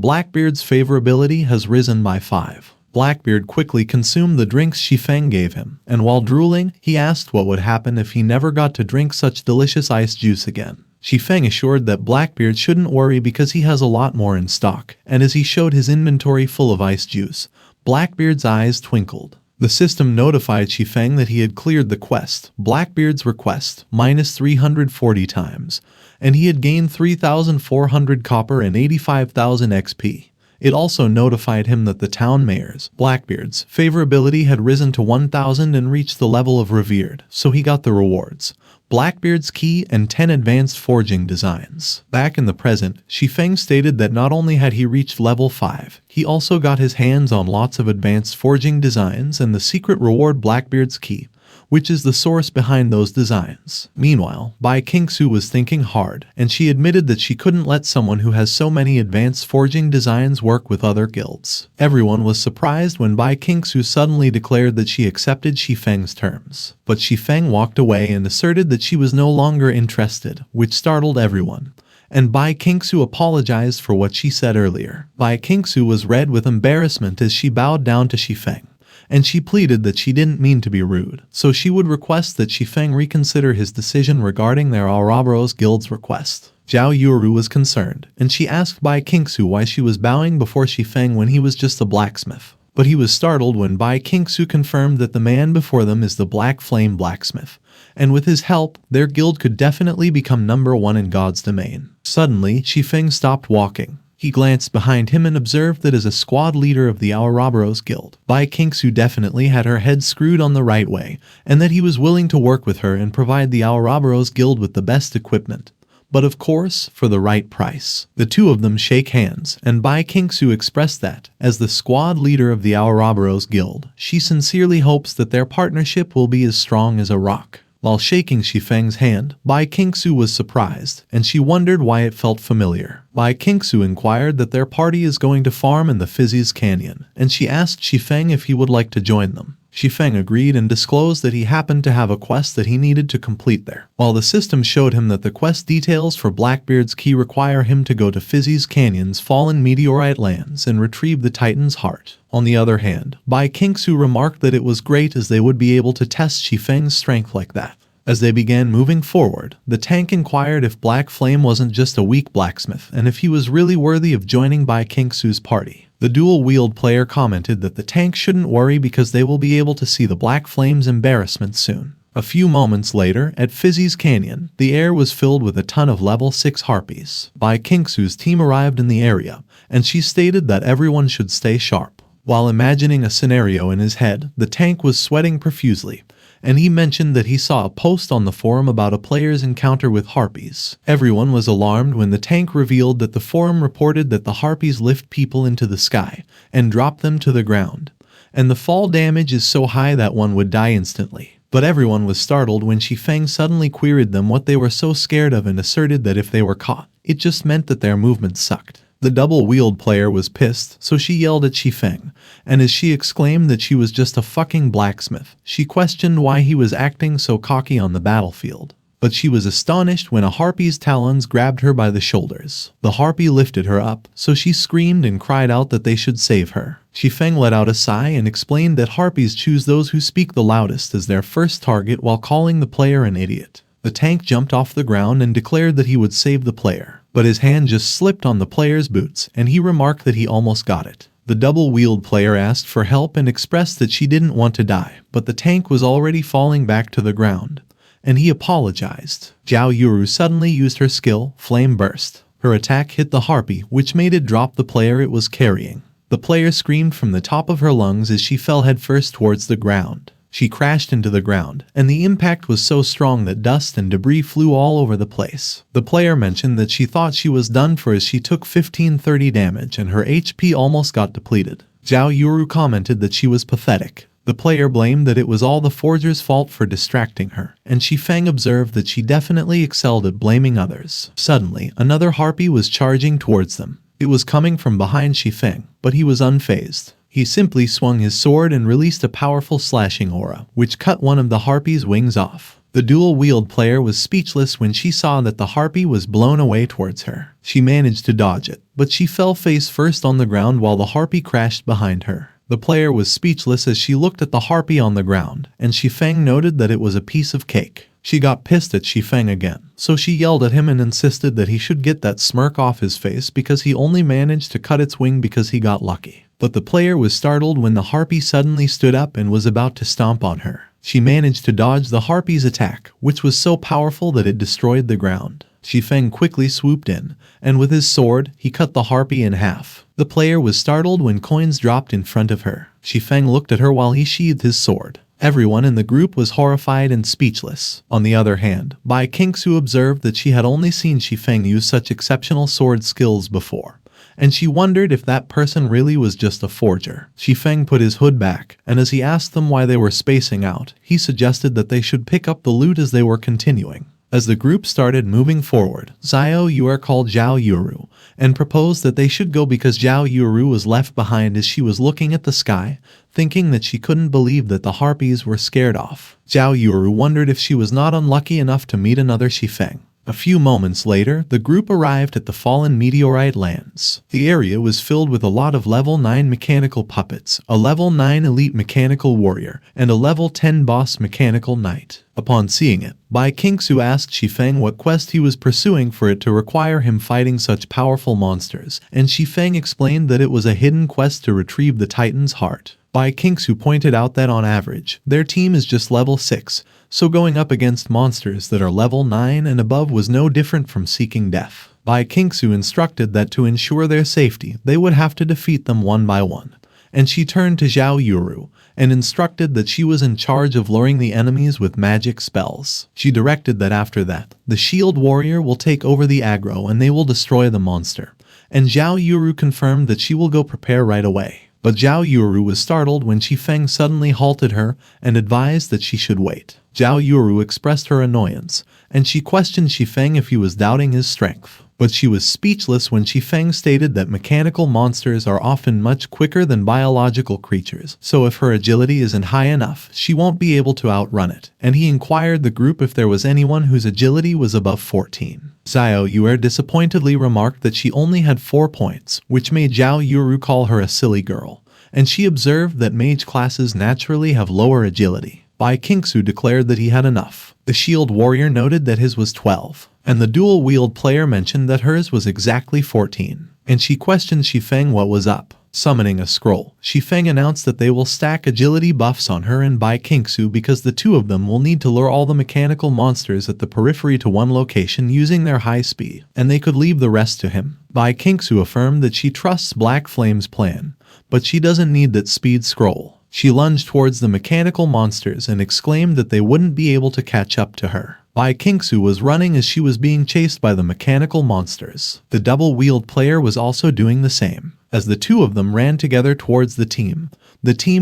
Blackbeard's favorability has risen by 5. Blackbeard quickly consumed the drinks Shi Feng gave him, and while drooling, he asked what would happen if he never got to drink such delicious ice juice again. Shi Feng assured that Blackbeard shouldn't worry because he has a lot more in stock, and as he showed his inventory full of ice juice, Blackbeard's eyes twinkled. The system notified Shi Feng that he had cleared the quest, Blackbeard's request, minus 340 times, and he had gained 3,400 copper and 85,000 XP. It also notified him that the town mayor's, Blackbeard's, favorability had risen to 1,000 and reached the level of revered, so he got the rewards. Blackbeard's key and 10 advanced forging designs. Back in the present, Shi Feng stated that not only had he reached level 5, he also got his hands on lots of advanced forging designs and the secret reward Blackbeard's key, which is the source behind those designs. Meanwhile, Bai Qingsu was thinking hard, and she admitted that she couldn't let someone who has so many advanced forging designs work with other guilds. Everyone was surprised when Bai Qingsu suddenly declared that she accepted Shi Feng's terms. But Shi Feng walked away and asserted that she was no longer interested, which startled everyone. And Bai Qingsu apologized for what she said earlier. Bai Qingsu was red with embarrassment as she bowed down to Shi Feng, and she pleaded that she didn't mean to be rude, so she would request that Shi Feng reconsider his decision regarding their Ouroboros guild's request. Zhao Yuru was concerned, and she asked Bai Qingsu why she was bowing before Shi Feng when he was just a blacksmith. But he was startled when Bai Qingsu confirmed that the man before them is the Black Flame blacksmith, and with his help, their guild could definitely become #1 in God's domain. Suddenly, Shi Feng stopped walking. He glanced behind him and observed that as a squad leader of the Ouroboros Guild, Bai Qingsu definitely had her head screwed on the right way, and that he was willing to work with her and provide the Ouroboros Guild with the best equipment. But of course, for the right price. The two of them shake hands, and Bai Qingsu expressed that, as the squad leader of the Ouroboros Guild, she sincerely hopes that their partnership will be as strong as a rock. While shaking Shi Feng's hand, Bai Qingsu was surprised, and she wondered why it felt familiar. Bai Qingsu inquired that their party is going to farm in the Fizzy's Canyon, and she asked Shi Feng if he would like to join them. Shi Feng agreed and disclosed that he happened to have a quest that he needed to complete there. While the system showed him that the quest details for Blackbeard's key require him to go to Fizzy's Canyon's fallen meteorite lands and retrieve the Titan's heart. On the other hand, Bai Qingsu remarked that it was great as they would be able to test Shi Feng's strength like that. As they began moving forward, the tank inquired if Black Flame wasn't just a weak blacksmith and if he was really worthy of joining Bai Qingsu's party. The dual-wield player commented that the tank shouldn't worry because they will be able to see the Black Flame's embarrassment soon. A few moments later, at Fizzy's Canyon, the air was filled with a ton of level 6 harpies. Bai Qingsu's team arrived in the area, and she stated that everyone should stay sharp. While imagining a scenario in his head, the tank was sweating profusely, and he mentioned that he saw a post on the forum about a player's encounter with harpies. Everyone was alarmed when the tank revealed that the forum reported that the harpies lift people into the sky and drop them to the ground, and the fall damage is so high that one would die instantly. But everyone was startled when Shi Feng suddenly queried them what they were so scared of and asserted that if they were caught, it just meant that their movements sucked. The double-wield player was pissed, so she yelled at Shi Feng, and as she exclaimed that she was just a fucking blacksmith, she questioned why he was acting so cocky on the battlefield. But she was astonished when a harpy's talons grabbed her by the shoulders. The harpy lifted her up, so she screamed and cried out that they should save her. Shi Feng let out a sigh and explained that harpies choose those who speak the loudest as their first target while calling the player an idiot. The tank jumped off the ground and declared that he would save the player. But his hand just slipped on the player's boots, and he remarked that he almost got it. The double-wield player asked for help and expressed that she didn't want to die, but the tank was already falling back to the ground, and he apologized. Zhao Yuru suddenly used her skill, Flame Burst. Her attack hit the harpy, which made it drop the player it was carrying. The player screamed from the top of her lungs as she fell headfirst towards the ground. She crashed into the ground, and the impact was so strong that dust and debris flew all over the place. The player mentioned that she thought she was done for as she took 1530 damage and her HP almost got depleted. Zhao Yuru commented that she was pathetic. The player blamed that it was all the forger's fault for distracting her, and Shi Feng observed that she definitely excelled at blaming others. Suddenly, another harpy was charging towards them. It was coming from behind Shi Feng, but he was unfazed. He simply swung his sword and released a powerful slashing aura, which cut one of the harpy's wings off. The dual-wield player was speechless when she saw that the harpy was blown away towards her. She managed to dodge it, but she fell face first on the ground while the harpy crashed behind her. The player was speechless as she looked at the harpy on the ground, and Shi Feng noted that it was a piece of cake. She got pissed at Shi Feng again, so she yelled at him and insisted that he should get that smirk off his face because he only managed to cut its wing because he got lucky. But the player was startled when the harpy suddenly stood up and was about to stomp on her. She managed to dodge the harpy's attack, which was so powerful that it destroyed the ground. Shi Feng quickly swooped in, and with his sword, he cut the harpy in half. The player was startled when coins dropped in front of her. Shi Feng looked at her while he sheathed his sword. Everyone in the group was horrified and speechless. On the other hand, Bai Qingsu observed that she had only seen Shi Feng use such exceptional sword skills before, and she wondered if that person really was just a forger. Shi Feng put his hood back, and as he asked them why they were spacing out, he suggested that they should pick up the loot as they were continuing. As the group started moving forward, Xiao Yue called Zhao Yuru and proposed that they should go because Zhao Yuru was left behind as she was looking at the sky, thinking that she couldn't believe that the harpies were scared off. Zhao Yuru wondered if she was not unlucky enough to meet another Shi Feng. A few moments later, the group arrived at the fallen meteorite lands. The area was filled with a lot of level 9 mechanical puppets, a level 9 elite mechanical warrior, and a level 10 boss mechanical knight. Upon seeing it, Bai Qingsu asked Shi Feng what quest he was pursuing for it to require him fighting such powerful monsters, and Shi Feng explained that it was a hidden quest to retrieve the Titan's heart. Bai Qingsu pointed out that on average, their team is just level 6, so going up against monsters that are level 9 and above was no different from seeking death. Bai Qingsu instructed that to ensure their safety, they would have to defeat them one by one. And she turned to Zhao Yuru and instructed that she was in charge of luring the enemies with magic spells. She directed that after that, the shield warrior will take over the aggro and they will destroy the monster. And Zhao Yuru confirmed that she will go prepare right away. But Zhao Yuru was startled when Shi Feng suddenly halted her and advised that she should wait. Zhao Yuru expressed her annoyance, and she questioned Shi Feng if he was doubting his strength. But she was speechless when Shi Feng stated that mechanical monsters are often much quicker than biological creatures, so if her agility isn't high enough, she won't be able to outrun it. And he inquired the group if there was anyone whose agility was above 14. Xiao Yue disappointedly remarked that she only had 4 points, which made Zhao Yuru call her a silly girl, and she observed that mage classes naturally have lower agility. Bai Qingsu declared that he had enough. The shield warrior noted that his was 12, and the dual-wield player mentioned that hers was exactly 14, and she questioned Shi Feng what was up. Summoning a scroll, Shi Feng announced that they will stack agility buffs on her and Bai Qingsu because the two of them will need to lure all the mechanical monsters at the periphery to one location using their high speed, and they could leave the rest to him. Bai Qingsu affirmed that she trusts Black Flame's plan, but she doesn't need that speed scroll. She lunged towards the mechanical monsters and exclaimed that they wouldn't be able to catch up to her. Bai Qingsu was running as she was being chased by the mechanical monsters. The double-wield player was also doing the same. As the two of them ran together towards the team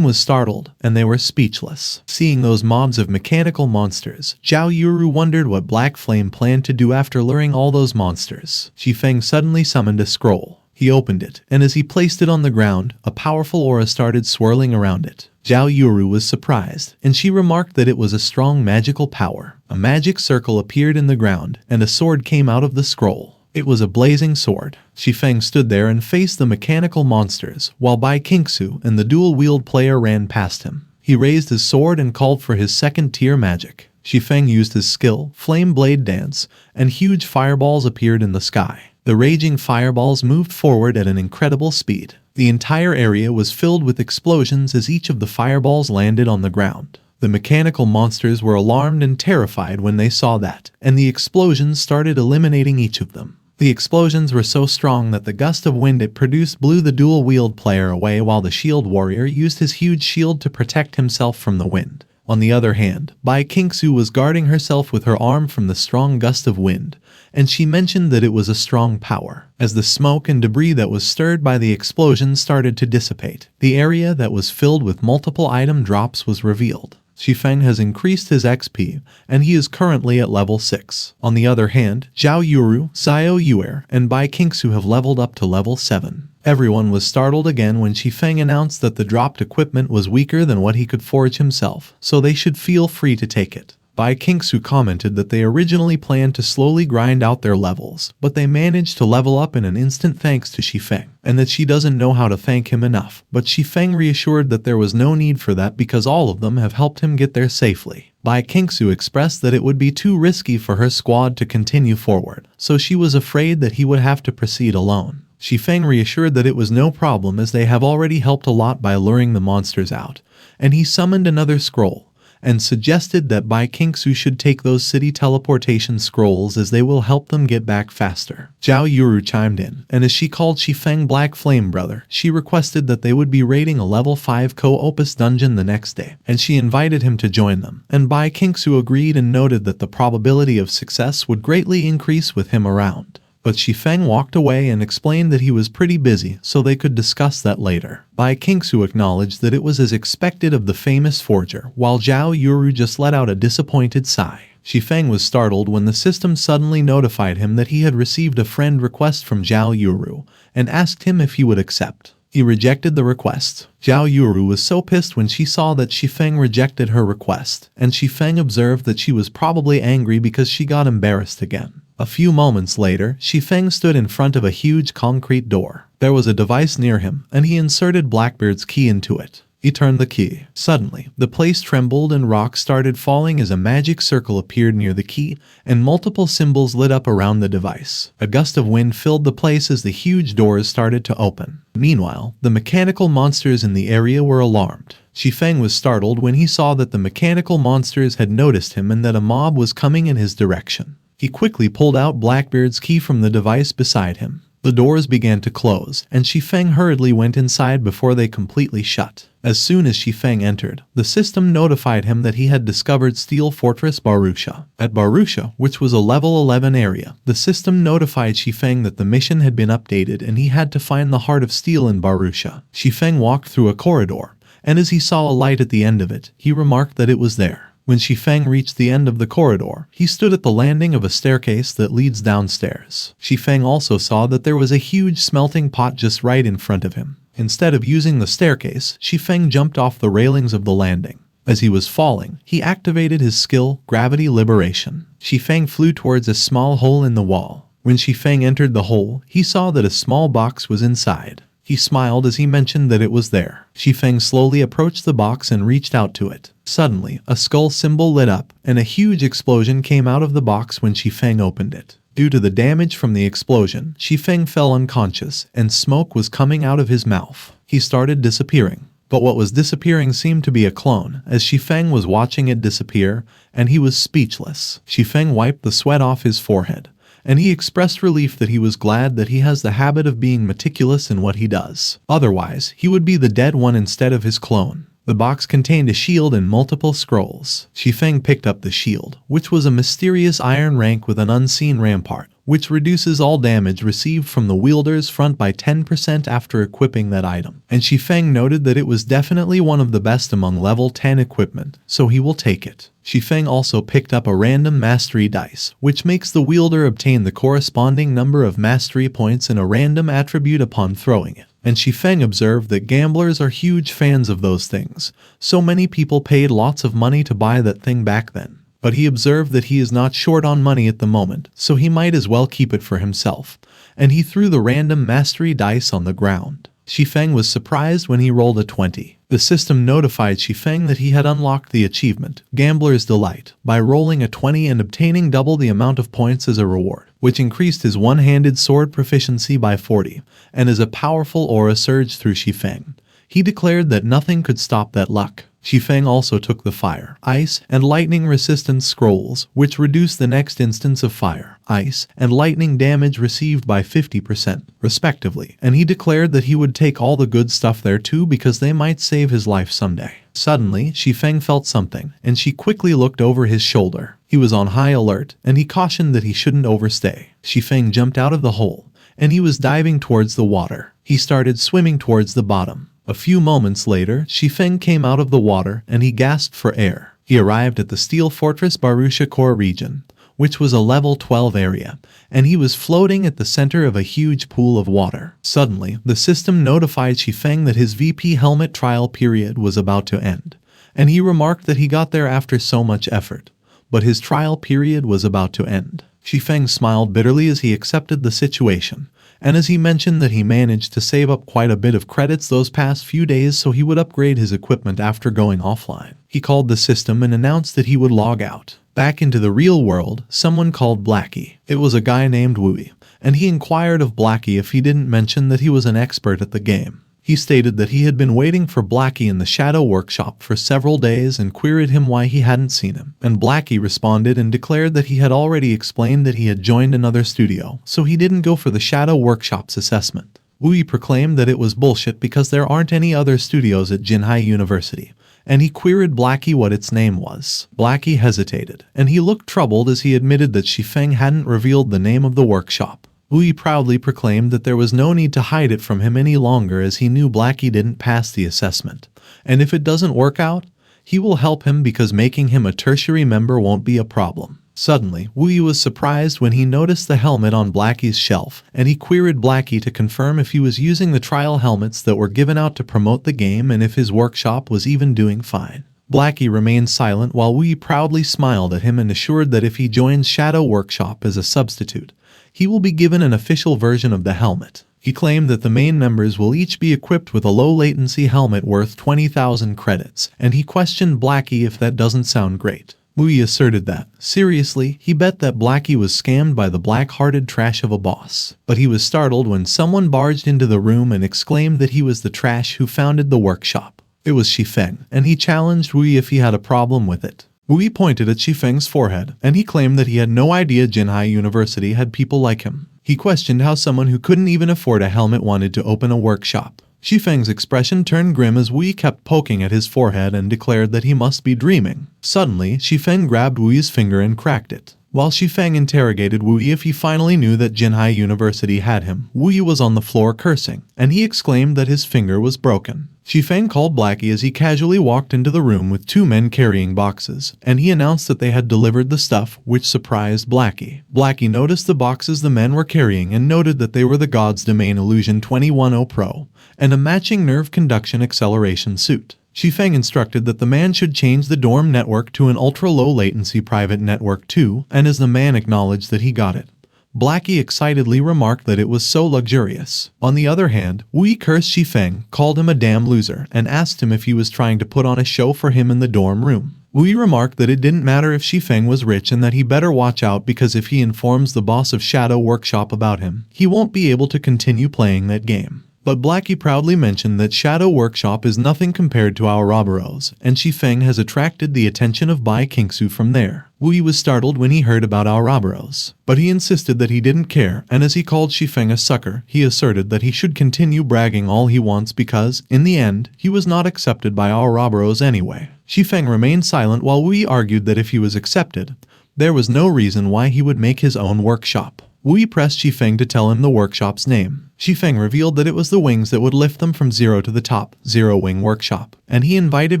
was startled, and they were speechless. Seeing those mobs of mechanical monsters, Zhao Yuru wondered what Black Flame planned to do after luring all those monsters. Shi Feng suddenly summoned a scroll. He opened it, and as he placed it on the ground, a powerful aura started swirling around it. Zhao Yuru was surprised, and she remarked that it was a strong magical power. A magic circle appeared in the ground, and a sword came out of the scroll. It was a blazing sword. Shi Feng stood there and faced the mechanical monsters, while Bai Qingsu and the dual-wield player ran past him. He raised his sword and called for his second-tier magic. Shi Feng used his skill, Flame Blade Dance, and huge fireballs appeared in the sky. The raging fireballs moved forward at an incredible speed. The entire area was filled with explosions as each of the fireballs landed on the ground. The mechanical monsters were alarmed and terrified when they saw that, and the explosions started eliminating each of them. The explosions were so strong that the gust of wind it produced blew the dual-wield player away while the shield warrior used his huge shield to protect himself from the wind. On the other hand, Bai Qingsu was guarding herself with her arm from the strong gust of wind, and she mentioned that it was a strong power. As the smoke and debris that was stirred by the explosion started to dissipate, the area that was filled with multiple item drops was revealed. Shi Feng has increased his XP, and he is currently at level 6. On the other hand, Zhao Yuru, Xiao Yue, and Bai Qingsu have leveled up to level 7. Everyone was startled again when Shi Feng announced that the dropped equipment was weaker than what he could forge himself, so they should feel free to take it. Bai Qingsu commented that they originally planned to slowly grind out their levels, but they managed to level up in an instant thanks to Shi Feng, and that she doesn't know how to thank him enough. But Shi Feng reassured that there was no need for that because all of them have helped him get there safely. Bai Qingsu expressed that it would be too risky for her squad to continue forward, so she was afraid that he would have to proceed alone. Shi Feng reassured that it was no problem as they have already helped a lot by luring the monsters out, and he summoned another scroll and suggested that Bai Qingsu should take those city teleportation scrolls as they will help them get back faster. Zhao Yuru chimed in, and as she called Shi Feng Black Flame Brother, she requested that they would be raiding a level 5 co-opus dungeon the next day, and she invited him to join them, and Bai Qingsu agreed and noted that the probability of success would greatly increase with him around. But Shi Feng walked away and explained that he was pretty busy, so they could discuss that later. Bai Qingsu acknowledged that it was as expected of the famous forger, while Zhao Yuru just let out a disappointed sigh. Shi Feng was startled when the system suddenly notified him that he had received a friend request from Zhao Yuru, and asked him if he would accept. He rejected the request. Zhao Yuru was so pissed when she saw that Shi Feng rejected her request, and Shi Feng observed that she was probably angry because she got embarrassed again. A few moments later, Shi Feng stood in front of a huge concrete door. There was a device near him, and he inserted Blackbeard's key into it. He turned the key. Suddenly, the place trembled and rocks started falling as a magic circle appeared near the key, and multiple symbols lit up around the device. A gust of wind filled the place as the huge doors started to open. Meanwhile, the mechanical monsters in the area were alarmed. Shi Feng was startled when he saw that the mechanical monsters had noticed him and that a mob was coming in his direction. He quickly pulled out Blackbeard's key from the device beside him. The doors began to close, and Shi Feng hurriedly went inside before they completely shut. As soon as Shi Feng entered, the system notified him that he had discovered Steel Fortress Barusha. At Barusha, which was a level 11 area, the system notified Shi Feng that the mission had been updated and he had to find the Heart of Steel in Barusha. Shi Feng walked through a corridor, and as he saw a light at the end of it, he remarked that it was there. When Shi Feng reached the end of the corridor, he stood at the landing of a staircase that leads downstairs. Shi Feng also saw that there was a huge smelting pot just right in front of him. Instead of using the staircase, Shi Feng jumped off the railings of the landing. As he was falling, he activated his skill, Gravity Liberation. Shi Feng flew towards a small hole in the wall. When Shi Feng entered the hole, he saw that a small box was inside. He smiled as he mentioned that it was there. Shi Feng slowly approached the box and reached out to it. Suddenly, a skull symbol lit up, and a huge explosion came out of the box when Shi Feng opened it. Due to the damage from the explosion, Shi Feng fell unconscious, and smoke was coming out of his mouth. He started disappearing. But what was disappearing seemed to be a clone, as Shi Feng was watching it disappear, and he was speechless. Shi Feng wiped the sweat off his forehead, and he expressed relief that he was glad that he has the habit of being meticulous in what he does. Otherwise, he would be the dead one instead of his clone. The box contained a shield and multiple scrolls. Shi Feng picked up the shield, which was a mysterious iron rank with an unseen rampart, which reduces all damage received from the wielder's front by 10% after equipping that item. And Shi Feng noted that it was definitely one of the best among level 10 equipment, so he will take it. Shi Feng also picked up a random mastery dice, which makes the wielder obtain the corresponding number of mastery points in a random attribute upon throwing it. And Shi Feng observed that gamblers are huge fans of those things, so many people paid lots of money to buy that thing back then. But he observed that he is not short on money at the moment, so he might as well keep it for himself, and he threw the random mastery dice on the ground. Shi Feng was surprised when he rolled a 20. The system notified Shi Feng that he had unlocked the achievement, Gambler's Delight, by rolling a 20 and obtaining double the amount of points as a reward, which increased his one-handed sword proficiency by 40, and as a powerful aura surged through Shi Feng. He declared that nothing could stop that luck. Shi Feng also took the fire, ice, and lightning resistance scrolls, which reduced the next instance of fire, ice, and lightning damage received by 50%, respectively, and he declared that he would take all the good stuff there too because they might save his life someday. Suddenly, Shi Feng felt something, and she quickly looked over his shoulder. He was on high alert, and he cautioned that he shouldn't overstay. Shi Feng jumped out of the hole, and he was diving towards the water. He started swimming towards the bottom. A few moments later, Shi Feng came out of the water and he gasped for air. He arrived at the Steel Fortress Barusha core region, which was a level 12 area, and he was floating at the center of a huge pool of water. Suddenly, the system notified Shi Feng that his VP helmet trial period was about to end, and he remarked that he got there after so much effort. but his trial period was about to end. Shi Feng smiled bitterly as he accepted the situation, and as he mentioned that he managed to save up quite a bit of credits those past few days so he would upgrade his equipment after going offline. He called the system and announced that he would log out. Back into the real world, someone called Blackie. It was a guy named Wui, and he inquired of Blackie if he didn't mention that he was an expert at the game. He stated that he had been waiting for Blackie in the Shadow Workshop for several days and queried him why he hadn't seen him. And Blackie responded and declared that he had already explained that he had joined another studio, so he didn't go for the Shadow Workshop's assessment. Wui proclaimed that it was bullshit because there aren't any other studios at Jinhai University, and he queried Blackie what its name was. Blackie hesitated, and he looked troubled as he admitted that Shi Feng hadn't revealed the name of the workshop. Wui proudly proclaimed that there was no need to hide it from him any longer as he knew Blackie didn't pass the assessment, and if it doesn't work out, he will help him because making him a tertiary member won't be a problem. Suddenly, Wui was surprised when he noticed the helmet on Blackie's shelf, and he queried Blackie to confirm if he was using the trial helmets that were given out to promote the game and if his workshop was even doing fine. Blackie remained silent while Wui proudly smiled at him and assured that if he joins Shadow Workshop as a substitute, he will be given an official version of the helmet. He claimed that the main members will each be equipped with a low-latency helmet worth 20,000 credits, and he questioned Blackie if that doesn't sound great. Wui asserted that, seriously, he bet that Blackie was scammed by the black-hearted trash of a boss. But he was startled when someone barged into the room and exclaimed that he was the trash who founded the workshop. It was Shi Feng, and he challenged Wui if he had a problem with it. Wui pointed at Shi Feng's forehead, and he claimed that he had no idea Jinhai University had people like him. He questioned how someone who couldn't even afford a helmet wanted to open a workshop. Shi Feng's expression turned grim as Wui kept poking at his forehead and declared that he must be dreaming. Suddenly, Shi Feng grabbed Wui's finger and cracked it. While Shi Feng interrogated Wui if he finally knew that Jinhai University had him, Wui was on the floor cursing, and he exclaimed that his finger was broken. Shi Feng called Blackie as he casually walked into the room with two men carrying boxes, and he announced that they had delivered the stuff, which surprised Blackie. Blackie noticed the boxes the men were carrying and noted that they were the God's Domain Illusion 210 Pro, and a matching nerve conduction acceleration suit. Shi Feng instructed that the man should change the dorm network to an ultra-low latency private network too, and as the man acknowledged that he got it, Blackie excitedly remarked that it was so luxurious. On the other hand, Wui cursed Shi Feng, called him a damn loser, and asked him if he was trying to put on a show for him in the dorm room. Wui remarked that it didn't matter if Shi Feng was rich and that he better watch out because if he informs the boss of Shadow Workshop about him, he won't be able to continue playing that game. But Blackie proudly mentioned that Shadow Workshop is nothing compared to our Ouroboros, and Shi Feng has attracted the attention of Bai Qingsu from there. Wui was startled when he heard about our Ouroboros, but he insisted that he didn't care, and as he called Shi Feng a sucker, he asserted that he should continue bragging all he wants because, in the end, he was not accepted by our Ouroboros anyway. Shi Feng remained silent while Wui argued that if he was accepted, there was no reason why he would make his own workshop. Wui pressed Shi Feng to tell him the workshop's name. Shi Feng revealed that it was the wings that would lift them from zero to the top, Zero Wing Workshop, and he invited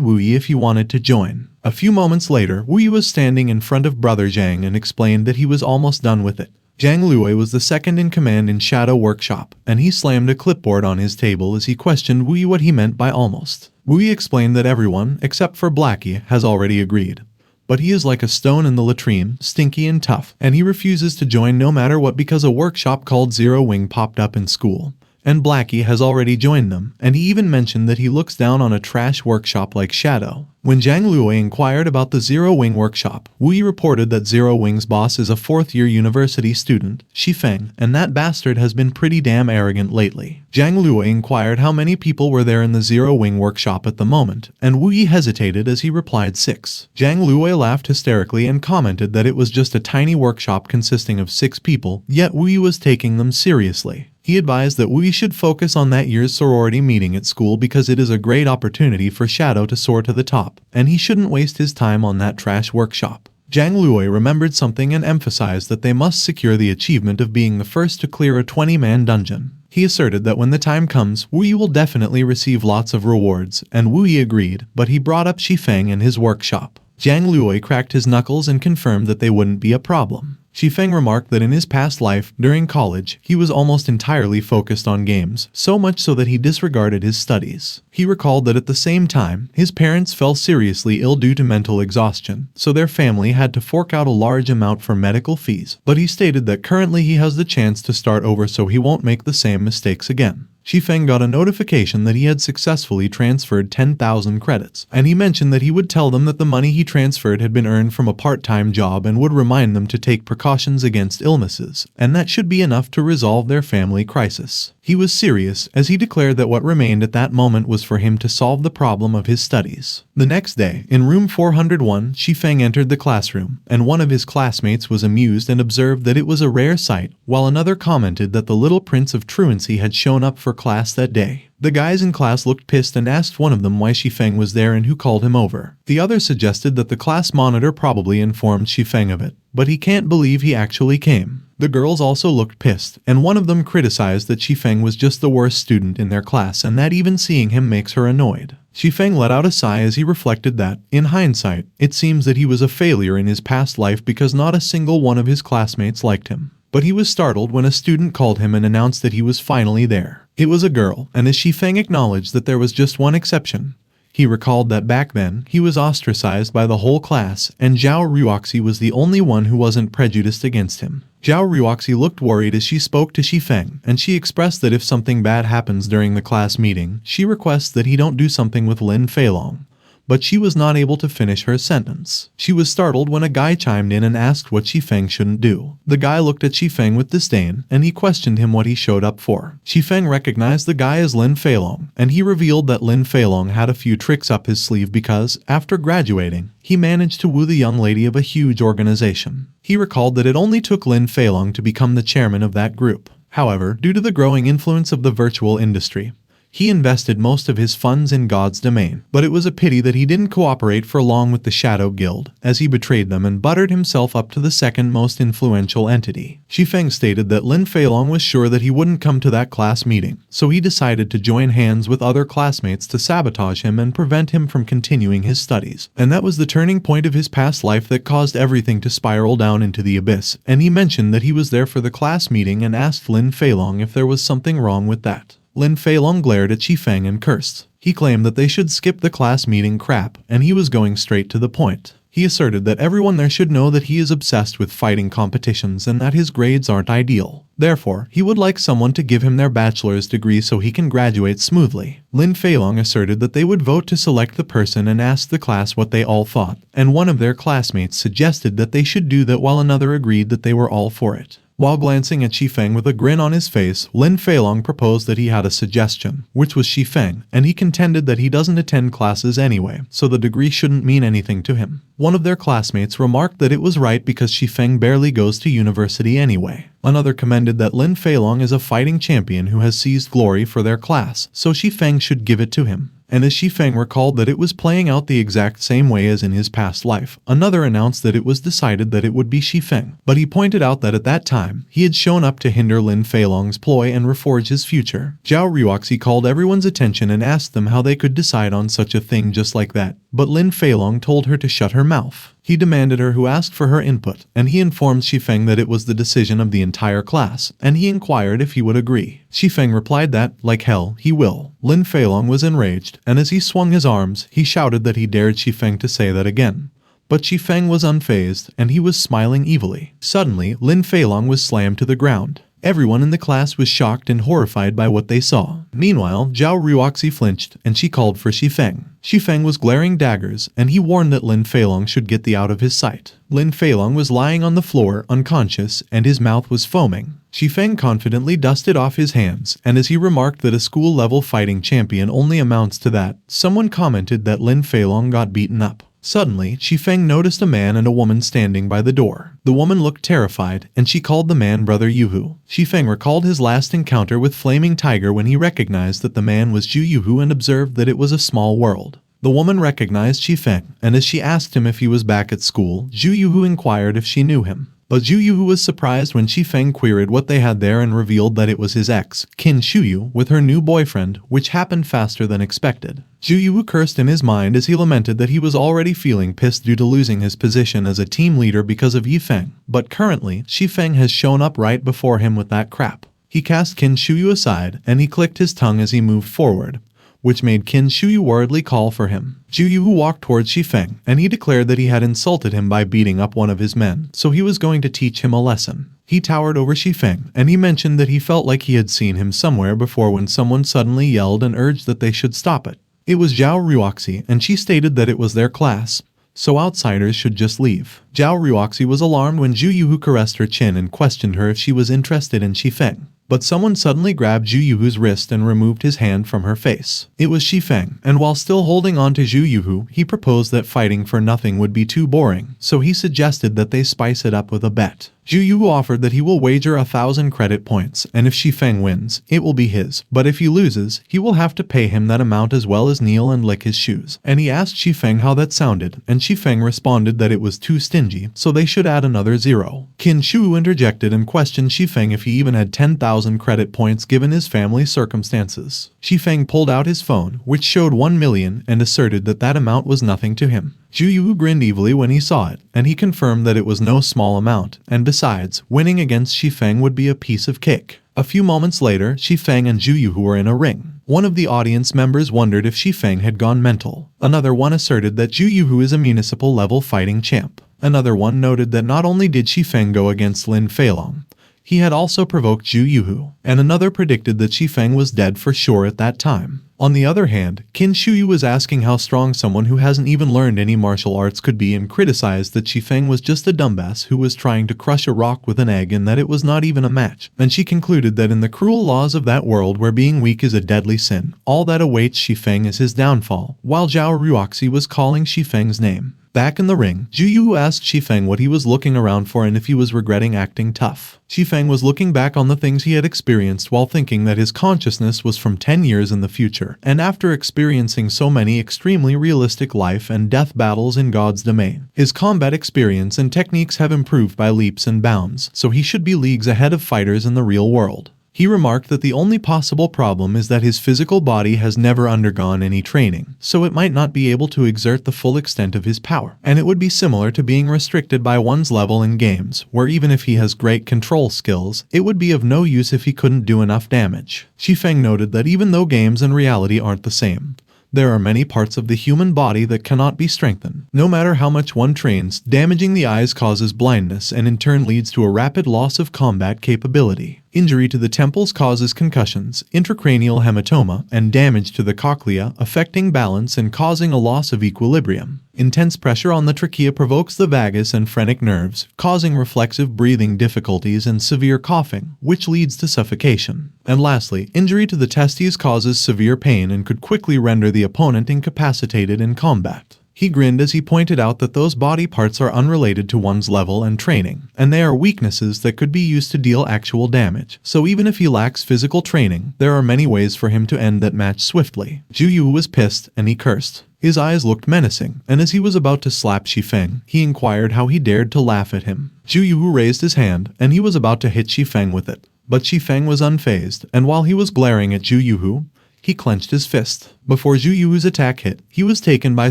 Wui if he wanted to join. A few moments later, Wui was standing in front of Brother Zhang and explained that he was almost done with it. Zhang Luo was the second in command in Shadow Workshop, and he slammed a clipboard on his table as he questioned Wui what he meant by almost. Wui explained that everyone, except for Blackie, has already agreed. But he is like a stone in the latrine, stinky and tough, and he refuses to join no matter what because a workshop called Zero Wing popped up in school. And Blackie has already joined them, and he even mentioned that he looks down on a trash workshop like Shadow. When Zhang Luo inquired about the Zero Wing workshop, Wui reported that Zero Wing's boss is a fourth-year university student, Shi Feng, and that bastard has been pretty damn arrogant lately. Zhang Luo inquired how many people were there in the Zero Wing workshop at the moment, and Wui hesitated as he replied 6. Zhang Luo laughed hysterically and commented that it was just a tiny workshop consisting of 6 people, yet Wui was taking them seriously. He advised that Wui should focus on that year's sorority meeting at school because it is a great opportunity for Shadow to soar to the top, and he shouldn't waste his time on that trash workshop. Zhang Luo remembered something and emphasized that they must secure the achievement of being the first to clear a 20-man dungeon. He asserted that when the time comes, Wui will definitely receive lots of rewards, and Wui agreed, but he brought up Shi Feng and his workshop. Zhang Luo cracked his knuckles and confirmed that they wouldn't be a problem. Shi Feng remarked that in his past life, during college, he was almost entirely focused on games, so much so that he disregarded his studies. He recalled that at the same time, his parents fell seriously ill due to mental exhaustion, so their family had to fork out a large amount for medical fees, but he stated that currently he has the chance to start over so he won't make the same mistakes again. Shi Feng got a notification that he had successfully transferred 10,000 credits, and he mentioned that he would tell them that the money he transferred had been earned from a part-time job and would remind them to take precautions against illnesses, and that should be enough to resolve their family crisis. He was serious, as he declared that what remained at that moment was for him to solve the problem of his studies. The next day, in room 401, Shi Feng entered the classroom, and one of his classmates was amused and observed that it was a rare sight, while another commented that the little prince of truancy had shown up for class that day. The guys in class looked pissed and asked one of them why Shi Feng was there and who called him over. The other suggested that the class monitor probably informed Shi Feng of it, but he can't believe he actually came. The girls also looked pissed, and one of them criticized that Shi Feng was just the worst student in their class and that even seeing him makes her annoyed. Shi Feng let out a sigh as he reflected that, in hindsight, it seems that he was a failure in his past life because not a single one of his classmates liked him. But he was startled when a student called him and announced that he was finally there. It was a girl, and as Shi Feng acknowledged that there was just one exception. He recalled that back then, he was ostracized by the whole class, and Zhao Ruoxi was the only one who wasn't prejudiced against him. Zhao Ruoxi looked worried as she spoke to Shi Feng, and she expressed that if something bad happens during the class meeting, she requests that he don't do something with Lin Feilong. But she was not able to finish her sentence. She was startled when a guy chimed in and asked what Shi Feng shouldn't do. The guy looked at Shi Feng with disdain, and he questioned him what he showed up for. Shi Feng recognized the guy as Lin Feilong, and he revealed that Lin Feilong had a few tricks up his sleeve because, after graduating, he managed to woo the young lady of a huge organization. He recalled that it only took Lin Feilong to become the chairman of that group. However, due to the growing influence of the virtual industry, he invested most of his funds in God's domain, but it was a pity that he didn't cooperate for long with the Shadow Guild, as he betrayed them and buttered himself up to the second most influential entity. Shi Feng stated that Lin Feilong was sure that he wouldn't come to that class meeting, so he decided to join hands with other classmates to sabotage him and prevent him from continuing his studies. And that was the turning point of his past life that caused everything to spiral down into the abyss, and he mentioned that he was there for the class meeting and asked Lin Feilong if there was something wrong with that. Lin Feilong glared at Shi Feng and cursed. He claimed that they should skip the class meeting crap, and he was going straight to the point. He asserted that everyone there should know that he is obsessed with fighting competitions and that his grades aren't ideal. Therefore, he would like someone to give him their bachelor's degree so he can graduate smoothly. Lin Feilong asserted that they would vote to select the person and asked the class what they all thought, and one of their classmates suggested that they should do that while another agreed that they were all for it. While glancing at Shi Feng with a grin on his face, Lin Feilong proposed that he had a suggestion, which was Shi Feng, and he contended that he doesn't attend classes anyway, so the degree shouldn't mean anything to him. One of their classmates remarked that it was right because Shi Feng barely goes to university anyway. Another commended that Lin Feilong is a fighting champion who has seized glory for their class, so Shi Feng should give it to him. And as Shi Feng recalled that it was playing out the exact same way as in his past life, another announced that it was decided that it would be Shi Feng. But he pointed out that at that time, he had shown up to hinder Lin Feilong's ploy and reforge his future. Zhao Ruoxi called everyone's attention and asked them how they could decide on such a thing just like that, but Lin Feilong told her to shut her mouth. He demanded her who asked for her input, and he informed Shi Feng that it was the decision of the entire class, and he inquired if he would agree. Shi Feng replied that, like hell, he will. Lin Feilong was enraged, and as he swung his arms, he shouted that he dared Shi Feng to say that again. But Shi Feng was unfazed, and he was smiling evilly. Suddenly, Lin Feilong was slammed to the ground. Everyone in the class was shocked and horrified by what they saw. Meanwhile, Zhao Ruoxi flinched, and she called for Shi Feng. Shi Feng was glaring daggers, and he warned that Lin Feilong should get out of his sight. Lin Feilong was lying on the floor, unconscious, and his mouth was foaming. Shi Feng confidently dusted off his hands, and as he remarked that a school-level fighting champion only amounts to that, someone commented that Lin Feilong got beaten up. Suddenly, Shi Feng noticed a man and a woman standing by the door. The woman looked terrified, and she called the man Brother Yuhu. Shi Feng recalled his last encounter with Flaming Tiger when he recognized that the man was Zhu Yuhu and observed that it was a small world. The woman recognized Shi Feng, and as she asked him if he was back at school, Zhu Yuhu inquired if she knew him. But Zhu Yuhu was surprised when Shi Feng queried what they had there and revealed that it was his ex, Qin Shuyu, with her new boyfriend, which happened faster than expected. Zhu Yuhu cursed in his mind as he lamented that he was already feeling pissed due to losing his position as a team leader because of Yi Feng. But currently, Shi Feng has shown up right before him with that crap. He cast Qin Shuyu aside, and he clicked his tongue as he moved forward, which made Qin Shuyu worriedly call for him. Zhu Yuhu walked towards Shi Feng, and he declared that he had insulted him by beating up one of his men, so he was going to teach him a lesson. He towered over Shi Feng, and he mentioned that he felt like he had seen him somewhere before when someone suddenly yelled and urged that they should stop it. It was Zhao Ruoxi, and she stated that it was their class, so outsiders should just leave. Zhao Ruoxi was alarmed when Zhu Yuhu caressed her chin and questioned her if she was interested in Shi Feng. But someone suddenly grabbed Zhu Yuhu's wrist and removed his hand from her face. It was Shi Feng, and while still holding on to Zhu Yuhu, he proposed that fighting for nothing would be too boring, so he suggested that they spice it up with a bet. Zhu Yuhu offered that he will wager 1,000 credit points, and if Shi Feng wins, it will be his. But if he loses, he will have to pay him that amount as well as kneel and lick his shoes. And he asked Shi Feng how that sounded, and Shi Feng responded that it was too stingy, so they should add another 0. Qin Shu interjected and questioned Shi Feng if he even had 10,000 credit points given his family's circumstances. Shi Feng pulled out his phone, which showed 1 million, and asserted that that amount was nothing to him. Zhu Yuhu grinned evilly when he saw it, and he confirmed that it was no small amount, and besides, winning against Shi Feng would be a piece of cake. A few moments later, Shi Feng and Zhu Yuhu were in a ring. One of the audience members wondered if Shi Feng had gone mental. Another one asserted that Zhu Yuhu is a municipal-level fighting champ. Another one noted that not only did Shi Feng go against Lin Feilong, he had also provoked Zhu Yuhu, and another predicted that Shi Feng was dead for sure at that time. On the other hand, Qin Shuyu was asking how strong someone who hasn't even learned any martial arts could be and criticized that Shi Feng was just a dumbass who was trying to crush a rock with an egg and that it was not even a match. And she concluded that in the cruel laws of that world where being weak is a deadly sin, all that awaits Shi Feng is his downfall, while Zhao Ruoxi was calling Shi Feng's name. Back in the ring, Zhu Yu asked Shi Feng what he was looking around for and if he was regretting acting tough. Shi Feng was looking back on the things he had experienced while thinking that his consciousness was from 10 years in the future, and after experiencing so many extremely realistic life and death battles in God's domain, his combat experience and techniques have improved by leaps and bounds, so he should be leagues ahead of fighters in the real world. He remarked that the only possible problem is that his physical body has never undergone any training, so it might not be able to exert the full extent of his power, and it would be similar to being restricted by one's level in games, where even if he has great control skills, it would be of no use if he couldn't do enough damage. Shi Feng noted that even though games and reality aren't the same, there are many parts of the human body that cannot be strengthened. No matter how much one trains, damaging the eyes causes blindness and in turn leads to a rapid loss of combat capability. Injury to the temples causes concussions, intracranial hematoma, and damage to the cochlea, affecting balance and causing a loss of equilibrium. Intense pressure on the trachea provokes the vagus and phrenic nerves, causing reflexive breathing difficulties and severe coughing, which leads to suffocation. And lastly, injury to the testes causes severe pain and could quickly render the opponent incapacitated in combat. He grinned as he pointed out that those body parts are unrelated to one's level and training, and they are weaknesses that could be used to deal actual damage. So even if he lacks physical training, there are many ways for him to end that match swiftly. Zhu Yu was pissed, and he cursed. His eyes looked menacing, and as he was about to slap Shi Feng, he inquired how he dared to laugh at him. Zhu Yu raised his hand, and he was about to hit Shi Feng with it. But Shi Feng was unfazed, and while he was glaring at Zhu Yu, he clenched his fist. Before Zhu Yu's attack hit, he was taken by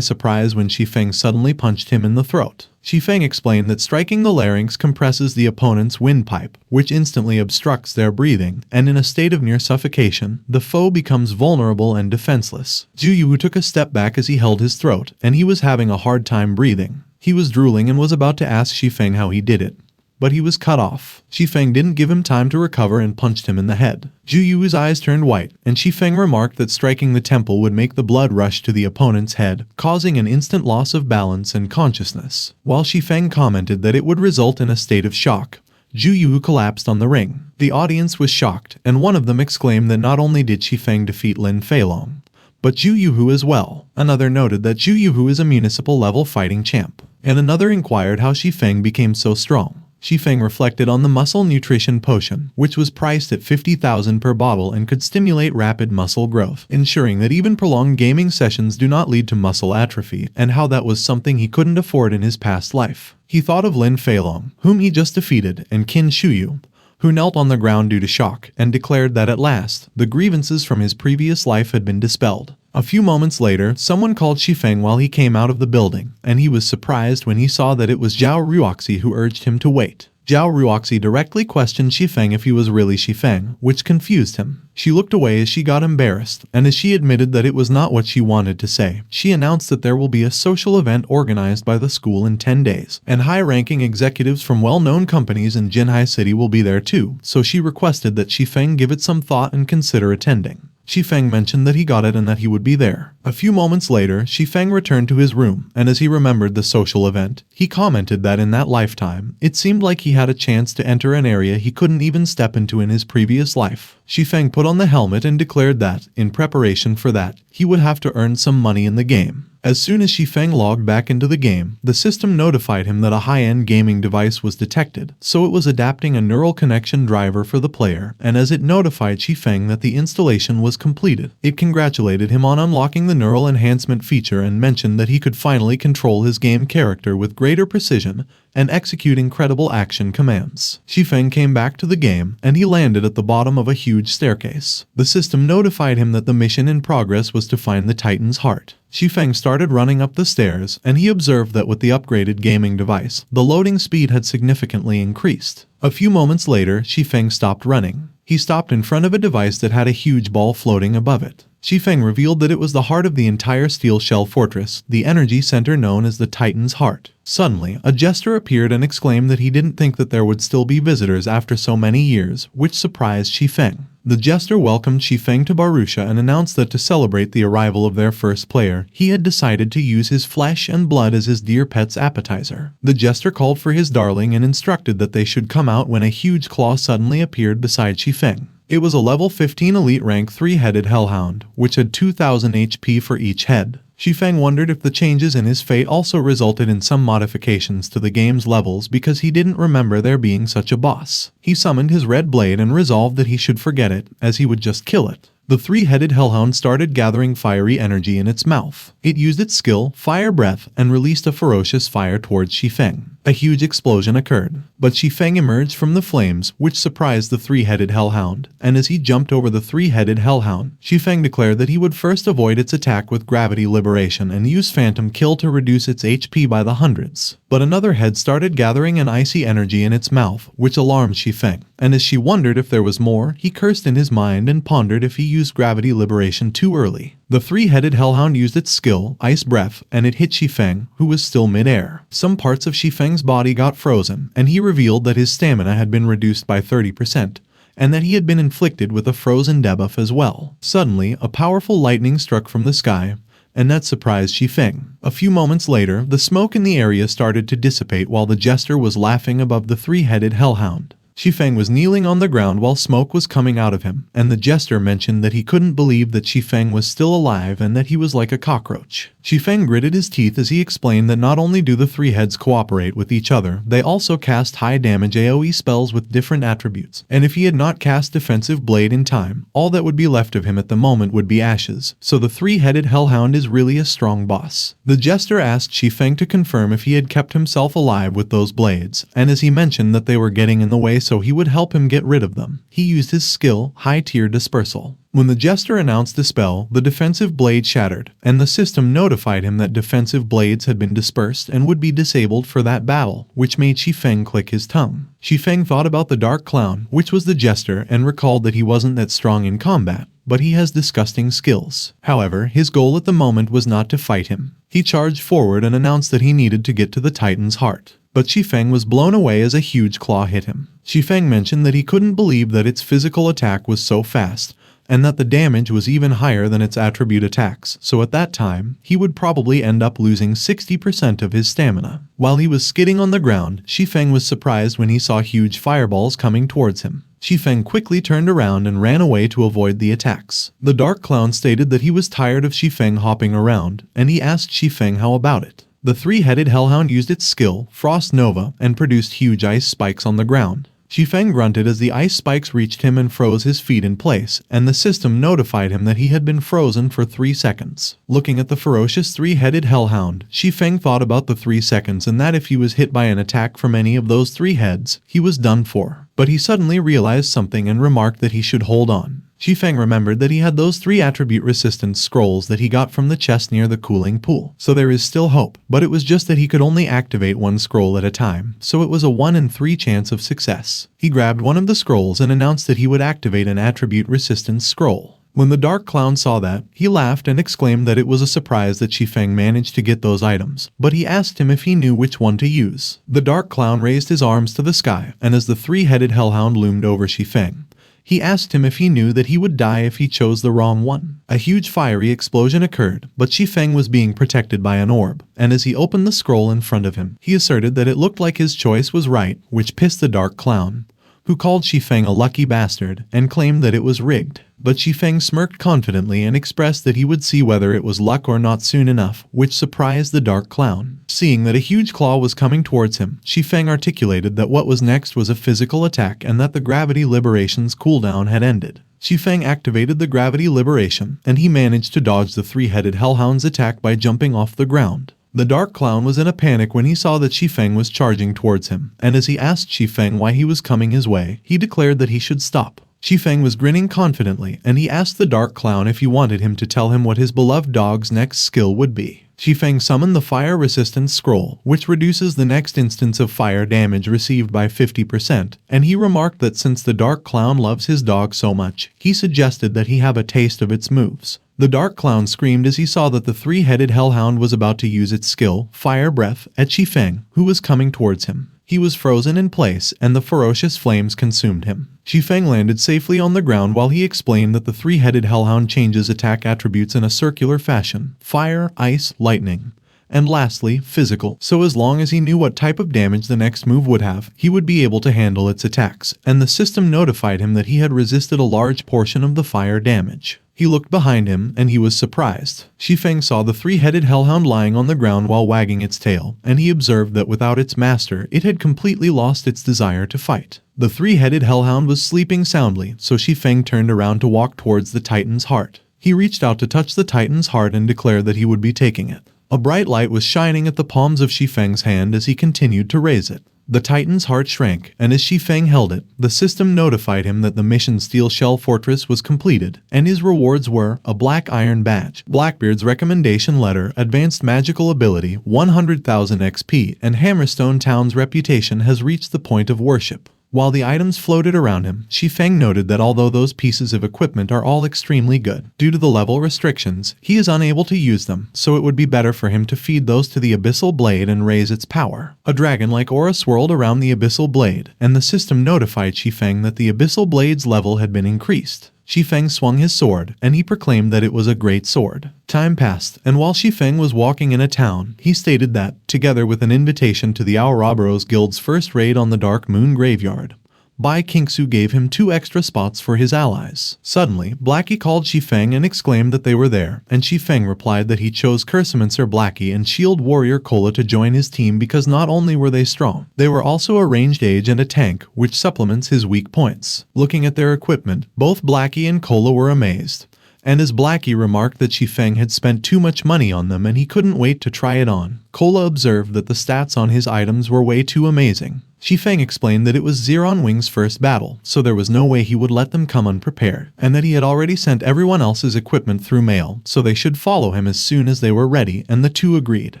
surprise when Shi Feng suddenly punched him in the throat. Shi Feng explained that striking the larynx compresses the opponent's windpipe, which instantly obstructs their breathing, and in a state of near suffocation, the foe becomes vulnerable and defenseless. Zhu Yu took a step back as he held his throat, and he was having a hard time breathing. He was drooling and was about to ask Shi Feng how he did it, but he was cut off. Shi Feng didn't give him time to recover and punched him in the head. Zhu Yu's eyes turned white, and Shi Feng remarked that striking the temple would make the blood rush to the opponent's head, causing an instant loss of balance and consciousness, while Shi Feng commented that it would result in a state of shock. Zhu Yu collapsed on the ring. The audience was shocked, and one of them exclaimed that not only did Shi Feng defeat Lin Feilong, but Zhu Yu as well. Another noted that Zhu Yu is a municipal-level fighting champ, and another inquired how Shi Feng became so strong. Shi Feng reflected on the muscle nutrition potion, which was priced at 50,000 per bottle and could stimulate rapid muscle growth, ensuring that even prolonged gaming sessions do not lead to muscle atrophy, and how that was something he couldn't afford in his past life. He thought of Lin Feilong, whom he just defeated, and Qin Shuyu, who knelt on the ground due to shock, and declared that at last, the grievances from his previous life had been dispelled. A few moments later, someone called Shi Feng while he came out of the building, and he was surprised when he saw that it was Zhao Ruoxi who urged him to wait. Zhao Ruoxi directly questioned Shi Feng if he was really Shi Feng, which confused him. She looked away as she got embarrassed, and as she admitted that it was not what she wanted to say, she announced that there will be a social event organized by the school in 10 days, and high-ranking executives from well-known companies in Jinhai City will be there too, so she requested that Shi Feng give it some thought and consider attending. Shi Feng mentioned that he got it and that he would be there. A few moments later, Shi Feng returned to his room, and as he remembered the social event, he commented that in that lifetime, it seemed like he had a chance to enter an area he couldn't even step into in his previous life. Shi Feng put on the helmet and declared that, in preparation for that, he would have to earn some money in the game. As soon as Shi Feng logged back into the game, the system notified him that a high-end gaming device was detected, so it was adapting a neural connection driver for the player, and as it notified Shi Feng that the installation was completed, it congratulated him on unlocking the neural enhancement feature and mentioned that he could finally control his game character with greater precision and execute incredible action commands. Shi Feng came back to the game, and he landed at the bottom of a huge staircase. The system notified him that the mission in progress was to find the Titan's heart. Shi Feng started running up the stairs, and he observed that with the upgraded gaming device, the loading speed had significantly increased. A few moments later, Shi Feng stopped running. He stopped in front of a device that had a huge ball floating above it. Shi Feng revealed that it was the heart of the entire steel shell fortress, the energy center known as the Titan's Heart. Suddenly, a jester appeared and exclaimed that he didn't think that there would still be visitors after so many years, which surprised Shi Feng. The jester welcomed Shi Feng to Barusha and announced that to celebrate the arrival of their first player, he had decided to use his flesh and blood as his dear pet's appetizer. The jester called for his darling and instructed that they should come out when a huge claw suddenly appeared beside Shi Feng. It was a level 15 elite rank 3-headed hellhound, which had 2,000 HP for each head. Shi Feng wondered if the changes in his fate also resulted in some modifications to the game's levels because he didn't remember there being such a boss. He summoned his red blade and resolved that he should forget it, as he would just kill it. The 3-headed hellhound started gathering fiery energy in its mouth. It used its skill, Fire Breath, and released a ferocious fire towards Shi Feng. A huge explosion occurred, but Shi Feng emerged from the flames, which surprised the 3-headed hellhound, and as he jumped over the 3-headed hellhound, Shi Feng declared that he would first avoid its attack with gravity liberation and use phantom kill to reduce its HP by the hundreds. But another head started gathering an icy energy in its mouth, which alarmed Shi Feng, and as she wondered if there was more, he cursed in his mind and pondered if he used gravity liberation too early. The 3-headed hellhound used its skill, Ice Breath, and it hit Shi Feng, who was still mid-air. Some parts of Shi Feng's body got frozen, and he revealed that his stamina had been reduced by 30%, and that he had been inflicted with a frozen debuff as well. Suddenly, a powerful lightning struck from the sky, and that surprised Shi Feng. A few moments later, the smoke in the area started to dissipate while the jester was laughing above the 3-headed hellhound. Shi Feng was kneeling on the ground while smoke was coming out of him, and the jester mentioned that he couldn't believe that Shi Feng was still alive and that he was like a cockroach. Shi Feng gritted his teeth as he explained that not only do the 3 heads cooperate with each other, they also cast high damage AoE spells with different attributes, and if he had not cast Defensive Blade in time, all that would be left of him at the moment would be ashes, so the 3-headed hellhound is really a strong boss. The jester asked Shi Feng to confirm if he had kept himself alive with those blades, and as he mentioned that they were getting in the way so he would help him get rid of them, he used his skill, High Tier Dispersal. When the jester announced the spell, the defensive blade shattered, and the system notified him that defensive blades had been dispersed and would be disabled for that battle, which made Shi Feng click his tongue. Shi Feng thought about the Dark Clown, which was the jester, and recalled that he wasn't that strong in combat, but he has disgusting skills. However, his goal at the moment was not to fight him. He charged forward and announced that he needed to get to the Titan's heart. But Shi Feng was blown away as a huge claw hit him. Shi Feng mentioned that he couldn't believe that its physical attack was so fast, and that the damage was even higher than its attribute attacks, so at that time, he would probably end up losing 60% of his stamina. While he was skidding on the ground, Shi Feng was surprised when he saw huge fireballs coming towards him. Shi Feng quickly turned around and ran away to avoid the attacks. The Dark Clown stated that he was tired of Shi Feng hopping around, and he asked Shi Feng how about it. The 3-headed hellhound used its skill, Frost Nova, and produced huge ice spikes on the ground. Shi Feng grunted as the ice spikes reached him and froze his feet in place, and the system notified him that he had been frozen for 3 seconds. Looking at the ferocious three-headed hellhound, Shi Feng thought about the 3 seconds and that if he was hit by an attack from any of those 3 heads, he was done for. But he suddenly realized something and remarked that he should hold on. Shi Feng remembered that he had those 3 attribute resistance scrolls that he got from the chest near the cooling pool. So there is still hope, but it was just that he could only activate 1 scroll at a time, so it was a 1 in 3 chance of success. He grabbed one of the scrolls and announced that he would activate an attribute resistance scroll. When the dark clown saw that, he laughed and exclaimed that it was a surprise that Shi Feng managed to get those items, but he asked him if he knew which one to use. The dark clown raised his arms to the sky, and as the 3-headed hellhound loomed over Shi Feng, he asked him if he knew that he would die if he chose the wrong one. A huge fiery explosion occurred, but Shi Feng was being protected by an orb, and as he opened the scroll in front of him, he asserted that it looked like his choice was right, which pissed the dark clown, who called Shi Feng a lucky bastard and claimed that it was rigged. But Shi Feng smirked confidently and expressed that he would see whether it was luck or not soon enough, which surprised the dark clown. Seeing that a huge claw was coming towards him, Shi Feng articulated that what was next was a physical attack and that the gravity liberation's cooldown had ended. Shi Feng activated the gravity liberation, and he managed to dodge the 3-headed hellhound's attack by jumping off the ground. The dark clown was in a panic when he saw that Shi Feng was charging towards him, and as he asked Shi Feng why he was coming his way, he declared that he should stop. Shi Feng was grinning confidently, and he asked the dark clown if he wanted him to tell him what his beloved dog's next skill would be. Shi Feng summoned the fire resistance scroll, which reduces the next instance of fire damage received by 50%, and he remarked that since the dark clown loves his dog so much, he suggested that he have a taste of its moves. The dark clown screamed as he saw that the 3-headed hellhound was about to use its skill, Fire Breath, at Shi Feng, who was coming towards him. He was frozen in place, and the ferocious flames consumed him. Shi Feng landed safely on the ground while he explained that the 3-headed hellhound changes attack attributes in a circular fashion: fire, ice, lightning, and lastly, physical. So as long as he knew what type of damage the next move would have, he would be able to handle its attacks, and the system notified him that he had resisted a large portion of the fire damage. He looked behind him, and he was surprised. Shi Feng saw the 3-headed hellhound lying on the ground while wagging its tail, and he observed that without its master, it had completely lost its desire to fight. The 3-headed hellhound was sleeping soundly, so Shi Feng turned around to walk towards the Titan's heart. He reached out to touch the Titan's heart and declared that he would be taking it. A bright light was shining at the palms of Shi Feng's hand as he continued to raise it. The Titan's heart shrank, and as Shi Feng held it, the system notified him that the mission Steel Shell Fortress was completed, and his rewards were a black iron badge, Blackbeard's recommendation letter, advanced magical ability, 100,000 XP, and Hammerstone Town's reputation has reached the point of worship. While the items floated around him, Shi Feng noted that although those pieces of equipment are all extremely good, due to the level restrictions, he is unable to use them, so it would be better for him to feed those to the Abyssal Blade and raise its power. A dragon-like aura swirled around the Abyssal Blade, and the system notified Shi Feng that the Abyssal Blade's level had been increased. Shi Feng swung his sword, and he proclaimed that it was a great sword. Time passed, and while Shi Feng was walking in a town, he stated that, together with an invitation to the Ouroboros Guild's first raid on the Dark Moon Graveyard, Bai Kingsu gave him 2 extra spots for his allies. Suddenly, Blackie called Shi Feng and exclaimed that they were there, and Shi Feng replied that he chose Cursomancer Blackie and Shield Warrior Kola to join his team because not only were they strong, they were also a ranged age and a tank, which supplements his weak points. Looking at their equipment, both Blackie and Kola were amazed. And as Blackie remarked that Shi Feng had spent too much money on them and he couldn't wait to try it on, Kola observed that the stats on his items were way too amazing. Shi Feng explained that it was Xeron Wing's first battle, so there was no way he would let them come unprepared, and that he had already sent everyone else's equipment through mail, so they should follow him as soon as they were ready, and the two agreed.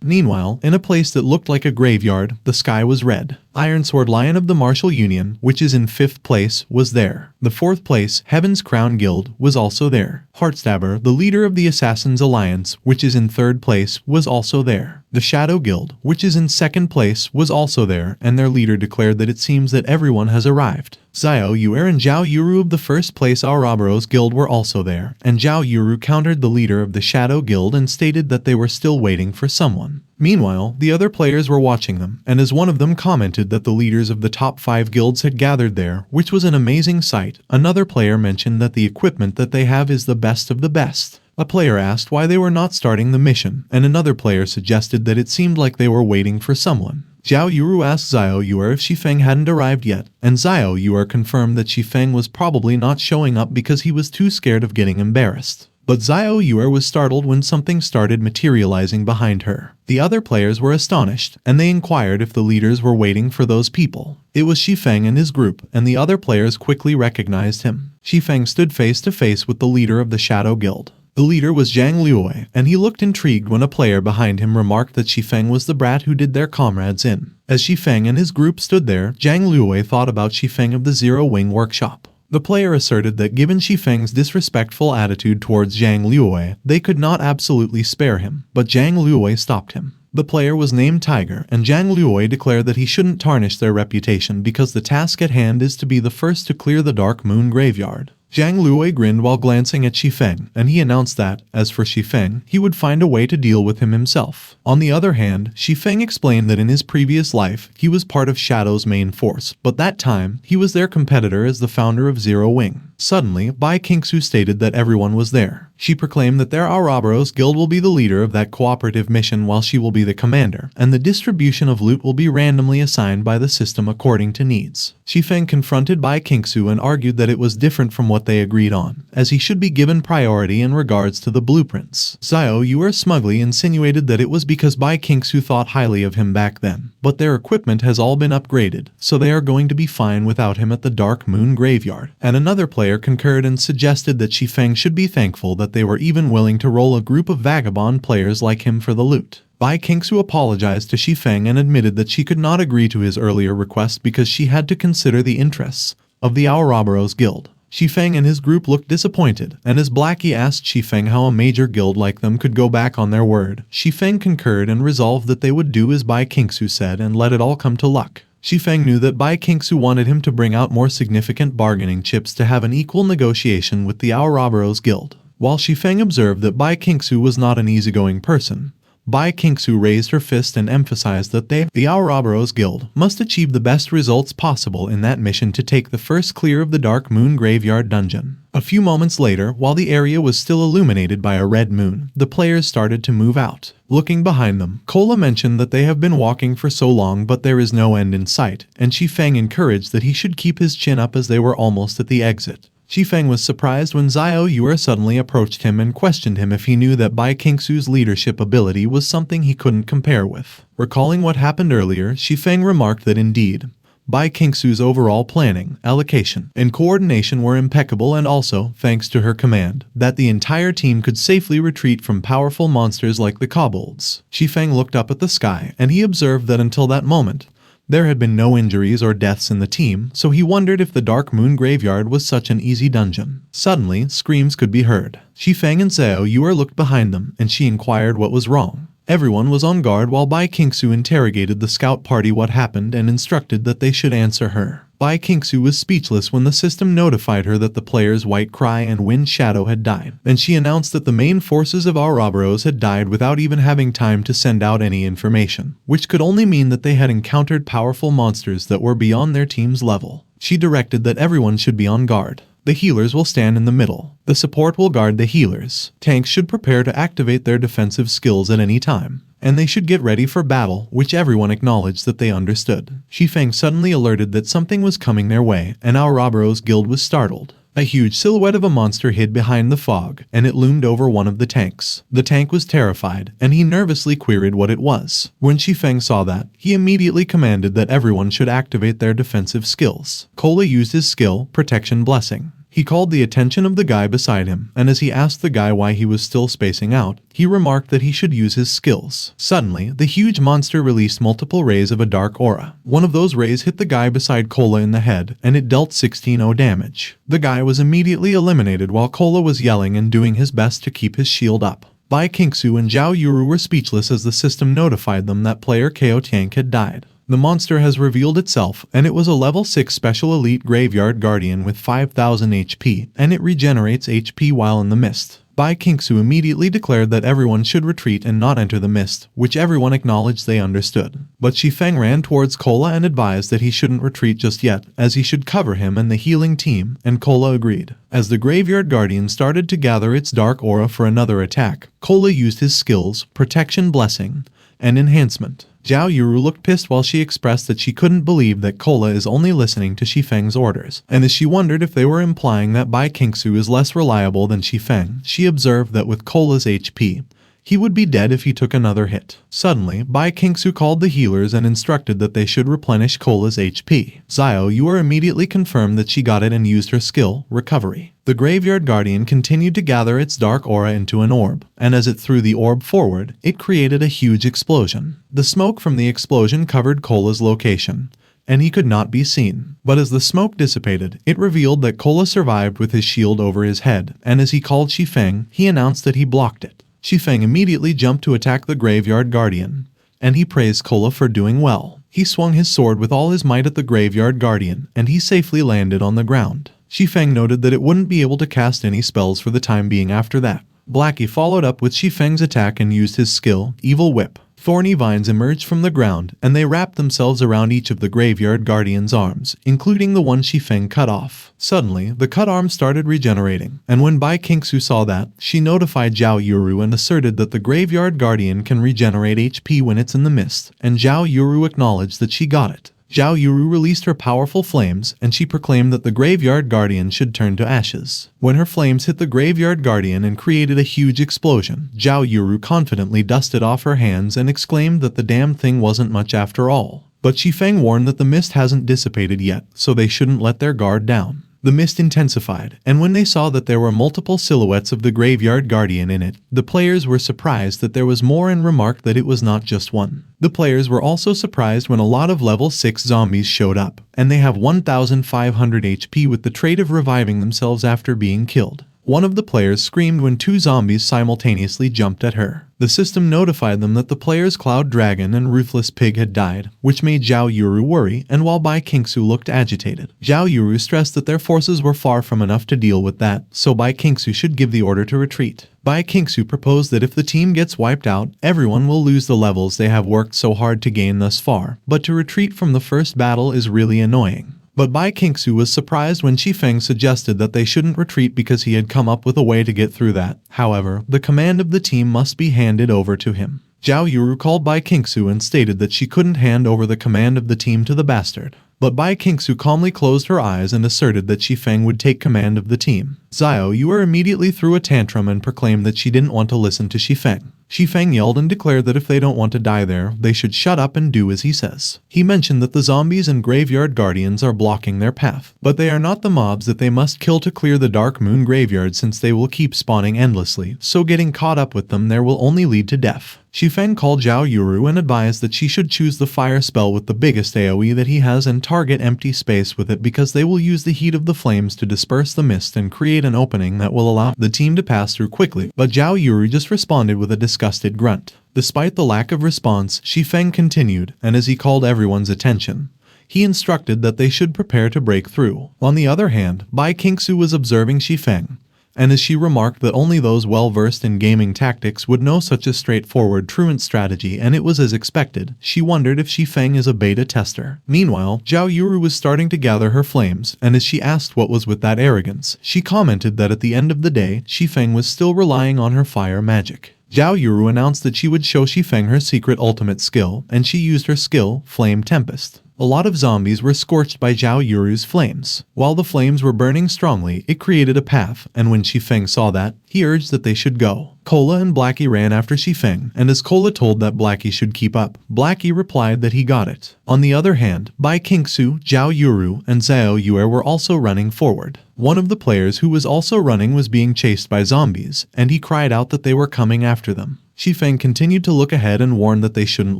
Meanwhile, in a place that looked like a graveyard, the sky was red. Ironsword Lion of the Martial Union, which is in 5th place, was there. The 4th place, Heaven's Crown Guild, was also there. Heartstabber, the leader of the Assassin's Alliance, which is in 3rd place, was also there. The Shadow Guild, which is in 2nd place, was also there, and their leader declared that it seems that everyone has arrived. Xiao Yuer and Zhao Yuru of the 1st place Ouroboros Guild were also there, and Zhao Yuru countered the leader of the Shadow Guild and stated that they were still waiting for someone. Meanwhile, the other players were watching them, and as one of them commented that the leaders of the top 5 guilds had gathered there, which was an amazing sight, another player mentioned that the equipment that they have is the best of the best. A player asked why they were not starting the mission, and another player suggested that it seemed like they were waiting for someone. Zhao Yuru asked Xiao Yuer if Shi Feng hadn't arrived yet, and Xiao Yuer confirmed that Shi Feng was probably not showing up because he was too scared of getting embarrassed. But Xiao Yuer was startled when something started materializing behind her. The other players were astonished, and they inquired if the leaders were waiting for those people. It was Shi Feng and his group, and the other players quickly recognized him. Shi Feng stood face to face with the leader of the Shadow Guild. The leader was Zhang Luoy, and he looked intrigued when a player behind him remarked that Shi Feng was the brat who did their comrades in. As Shi Feng and his group stood there, Zhang Luoy thought about Shi Feng of the Zero Wing Workshop. The player asserted that given Shi Feng's disrespectful attitude towards Zhang Luoy, they could not absolutely spare him, but Zhang Luoy stopped him. The player was named Tiger, and Zhang Luoy declared that he shouldn't tarnish their reputation because the task at hand is to be the first to clear the Dark Moon Graveyard. Zhang Luoy grinned while glancing at Shi Feng, and he announced that, as for Shi Feng, he would find a way to deal with him himself. On the other hand, Shi Feng explained that in his previous life, he was part of Shadow's main force, but that time, he was their competitor as the founder of Zero Wing. Suddenly, Bai Qingsu stated that everyone was there. She proclaimed that their Ouroboros guild will be the leader of that cooperative mission while she will be the commander, and the distribution of loot will be randomly assigned by the system according to needs. Shi Feng confronted Bai Qingsu and argued that it was different from what they agreed on, as he should be given priority in regards to the blueprints. Xiao Yuer smugly insinuated that it was because Bai Qingsu thought highly of him back then, but their equipment has all been upgraded, so they are going to be fine without him at the Dark Moon Graveyard. And another player concurred and suggested that Shi Feng should be thankful that they were even willing to roll a group of vagabond players like him for the loot. Bai Qingsu apologized to Shi Feng and admitted that she could not agree to his earlier request because she had to consider the interests of the Ouroboros Guild. Shi Feng and his group looked disappointed, and as Blackie asked Shi Feng how a major guild like them could go back on their word, Shi Feng concurred and resolved that they would do as Bai Qingsu said and let it all come to luck. Shi Feng knew that Bai Qingsu wanted him to bring out more significant bargaining chips to have an equal negotiation with the Ouroboros Guild. While Shi Feng observed that Bai Qingsu was not an easygoing person, Bai Qingsu raised her fist and emphasized that they, the Ouroboros Guild, must achieve the best results possible in that mission to take the first clear of the Dark Moon Graveyard dungeon. A few moments later, while the area was still illuminated by a red moon, the players started to move out. Looking behind them, Kola mentioned that they have been walking for so long but there is no end in sight, and Shi Feng encouraged that he should keep his chin up as they were almost at the exit. Shi Feng was surprised when Xiao Yuer suddenly approached him and questioned him if he knew that Bai Qingsu's leadership ability was something he couldn't compare with. Recalling what happened earlier, Shi Feng remarked that indeed, Bai Qingsu's overall planning, allocation, and coordination were impeccable and also, thanks to her command, that the entire team could safely retreat from powerful monsters like the kobolds. Shi Feng looked up at the sky, and he observed that until that moment, there had been no injuries or deaths in the team, so he wondered if the Dark Moon Graveyard was such an easy dungeon. Suddenly, screams could be heard. Shi Feng and Xiao Yuer looked behind them, and she inquired what was wrong. Everyone was on guard while Bai Qingsu interrogated the scout party what happened and instructed that they should answer her. Bai Qingsu was speechless when the system notified her that the players White Cry and Wind Shadow had died, and she announced that the main forces of Ouroboros had died without even having time to send out any information, which could only mean that they had encountered powerful monsters that were beyond their team's level. She directed that everyone should be on guard. The healers will stand in the middle. The support will guard the healers. Tanks should prepare to activate their defensive skills at any time. And they should get ready for battle, which everyone acknowledged that they understood. Shi Feng suddenly alerted that something was coming their way, and Ouroboros Guild was startled. A huge silhouette of a monster hid behind the fog, and it loomed over one of the tanks. The tank was terrified, and he nervously queried what it was. When Shi Feng saw that, he immediately commanded that everyone should activate their defensive skills. Kola used his skill, Protection Blessing. He called the attention of the guy beside him, and as he asked the guy why he was still spacing out, he remarked that he should use his skills. Suddenly, the huge monster released multiple rays of a dark aura. One of those rays hit the guy beside Kola in the head, and it dealt 16-0 damage. The guy was immediately eliminated while Kola was yelling and doing his best to keep his shield up. Bai Qingsu and Zhao Yuru were speechless as the system notified them that player Ko Tank had died. The monster has revealed itself, and it was a level 6 special elite graveyard guardian with 5000 HP, and it regenerates HP while in the mist. Bai Qingsu immediately declared that everyone should retreat and not enter the mist, which everyone acknowledged they understood. But Shi Feng ran towards Kola and advised that he shouldn't retreat just yet, as he should cover him and the healing team, and Kola agreed. As the graveyard guardian started to gather its dark aura for another attack, Kola used his skills, Protection Blessing, and Enhancement. Zhao Yuru looked pissed while she expressed that she couldn't believe that Cola is only listening to Shi Feng's orders, and as she wondered if they were implying that Bai Qingsu is less reliable than Shi Feng, she observed that with Cola's HP, he would be dead if he took another hit. Suddenly, Bai Qingsu called the healers and instructed that they should replenish Cola's HP. Zhao Yuru immediately confirmed that she got it and used her skill, Recovery. The Graveyard Guardian continued to gather its dark aura into an orb, and as it threw the orb forward, it created a huge explosion. The smoke from the explosion covered Cola's location, and he could not be seen. But as the smoke dissipated, it revealed that Cola survived with his shield over his head, and as he called Shi Feng, he announced that he blocked it. Shi Feng immediately jumped to attack the Graveyard Guardian, and he praised Cola for doing well. He swung his sword with all his might at the Graveyard Guardian, and he safely landed on the ground. Shi Feng noted that it wouldn't be able to cast any spells for the time being after that. Blackie followed up with Shi Feng's attack and used his skill, Evil Whip. Thorny vines emerged from the ground, and they wrapped themselves around each of the Graveyard Guardian's arms, including the one Shi Feng cut off. Suddenly, the cut arm started regenerating, and when Bai Qingsu saw that, she notified Zhao Yuru and asserted that the Graveyard Guardian can regenerate HP when it's in the mist, and Zhao Yuru acknowledged that she got it. Zhao Yuru released her powerful flames, and she proclaimed that the Graveyard Guardian should turn to ashes. When her flames hit the Graveyard Guardian and created a huge explosion, Zhao Yuru confidently dusted off her hands and exclaimed that the damn thing wasn't much after all. But Shi Feng warned that the mist hasn't dissipated yet, so they shouldn't let their guard down. The mist intensified, and when they saw that there were multiple silhouettes of the Graveyard Guardian in it, the players were surprised that there was more and remarked that it was not just one. The players were also surprised when a lot of level 6 zombies showed up, and they have 1500 HP with the trait of reviving themselves after being killed. One of the players screamed when 2 zombies simultaneously jumped at her. The system notified them that the player's Cloud Dragon and Ruthless Pig had died, which made Zhao Yuru worry, and while Bai Qingsu looked agitated, Zhao Yuru stressed that their forces were far from enough to deal with that, so Bai Qingsu should give the order to retreat. Bai Qingsu proposed that if the team gets wiped out, everyone will lose the levels they have worked so hard to gain thus far, but to retreat from the first battle is really annoying. But Bai Qingsu was surprised when Shi Feng suggested that they shouldn't retreat because he had come up with a way to get through that. However, the command of the team must be handed over to him. Zhao Yuru called Bai Qingsu and stated that she couldn't hand over the command of the team to the bastard. But Bai Qingsu calmly closed her eyes and asserted that Shi Feng would take command of the team. Zhao Yuru immediately threw a tantrum and proclaimed that she didn't want to listen to Shi Feng. Shi Feng yelled and declared that if they don't want to die there, they should shut up and do as he says. He mentioned that the zombies and Graveyard Guardians are blocking their path, but they are not the mobs that they must kill to clear the Dark Moon Graveyard since they will keep spawning endlessly, so getting caught up with them there will only lead to death. Shi Feng called Zhao Yuru and advised that she should choose the fire spell with the biggest AoE that he has and target empty space with it because they will use the heat of the flames to disperse the mist and create an opening that will allow the team to pass through quickly. But Zhao Yuru just responded with a disgusted grunt. Despite the lack of response, Shi Feng continued, and as he called everyone's attention, he instructed that they should prepare to break through. On the other hand, Bai Qingsu was observing Shi Feng, and as she remarked that only those well-versed in gaming tactics would know such a straightforward truant strategy, and it was as expected, she wondered if Shi Feng is a beta tester. Meanwhile, Zhao Yuru was starting to gather her flames, and as she asked what was with that arrogance, she commented that at the end of the day, Shi Feng was still relying on her fire magic. Zhao Yuru announced that she would show Shi Feng her secret ultimate skill, and she used her skill, Flame Tempest. A lot of zombies were scorched by Zhao Yuru's flames. While the flames were burning strongly, it created a path, and when Shi Feng saw that, he urged that they should go. Cola and Blackie ran after Shi Feng, and as Cola told that Blackie should keep up, Blackie replied that he got it. On the other hand, Bai Qingsu, Zhao Yuru, and Zhao Yue were also running forward. One of the players who was also running was being chased by zombies, and he cried out that they were coming after them. Shi Feng continued to look ahead and warned that they shouldn't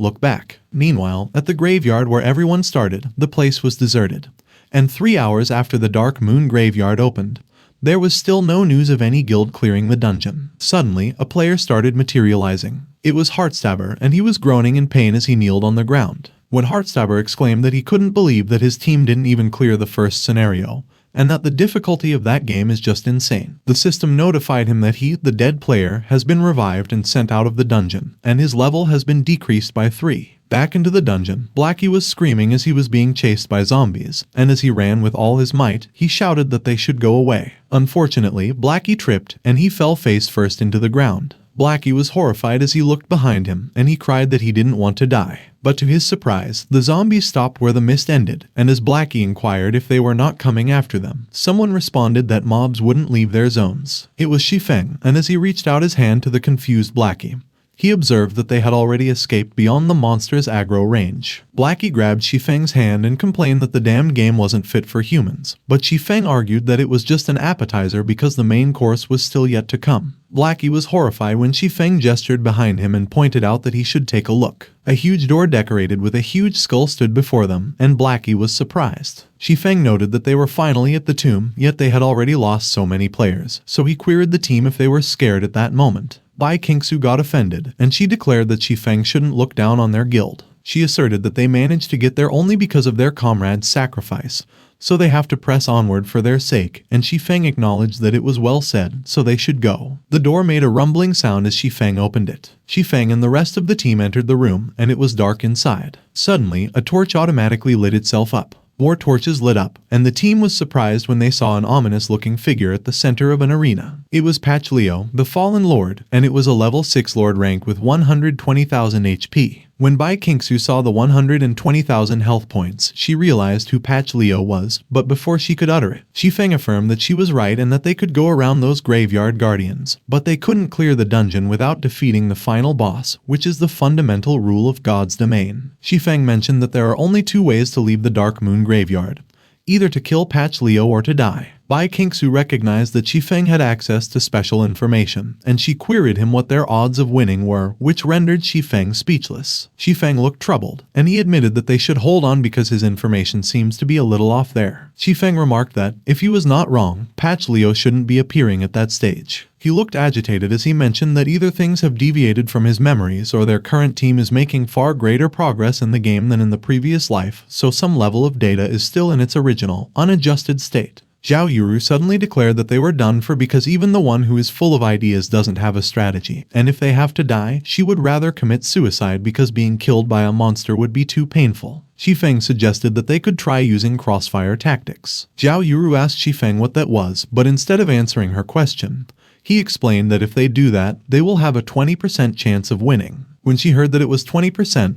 look back. Meanwhile, at the graveyard where everyone started, the place was deserted. And 3 hours after the Dark Moon Graveyard opened, there was still no news of any guild clearing the dungeon. Suddenly, a player started materializing. It was Heartstabber, and he was groaning in pain as he kneeled on the ground. When Heartstabber exclaimed that he couldn't believe that his team didn't even clear the first scenario, and that the difficulty of that game is just insane. The system notified him that he, the dead player, has been revived and sent out of the dungeon, and his level has been decreased by 3. Back into the dungeon, Blackie was screaming as he was being chased by zombies, and as he ran with all his might, he shouted that they should go away. Unfortunately, Blackie tripped, and he fell face first into the ground. Blackie was horrified as he looked behind him, and he cried that he didn't want to die. But to his surprise, the zombies stopped where the mist ended, and as Blackie inquired if they were not coming after them, someone responded that mobs wouldn't leave their zones. It was Shi Feng, and as he reached out his hand to the confused Blackie, he observed that they had already escaped beyond the monster's aggro range. Blackie grabbed Shi Feng's hand and complained that the damned game wasn't fit for humans, but Shi Feng argued that it was just an appetizer because the main course was still yet to come. Blackie was horrified when Shi Feng gestured behind him and pointed out that he should take a look. A huge door decorated with a huge skull stood before them, and Blackie was surprised. Shi Feng noted that they were finally at the tomb, yet they had already lost so many players, so he queried the team if they were scared at that moment. Bai Qingsu got offended, and she declared that Shi Feng shouldn't look down on their guild. She asserted that they managed to get there only because of their comrade's sacrifice, so they have to press onward for their sake, and Shi Feng acknowledged that it was well said, so they should go. The door made a rumbling sound as Shi Feng opened it. Shi Feng and the rest of the team entered the room, and it was dark inside. Suddenly, a torch automatically lit itself up. More torches lit up, and the team was surprised when they saw an ominous-looking figure at the center of an arena. It was Patch Leo, the Fallen Lord, and it was a level 6 Lord rank with 120,000 HP. When Bai Qingsu saw the 120,000 health points, she realized who Patch Leo was, but before she could utter it, Shi Feng affirmed that she was right and that they could go around those graveyard guardians, but they couldn't clear the dungeon without defeating the final boss, which is the fundamental rule of God's domain. Shi Feng mentioned that there are only 2 ways to leave the Dark Moon graveyard, either to kill Patch Leo or to die. Bai Qingsu recognized that Shi Feng had access to special information, and she queried him what their odds of winning were, which rendered Shi Feng speechless. Shi Feng looked troubled, and he admitted that they should hold on because his information seems to be a little off there. Shi Feng remarked that, if he was not wrong, Patch Leo shouldn't be appearing at that stage. He looked agitated as he mentioned that either things have deviated from his memories or their current team is making far greater progress in the game than in the previous life, so some level of data is still in its original, unadjusted state. Zhao Yuru suddenly declared that they were done for because even the one who is full of ideas doesn't have a strategy, and if they have to die, she would rather commit suicide because being killed by a monster would be too painful. Shi Feng suggested that they could try using crossfire tactics. Zhao Yuru asked Shi Feng what that was, but instead of answering her question, he explained that if they do that, they will have a 20% chance of winning. When she heard that it was 20%,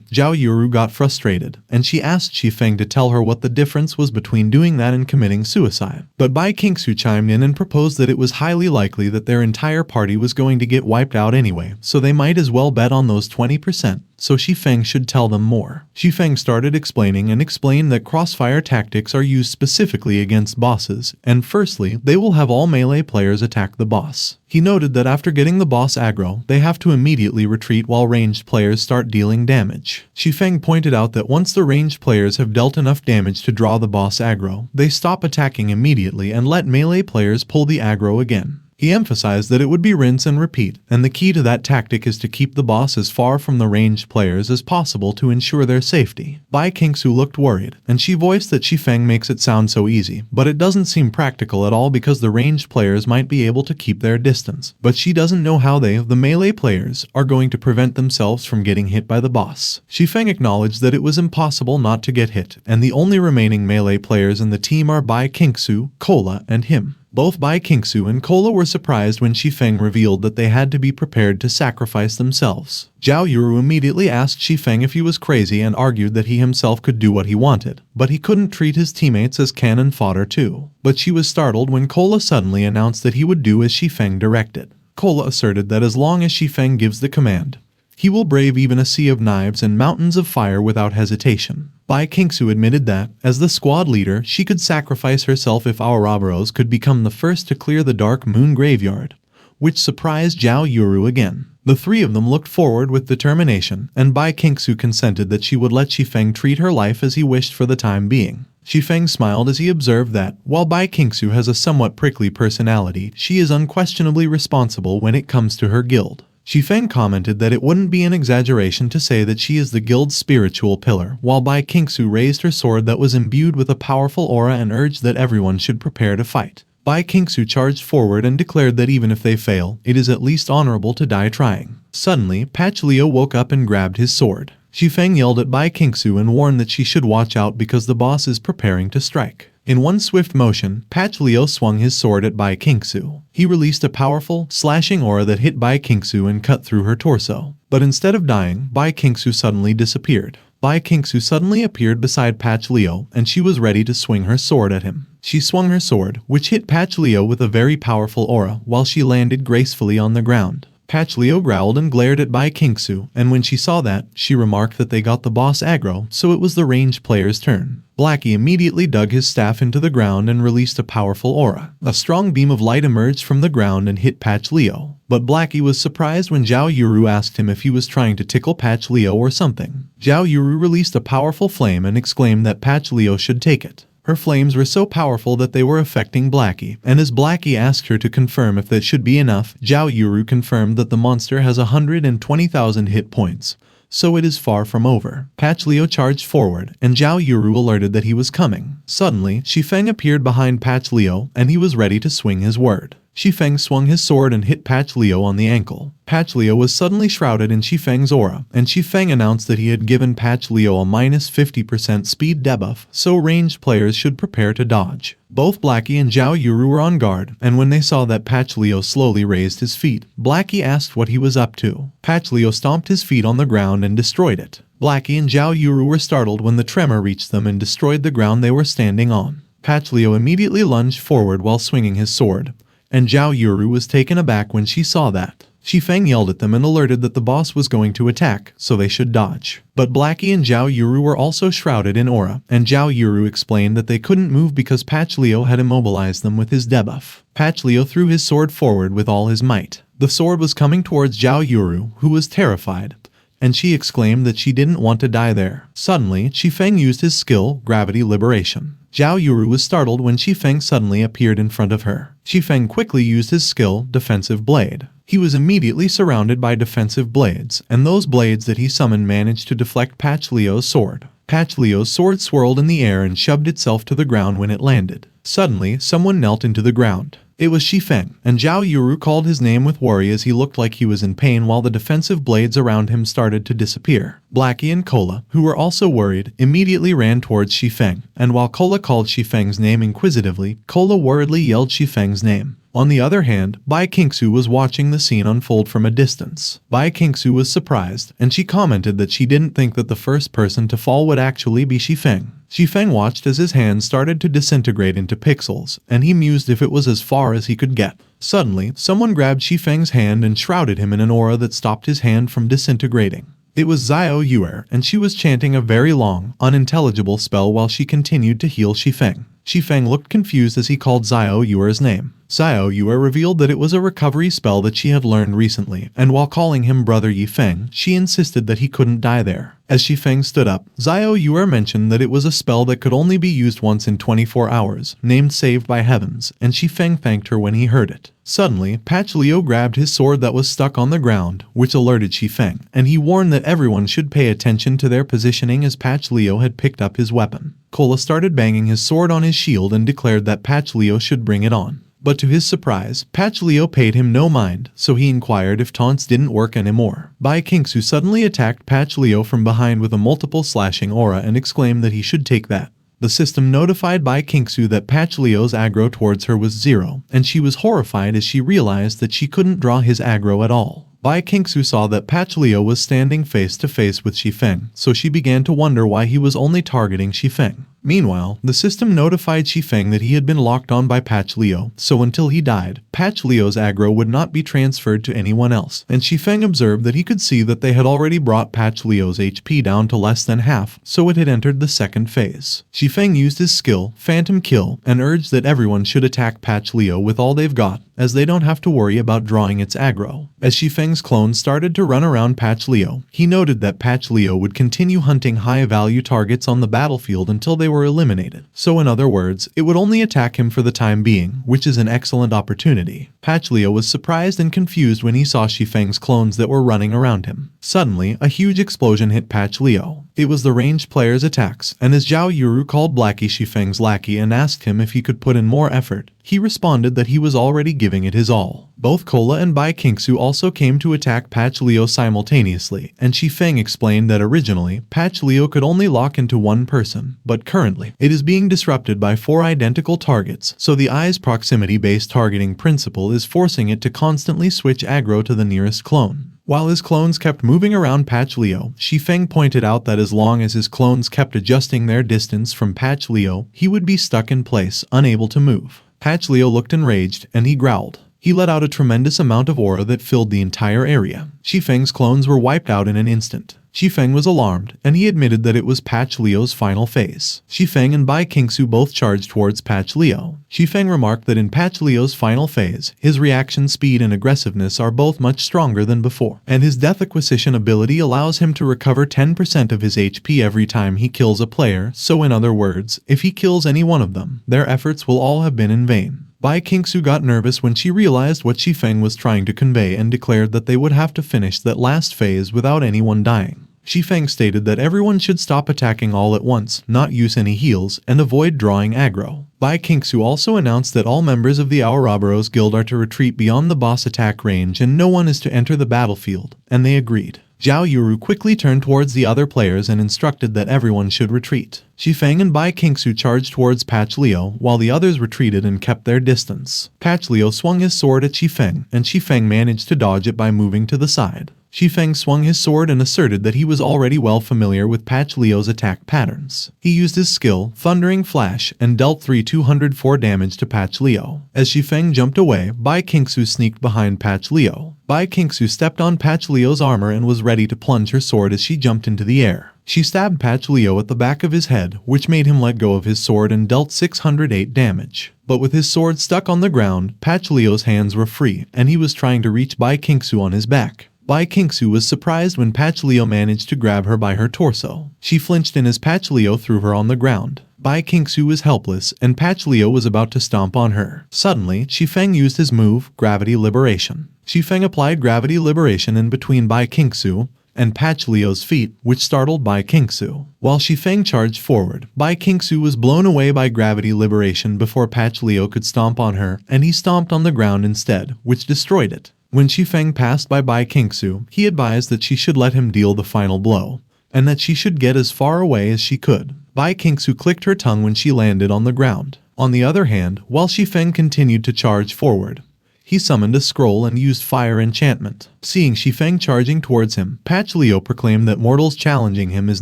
Zhao Yuru got frustrated, and she asked Shi Feng to tell her what the difference was between doing that and committing suicide. But Bai Qingsu chimed in and proposed that it was highly likely that their entire party was going to get wiped out anyway, so they might as well bet on those 20%. So Shi Feng should tell them more. Shi Feng started explaining and explained that crossfire tactics are used specifically against bosses, and firstly, they will have all melee players attack the boss. He noted that after getting the boss aggro, they have to immediately retreat while ranged players start dealing damage. Shi Feng pointed out that once the ranged players have dealt enough damage to draw the boss aggro, they stop attacking immediately and let melee players pull the aggro again. He emphasized that it would be rinse and repeat, and the key to that tactic is to keep the boss as far from the ranged players as possible to ensure their safety. Bai Qingsu looked worried, and she voiced that Shi Feng makes it sound so easy, but it doesn't seem practical at all because the ranged players might be able to keep their distance, but she doesn't know how they, the melee players, are going to prevent themselves from getting hit by the boss. Shi Feng acknowledged that it was impossible not to get hit, and the only remaining melee players in the team are Bai Qingsu, Kola, and him. Both Bai Qingsu and Kola were surprised when Shi Feng revealed that they had to be prepared to sacrifice themselves. Zhao Yuru immediately asked Shi Feng if he was crazy and argued that he himself could do what he wanted, but he couldn't treat his teammates as cannon fodder too. But she was startled when Kola suddenly announced that he would do as Shi Feng directed. Kola asserted that as long as Shi Feng gives the command, he will brave even a sea of knives and mountains of fire without hesitation. Bai Qingsu admitted that, as the squad leader, she could sacrifice herself if Ouroboros could become the first to clear the Dark Moon graveyard, which surprised Zhao Yuru again. The 3 of them looked forward with determination, and Bai Qingsu consented that she would let Shi Feng treat her life as he wished for the time being. Shi Feng smiled as he observed that, while Bai Qingsu has a somewhat prickly personality, she is unquestionably responsible when it comes to her guild. Shi Feng commented that it wouldn't be an exaggeration to say that she is the guild's spiritual pillar, while Bai Qingsu raised her sword that was imbued with a powerful aura and urged that everyone should prepare to fight. Bai Qingsu charged forward and declared that even if they fail, it is at least honorable to die trying. Suddenly, Patch Leo woke up and grabbed his sword. Shi Feng yelled at Bai Qingsu and warned that she should watch out because the boss is preparing to strike. In one swift motion, Patch Leo swung his sword at Bai Qingsu. He released a powerful, slashing aura that hit Bai Qingsu and cut through her torso. But instead of dying, Bai Qingsu suddenly disappeared. Bai Qingsu suddenly appeared beside Patch Leo, and she was ready to swing her sword at him. She swung her sword, which hit Patch Leo with a very powerful aura, while she landed gracefully on the ground. Patch Leo growled and glared at Bai Qingsu, and when she saw that, she remarked that they got the boss aggro, so it was the ranged player's turn. Blackie immediately dug his staff into the ground and released a powerful aura. A strong beam of light emerged from the ground and hit Patch Leo. But Blackie was surprised when Zhao Yuru asked him if he was trying to tickle Patch Leo or something. Zhao Yuru released a powerful flame and exclaimed that Patch Leo should take it. Her flames were so powerful that they were affecting Blackie, and as Blackie asked her to confirm if that should be enough, Zhao Yuru confirmed that the monster has 120,000 hit points. So it is far from over. Patch Leo charged forward, and Zhao Yuru alerted that he was coming. Suddenly, Shi Feng appeared behind Patch Leo, and he was ready to swing his word. Shi Feng swung his sword and hit Patch Leo on the ankle. Patch Leo was suddenly shrouded in Shi Feng's aura, and Shi Feng announced that he had given Patch Leo a minus 50% speed debuff, so ranged players should prepare to dodge. Both Blackie and Zhao Yuru were on guard, and when they saw that Patch Leo slowly raised his feet, Blackie asked what he was up to. Patch Leo stomped his feet on the ground and destroyed it. Blackie and Zhao Yuru were startled when the tremor reached them and destroyed the ground they were standing on. Patch Leo immediately lunged forward while swinging his sword, and Zhao Yuru was taken aback when she saw that. Shi Feng yelled at them and alerted that the boss was going to attack, so they should dodge. But Blackie and Zhao Yuru were also shrouded in aura, and Zhao Yuru explained that they couldn't move because Patch Leo had immobilized them with his debuff. Patch Leo threw his sword forward with all his might. The sword was coming towards Zhao Yuru, who was terrified, and she exclaimed that she didn't want to die there. Suddenly, Shi Feng used his skill, Gravity Liberation. Zhao Yuru was startled when Shi Feng suddenly appeared in front of her. Shi Feng quickly used his skill, Defensive Blade. He was immediately surrounded by defensive blades, and those blades that he summoned managed to deflect Patch Leo's sword. Patch Leo's sword swirled in the air and shoved itself to the ground when it landed. Suddenly, someone knelt into the ground. It was Shi Feng, and Zhao Yuru called his name with worry as he looked like he was in pain while the defensive blades around him started to disappear. Blackie and Kola, who were also worried, immediately ran towards Shi Feng, and while Kola called Shi Feng's name inquisitively, Kola worriedly yelled Shi Feng's name. On the other hand, Bai Qingsu was watching the scene unfold from a distance. Bai Qingsu was surprised, and she commented that she didn't think that the first person to fall would actually be Shi Feng. Shi Feng watched as his hands started to disintegrate into pixels, and he mused if it was as far as he could get. Suddenly, someone grabbed Shi Feng's hand and shrouded him in an aura that stopped his hand from disintegrating. It was Xiao Yuer, and she was chanting a very long, unintelligible spell while she continued to heal Shi Feng. Shi Feng looked confused as he called Xiao Yuer's name. Xiao Yuer revealed that it was a recovery spell that she had learned recently, and while calling him Brother Yi Feng, she insisted that he couldn't die there. As Shi Feng stood up, Xiao Yuer mentioned that it was a spell that could only be used once in 24 hours, named Saved by Heavens, and Shi Feng thanked her when he heard it. Suddenly, Patch Leo grabbed his sword that was stuck on the ground, which alerted Shi Feng, and he warned that everyone should pay attention to their positioning as Patch Leo had picked up his weapon. Kola started banging his sword on his shield and declared that Patch Leo should bring it on. But to his surprise, Patch Leo paid him no mind, so he inquired if taunts didn't work anymore. Bai Qingsu suddenly attacked Patch Leo from behind with a multiple slashing aura and exclaimed that he should take that. The system notified Bai Qingsu that Patch Leo's aggro towards her was 0, and she was horrified as she realized that she couldn't draw his aggro at all. Bai Qingsu saw that Patch Leo was standing face to face with Shi Feng, so she began to wonder why he was only targeting Shi Feng. Meanwhile, the system notified Shi Feng that he had been locked on by Patch Leo, so until he died, Patch Leo's aggro would not be transferred to anyone else, and Shi Feng observed that he could see that they had already brought Patch Leo's HP down to less than half, so it had entered the second phase. Shi Feng used his skill, Phantom Kill, and urged that everyone should attack Patch Leo with all they've got, as they don't have to worry about drawing its aggro. As Shi Feng's clones started to run around Patch Leo, he noted that Patch Leo would continue hunting high-value targets on the battlefield until they were eliminated. So in other words, it would only attack him for the time being, which is an excellent opportunity. Patch Leo was surprised and confused when he saw Shi Feng's clones that were running around him. Suddenly, a huge explosion hit Patch Leo. It was the ranged player's attacks, and as Zhao Yuru called Blackie Shi Feng's lackey and asked him if he could put in more effort, he responded that he was already giving it his all. Both Kola and Bai Qingsu also came to attack Patch Leo simultaneously, and Shi Feng explained that originally, Patch Leo could only lock into one person, but currently, it is being disrupted by 4 identical targets, so the eye's proximity-based targeting principle is forcing it to constantly switch aggro to the nearest clone. While his clones kept moving around Patch Leo, Shi Feng pointed out that as long as his clones kept adjusting their distance from Patch Leo, he would be stuck in place, unable to move. Patch Leo looked enraged, and he growled. He let out a tremendous amount of aura that filled the entire area. Shi Feng's clones were wiped out in an instant. Shi Feng was alarmed, and he admitted that it was Patch Leo's final phase. Shi Feng and Bai Qingsu both charged towards Patch Leo. Shi Feng remarked that in Patch Leo's final phase, his reaction speed and aggressiveness are both much stronger than before, and his death acquisition ability allows him to recover 10% of his HP every time he kills a player, so in other words, if he kills any one of them, their efforts will all have been in vain. Bai Qingsu got nervous when she realized what Shi Feng was trying to convey and declared that they would have to finish that last phase without anyone dying. Shi Feng stated that everyone should stop attacking all at once, not use any heals, and avoid drawing aggro. Bai Qingsu also announced that all members of the Ouroboros Guild are to retreat beyond the boss attack range and no one is to enter the battlefield, and they agreed. Zhao Yuru quickly turned towards the other players and instructed that everyone should retreat. Shi Feng and Bai Qingsu charged towards Patch Leo, while the others retreated and kept their distance. Patch Leo swung his sword at Shi Feng, and Shi Feng managed to dodge it by moving to the side. Shi Feng swung his sword and asserted that he was already well familiar with Patch Leo's attack patterns. He used his skill, Thundering Flash, and dealt 204 damage to Patch Leo. As Shi Feng jumped away, Bai Qingsu sneaked behind Patch Leo. Bai Qingsu stepped on Patch Leo's armor and was ready to plunge her sword as she jumped into the air. She stabbed Patch Leo at the back of his head, which made him let go of his sword and dealt 608 damage. But with his sword stuck on the ground, Patch Leo's hands were free, and he was trying to reach Bai Qingsu on his back. Bai Qingsu was surprised when Patch Leo managed to grab her by her torso. She flinched in as Patch Leo threw her on the ground. Bai Qingsu was helpless, and Patch Leo was about to stomp on her. Suddenly, Shi Feng used his move, Gravity Liberation. Shi Feng applied Gravity Liberation in between Bai Qingsu and Patch Leo's feet, which startled Bai Qingsu. While Shi Feng charged forward, Bai Qingsu was blown away by Gravity Liberation before Patch Leo could stomp on her, and he stomped on the ground instead, which destroyed it. When Shi Feng passed by Bai Qingsu, he advised that she should let him deal the final blow, and that she should get as far away as she could. Bai Qingsu clicked her tongue when she landed on the ground. On the other hand, while Shi Feng continued to charge forward, he summoned a scroll and used fire enchantment. Seeing Shi Feng charging towards him, Patch Leo proclaimed that mortals challenging him is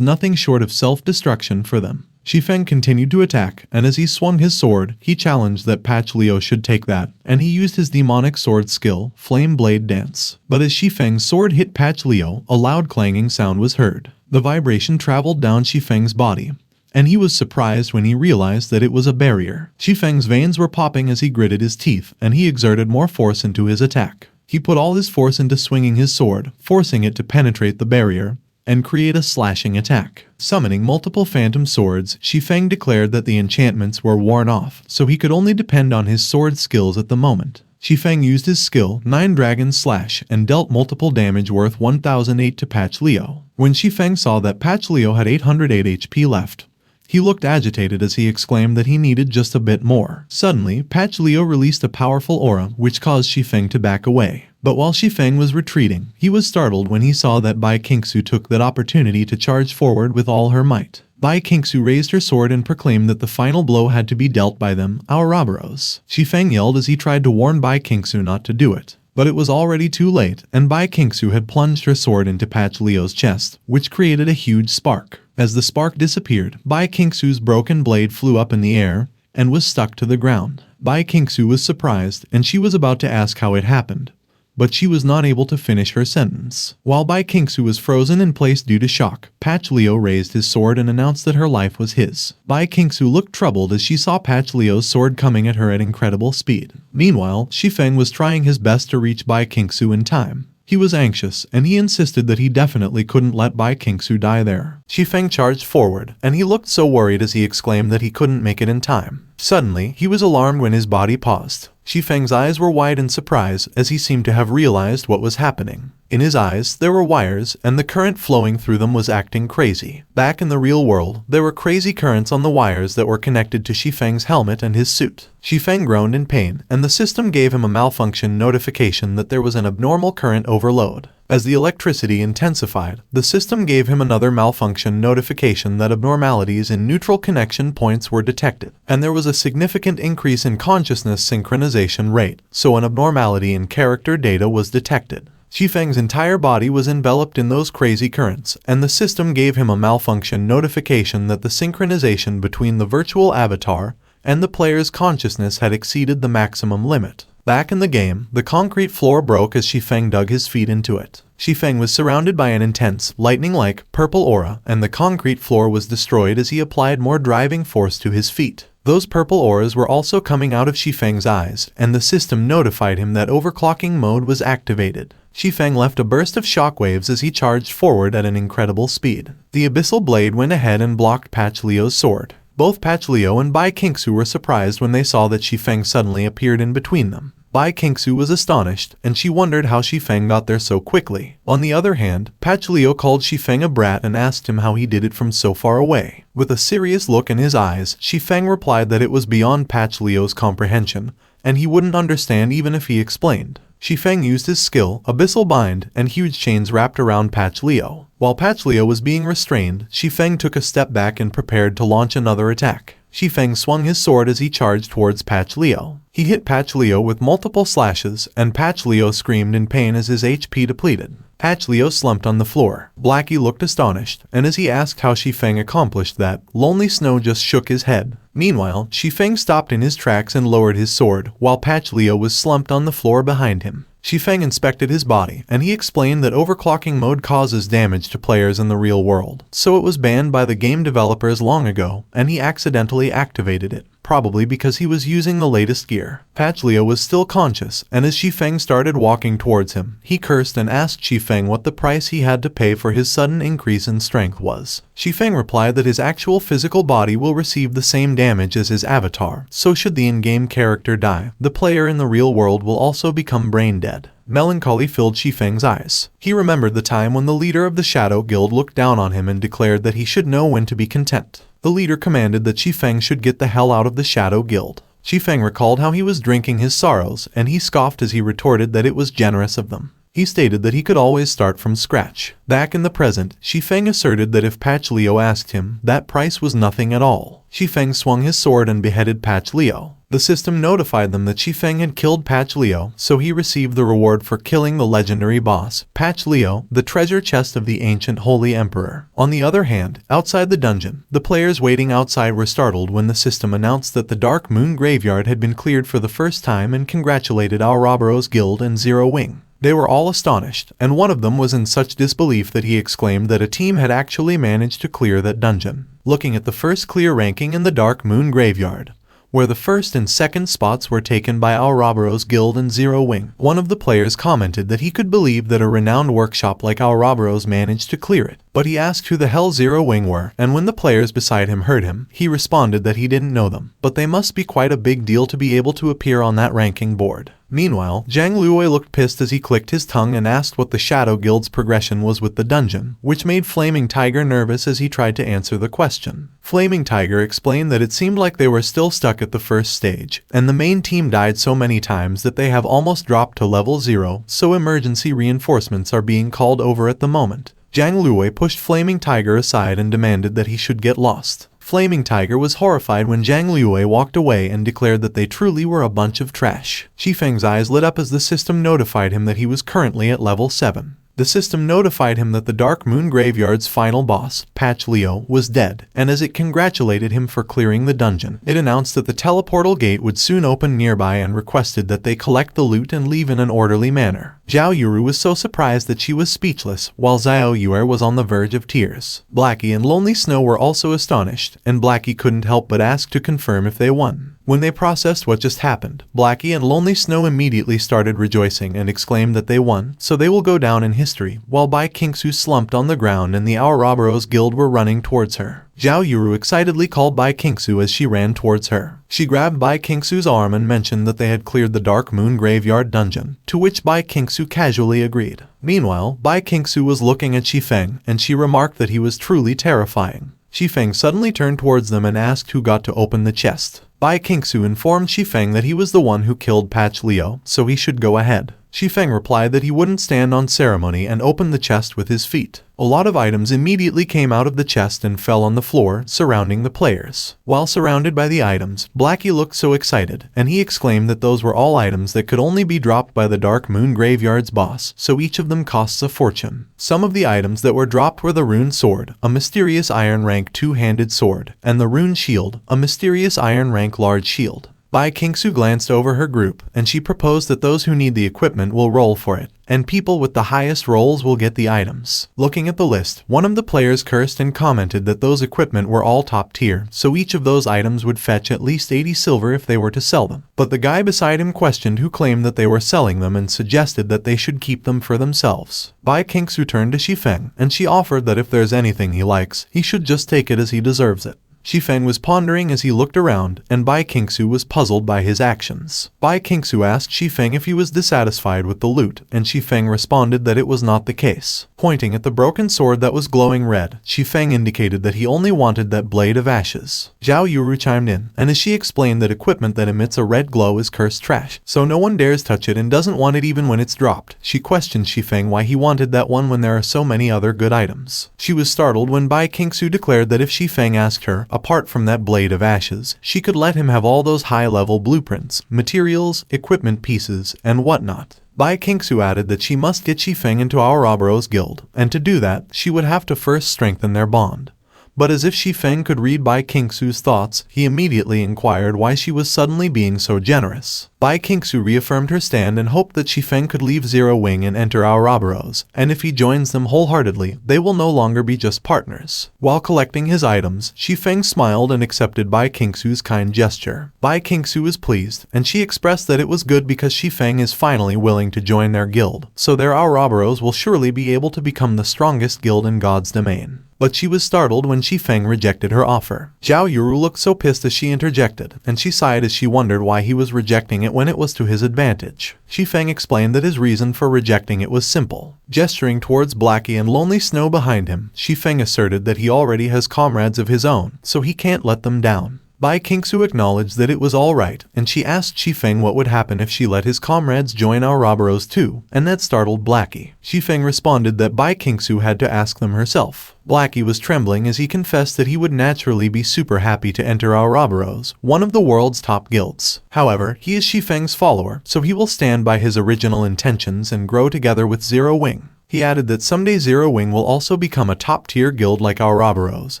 nothing short of self-destruction for them. Shi Feng continued to attack, and as he swung his sword, he challenged that Patch Leo should take that, and he used his demonic sword skill, Flame Blade Dance. But as Shi Feng's sword hit Patch Leo, a loud clanging sound was heard. The vibration traveled down Shi Feng's body, and he was surprised when he realized that it was a barrier. Shi Feng's veins were popping as he gritted his teeth, and he exerted more force into his attack. He put all his force into swinging his sword, forcing it to penetrate the barrier and create a slashing attack. Summoning multiple phantom swords, Shi Feng declared that the enchantments were worn off, so he could only depend on his sword skills at the moment. Shi Feng used his skill, 9 Dragon Slash, and dealt multiple damage worth 1008 to Patch Leo. When Shi Feng saw that Patch Leo had 808 HP left, he looked agitated as he exclaimed that he needed just a bit more. Suddenly, Patch Leo released a powerful aura, which caused Shi Feng to back away. But while Shi Feng was retreating, he was startled when he saw that Bai Qingsu took that opportunity to charge forward with all her might. Bai Qingsu raised her sword and proclaimed that the final blow had to be dealt by them, Ouroboros. Shi Feng yelled as he tried to warn Bai Qingsu not to do it. But it was already too late, and Bai Qingsu had plunged her sword into Patch Leo's chest, which created a huge spark. As the spark disappeared, Bai Qingsu's broken blade flew up in the air and was stuck to the ground. Bai Qingsu was surprised, and she was about to ask how it happened, but she was not able to finish her sentence. While Bai Qingsu was frozen in place due to shock, Patch Leo raised his sword and announced that her life was his. Bai Qingsu looked troubled as she saw Patch Leo's sword coming at her at incredible speed. Meanwhile, Shi Feng was trying his best to reach Bai Qingsu in time. He was anxious, and he insisted that he definitely couldn't let Bai Qingsu die there. Shi Feng charged forward, and he looked so worried as he exclaimed that he couldn't make it in time. Suddenly, he was alarmed when his body paused. Shi Feng's eyes were wide in surprise as he seemed to have realized what was happening. In his eyes, there were wires, and the current flowing through them was acting crazy. Back in the real world, there were crazy currents on the wires that were connected to Shi Feng's helmet and his suit. Shi Feng groaned in pain, and the system gave him a malfunction notification that there was an abnormal current overload. As the electricity intensified, the system gave him another malfunction notification that abnormalities in neutral connection points were detected, and there was a significant increase in consciousness synchronization rate, so an abnormality in character data was detected. Shi Feng's entire body was enveloped in those crazy currents, and the system gave him a malfunction notification that the synchronization between the virtual avatar and the player's consciousness had exceeded the maximum limit. Back in the game, the concrete floor broke as Shi Feng dug his feet into it. Shi Feng was surrounded by an intense, lightning-like, purple aura, and the concrete floor was destroyed as he applied more driving force to his feet. Those purple auras were also coming out of Shi Feng's eyes, and the system notified him that overclocking mode was activated. Shi Feng left a burst of shockwaves as he charged forward at an incredible speed. The abyssal blade went ahead and blocked Patch Leo's sword. Both Patch Leo and Bai Qingsu were surprised when they saw that Shi Feng suddenly appeared in between them. Bai Qingsu was astonished, and she wondered how Shi Feng got there so quickly. On the other hand, Patch Leo called Shi Feng a brat and asked him how he did it from so far away. With a serious look in his eyes, Shi Feng replied that it was beyond Patch Leo's comprehension, and he wouldn't understand even if he explained. Shi Feng used his skill, Abyssal Bind, and huge chains wrapped around Patch Leo. While Patch Leo was being restrained, Shi Feng took a step back and prepared to launch another attack. Shi Feng swung his sword as he charged towards Patch Leo. He hit Patch Leo with multiple slashes, and Patch Leo screamed in pain as his HP depleted. Patch Leo slumped on the floor. Blackie looked astonished, and as he asked how Shi Feng accomplished that, Lonely Snow just shook his head. Meanwhile, Shi Feng stopped in his tracks and lowered his sword, while Patch Leo was slumped on the floor behind him. Shi Feng inspected his body, and he explained that overclocking mode causes damage to players in the real world, so it was banned by the game developers long ago, and he accidentally activated it, probably because he was using the latest gear. Patch Leo was still conscious, and as Shi Feng started walking towards him, he cursed and asked Shi Feng what the price he had to pay for his sudden increase in strength was. Shi Feng replied that his actual physical body will receive the same damage as his avatar, so should the in-game character die, the player in the real world will also become brain dead. Melancholy filled Shi Feng's eyes. He remembered the time when the leader of the Shadow Guild looked down on him and declared that he should know when to be content. The leader commanded that Shi Feng should get the hell out of the Shadow Guild. Shi Feng recalled how he was drinking his sorrows, and he scoffed as he retorted that it was generous of them. He stated that he could always start from scratch. Back in the present, Shi Feng asserted that if Patch Leo asked him, that price was nothing at all. Shi Feng swung his sword and beheaded Patch Leo. The system notified them that Shi Feng had killed Patch Leo, so he received the reward for killing the legendary boss, Patch Leo, the treasure chest of the ancient Holy Emperor. On the other hand, outside the dungeon, the players waiting outside were startled when the system announced that the Dark Moon Graveyard had been cleared for the first time and congratulated Ouroboros Guild and Zero Wing. They were all astonished, and one of them was in such disbelief that he exclaimed that a team had actually managed to clear that dungeon. Looking at the first clear ranking in the Dark Moon Graveyard, where the first and second spots were taken by Ouroboros Guild and Zero Wing, one of the players commented that he could believe that a renowned workshop like Ouroboros managed to clear it. But he asked who the hell Zero Wing were, and when the players beside him heard him, he responded that he didn't know them, but they must be quite a big deal to be able to appear on that ranking board. Meanwhile, Zhang Luoi looked pissed as he clicked his tongue and asked what the Shadow Guild's progression was with the dungeon, which made Flaming Tiger nervous as he tried to answer the question. Flaming Tiger explained that it seemed like they were still stuck at the first stage, and the main team died so many times that they have almost dropped to level 0, so emergency reinforcements are being called over at the moment. Zhang Luoi pushed Flaming Tiger aside and demanded that he should get lost. Flaming Tiger was horrified when Zhang Luoi walked away and declared that they truly were a bunch of trash. Shi Feng's eyes lit up as the system notified him that he was currently at level 7. The system notified him that the Dark Moon Graveyard's final boss, Patch Leo, was dead, and as it congratulated him for clearing the dungeon, it announced that the teleportal gate would soon open nearby and requested that they collect the loot and leave in an orderly manner. Zhao Yuru was so surprised that she was speechless, while Xiao Yuer was on the verge of tears. Blackie and Lonely Snow were also astonished, and Blackie couldn't help but ask to confirm if they won. When they processed what just happened, Blackie and Lonely Snow immediately started rejoicing and exclaimed that they won, so they will go down in history, while Bai Qingsu slumped on the ground and the Ouroboros guild were running towards her. Zhao Yuru excitedly called Bai Qingsu as she ran towards her. She grabbed Bai Qingsu's arm and mentioned that they had cleared the Dark Moon Graveyard dungeon, to which Bai Qingsu casually agreed. Meanwhile, Bai Qingsu was looking at Shi Feng, and she remarked that he was truly terrifying. Shi Feng suddenly turned towards them and asked who got to open the chest. Bai Qingsu informed Shi Feng that he was the one who killed Patch Liu, so he should go ahead. Shi Feng replied that he wouldn't stand on ceremony and opened the chest with his feet. A lot of items immediately came out of the chest and fell on the floor, surrounding the players. While surrounded by the items, Blackie looked so excited, and he exclaimed that those were all items that could only be dropped by the Dark Moon Graveyard's boss, so each of them costs a fortune. Some of the items that were dropped were the Rune Sword, a mysterious iron rank two-handed sword, and the Rune Shield, a mysterious iron rank large shield. Bai Qingsu glanced over her group, and she proposed that those who need the equipment will roll for it, and people with the highest rolls will get the items. Looking at the list, one of the players cursed and commented that those equipment were all top tier, so each of those items would fetch at least 80 silver if they were to sell them. But the guy beside him questioned who claimed that they were selling them and suggested that they should keep them for themselves. Bai Qingsu turned to Shi Feng, and she offered that if there's anything he likes, he should just take it as he deserves it. Shi Feng was pondering as he looked around, and Bai Qingsu was puzzled by his actions. Bai Qingsu asked Shi Feng if he was dissatisfied with the loot, and Shi Feng responded that it was not the case. Pointing at the broken sword that was glowing red, Shi Feng indicated that he only wanted that blade of ashes. Zhao Yuru chimed in, and as she explained that equipment that emits a red glow is cursed trash, so no one dares touch it and doesn't want it even when it's dropped. She questioned Shi Feng why he wanted that one when there are so many other good items. She was startled when Bai Qingsu declared that if Shi Feng asked her, apart from that blade of ashes, she could let him have all those high-level blueprints, materials, equipment pieces, and whatnot. Bai Qingsu added that she must get Shi Feng into Ouroboros guild, and to do that, she would have to first strengthen their bond. But as if Shi Feng could read Bai Qingsu's thoughts, he immediately inquired why she was suddenly being so generous. Bai Qingsu reaffirmed her stand and hoped that Shi Feng could leave Zero Wing and enter Ouroboros, and if he joins them wholeheartedly, they will no longer be just partners. While collecting his items, Shi Feng smiled and accepted Bai Qingsu's kind gesture. Bai Qingsu was pleased, and she expressed that it was good because Shi Feng is finally willing to join their guild, so their Ouroboros will surely be able to become the strongest guild in God's domain. But she was startled when Shi Feng rejected her offer. Zhao Yuru looked so pissed as she interjected, and she sighed as she wondered why he was rejecting it when it was to his advantage. Shi Feng explained that his reason for rejecting it was simple. Gesturing towards Blackie and Lonely Snow behind him, Shi Feng asserted that he already has comrades of his own, so he can't let them down. Bai Qingsu acknowledged that it was all right, and she asked Shi Feng what would happen if she let his comrades join Ouroboros too, and that startled Blackie. Shi Feng responded that Bai Qingsu had to ask them herself. Blackie was trembling as he confessed that he would naturally be super happy to enter Ouroboros, one of the world's top guilds. However, he is Shi Feng's follower, so he will stand by his original intentions and grow together with Zero Wing. He added that someday Zero Wing will also become a top-tier guild like Ouroboros,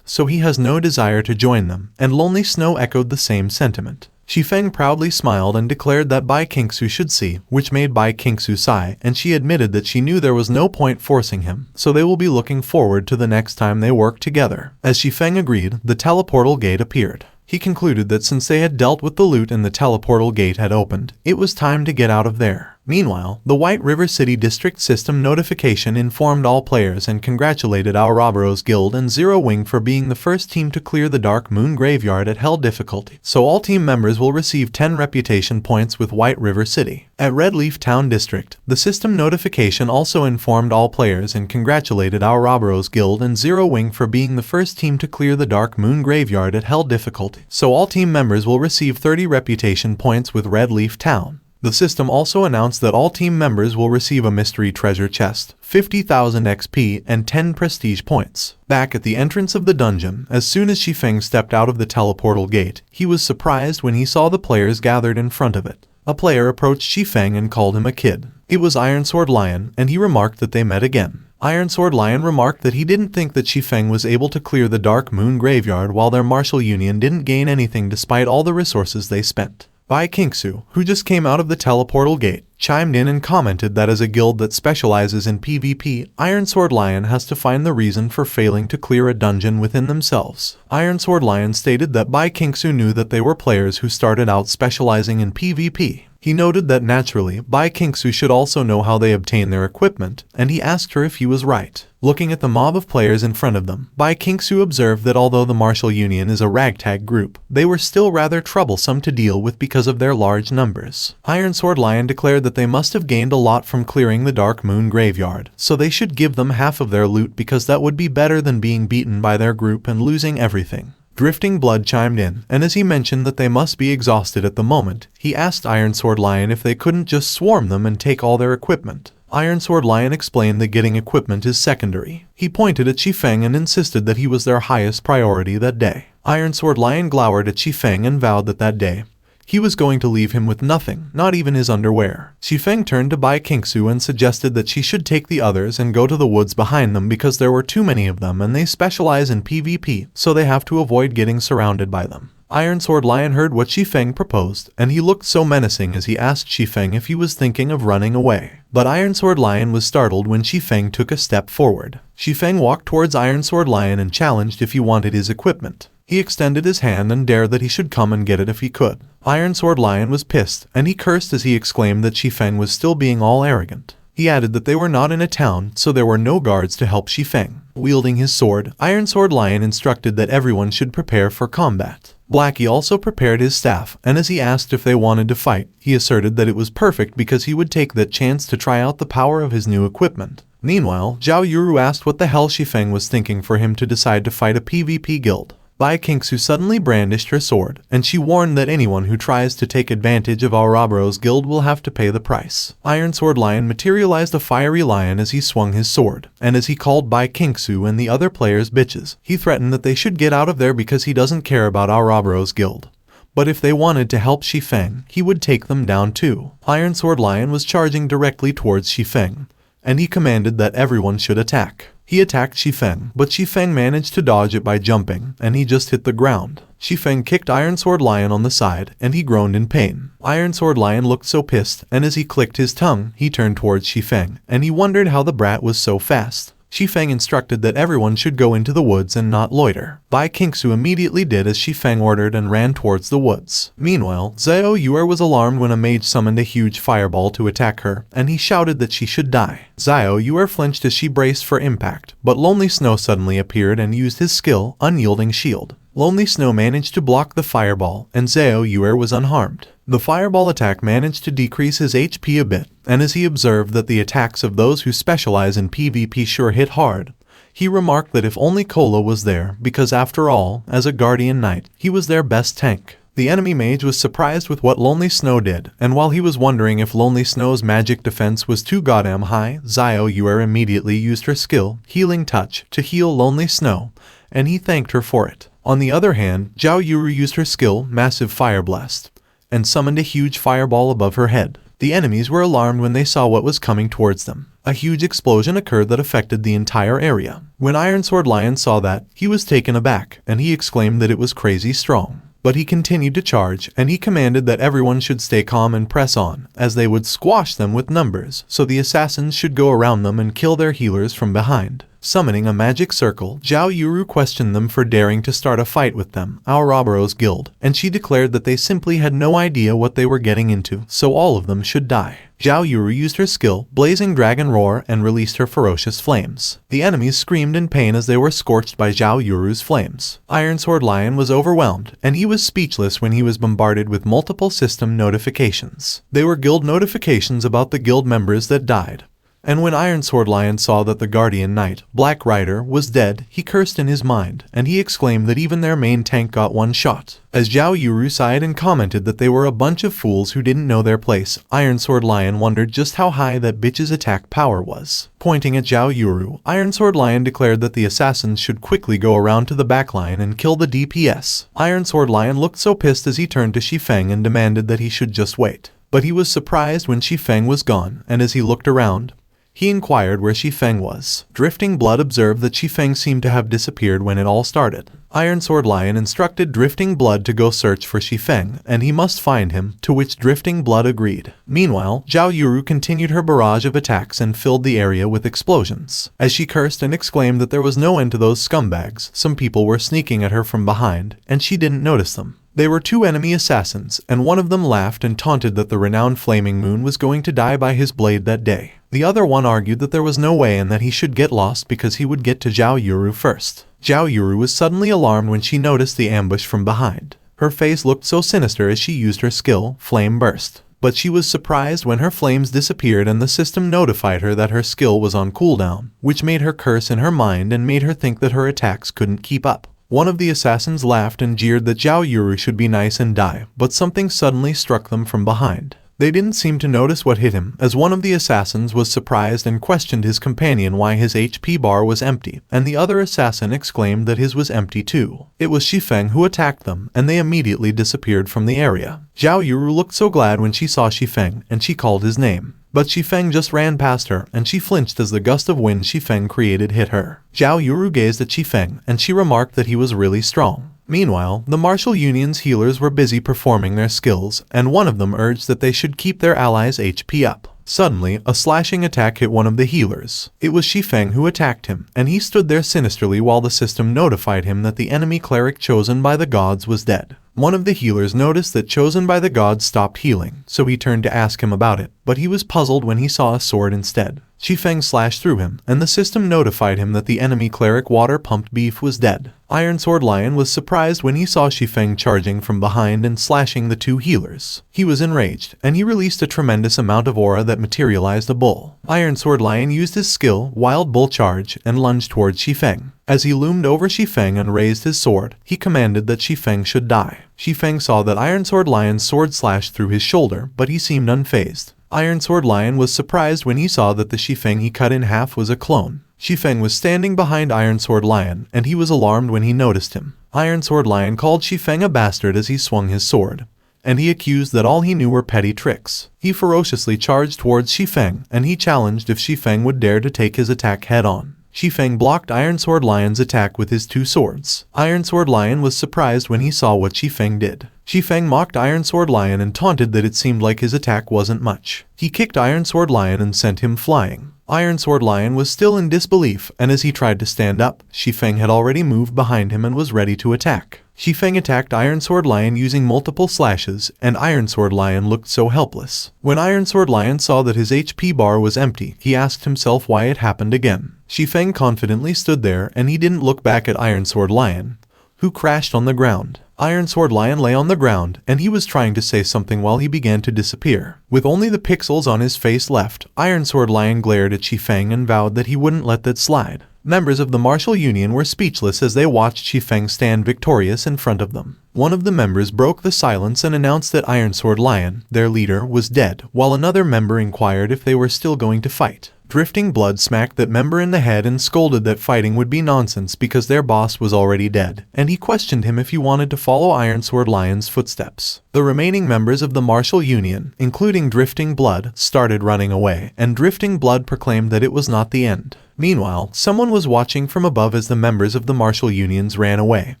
so he has no desire to join them, and Lonely Snow echoed the same sentiment. Shi Feng proudly smiled and declared that Bai Qingsu should see, which made Bai Qingsu sigh, and she admitted that she knew there was no point forcing him, so they will be looking forward to the next time they work together. As Shi Feng agreed, the teleportal gate appeared. He concluded that since they had dealt with the loot and the teleportal gate had opened, it was time to get out of there. Meanwhile, the White River City District System notification informed all players and congratulated Ouroboros Guild and Zero Wing for being the first team to clear the Dark Moon Graveyard at Hell difficulty, so all team members will receive 10 reputation points with White River City. At Red Leaf Town District, the system notification also informed all players and congratulated Ouroboros Guild and Zero Wing for being the first team to clear the Dark Moon Graveyard at Hell difficulty, so all team members will receive 30 reputation points with Red Leaf Town. The system also announced that all team members will receive a mystery treasure chest, 50,000 XP, and 10 prestige points. Back at the entrance of the dungeon, as soon as Shi Feng stepped out of the teleportal gate, he was surprised when he saw the players gathered in front of it. A player approached Shi Feng and called him a kid. It was Ironsword Lion, and he remarked that they met again. Ironsword Lion remarked that he didn't think that Shi Feng was able to clear the Dark Moon Graveyard while their martial union didn't gain anything despite all the resources they spent. Bai Qingsu, who just came out of the teleportal gate, chimed in and commented that as a guild that specializes in PvP, Iron Sword Lion has to find the reason for failing to clear a dungeon within themselves. Iron Sword Lion stated that Bai Qingsu knew that they were players who started out specializing in PvP. He noted that naturally, Bai Qingsu should also know how they obtain their equipment, and he asked her if he was right. Looking at the mob of players in front of them, Bai Qingsu observed that although the martial union is a ragtag group, they were still rather troublesome to deal with because of their large numbers. Iron Sword Lion declared that they must have gained a lot from clearing the Dark Moon graveyard, so they should give them half of their loot because that would be better than being beaten by their group and losing everything. Drifting Blood chimed in, and as he mentioned that they must be exhausted at the moment, he asked Iron Sword Lion if they couldn't just swarm them and take all their equipment. Iron Sword Lion explained that getting equipment is secondary. He pointed at Shi Feng and insisted that he was their highest priority that day. Iron Sword Lion glowered at Shi Feng and vowed that that day he was going to leave him with nothing, not even his underwear. Shi Feng turned to Bai Qingsu and suggested that she should take the others and go to the woods behind them because there were too many of them and they specialize in PvP, so they have to avoid getting surrounded by them. Iron Sword Lion heard what Shi Feng proposed, and he looked so menacing as he asked Shi Feng if he was thinking of running away. But Iron Sword Lion was startled when Shi Feng took a step forward. Shi Feng walked towards Iron Sword Lion and challenged if he wanted his equipment. He extended his hand and dared that he should come and get it if he could. Iron Sword Lion was pissed, and he cursed as he exclaimed that Shi Feng was still being all arrogant. He added that they were not in a town, so there were no guards to help Shi Feng. Wielding his sword, Iron Sword Lion instructed that everyone should prepare for combat. Blackie also prepared his staff, and as he asked if they wanted to fight, he asserted that it was perfect because he would take that chance to try out the power of his new equipment. Meanwhile, Zhao Yuru asked what the hell Shi Feng was thinking for him to decide to fight a PvP guild. Bai Qingsu suddenly brandished her sword, and she warned that anyone who tries to take advantage of Aurobro's guild will have to pay the price. Iron Sword Lion materialized a fiery lion as he swung his sword, and as he called Bai Qingsu and the other players bitches, he threatened that they should get out of there because he doesn't care about Aurobro's guild. But if they wanted to help Shi Feng, he would take them down too. Iron Sword Lion was charging directly towards Shi Feng, and he commanded that everyone should attack. He attacked Shi Feng, but Shi Feng managed to dodge it by jumping, and he just hit the ground. Shi Feng kicked Iron Sword Lion on the side, and he groaned in pain. Iron Sword Lion looked so pissed, and as he clicked his tongue, he turned towards Shi Feng, and he wondered how the brat was so fast. Shi Feng instructed that everyone should go into the woods and not loiter. Bai Qingsu immediately did as Shi Feng ordered and ran towards the woods. Meanwhile, Zhao Yuer was alarmed when a mage summoned a huge fireball to attack her, and he shouted that she should die. Zhao Yuer flinched as she braced for impact, but Lonely Snow suddenly appeared and used his skill, Unyielding Shield. Lonely Snow managed to block the fireball, and Zhao Yuer was unharmed. The fireball attack managed to decrease his HP a bit, and as he observed that the attacks of those who specialize in PvP sure hit hard, he remarked that if only Kola was there, because after all, as a Guardian Knight, he was their best tank. The enemy mage was surprised with what Lonely Snow did, and while he was wondering if Lonely Snow's magic defense was too goddamn high, Zhao Yuer immediately used her skill, Healing Touch, to heal Lonely Snow, and he thanked her for it. On the other hand, Zhao Yuru used her skill, Massive Fire Blast, and summoned a huge fireball above her head. The enemies were alarmed when they saw what was coming towards them. A huge explosion occurred that affected the entire area. When Iron Sword Lion saw that, he was taken aback, and he exclaimed that it was crazy strong. But he continued to charge, and he commanded that everyone should stay calm and press on, as they would squash them with numbers, so the assassins should go around them and kill their healers from behind. Summoning a magic circle, Zhao Yuru questioned them for daring to start a fight with them, Aurobro's guild, and she declared that they simply had no idea what they were getting into, so all of them should die. Zhao Yuru used her skill, Blazing Dragon Roar, and released her ferocious flames. The enemies screamed in pain as they were scorched by Zhao Yuru's flames. Iron Sword Lion was overwhelmed, and he was speechless when he was bombarded with multiple system notifications. They were guild notifications about the guild members that died. And when Iron Sword Lion saw that the Guardian Knight, Black Rider, was dead, he cursed in his mind, and he exclaimed that even their main tank got one shot. As Zhao Yuru sighed and commented that they were a bunch of fools who didn't know their place, Iron Sword Lion wondered just how high that bitch's attack power was. Pointing at Zhao Yuru, Iron Sword Lion declared that the assassins should quickly go around to the backline and kill the DPS. Iron Sword Lion looked so pissed as he turned to Shi Feng and demanded that he should just wait. But he was surprised when Shi Feng was gone, and as he looked around, He inquired where Shi Feng was. Drifting Blood observed that Shi Feng seemed to have disappeared when it all started. Iron Sword Lion instructed Drifting Blood to go search for Shi Feng, and he must find him, to which Drifting Blood agreed. Meanwhile, Zhao Yuru continued her barrage of attacks and filled the area with explosions. As she cursed and exclaimed that there was no end to those scumbags, some people were sneaking at her from behind, and she didn't notice them. They were two enemy assassins, and one of them laughed and taunted that the renowned Flaming Moon was going to die by his blade that day. The other one argued that there was no way and that he should get lost because he would get to Zhao Yuru first. Zhao Yuru was suddenly alarmed when she noticed the ambush from behind. Her face looked so sinister as she used her skill, Flame Burst. But she was surprised when her flames disappeared and the system notified her that her skill was on cooldown, which made her curse in her mind and made her think that her attacks couldn't keep up. One of the assassins laughed and jeered that Zhao Yuru should be nice and die, but something suddenly struck them from behind. They didn't seem to notice what hit him, as one of the assassins was surprised and questioned his companion why his HP bar was empty, and the other assassin exclaimed that his was empty too. It was Shi Feng who attacked them, and they immediately disappeared from the area. Zhao Yuru looked so glad when she saw Shi Feng, and she called his name. But Shi Feng just ran past her, and she flinched as the gust of wind Shi Feng created hit her. Zhao Yuru gazed at Shi Feng, and she remarked that he was really strong. Meanwhile, the Martial Union's healers were busy performing their skills, and one of them urged that they should keep their allies' HP up. Suddenly, a slashing attack hit one of the healers. It was Shi Feng who attacked him, and he stood there sinisterly while the system notified him that the enemy cleric chosen by the gods was dead. One of the healers noticed that chosen by the gods stopped healing, so he turned to ask him about it, but he was puzzled when he saw a sword instead. Shi Feng slashed through him, and the system notified him that the enemy cleric water-pumped beef was dead. Iron Sword Lion was surprised when he saw Shi Feng charging from behind and slashing the two healers. He was enraged, and he released a tremendous amount of aura that materialized a bull. Iron Sword Lion used his skill, Wild Bull Charge, and lunged towards Shi Feng. As he loomed over Shi Feng and raised his sword, he commanded that Shi Feng should die. Shi Feng saw that Iron Sword Lion's sword slashed through his shoulder, but he seemed unfazed. Iron Sword Lion was surprised when he saw that the Shi Feng he cut in half was a clone. Shi Feng was standing behind Iron Sword Lion, and he was alarmed when he noticed him. Iron Sword Lion called Shi Feng a bastard as he swung his sword, and he accused that all he knew were petty tricks. He ferociously charged towards Shi Feng, and he challenged if Shi Feng would dare to take his attack head-on. Shi Feng blocked Iron Sword Lion's attack with his two swords. Iron Sword Lion was surprised when he saw what Shi Feng did. Shi Feng mocked Iron Sword Lion and taunted that it seemed like his attack wasn't much. He kicked Iron Sword Lion and sent him flying. Iron Sword Lion was still in disbelief, and as he tried to stand up, Shi Feng had already moved behind him and was ready to attack. Shi Feng attacked Iron Sword Lion using multiple slashes, and Iron Sword Lion looked so helpless. When Iron Sword Lion saw that his HP bar was empty, he asked himself why it happened again. Shi Feng confidently stood there, and he didn't look back at Iron Sword Lion, who crashed on the ground. Iron Sword Lion lay on the ground, and he was trying to say something while he began to disappear. With only the pixels on his face left, Iron Sword Lion glared at Shi Feng and vowed that he wouldn't let that slide. Members of the Martial Union were speechless as they watched Shi Feng stand victorious in front of them. One of the members broke the silence and announced that Iron Sword Lion, their leader, was dead, while another member inquired if they were still going to fight. Drifting Blood smacked that member in the head and scolded that fighting would be nonsense because their boss was already dead, and he questioned him if he wanted to follow Iron Sword Lion's footsteps. The remaining members of the Martial Union, including Drifting Blood, started running away, and Drifting Blood proclaimed that it was not the end. Meanwhile, someone was watching from above as the members of the Martial Unions ran away,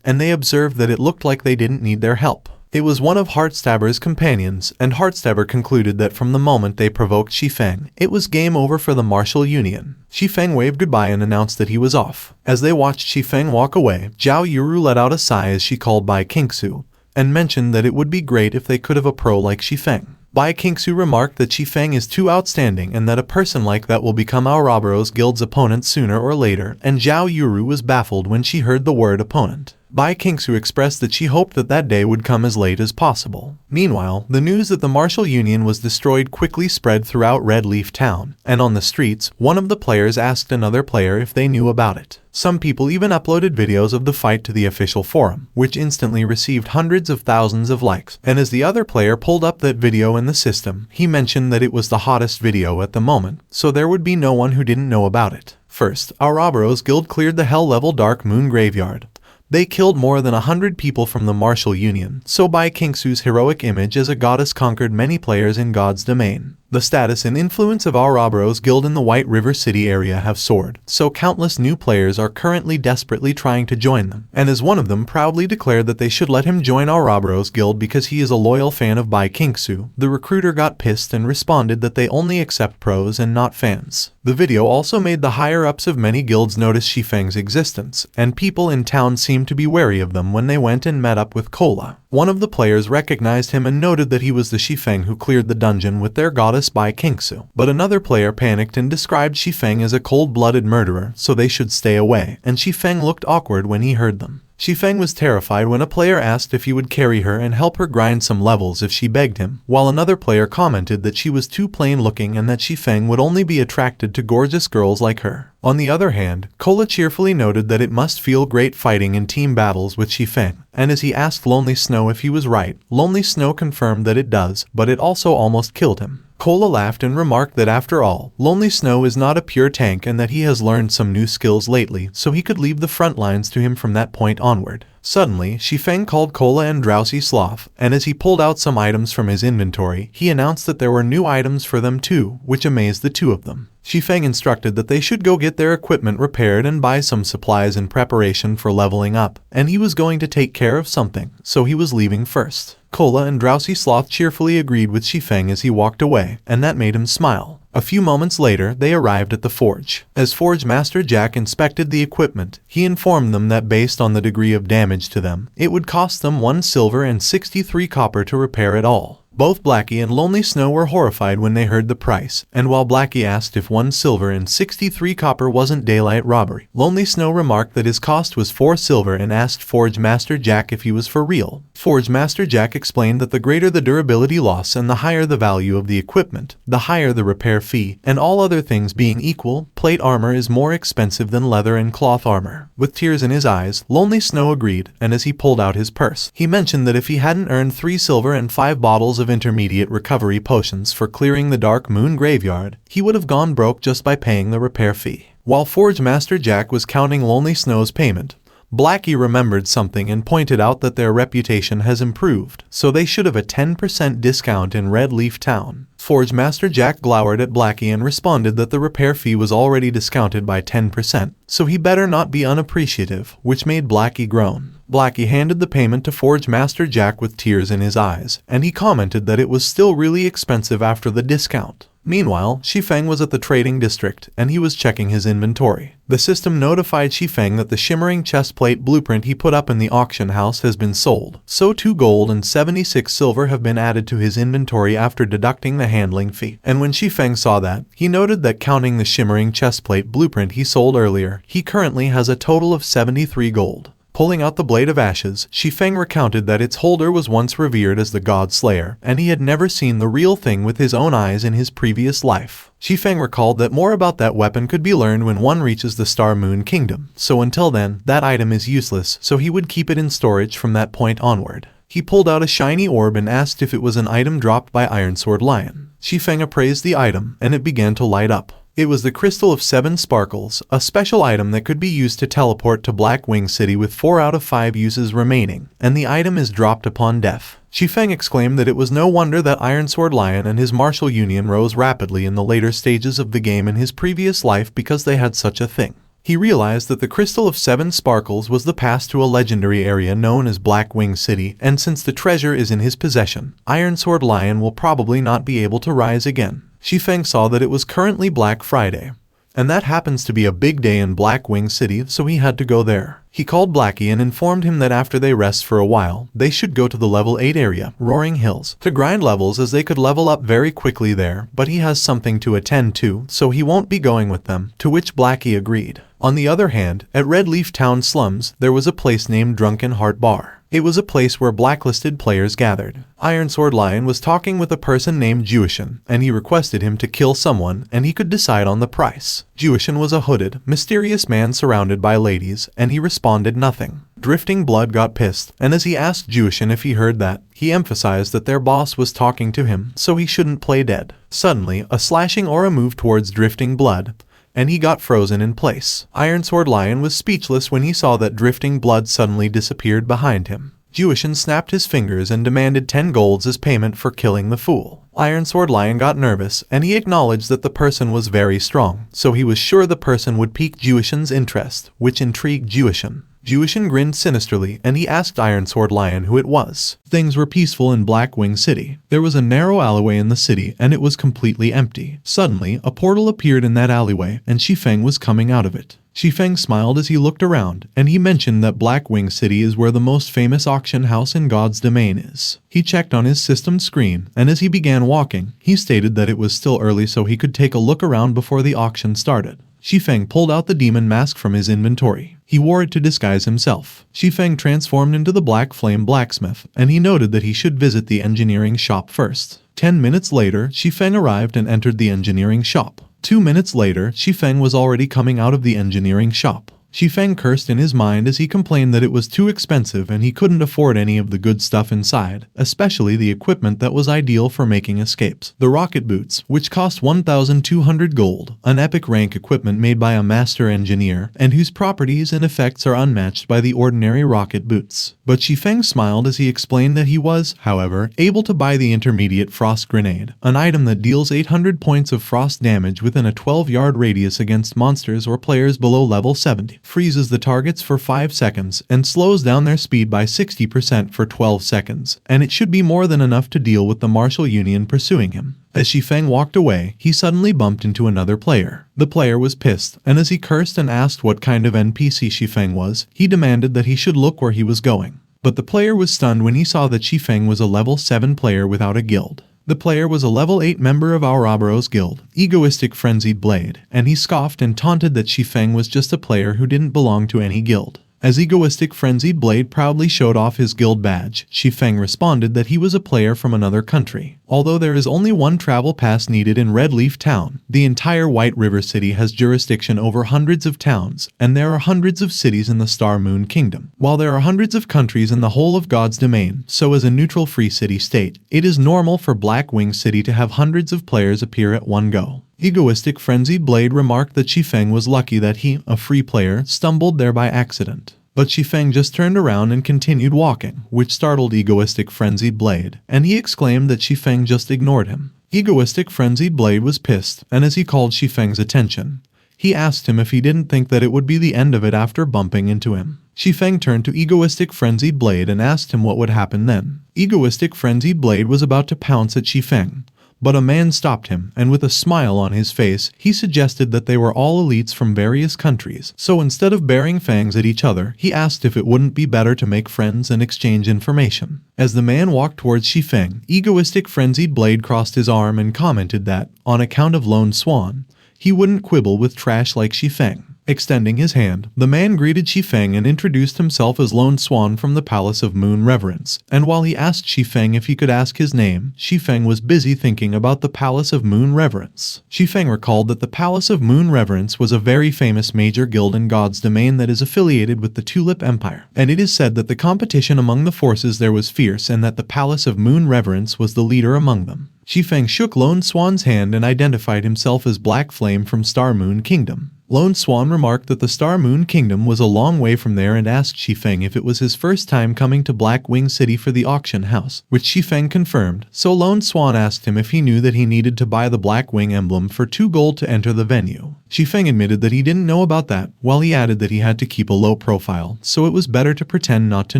and they observed that it looked like they didn't need their help. It was one of Heartstabber's companions, and Heartstabber concluded that from the moment they provoked Shi Feng, it was game over for the Martial Union. Shi Feng waved goodbye and announced that he was off. As they watched Shi Feng walk away, Zhao Yuru let out a sigh as she called Bai Qingsu, and mentioned that it would be great if they could have a pro like Shi Feng. Bai Qingsu remarked that Shi Feng is too outstanding and that a person like that will become Ouroboros Guild's opponent sooner or later, and Zhao Yuru was baffled when she heard the word opponent. Bai Qingsu expressed that she hoped that that day would come as late as possible. Meanwhile, the news that the Martial Union was destroyed quickly spread throughout Red Leaf Town, and on the streets, one of the players asked another player if they knew about it. Some people even uploaded videos of the fight to the official forum, which instantly received hundreds of thousands of likes, and as the other player pulled up that video in the system, he mentioned that it was the hottest video at the moment, so there would be no one who didn't know about it. First, Ouroboros Guild cleared the Hell-level Dark Moon Graveyard. They killed more than 100 people from the Martial Union, so Bai Qingsu's heroic image as a goddess conquered many players in God's domain. The status and influence of Ouroboros Guild in the White River City area have soared, so countless new players are currently desperately trying to join them, and as one of them proudly declared that they should let him join Ouroboros Guild because he is a loyal fan of Bai Kingsu, the recruiter got pissed and responded that they only accept pros and not fans. The video also made the higher-ups of many guilds notice Shi Feng's existence, and people in town seemed to be wary of them when they went and met up with Kola. One of the players recognized him and noted that he was the Shi Feng who cleared the dungeon with their goddess Bai Kingsu. But another player panicked and described Shi Feng as a cold-blooded murderer, so they should stay away, and Shi Feng looked awkward when he heard them. Shi Feng was terrified when a player asked if he would carry her and help her grind some levels if she begged him, while another player commented that she was too plain-looking and that Shi Feng would only be attracted to gorgeous girls like her. On the other hand, Kola cheerfully noted that it must feel great fighting in team battles with Shi Feng, and as he asked Lonely Snow if he was right, Lonely Snow confirmed that it does, but it also almost killed him. Kola laughed and remarked that after all, Lonely Snow is not a pure tank and that he has learned some new skills lately, so he could leave the front lines to him from that point onward. Suddenly, Shi Feng called Kola and Drowsy Sloth, and as he pulled out some items from his inventory, he announced that there were new items for them too, which amazed the two of them. Shi Feng instructed that they should go get their equipment repaired and buy some supplies in preparation for leveling up, and he was going to take care of something, so he was leaving first. Kola and Drowsy Sloth cheerfully agreed with Shi Feng as he walked away, and that made him smile. A few moments later, they arrived at the forge. As Forge Master Jack inspected the equipment, he informed them that based on the degree of damage to them, it would cost them 1 silver and 63 copper to repair it all. Both Blackie and Lonely Snow were horrified when they heard the price, and while Blackie asked if 1 silver and 63 copper wasn't daylight robbery, Lonely Snow remarked that his cost was 4 silver and asked Forge Master Jack if he was for real. Forge Master Jack explained that the greater the durability loss and the higher the value of the equipment, the higher the repair fee, and all other things being equal, plate armor is more expensive than leather and cloth armor. With tears in his eyes, Lonely Snow agreed, and as he pulled out his purse, he mentioned that if he hadn't earned 3 silver and 5 bottles of intermediate recovery potions for clearing the Dark Moon Graveyard, he would have gone broke just by paying the repair fee. While Forge Master Jack was counting Lonely Snow's payment, Blackie remembered something and pointed out that their reputation has improved, so they should have a 10% discount in Red Leaf Town. Forge Master Jack glowered at Blackie and responded that the repair fee was already discounted by 10%, so he better not be unappreciative, which made Blackie groan. Blackie handed the payment to Forge Master Jack with tears in his eyes, and he commented that it was still really expensive after the discount. Meanwhile, Shi Feng was at the trading district, and he was checking his inventory. The system notified Shi Feng that the shimmering chestplate blueprint he put up in the auction house has been sold, so 2 gold and 76 silver have been added to his inventory after deducting the handling fee. And when Shi Feng saw that, he noted that counting the shimmering chestplate blueprint he sold earlier, he currently has a total of 73 gold. Pulling out the Blade of Ashes, Shi Feng recounted that its holder was once revered as the God Slayer, and he had never seen the real thing with his own eyes in his previous life. Shi Feng recalled that more about that weapon could be learned when one reaches the Star Moon Kingdom, so until then, that item is useless, so he would keep it in storage from that point onward. He pulled out a shiny orb and asked if it was an item dropped by Ironsword Lion. Shi Feng appraised the item, and it began to light up. It was the Crystal of 7 Sparkles, a special item that could be used to teleport to Black Wing City with 4 out of 5 uses remaining, and the item is dropped upon death. Shi Feng exclaimed that it was no wonder that Ironsword Lion and his martial union rose rapidly in the later stages of the game in his previous life because they had such a thing. He realized that the Crystal of 7 Sparkles was the pass to a legendary area known as Black Wing City, and since the treasure is in his possession, Ironsword Lion will probably not be able to rise again. Shi Feng saw that it was currently Black Friday, and that happens to be a big day in Black Wing City, so he had to go there. He called Blackie and informed him that after they rest for a while, they should go to the level 8 area, Roaring Hills, to grind levels as they could level up very quickly there, but he has something to attend to, so he won't be going with them, to which Blackie agreed. On the other hand, at Red Leaf Town slums, there was a place named Drunken Heart Bar. It was a place where blacklisted players gathered. Ironsword Lion was talking with a person named Jewishan, and he requested him to kill someone, and he could decide on the price. Jewishan was a hooded, mysterious man surrounded by ladies, and he responded nothing. Drifting Blood got pissed, and as he asked Jewishan if he heard that, he emphasized that their boss was talking to him, so he shouldn't play dead. Suddenly, a slashing aura moved towards Drifting Blood, and he got frozen in place. Ironsword Lion was speechless when he saw that Drifting Blood suddenly disappeared behind him. Jewishan snapped his fingers and demanded 10 golds as payment for killing the fool. Iron Sword Lion got nervous, and he acknowledged that the person was very strong, so he was sure the person would pique Juishan's interest, which intrigued Juishan. Juishan grinned sinisterly, and he asked Iron Sword Lion who it was. Things were peaceful in Blackwing City. There was a narrow alleyway in the city, and it was completely empty. Suddenly, a portal appeared in that alleyway, and Shi Feng was coming out of it. Shi Feng smiled as he looked around, and he mentioned that Blackwing City is where the most famous auction house in God's domain is. He checked on his system screen, and as he began walking, he stated that it was still early so he could take a look around before the auction started. Shi Feng pulled out the demon mask from his inventory. He wore it to disguise himself. Shi Feng transformed into the Black Flame blacksmith, and he noted that he should visit the engineering shop first. 10 minutes later, Shi Feng arrived and entered the engineering shop. 2 minutes later, Shi Feng was already coming out of the engineering shop. Shi Feng cursed in his mind as he complained that it was too expensive and he couldn't afford any of the good stuff inside, especially the equipment that was ideal for making escapes. The rocket boots, which cost 1,200 gold, an epic rank equipment made by a master engineer, and whose properties and effects are unmatched by the ordinary rocket boots. But Shi Feng smiled as he explained that he was, however, able to buy the intermediate frost grenade, an item that deals 800 points of frost damage within a 12-yard radius against monsters or players below level 70. Freezes the targets for 5 seconds and slows down their speed by 60% for 12 seconds, and it should be more than enough to deal with the Martial Union pursuing him. As Shi Feng walked away, he suddenly bumped into another player. The player was pissed, and as he cursed and asked what kind of NPC Shi Feng was, he demanded that he should look where he was going. But the player was stunned when he saw that Shi Feng was a level 7 player without a guild. The player was a level 8 member of Ouroboros Guild, Egoistic Frenzied Blade, and he scoffed and taunted that Shi Feng was just a player who didn't belong to any guild. As Egoistic Frenzied Blade proudly showed off his guild badge, Shi Feng responded that he was a player from another country. Although there is only one travel pass needed in Red Leaf Town, the entire White River City has jurisdiction over hundreds of towns, and there are hundreds of cities in the Star Moon Kingdom. While there are hundreds of countries in the whole of God's domain, so as a neutral free city state, it is normal for Blackwing City to have hundreds of players appear at one go. Egoistic Frenzied Blade remarked that Shi Feng was lucky that he, a free player, stumbled there by accident. But Shi Feng just turned around and continued walking, which startled Egoistic Frenzied Blade, and he exclaimed that Shi Feng just ignored him. Egoistic Frenzied Blade was pissed, and as he called Shi Feng's attention, he asked him if he didn't think that it would be the end of it after bumping into him. Shi Feng turned to Egoistic Frenzied Blade and asked him what would happen then. Egoistic Frenzied Blade was about to pounce at Shi Feng, but a man stopped him, and with a smile on his face, he suggested that they were all elites from various countries, so instead of baring fangs at each other, he asked if it wouldn't be better to make friends and exchange information. As the man walked towards Shi Feng, Egoistic Frenzied Blade crossed his arm and commented that, on account of Lone Swan, he wouldn't quibble with trash like Shi Feng. Extending his hand, the man greeted Shi Feng and introduced himself as Lone Swan from the Palace of Moon Reverence, and while he asked Shi Feng if he could ask his name, Shi Feng was busy thinking about the Palace of Moon Reverence. Shi Feng recalled that the Palace of Moon Reverence was a very famous major guild in God's domain that is affiliated with the Tulip Empire, and it is said that the competition among the forces there was fierce and that the Palace of Moon Reverence was the leader among them. Shi Feng shook Lone Swan's hand and identified himself as Black Flame from Star Moon Kingdom. Lone Swan remarked that the Star Moon Kingdom was a long way from there and asked Shi Feng if it was his first time coming to Blackwing City for the auction house, which Shi Feng confirmed, so Lone Swan asked him if he knew that he needed to buy the Blackwing emblem for 2 gold to enter the venue. Shi Feng admitted that he didn't know about that, while he added that he had to keep a low profile, so it was better to pretend not to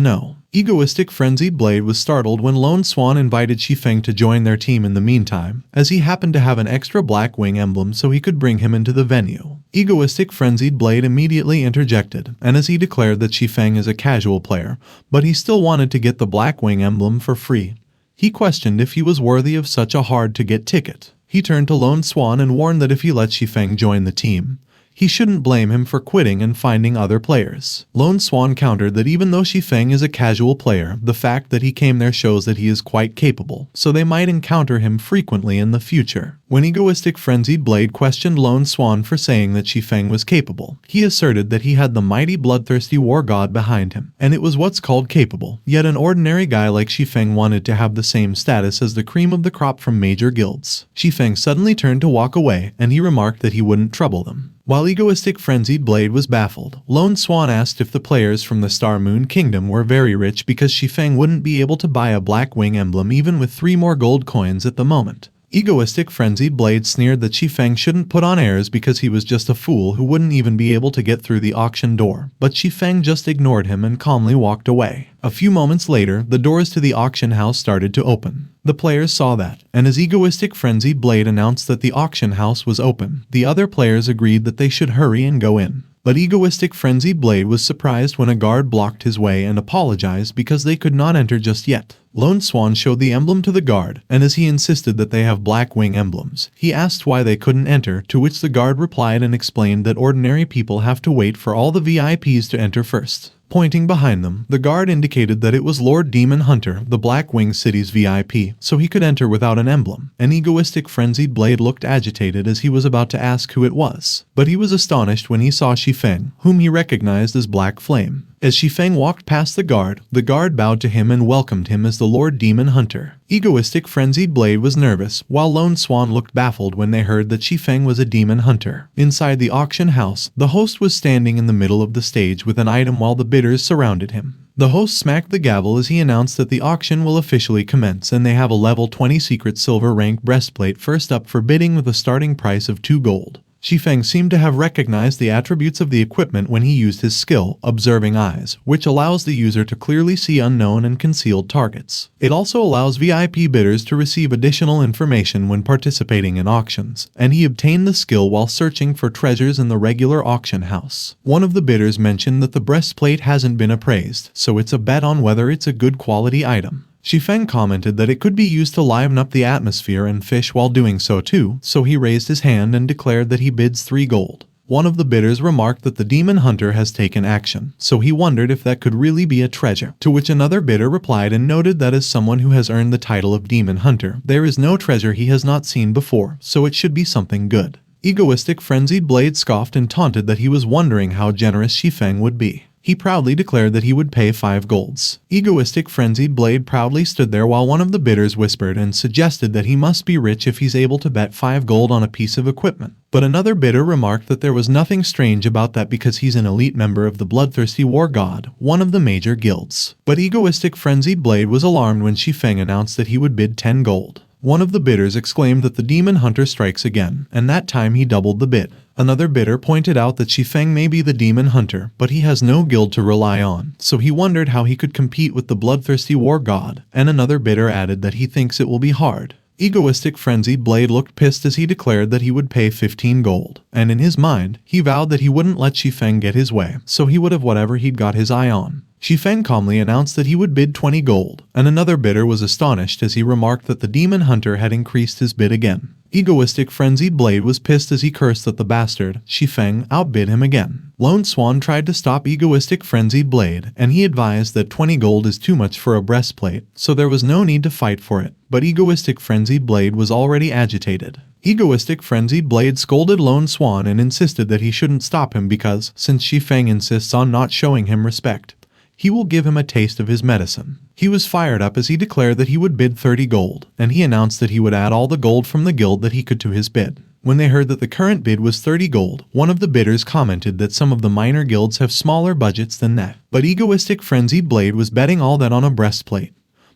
know. Egoistic Frenzied Blade was startled when Lone Swan invited Shi Feng to join their team in the meantime, as he happened to have an extra Blackwing emblem so he could bring him into the venue. Egoistic Frenzied Blade immediately interjected, and as he declared that Shi Feng is a casual player, but he still wanted to get the Blackwing emblem for free. He questioned if he was worthy of such a hard-to-get ticket. He turned to Lone Swan and warned that if he let Shi Feng join the team, he shouldn't blame him for quitting and finding other players. Lone Swan countered that even though Shi Feng is a casual player, the fact that he came there shows that he is quite capable, so they might encounter him frequently in the future. When Egoistic Frenzied Blade questioned Lone Swan for saying that Shi Feng was capable, he asserted that he had the mighty bloodthirsty war god behind him, and it was what's called capable. Yet an ordinary guy like Shi Feng wanted to have the same status as the cream of the crop from major guilds. Shi Feng suddenly turned to walk away, and he remarked that he wouldn't trouble them. While egoistic frenzied Blade was baffled, Lone Swan asked if the players from the Star Moon Kingdom were very rich because Shi Feng wouldn't be able to buy a black wing emblem even with 3 more gold coins at the moment. Egoistic frenzied Blade sneered that Shi Feng shouldn't put on airs because he was just a fool who wouldn't even be able to get through the auction door, but Shi Feng just ignored him and calmly walked away. A few moments later, the doors to the auction house started to open. The players saw that, and as egoistic frenzied Blade announced that the auction house was open, the other players agreed that they should hurry and go in. But egoistic frenzied Blade was surprised when a guard blocked his way and apologized because they could not enter just yet. Lone Swan showed the emblem to the guard, and as he insisted that they have black wing emblems, he asked why they couldn't enter, to which the guard replied and explained that ordinary people have to wait for all the VIPs to enter first. Pointing behind them, the guard indicated that it was Lord Demon Hunter, the Black Wing City's VIP, so he could enter without an emblem. An egoistic frenzied Blade looked agitated as he was about to ask who it was, but he was astonished when he saw Shi Feng, whom he recognized as Black Flame. As Shi Feng walked past the guard bowed to him and welcomed him as the Lord Demon Hunter. Egoistic frenzied Blade was nervous, while Lone Swan looked baffled when they heard that Shi Feng was a demon hunter. Inside the auction house, the host was standing in the middle of the stage with an item while the bidders surrounded him. The host smacked the gavel as he announced that the auction will officially commence and they have a level 20 secret silver rank breastplate first up for bidding with a starting price of 2 gold. Shi Feng seemed to have recognized the attributes of the equipment when he used his skill, Observing Eyes, which allows the user to clearly see unknown and concealed targets. It also allows VIP bidders to receive additional information when participating in auctions, and he obtained the skill while searching for treasures in the regular auction house. One of the bidders mentioned that the breastplate hasn't been appraised, so it's a bet on whether it's a good quality item. Shi Feng commented that it could be used to liven up the atmosphere and fish while doing so too, so he raised his hand and declared that he bids 3 gold. One of the bidders remarked that the demon hunter has taken action, so he wondered if that could really be a treasure, to which another bidder replied and noted that as someone who has earned the title of demon hunter, there is no treasure he has not seen before, so it should be something good. Egoistic frenzied Blade scoffed and taunted that he was wondering how generous Shi Feng would be. He proudly declared that he would pay 5 golds. Egoistic frenzied Blade proudly stood there while one of the bidders whispered and suggested that he must be rich if he's able to bet 5 gold on a piece of equipment. But another bidder remarked that there was nothing strange about that because he's an elite member of the Bloodthirsty War God, one of the major guilds. But egoistic frenzied Blade was alarmed when Shi Feng announced that he would bid 10 gold. One of the bidders exclaimed that the demon hunter strikes again, and that time he doubled the bid. Another bidder pointed out that Shi Feng may be the demon hunter, but he has no guild to rely on, so he wondered how he could compete with the Bloodthirsty War God, and another bidder added that he thinks it will be hard. Egoistic frenzied Blade looked pissed as he declared that he would pay 15 gold, and in his mind, he vowed that he wouldn't let Shi Feng get his way, so he would have whatever he'd got his eye on. Shi Feng calmly announced that he would bid 20 gold, and another bidder was astonished as he remarked that the demon hunter had increased his bid again. Egoistic frenzied Blade was pissed as he cursed that the bastard, Shi Feng, outbid him again. Lone Swan tried to stop egoistic frenzied Blade, and he advised that 20 gold is too much for a breastplate, so there was no need to fight for it, but egoistic frenzied Blade was already agitated. Egoistic frenzied Blade scolded Lone Swan and insisted that he shouldn't stop him because, since Shi Feng insists on not showing him respect, he will give him a taste of his medicine. He was fired up as he declared that he would bid 30 gold, and he announced that he would add all the gold from the guild that he could to his bid. When they heard that the current bid was 30 gold, one of the bidders commented that some of the minor guilds have smaller budgets than that. But egoistic frenzied Blade was betting all that on a breastplate.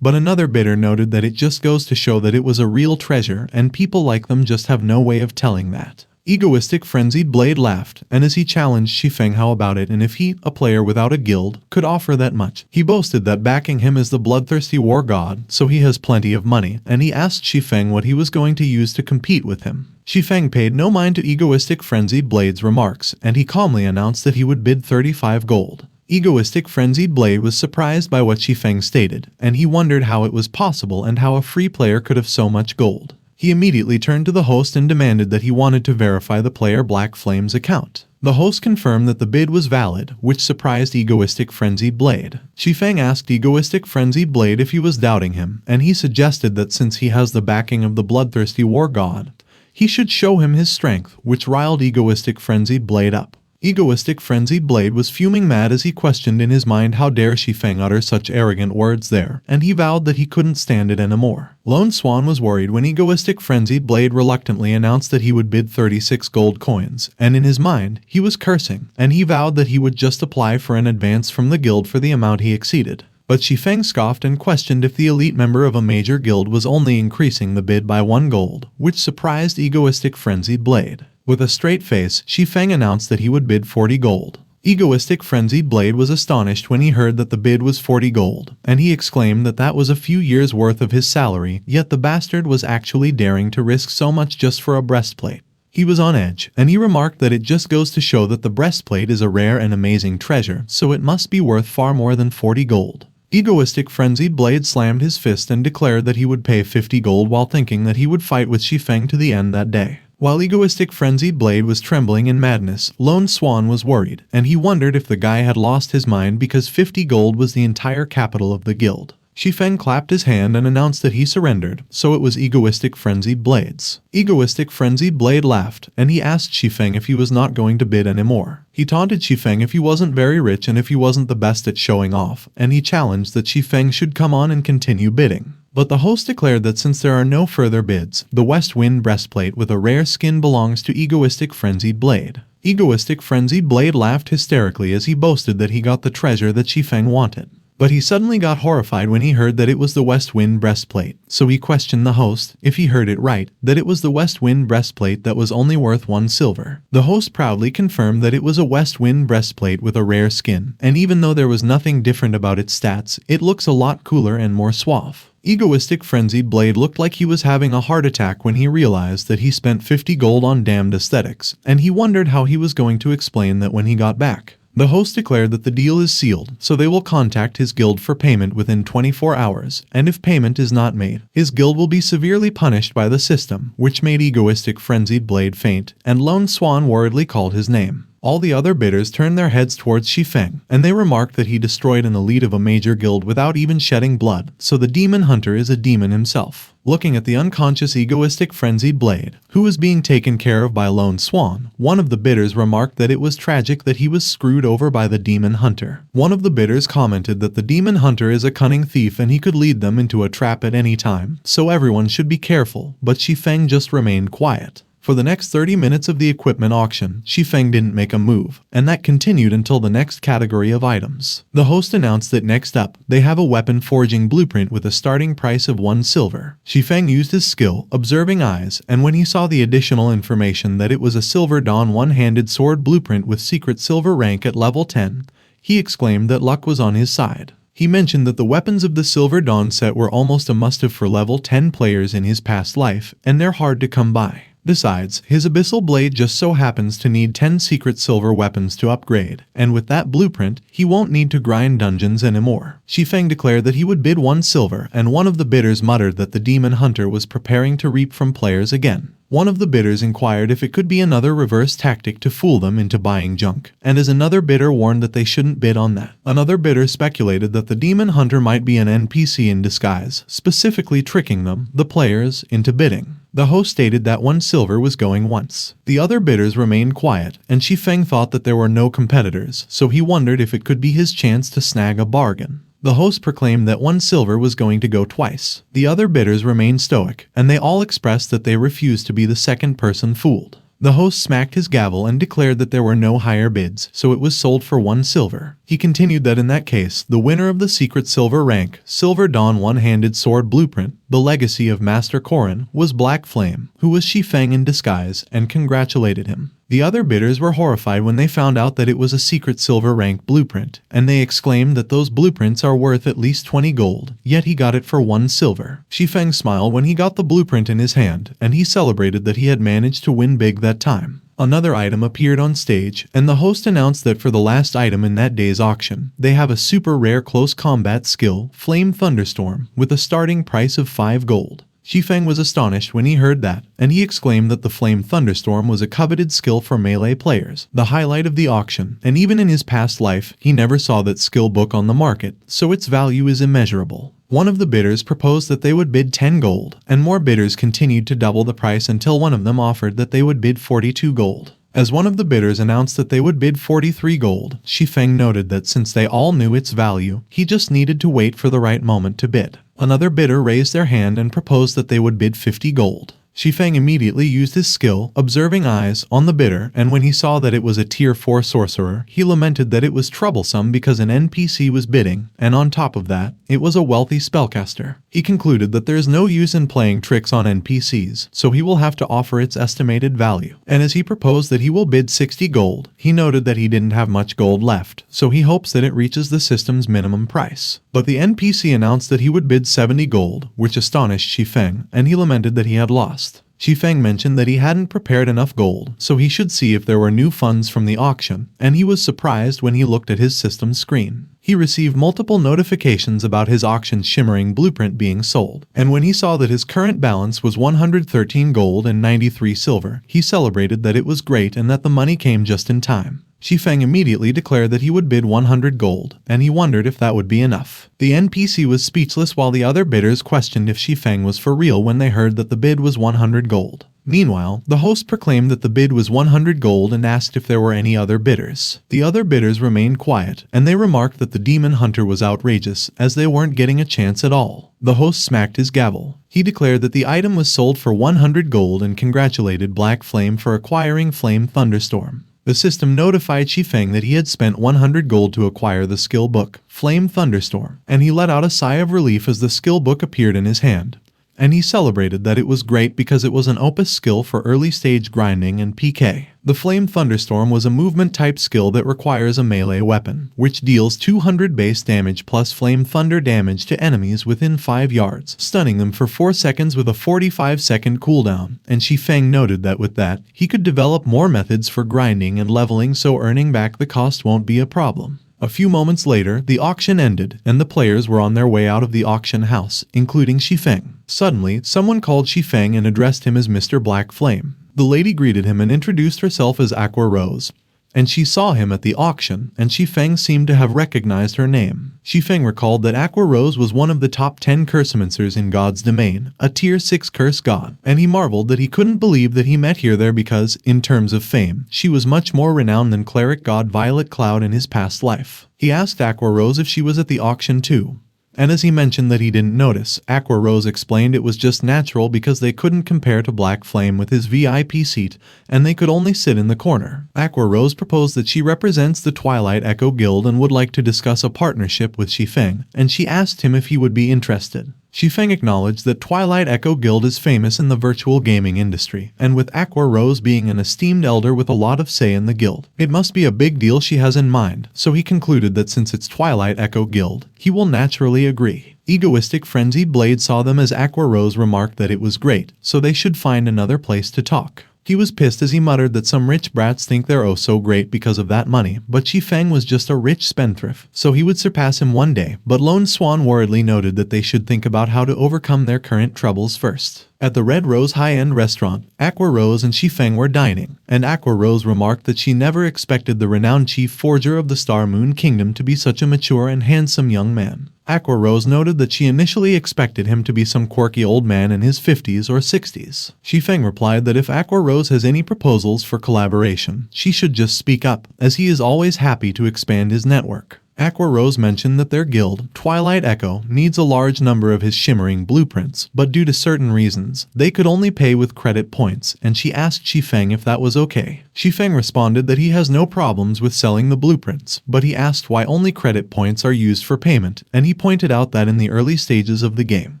But another bidder noted that it just goes to show that it was a real treasure, and people like them just have no way of telling that. Egoistic frenzied Blade laughed, and as he challenged Shi Feng how about it and if he, a player without a guild, could offer that much. He boasted that backing him is the Bloodthirsty War God, so he has plenty of money, and he asked Shi Feng what he was going to use to compete with him. Shi Feng paid no mind to egoistic frenzied Blade's remarks, and he calmly announced that he would bid 35 gold. Egoistic frenzied Blade was surprised by what Shi Feng stated, and he wondered how it was possible and how a free player could have so much gold. He immediately turned to the host and demanded that he wanted to verify the player Black Flame's account. The host confirmed that the bid was valid, which surprised egoistic frenzied Blade. Shi Feng asked egoistic frenzied Blade if he was doubting him, and he suggested that since he has the backing of the Bloodthirsty War God, he should show him his strength, which riled egoistic frenzied Blade up. Egoistic Frenzied Blade was fuming mad as he questioned in his mind how dare Shi Feng utter such arrogant words there, and he vowed that he couldn't stand it anymore. Lone Swan was worried when Egoistic Frenzied Blade reluctantly announced that he would bid 36 gold coins, and in his mind, he was cursing, and he vowed that he would just apply for an advance from the guild for the amount he exceeded. But Shi Feng scoffed and questioned if the elite member of a major guild was only increasing the bid by 1 gold, which surprised Egoistic Frenzied Blade. With a straight face, Shi Feng announced that he would bid 40 gold. Egoistic Frenzied Blade was astonished when he heard that the bid was 40 gold, and he exclaimed that that was a few years' worth of his salary, yet the bastard was actually daring to risk so much just for a breastplate. He was on edge, and he remarked that it just goes to show that the breastplate is a rare and amazing treasure, so it must be worth far more than 40 gold. Egoistic Frenzied Blade slammed his fist and declared that he would pay 50 gold while thinking that he would fight with Shi Feng to the end that day. While Egoistic Frenzied Blade was trembling in madness, Lone Swan was worried, and he wondered if the guy had lost his mind because 50 gold was the entire capital of the guild. Shi Feng clapped his hand and announced that he surrendered, so it was Egoistic Frenzied Blade's. Egoistic Frenzied Blade laughed, and he asked Shi Feng if he was not going to bid anymore. He taunted Shi Feng if he wasn't very rich and if he wasn't the best at showing off, and he challenged that Shi Feng should come on and continue bidding. But the host declared that since there are no further bids, the West Wind breastplate with a rare skin belongs to Egoistic Frenzied Blade. Egoistic Frenzied Blade laughed hysterically as he boasted that he got the treasure that Shi Feng wanted. But he suddenly got horrified when he heard that it was the West Wind breastplate, so he questioned the host, if he heard it right, that it was the West Wind breastplate that was only worth 1 silver. The host proudly confirmed that it was a West Wind breastplate with a rare skin, and even though there was nothing different about its stats, it looks a lot cooler and more suave. Egoistic Frenzied Blade looked like he was having a heart attack when he realized that he spent 50 gold on damned aesthetics, and he wondered how he was going to explain that when he got back. The host declared that the deal is sealed, so they will contact his guild for payment within 24 hours, and if payment is not made, his guild will be severely punished by the system, which made Egoistic Frenzied Blade faint, and Lone Swan worriedly called his name. All the other bidders turned their heads towards Shi Feng, and they remarked that he destroyed an elite of a major guild without even shedding blood, so the demon hunter is a demon himself. Looking at the unconscious Egoistic Frenzied Blade, who was being taken care of by Lone Swan, one of the bidders remarked that it was tragic that he was screwed over by the demon hunter. One of the bidders commented that the demon hunter is a cunning thief and he could lead them into a trap at any time, so everyone should be careful, but Shi Feng just remained quiet. For the next 30 minutes of the equipment auction, Shi Feng didn't make a move, and that continued until the next category of items. The host announced that next up, they have a weapon forging blueprint with a starting price of 1 silver. Shi Feng used his skill, observing eyes, and when he saw the additional information that it was a Silver Dawn one-handed sword blueprint with secret silver rank at level 10, he exclaimed that luck was on his side. He mentioned that the weapons of the Silver Dawn set were almost a must-have for level 10 players in his past life, and they're hard to come by. Besides, his Abyssal Blade just so happens to need 10 secret silver weapons to upgrade, and with that blueprint, he won't need to grind dungeons anymore. Shi Feng declared that he would bid 1 silver, and one of the bidders muttered that the demon hunter was preparing to reap from players again. One of the bidders inquired if it could be another reverse tactic to fool them into buying junk, and as another bidder warned that they shouldn't bid on that. Another bidder speculated that the demon hunter might be an NPC in disguise, specifically tricking them, the players, into bidding. The host stated that 1 silver was going once. The other bidders remained quiet, and Shi Feng thought that there were no competitors, so he wondered if it could be his chance to snag a bargain. The host proclaimed that 1 silver was going to go twice. The other bidders remained stoic, and they all expressed that they refused to be the second person fooled. The host smacked his gavel and declared that there were no higher bids, so it was sold for 1 silver. He continued that in that case, the winner of the secret silver rank, Silver Dawn one-handed sword blueprint, the legacy of Master Korin, was Black Flame, who was Shi Feng in disguise, and congratulated him. The other bidders were horrified when they found out that it was a secret silver rank blueprint, and they exclaimed that those blueprints are worth at least 20 gold, yet he got it for 1 silver. Shi Feng smiled when he got the blueprint in his hand, and he celebrated that he had managed to win big that time. Another item appeared on stage, and the host announced that for the last item in that day's auction, they have a super rare close combat skill, Flame Thunderstorm, with a starting price of 5 gold. Shi Feng was astonished when he heard that, and he exclaimed that the Flame Thunderstorm was a coveted skill for melee players, the highlight of the auction, and even in his past life, he never saw that skill book on the market, so its value is immeasurable. One of the bidders proposed that they would bid 10 gold, and more bidders continued to double the price until one of them offered that they would bid 42 gold. As one of the bidders announced that they would bid 43 gold, Shi Feng noted that since they all knew its value, he just needed to wait for the right moment to bid. Another bidder raised their hand and proposed that they would bid 50 gold. Shi Feng immediately used his skill, observing eyes, on the bidder, and when he saw that it was a tier 4 sorcerer, he lamented that it was troublesome because an NPC was bidding, and on top of that, it was a wealthy spellcaster. He concluded that there is no use in playing tricks on NPCs, so he will have to offer its estimated value. And as he proposed that he will bid 60 gold, he noted that he didn't have much gold left, so he hopes that it reaches the system's minimum price. But the NPC announced that he would bid 70 gold, which astonished Shi Feng, and he lamented that he had lost. Shi Feng mentioned that he hadn't prepared enough gold, so he should see if there were new funds from the auction, and he was surprised when he looked at his system screen. He received multiple notifications about his auction's shimmering blueprint being sold, and when he saw that his current balance was 113 gold and 93 silver, he celebrated that it was great and that the money came just in time. Shi Feng immediately declared that he would bid 100 gold, and he wondered if that would be enough. The NPC was speechless while the other bidders questioned if Shi Feng was for real when they heard that the bid was 100 gold. Meanwhile, the host proclaimed that the bid was 100 gold and asked if there were any other bidders. The other bidders remained quiet, and they remarked that the demon hunter was outrageous, as they weren't getting a chance at all. The host smacked his gavel. He declared that the item was sold for 100 gold and congratulated Black Flame for acquiring Flame Thunderstorm. The system notified Shi Feng that he had spent 100 gold to acquire the skill book, Flame Thunderstorm, and he let out a sigh of relief as the skill book appeared in his hand. And he celebrated that it was great because it was an opus skill for early stage grinding and PK. The Flame Thunderstorm was a movement type skill that requires a melee weapon, which deals 200 base damage plus flame thunder damage to enemies within 5 yards, stunning them for 4 seconds with a 45-second cooldown, and Shi Feng noted that with that, he could develop more methods for grinding and leveling so earning back the cost won't be a problem. A few moments later, the auction ended, and the players were on their way out of the auction house, including Shi Feng. Suddenly, someone called Shi Feng and addressed him as Mr. Black Flame. The lady greeted him and introduced herself as Aqua Rose, and she saw him at the auction, and Shi Feng seemed to have recognized her name. Shi Feng recalled that Aqua Rose was one of the top 10 cursemoncers in God's domain, a tier 6 curse god, and he marveled that he couldn't believe that he met her there because, in terms of fame, she was much more renowned than cleric god Violet Cloud in his past life. He asked Aqua Rose if she was at the auction too. And as he mentioned that he didn't notice, Aqua Rose explained it was just natural because they couldn't compare to Black Flame with his VIP seat, and they could only sit in the corner. Aqua Rose proposed that she represents the Twilight Echo Guild and would like to discuss a partnership with Shi Feng, and she asked him if he would be interested. Shi Feng acknowledged that Twilight Echo Guild is famous in the virtual gaming industry, and with Aqua Rose being an esteemed elder with a lot of say in the guild, it must be a big deal she has in mind, so he concluded that since it's Twilight Echo Guild, he will naturally agree. Egoistic Frenzied Blade saw them as Aqua Rose remarked that it was great, so they should find another place to talk. He was pissed as he muttered that some rich brats think they're oh so great because of that money, but Shi Feng was just a rich spendthrift, so he would surpass him one day, but Lone Swan worriedly noted that they should think about how to overcome their current troubles first. At the Red Rose high-end restaurant, Aqua Rose and Shi Feng were dining, and Aqua Rose remarked that she never expected the renowned chief forger of the Star Moon Kingdom to be such a mature and handsome young man. Aqua Rose noted that she initially expected him to be some quirky old man in his 50s or 60s. Shi Feng replied that if Aqua Rose has any proposals for collaboration, she should just speak up, as he is always happy to expand his network. Aqua Rose mentioned that their guild, Twilight Echo, needs a large number of his shimmering blueprints, but due to certain reasons, they could only pay with credit points, and she asked Shi Feng if that was okay. Shi Feng responded that he has no problems with selling the blueprints, but he asked why only credit points are used for payment, and he pointed out that in the early stages of the game,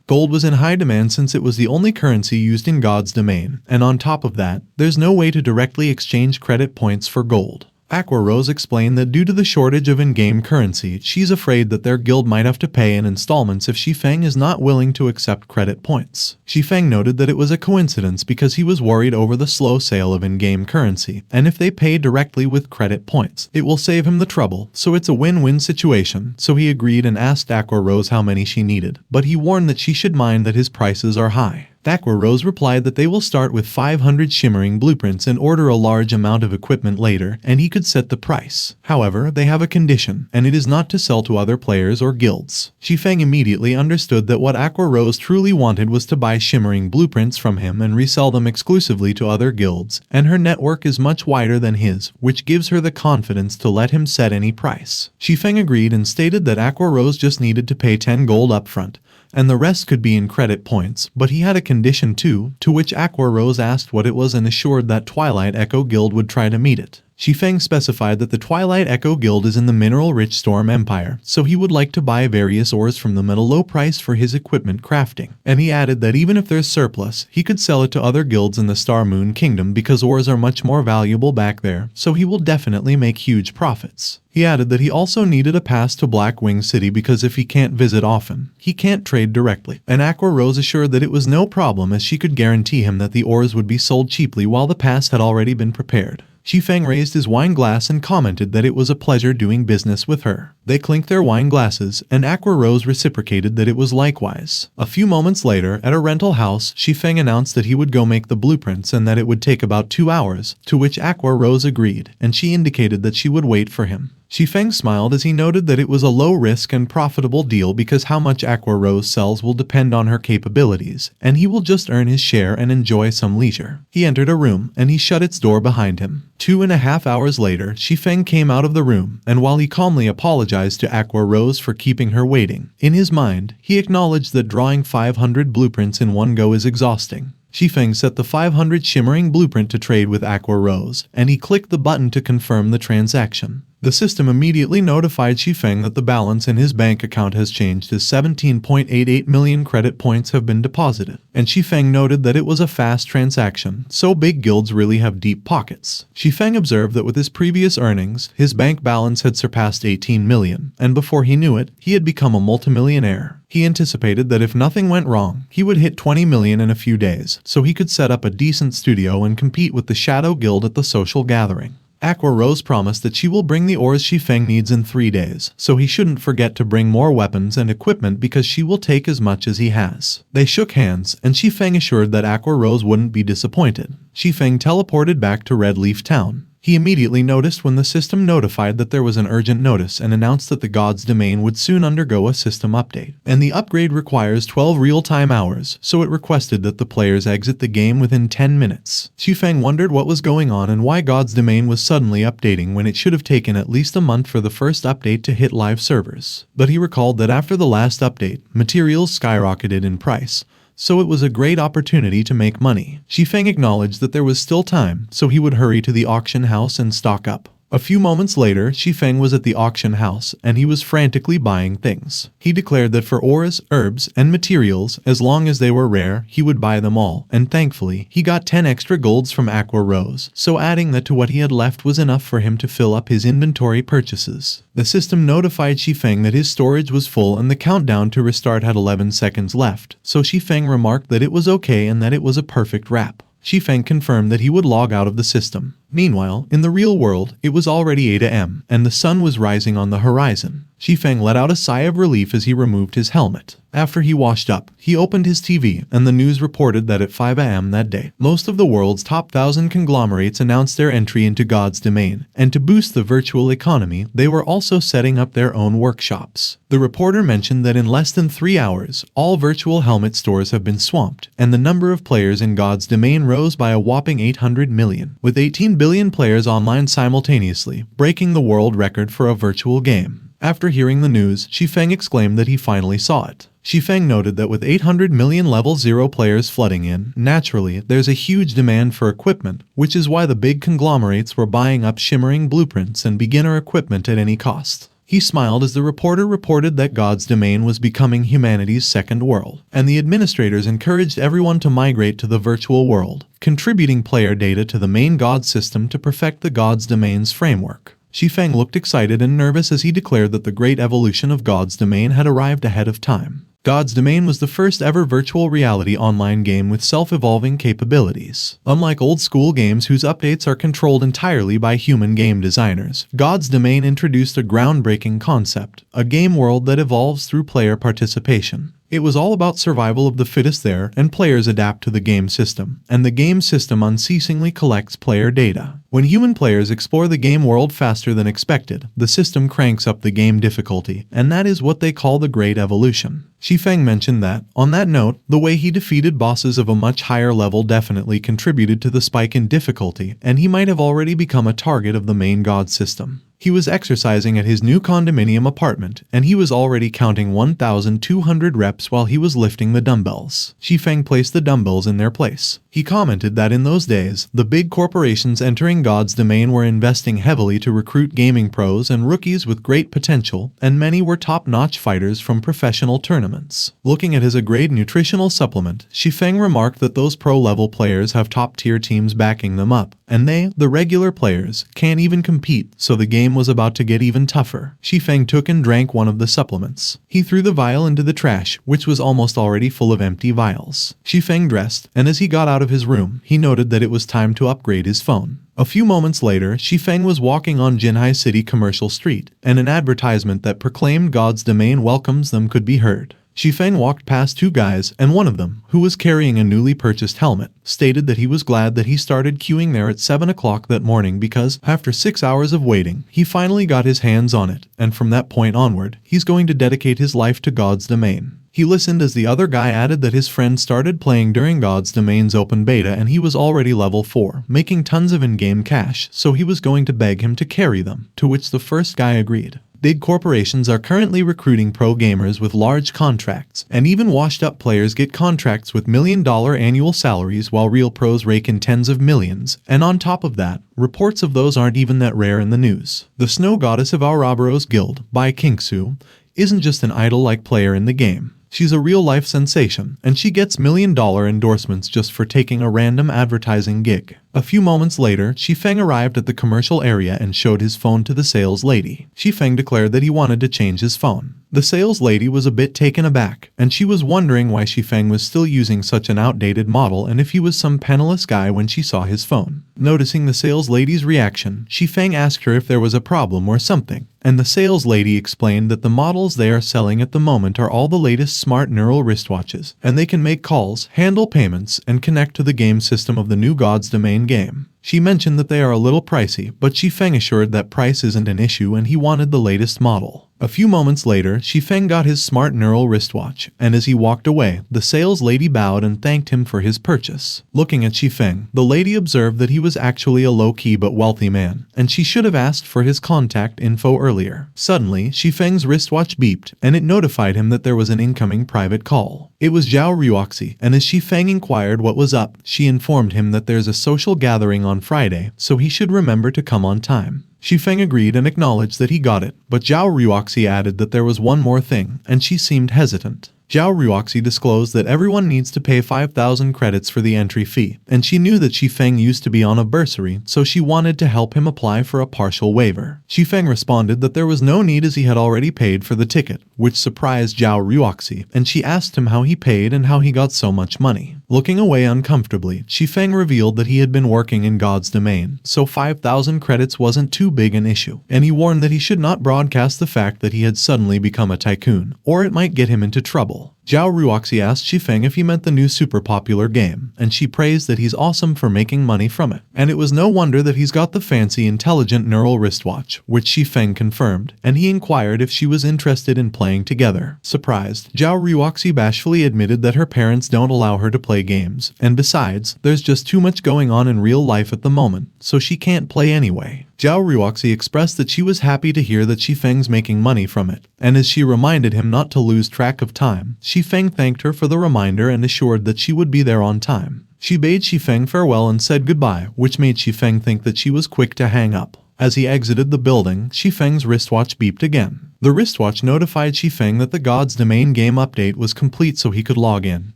gold was in high demand since it was the only currency used in God's domain, and on top of that, there's no way to directly exchange credit points for gold. Aqua Rose explained that due to the shortage of in-game currency, she's afraid that their guild might have to pay in installments if Shi Feng is not willing to accept credit points. Shi Feng noted that it was a coincidence because he was worried over the slow sale of in-game currency, and if they pay directly with credit points, it will save him the trouble, so it's a win-win situation, so he agreed and asked Aqua Rose how many she needed, but he warned that she should mind that his prices are high. Aqua Rose replied that they will start with 500 shimmering blueprints and order a large amount of equipment later, and he could set the price. However, they have a condition, and it is not to sell to other players or guilds. Shi Feng immediately understood that what Aqua Rose truly wanted was to buy shimmering blueprints from him and resell them exclusively to other guilds, and her network is much wider than his, which gives her the confidence to let him set any price. Shi Feng agreed and stated that Aqua Rose just needed to pay 10 gold upfront, and the rest could be in credit points, but he had a condition too, to which Aqua Rose asked what it was and assured that Twilight Echo Guild would try to meet it. Shi Feng specified that the Twilight Echo Guild is in the mineral-rich Storm Empire, so he would like to buy various ores from them at a low price for his equipment crafting. And he added that even if there's surplus, he could sell it to other guilds in the Star Moon Kingdom because ores are much more valuable back there, so he will definitely make huge profits. He added that he also needed a pass to Blackwing City because if he can't visit often, he can't trade directly. And Aqua Rose assured that it was no problem as she could guarantee him that the ores would be sold cheaply while the pass had already been prepared. Shi Feng raised his wine glass and commented that it was a pleasure doing business with her. They clinked their wine glasses, and Aqua Rose reciprocated that it was likewise. A few moments later, at a rental house, Shi Feng announced that he would go make the blueprints and that it would take about 2 hours, to which Aqua Rose agreed, and she indicated that she would wait for him. Shi Feng smiled as he noted that it was a low-risk and profitable deal because how much Aqua Rose sells will depend on her capabilities, and he will just earn his share and enjoy some leisure. He entered a room, and he shut its door behind him. 2.5 hours later, Shi Feng came out of the room, and while he calmly apologized to Aqua Rose for keeping her waiting, in his mind, he acknowledged that drawing 500 blueprints in one go is exhausting. Shi Feng set the 500 shimmering blueprint to trade with Aqua Rose, and he clicked the button to confirm the transaction. The system immediately notified Shi Feng that the balance in his bank account has changed as 17.88 million credit points have been deposited, and Shi Feng noted that it was a fast transaction, so big guilds really have deep pockets. Shi Feng observed that with his previous earnings, his bank balance had surpassed 18 million, and before he knew it, he had become a multimillionaire. He anticipated that if nothing went wrong, he would hit 20 million in a few days, so he could set up a decent studio and compete with the Shadow Guild at the social gathering. Aqua Rose promised that she will bring the ores Shi Feng needs in 3 days, so he shouldn't forget to bring more weapons and equipment because she will take as much as he has. They shook hands, and Shi Feng assured that Aqua Rose wouldn't be disappointed. Shi Feng teleported back to Red Leaf Town. He immediately noticed when the system notified that there was an urgent notice and announced that the God's Domain would soon undergo a system update. And the upgrade requires 12 real-time hours, so it requested that the players exit the game within 10 minutes. Shi Feng wondered what was going on and why God's Domain was suddenly updating when it should have taken at least a month for the first update to hit live servers. But he recalled that after the last update, materials skyrocketed in price, so it was a great opportunity to make money. Shi Feng acknowledged that there was still time, so he would hurry to the auction house and stock up. A few moments later, Shi Feng was at the auction house, and he was frantically buying things. He declared that for ores, herbs, and materials, as long as they were rare, he would buy them all, and thankfully, he got 10 extra golds from Aqua Rose, so adding that to what he had left was enough for him to fill up his inventory purchases. The system notified Shi Feng that his storage was full and the countdown to restart had 11 seconds left, so Shi Feng remarked that it was okay and that it was a perfect wrap. Shi Feng confirmed that he would log out of the system. Meanwhile, in the real world, it was already 8 a.m., and the sun was rising on the horizon. Shi Feng let out a sigh of relief as he removed his helmet. After he washed up, he opened his TV, and the news reported that at 5 a.m. that day, most of the world's top 1,000 conglomerates announced their entry into God's Domain, and to boost the virtual economy, they were also setting up their own workshops. The reporter mentioned that in less than 3 hours, all virtual helmet stores have been swamped, and the number of players in God's Domain rose by a whopping 800 million, with 18 billion players online simultaneously, breaking the world record for a virtual game. After hearing the news, Shi Feng exclaimed that he finally saw it. Shi Feng noted that with 800 million level 0 players flooding in, naturally, there's a huge demand for equipment, which is why the big conglomerates were buying up shimmering blueprints and beginner equipment at any cost. He smiled as the reporter reported that God's Domain was becoming humanity's second world, and the administrators encouraged everyone to migrate to the virtual world, contributing player data to the main God system to perfect the God's Domain's framework. Shi Feng looked excited and nervous as he declared that the great evolution of God's Domain had arrived ahead of time. God's Domain was the first ever virtual reality online game with self-evolving capabilities. Unlike old-school games whose updates are controlled entirely by human game designers, God's Domain introduced a groundbreaking concept, a game world that evolves through player participation. It was all about survival of the fittest there, and players adapt to the game system, and the game system unceasingly collects player data. When human players explore the game world faster than expected, the system cranks up the game difficulty, and that is what they call the Great Evolution. Shi Feng mentioned that, on that note, the way he defeated bosses of a much higher level definitely contributed to the spike in difficulty, and he might have already become a target of the main god system. He was exercising at his new condominium apartment, and he was already counting 1,200 reps while he was lifting the dumbbells. Shi Feng placed the dumbbells in their place. He commented that in those days, the big corporations entering God's domain were investing heavily to recruit gaming pros and rookies with great potential, and many were top-notch fighters from professional tournaments. Looking at his A-grade nutritional supplement, Shi Feng remarked that those pro-level players have top-tier teams backing them up, and they, the regular players, can't even compete, so the game was about to get even tougher. Shi Feng took and drank one of the supplements. He threw the vial into the trash, which was almost already full of empty vials. Shi Feng dressed, and as he got out of his room, he noted that it was time to upgrade his phone. A few moments later, Shi Feng was walking on Jinhai City Commercial Street, and an advertisement that proclaimed God's domain welcomes them could be heard. Shi Feng walked past two guys, and one of them, who was carrying a newly purchased helmet, stated that he was glad that he started queuing there at 7 o'clock that morning because, after 6 hours of waiting, he finally got his hands on it, and from that point onward, he's going to dedicate his life to God's domain. He listened as the other guy added that his friend started playing during God's domain's open beta and he was already level 4, making tons of in-game cash, so he was going to beg him to carry them, to which the first guy agreed. Big corporations are currently recruiting pro gamers with large contracts, and even washed-up players get contracts with million-dollar annual salaries while real pros rake in tens of millions, and on top of that, reports of those aren't even that rare in the news. The snow goddess of Ouroboros Guild, Bai Kingsu, isn't just an idol-like player in the game. She's a real-life sensation, and she gets million-dollar endorsements just for taking a random advertising gig. A few moments later, Shi Feng arrived at the commercial area and showed his phone to the sales lady. Shi Feng declared that he wanted to change his phone. The sales lady was a bit taken aback, and she was wondering why Shi Feng was still using such an outdated model and if he was some penniless guy when she saw his phone. Noticing the sales lady's reaction, Shi Feng asked her if there was a problem or something, and the sales lady explained that the models they are selling at the moment are all the latest smart neural wristwatches, and they can make calls, handle payments, and connect to the game system of the new God's Domain game. She mentioned that they are a little pricey, but Shi Feng assured that price isn't an issue and he wanted the latest model. A few moments later, Shi Feng got his smart neural wristwatch, and as he walked away, the sales lady bowed and thanked him for his purchase. Looking at Shi Feng, the lady observed that he was actually a low-key but wealthy man, and she should have asked for his contact info earlier. Suddenly, Shi Feng's wristwatch beeped, and it notified him that there was an incoming private call. It was Zhao Ruoxi, and as Shi Feng inquired what was up, she informed him that there's a social gathering on Friday, so he should remember to come on time. Shi Feng agreed and acknowledged that he got it, but Zhao Ruoxi added that there was one more thing, and she seemed hesitant. Zhao Ruoxi disclosed that everyone needs to pay 5,000 credits for the entry fee, and she knew that Shi Feng used to be on a bursary, so she wanted to help him apply for a partial waiver. Shi Feng responded that there was no need as he had already paid for the ticket, which surprised Zhao Ruoxi, and she asked him how he paid and how he got so much money. Looking away uncomfortably, Shi Feng revealed that he had been working in God's domain, so 5,000 credits wasn't too big an issue, and he warned that he should not broadcast the fact that he had suddenly become a tycoon, or it might get him into trouble. Zhao Ruoxi asked Shi Feng if he meant the new super popular game, and she praised that he's awesome for making money from it. And it was no wonder that he's got the fancy intelligent neural wristwatch, which Shi Feng confirmed, and he inquired if she was interested in playing together. Surprised, Zhao Ruoxi bashfully admitted that her parents don't allow her to play games, and besides, there's just too much going on in real life at the moment, so she can't play anyway. Zhao Ruoxi expressed that she was happy to hear that Shi Feng's making money from it, and as she reminded him not to lose track of time, Shi Feng thanked her for the reminder and assured that she would be there on time. She bade Shi Feng farewell and said goodbye, which made Shi Feng think that she was quick to hang up. As he exited the building, Shi Feng's wristwatch beeped again. The wristwatch notified Shi Feng that the God's Domain game update was complete so he could log in,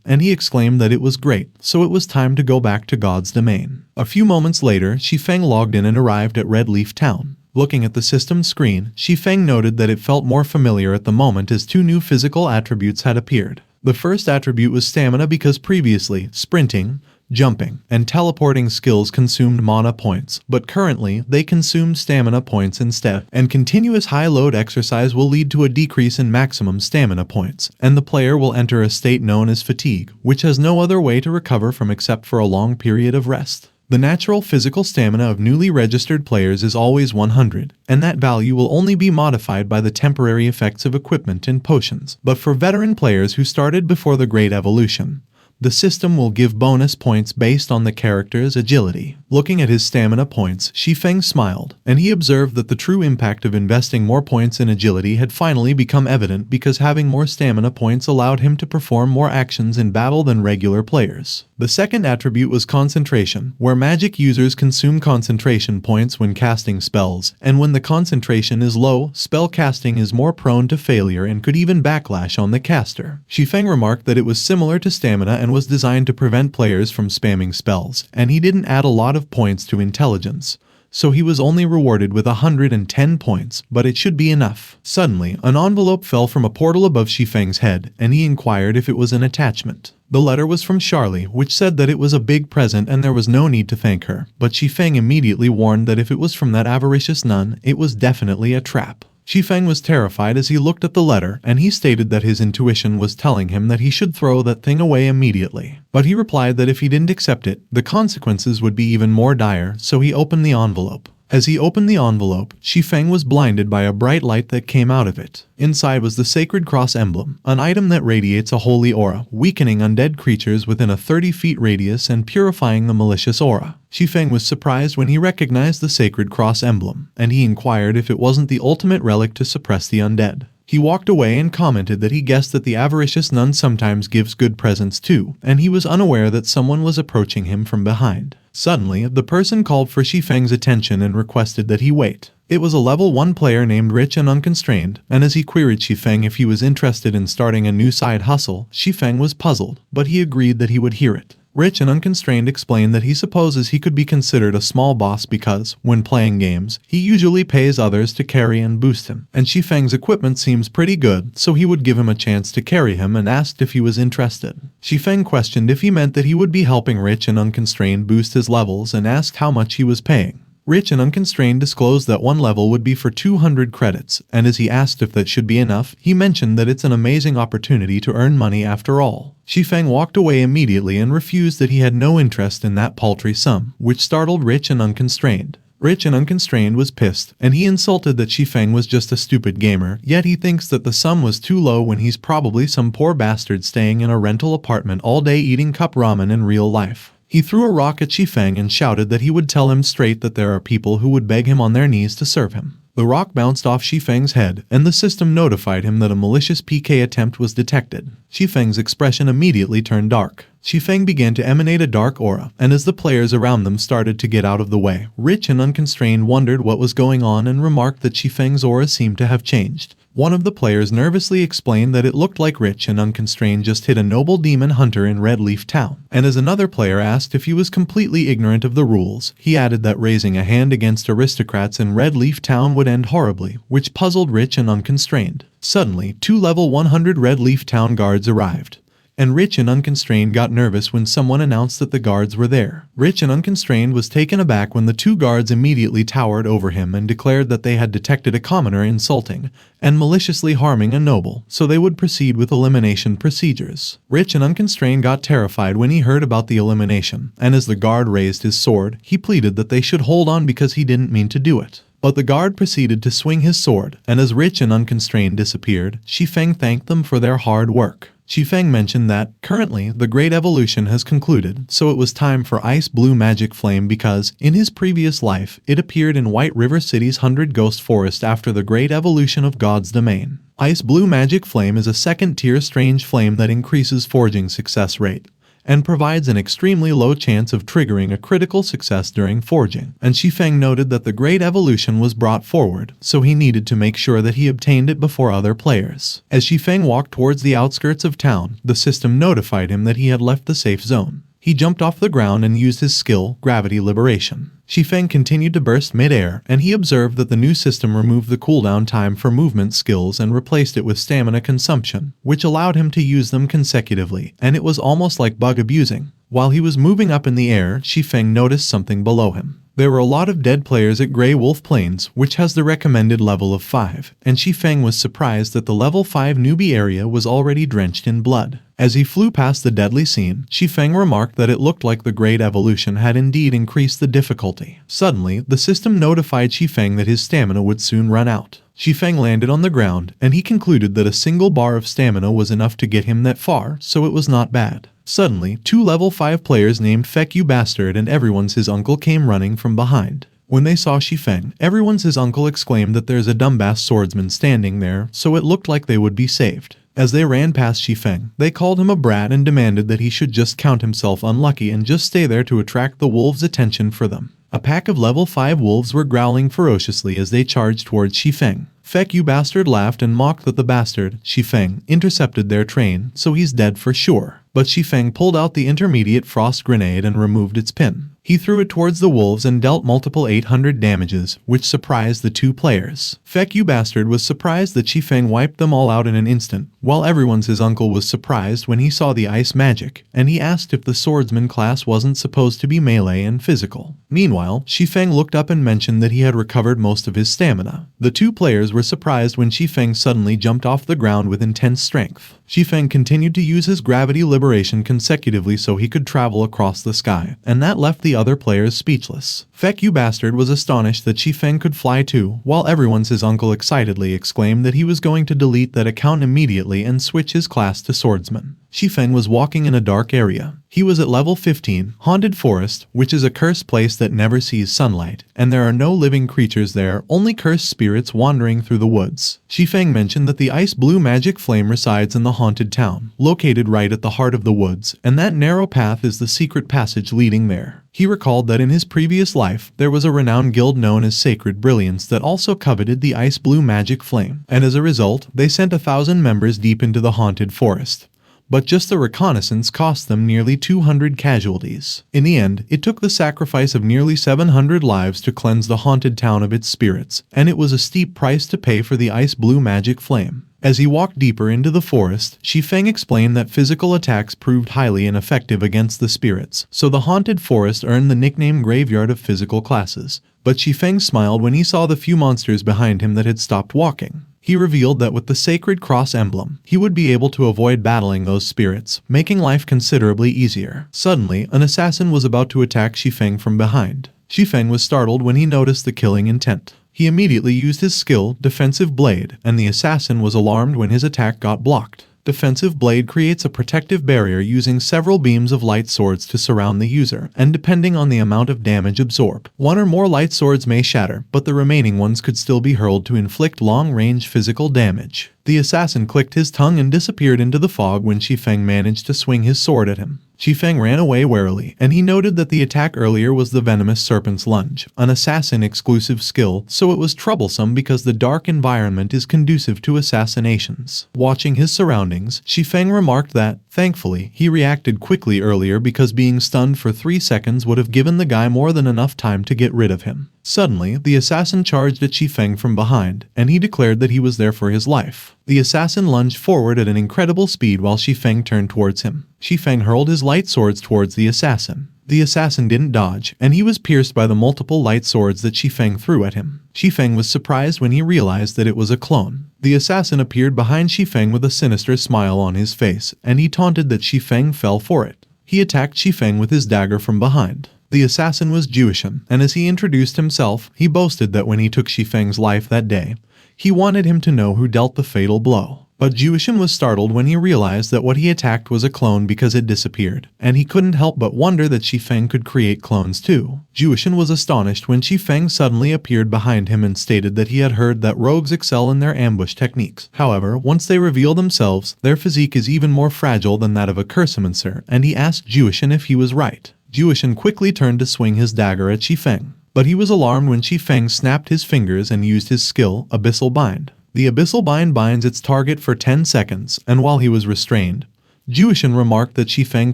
and he exclaimed that it was great, so it was time to go back to God's Domain. A few moments later, Shi Feng logged in and arrived at Red Leaf Town. Looking at the system screen, Shi Feng noted that it felt more familiar at the moment as two new physical attributes had appeared. The first attribute was stamina because previously, sprinting, jumping, and teleporting skills consumed mana points, but currently they consume stamina points instead, and continuous high-load exercise will lead to a decrease in maximum stamina points, and the player will enter a state known as fatigue, which has no other way to recover from except for a long period of rest. The natural physical stamina of newly registered players is always 100, and that value will only be modified by the temporary effects of equipment and potions. But for veteran players who started before the Great Evolution, the system will give bonus points based on the character's agility. Looking at his stamina points, Shi Feng smiled, and he observed that the true impact of investing more points in agility had finally become evident because having more stamina points allowed him to perform more actions in battle than regular players. The second attribute was concentration, where magic users consume concentration points when casting spells, and when the concentration is low, spell casting is more prone to failure and could even backlash on the caster. Shi Feng remarked that it was similar to stamina and was designed to prevent players from spamming spells, and he didn't add a lot of points to intelligence, so he was only rewarded with 110 points, but it should be enough. Suddenly, an envelope fell from a portal above Shi Feng's head, and he inquired if it was an attachment. The letter was from Charlie, which said that it was a big present and there was no need to thank her, but Shi Feng immediately warned that if it was from that avaricious nun, it was definitely a trap. Shi Feng was terrified as he looked at the letter, and he stated that his intuition was telling him that he should throw that thing away immediately. But he replied that if he didn't accept it, the consequences would be even more dire, so he opened the envelope. As he opened the envelope, Shi Feng was blinded by a bright light that came out of it. Inside was the sacred cross emblem, an item that radiates a holy aura, weakening undead creatures within a 30-feet radius and purifying the malicious aura. Shi Feng was surprised when he recognized the sacred cross emblem, and he inquired if it wasn't the ultimate relic to suppress the undead. He walked away and commented that he guessed that the avaricious nun sometimes gives good presents too, and he was unaware that someone was approaching him from behind. Suddenly, the person called for Shi Feng's attention and requested that he wait. It was a level 1 player named Rich and Unconstrained, and as he queried Shi Feng if he was interested in starting a new side hustle, Shi Feng was puzzled, but he agreed that he would hear it. Rich and Unconstrained explained that he supposes he could be considered a small boss because, when playing games, he usually pays others to carry and boost him, and Shi Feng's equipment seems pretty good, so he would give him a chance to carry him and asked if he was interested. Shi Feng questioned if he meant that he would be helping Rich and Unconstrained boost his levels and asked how much he was paying. Rich and Unconstrained disclosed that one level would be for 200 credits, and as he asked if that should be enough, he mentioned that it's an amazing opportunity to earn money after all. Shi Feng walked away immediately and refused that he had no interest in that paltry sum, which startled Rich and Unconstrained. Rich and Unconstrained was pissed, and he insulted that Shi Feng was just a stupid gamer, yet he thinks that the sum was too low when he's probably some poor bastard staying in a rental apartment all day eating cup ramen in real life. He threw a rock at Shi Feng and shouted that he would tell him straight that there are people who would beg him on their knees to serve him. The rock bounced off Shi Feng's head, and the system notified him that a malicious PK attempt was detected. Shi Feng's expression immediately turned dark. Shi Feng began to emanate a dark aura, and as the players around them started to get out of the way, Rich and Unconstrained wondered what was going on and remarked that Shi Feng's aura seemed to have changed. One of the players nervously explained that it looked like Rich and Unconstrained just hit a noble demon hunter in Red Leaf Town. And as another player asked if he was completely ignorant of the rules, he added that raising a hand against aristocrats in Red Leaf Town would end horribly, which puzzled Rich and Unconstrained. Suddenly, 2 level 100 Red Leaf Town guards arrived, and Rich and Unconstrained got nervous when someone announced that the guards were there. Rich and Unconstrained was taken aback when the 2 guards immediately towered over him and declared that they had detected a commoner insulting and maliciously harming a noble, so they would proceed with elimination procedures. Rich and Unconstrained got terrified when he heard about the elimination, and as the guard raised his sword, he pleaded that they should hold on because he didn't mean to do it. But the guard proceeded to swing his sword, and as Rich and Unconstrained disappeared, Shi Feng thanked them for their hard work. Shi Feng mentioned that, currently, the Great Evolution has concluded, so it was time for Ice Blue Magic Flame because, in his previous life, it appeared in White River City's 100 Ghost Forest after the Great Evolution of God's Domain. Ice Blue Magic Flame is a second-tier strange flame that increases forging success rate, and provides an extremely low chance of triggering a critical success during forging. And Shi Feng noted that the Great Evolution was brought forward, so he needed to make sure that he obtained it before other players. As Shi Feng walked towards the outskirts of town, the system notified him that he had left the safe zone. He jumped off the ground and used his skill, Gravity Liberation. Shi Feng continued to burst mid-air, and he observed that the new system removed the cooldown time for movement skills and replaced it with stamina consumption, which allowed him to use them consecutively, and it was almost like bug abusing. While he was moving up in the air, Shi Feng noticed something below him. There were a lot of dead players at Grey Wolf Plains, which has the recommended level of 5, and Shi Feng was surprised that the level 5 newbie area was already drenched in blood. As he flew past the deadly scene, Shi Feng remarked that it looked like the Great Evolution had indeed increased the difficulty. Suddenly, the system notified Shi Feng that his stamina would soon run out. Shi Feng landed on the ground, and he concluded that a single bar of stamina was enough to get him that far, so it was not bad. Suddenly, 2 level 5 players named Feck You Bastard and Everyone's His Uncle came running from behind. When they saw Shi Feng, Everyone's His Uncle exclaimed that there's a dumbass swordsman standing there, so it looked like they would be saved. As they ran past Shi Feng, they called him a brat and demanded that he should just count himself unlucky and just stay there to attract the wolves' attention for them. A pack of level 5 wolves were growling ferociously as they charged towards Shi Feng. Feck You Bastard laughed and mocked that the bastard, Shi Feng, intercepted their train, so he's dead for sure. But Shi Feng pulled out the intermediate frost grenade and removed its pin. He threw it towards the wolves and dealt multiple 800 damages, which surprised the 2 players. Feck You Bastard was surprised that Shi Feng wiped them all out in an instant, while Everyone's His Uncle was surprised when he saw the ice magic, and he asked if the swordsman class wasn't supposed to be melee and physical. Meanwhile, Shi Feng looked up and mentioned that he had recovered most of his stamina. The 2 players were surprised when Shi Feng suddenly jumped off the ground with intense strength. Shi Feng continued to use his gravity liberation consecutively so he could travel across the sky, and that left the other players speechless. Feck You Bastard was astonished that Shi Feng could fly too, while Everyone's His Uncle excitedly exclaimed that he was going to delete that account immediately and switch his class to swordsman. Shi Feng was walking in a dark area. He was at level 15, Haunted Forest, which is a cursed place that never sees sunlight, and there are no living creatures there, only cursed spirits wandering through the woods. Shi Feng mentioned that the ice blue magic flame resides in the haunted town, located right at the heart of the woods, and that narrow path is the secret passage leading there. He recalled that in his previous life, there was a renowned guild known as Sacred Brilliance that also coveted the ice blue magic flame, and as a result, they sent 1,000 members deep into the haunted forest. But just the reconnaissance cost them nearly 200 casualties. In the end, it took the sacrifice of nearly 700 lives to cleanse the haunted town of its spirits, and it was a steep price to pay for the ice blue magic flame. As he walked deeper into the forest, Shi Feng explained that physical attacks proved highly ineffective against the spirits, so the haunted forest earned the nickname Graveyard of Physical Classes. But Shi Feng smiled when he saw the few monsters behind him that had stopped walking. He revealed that with the sacred cross emblem, he would be able to avoid battling those spirits, making life considerably easier. Suddenly, an assassin was about to attack Shi Feng from behind. Shi Feng was startled when he noticed the killing intent. He immediately used his skill, Defensive Blade, and the assassin was alarmed when his attack got blocked. Defensive Blade creates a protective barrier using several beams of light swords to surround the user, and depending on the amount of damage absorbed, 1 or more light swords may shatter, but the remaining ones could still be hurled to inflict long-range physical damage. The assassin clicked his tongue and disappeared into the fog when Shi Feng managed to swing his sword at him. Shi Feng ran away warily, and he noted that the attack earlier was the Venomous Serpent's Lunge, an assassin-exclusive skill, so it was troublesome because the dark environment is conducive to assassinations. Watching his surroundings, Shi Feng remarked that, thankfully, he reacted quickly earlier because being stunned for 3 seconds would have given the guy more than enough time to get rid of him. Suddenly, the assassin charged at Shi Feng from behind, and he declared that he was there for his life. The assassin lunged forward at an incredible speed while Shi Feng turned towards him. Shi Feng hurled his light swords towards the assassin. The assassin didn't dodge, and he was pierced by the multiple light swords that Shi Feng threw at him. Shi Feng was surprised when he realized that it was a clone. The assassin appeared behind Shi Feng with a sinister smile on his face, and he taunted that Shi Feng fell for it. He attacked Shi Feng with his dagger from behind. The assassin was Jewishan, and as he introduced himself, he boasted that when he took Shi Feng's life that day, he wanted him to know who dealt the fatal blow. But Jewishan was startled when he realized that what he attacked was a clone because it disappeared, and he couldn't help but wonder that Shi Feng could create clones too. Jewishan was astonished when Shi Feng suddenly appeared behind him and stated that he had heard that rogues excel in their ambush techniques. However, once they reveal themselves, their physique is even more fragile than that of a cursomancer, and he asked Jewishan if he was right. Jewishan quickly turned to swing his dagger at Shi Feng, but he was alarmed when Shi Feng snapped his fingers and used his skill, Abyssal Bind. The Abyssal Bind binds its target for 10 seconds, and while he was restrained, Jewishan remarked that Shi Feng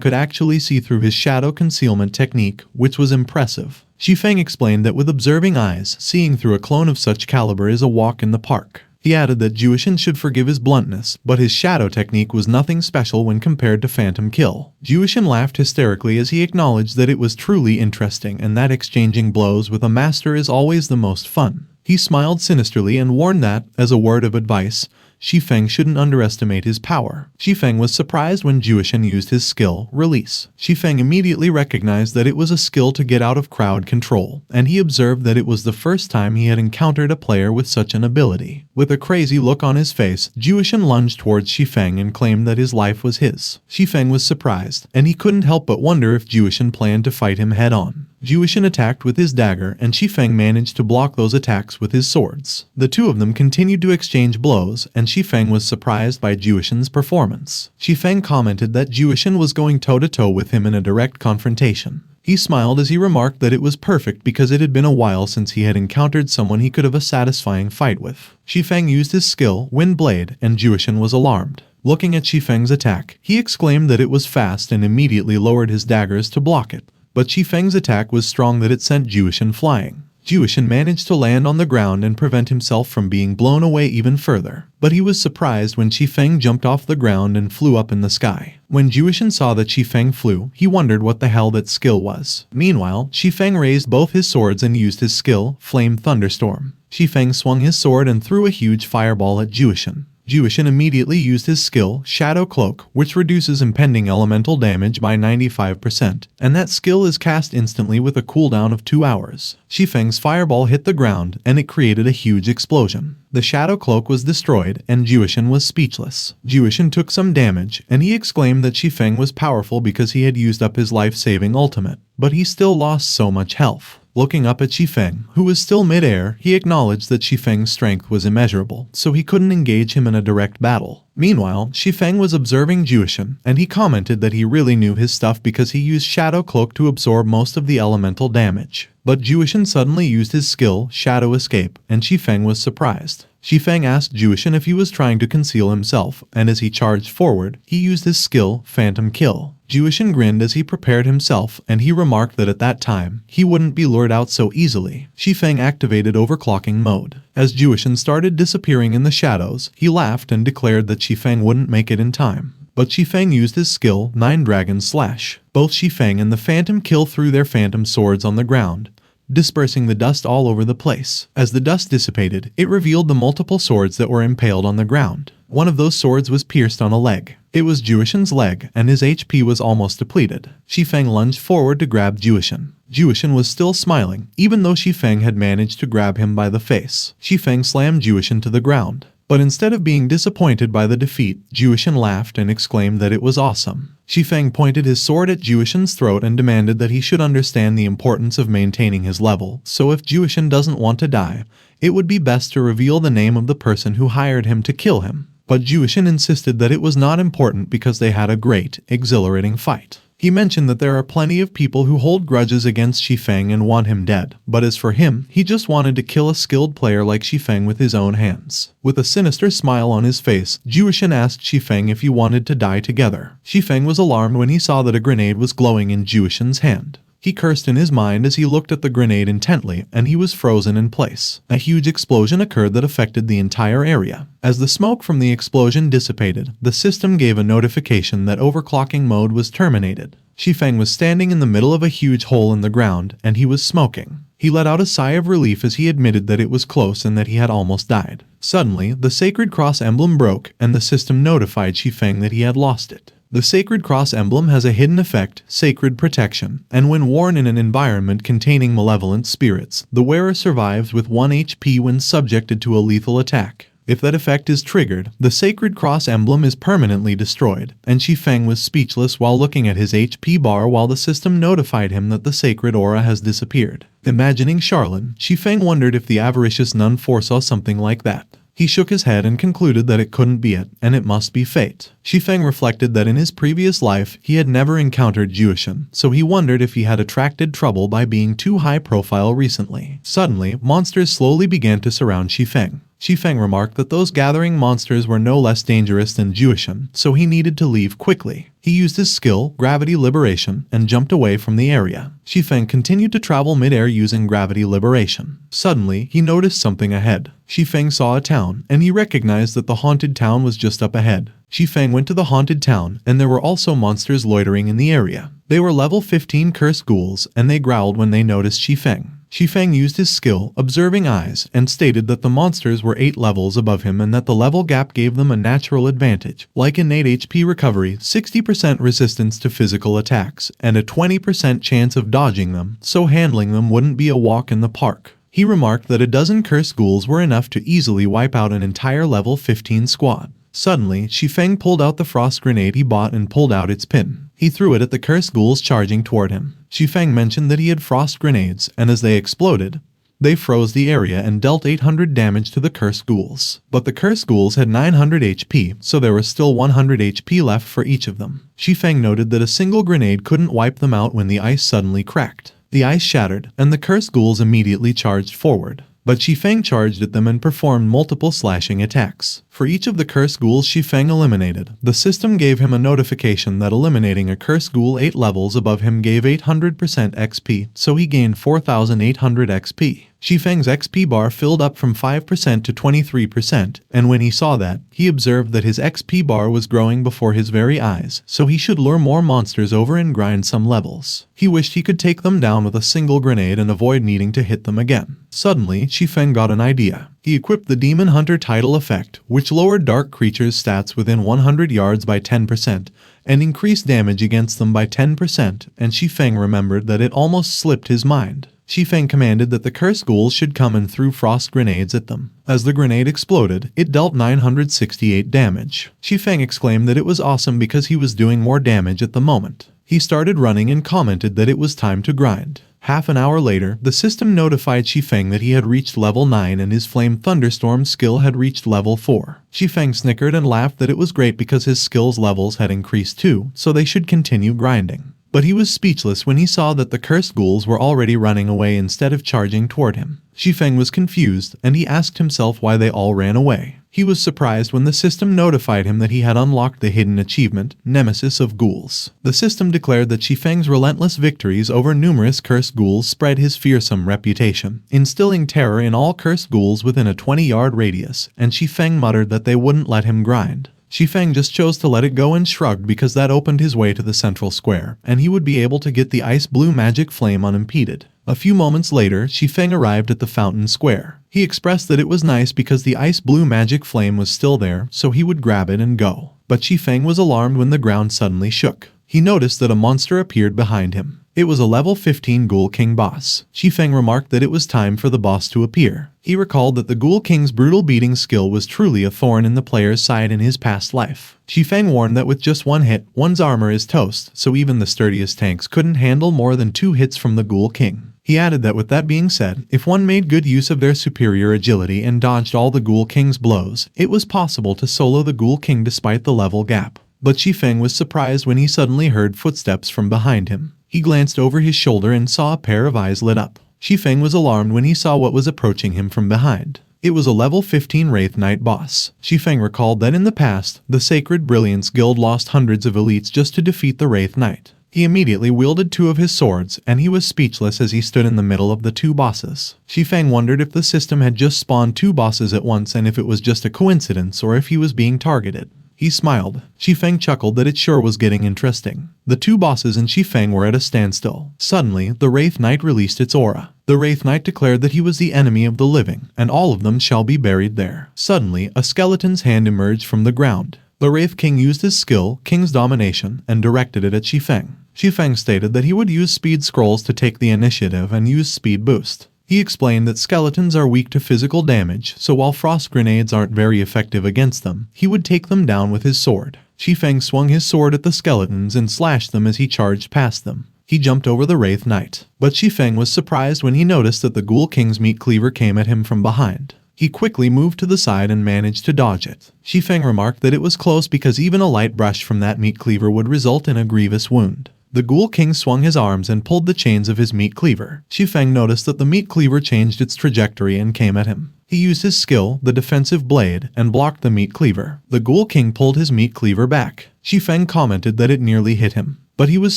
could actually see through his shadow concealment technique, which was impressive. Shi Feng explained that with observing eyes, seeing through a clone of such caliber is a walk in the park. He added that Jushin should forgive his bluntness, but his shadow technique was nothing special when compared to Phantom Kill. Jushin laughed hysterically as he acknowledged that it was truly interesting and that exchanging blows with a master is always the most fun. He smiled sinisterly and warned that, as a word of advice, Shi Feng shouldn't underestimate his power. Shi Feng was surprised when Jushin used his skill, Release. Shi Feng immediately recognized that it was a skill to get out of crowd control, and he observed that it was the first time he had encountered a player with such an ability. With a crazy look on his face, Jushin lunged towards Shi Feng and claimed that his life was his. Shi Feng was surprised, and he couldn't help but wonder if Jushin planned to fight him head-on. Jushin attacked with his dagger and Shi Feng managed to block those attacks with his swords. The two of them continued to exchange blows and Shi Feng was surprised by Jushin's performance. Shi Feng commented that Jushin was going toe-to-toe with him in a direct confrontation. He smiled as he remarked that it was perfect because it had been a while since he had encountered someone he could have a satisfying fight with. Shi Feng used his skill, Wind Blade, and Jushin was alarmed. Looking at Shi Feng's attack, he exclaimed that it was fast and immediately lowered his daggers to block it. But Shi Feng's attack was strong that it sent Jushin flying. Jushin managed to land on the ground and prevent himself from being blown away even further. But he was surprised when Shi Feng jumped off the ground and flew up in the sky. When Jushin saw that Shi Feng flew, he wondered what the hell that skill was. Meanwhile, Shi Feng raised both his swords and used his skill, Flame Thunderstorm. Shi Feng swung his sword and threw a huge fireball at Jushin. Jushin immediately used his skill, Shadow Cloak, which reduces impending elemental damage by 95%, and that skill is cast instantly with a cooldown of 2 hours. Shi Feng's fireball hit the ground, and it created a huge explosion. The Shadow Cloak was destroyed, and Jushin was speechless. Jushin took some damage, and he exclaimed that Shi Feng was powerful because he had used up his life-saving ultimate, but he still lost so much health. Looking up at Shi Feng, who was still mid-air, he acknowledged that Shi Feng's strength was immeasurable, so he couldn't engage him in a direct battle. Meanwhile, Shi Feng was observing Jushin, and he commented that he really knew his stuff because he used Shadow Cloak to absorb most of the elemental damage. But Jushin suddenly used his skill, Shadow Escape, and Shi Feng was surprised. Shi Feng asked Jushin if he was trying to conceal himself, and as he charged forward, he used his skill, Phantom Kill. Jushin grinned as he prepared himself, and he remarked that at that time, he wouldn't be lured out so easily. Shi Feng activated overclocking mode. As Jushin started disappearing in the shadows, he laughed and declared that Shi Feng wouldn't make it in time. But Shi Feng used his skill, Nine Dragon Slash. Both Shi Feng and the Phantom Kill threw their phantom swords on the ground, dispersing the dust all over the place. As the dust dissipated, it revealed the multiple swords that were impaled on the ground. One of those swords was pierced on a leg. It was Jushin's leg, and his HP was almost depleted. Shi Feng lunged forward to grab Jushin. Jushin was still smiling, even though Shi Feng had managed to grab him by the face. Shi Feng slammed Jushin to the ground. But instead of being disappointed by the defeat, Jushin laughed and exclaimed that it was awesome. Shi Feng pointed his sword at Jushin's throat and demanded that he should understand the importance of maintaining his level, so if Jushin doesn't want to die, it would be best to reveal the name of the person who hired him to kill him. But Jushin insisted that it was not important because they had a great, exhilarating fight. He mentioned that there are plenty of people who hold grudges against Shi Feng and want him dead, but as for him, he just wanted to kill a skilled player like Shi Feng with his own hands. With a sinister smile on his face, Jushin asked Shi Feng if he wanted to die together. Shi Feng was alarmed when he saw that a grenade was glowing in Jushin's hand. He cursed in his mind as he looked at the grenade intently, and he was frozen in place. A huge explosion occurred that affected the entire area. As the smoke from the explosion dissipated, the system gave a notification that overclocking mode was terminated. Shi Feng was standing in the middle of a huge hole in the ground, and he was smoking. He let out a sigh of relief as he admitted that it was close and that he had almost died. Suddenly, the sacred cross emblem broke, and the system notified Shi Feng that he had lost it. The Sacred Cross emblem has a hidden effect, Sacred Protection, and when worn in an environment containing malevolent spirits, the wearer survives with 1 HP when subjected to a lethal attack. If that effect is triggered, the Sacred Cross emblem is permanently destroyed, and Shi Feng was speechless while looking at his HP bar while the system notified him that the sacred aura has disappeared. Imagining Charlene, Shi Feng wondered if the avaricious nun foresaw something like that. He shook his head and concluded that it couldn't be it, and it must be fate. Shi Feng reflected that in his previous life, he had never encountered Jushin, so he wondered if he had attracted trouble by being too high profile recently. Suddenly, monsters slowly began to surround Shi Feng. Shi Feng remarked that those gathering monsters were no less dangerous than Juishan, so he needed to leave quickly. He used his skill, Gravity Liberation, and jumped away from the area. Shi Feng continued to travel mid-air using Gravity Liberation. Suddenly, he noticed something ahead. Shi Feng saw a town, and he recognized that the haunted town was just up ahead. Shi Feng went to the haunted town, and there were also monsters loitering in the area. They were level 15 cursed ghouls, and they growled when they noticed Shi Feng. Shi Feng used his skill, Observing Eyes, and stated that the monsters were 8 levels above him and that the level gap gave them a natural advantage, like innate HP recovery, 60% resistance to physical attacks, and a 20% chance of dodging them, so handling them wouldn't be a walk in the park. He remarked that a dozen cursed ghouls were enough to easily wipe out an entire level 15 squad. Suddenly, Shi Feng pulled out the frost grenade he bought and pulled out its pin. He threw it at the cursed ghouls charging toward him. Shi Feng mentioned that he had frost grenades, and as they exploded, they froze the area and dealt 800 damage to the cursed ghouls. But the cursed ghouls had 900 HP, so there was still 100 HP left for each of them. Shi Feng noted that a single grenade couldn't wipe them out when the ice suddenly cracked. The ice shattered, and the cursed ghouls immediately charged forward. But Shi Feng charged at them and performed multiple slashing attacks. For each of the cursed ghouls Shi Feng eliminated, the system gave him a notification that eliminating a cursed ghoul 8 levels above him gave 800% XP, so he gained 4,800 XP. Shi Feng's XP bar filled up from 5% to 23%, and when he saw that, he observed that his XP bar was growing before his very eyes, so he should lure more monsters over and grind some levels. He wished he could take them down with a single grenade and avoid needing to hit them again. Suddenly, Shi Feng got an idea. He equipped the Demon Hunter title effect, which lowered dark creatures' stats within 100 yards by 10%, and increased damage against them by 10%, and Shi Feng remembered that it almost slipped his mind. Shi Feng commanded that the cursed ghouls should come and threw frost grenades at them. As the grenade exploded, it dealt 968 damage. Shi Feng exclaimed that it was awesome because he was doing more damage at the moment. He started running and commented that it was time to grind. Half an hour later, the system notified Shi Feng that he had reached level 9 and his Flame Thunderstorm skill had reached level 4. Shi Feng snickered and laughed that it was great because his skills levels had increased too, so they should continue grinding. But he was speechless when he saw that the cursed ghouls were already running away instead of charging toward him. Shi Feng was confused, and he asked himself why they all ran away. He was surprised when the system notified him that he had unlocked the hidden achievement, Nemesis of Ghouls. The system declared that Shi Feng's relentless victories over numerous cursed ghouls spread his fearsome reputation, instilling terror in all cursed ghouls within a 20-yard radius, and Shi Feng muttered that they wouldn't let him grind. Shi Feng just chose to let it go and shrugged because that opened his way to the central square, and he would be able to get the ice blue magic flame unimpeded. A few moments later, Shi Feng arrived at the fountain square. He expressed that it was nice because the ice blue magic flame was still there, so he would grab it and go. But Shi Feng was alarmed when the ground suddenly shook. He noticed that a monster appeared behind him. It was a level 15 Ghoul King boss. Shi Feng remarked that it was time for the boss to appear. He recalled that the Ghoul King's brutal beating skill was truly a thorn in the player's side in his past life. Shi Feng warned that with just one hit, one's armor is toast, so even the sturdiest tanks couldn't handle more than 2 hits from the Ghoul King. He added that with that being said, if one made good use of their superior agility and dodged all the Ghoul King's blows, it was possible to solo the Ghoul King despite the level gap. But Shi Feng was surprised when he suddenly heard footsteps from behind him. He glanced over his shoulder and saw a pair of eyes lit up. Shi Feng was alarmed when he saw what was approaching him from behind. It was a level 15 Wraith Knight boss. Shi Feng recalled that in the past, the Sacred Brilliance Guild lost hundreds of elites just to defeat the Wraith Knight. He immediately wielded 2 of his swords, and he was speechless as he stood in the middle of the 2 bosses. Shi Feng wondered if the system had just spawned 2 bosses at once and if it was just a coincidence or if he was being targeted. He smiled. Shi Feng chuckled that it sure was getting interesting. The 2 bosses and Shi Feng were at a standstill. Suddenly, the Wraith Knight released its aura. The Wraith Knight declared that he was the enemy of the living, and all of them shall be buried there. Suddenly, a skeleton's hand emerged from the ground. The Wraith King used his skill, King's Domination, and directed it at Shi Feng. Shi Feng stated that he would use speed scrolls to take the initiative and use speed boost. He explained that skeletons are weak to physical damage, so while frost grenades aren't very effective against them, he would take them down with his sword. Shi Feng swung his sword at the skeletons and slashed them as he charged past them. He jumped over the Wraith Knight. But Shi Feng was surprised when he noticed that the Ghoul King's meat cleaver came at him from behind. He quickly moved to the side and managed to dodge it. Shi Feng remarked that it was close because even a light brush from that meat cleaver would result in a grievous wound. The Ghoul King swung his arms and pulled the chains of his meat cleaver. Shi Feng noticed that the meat cleaver changed its trajectory and came at him. He used his skill, the defensive blade, and blocked the meat cleaver. The Ghoul King pulled his meat cleaver back. Shi Feng commented that it nearly hit him, but he was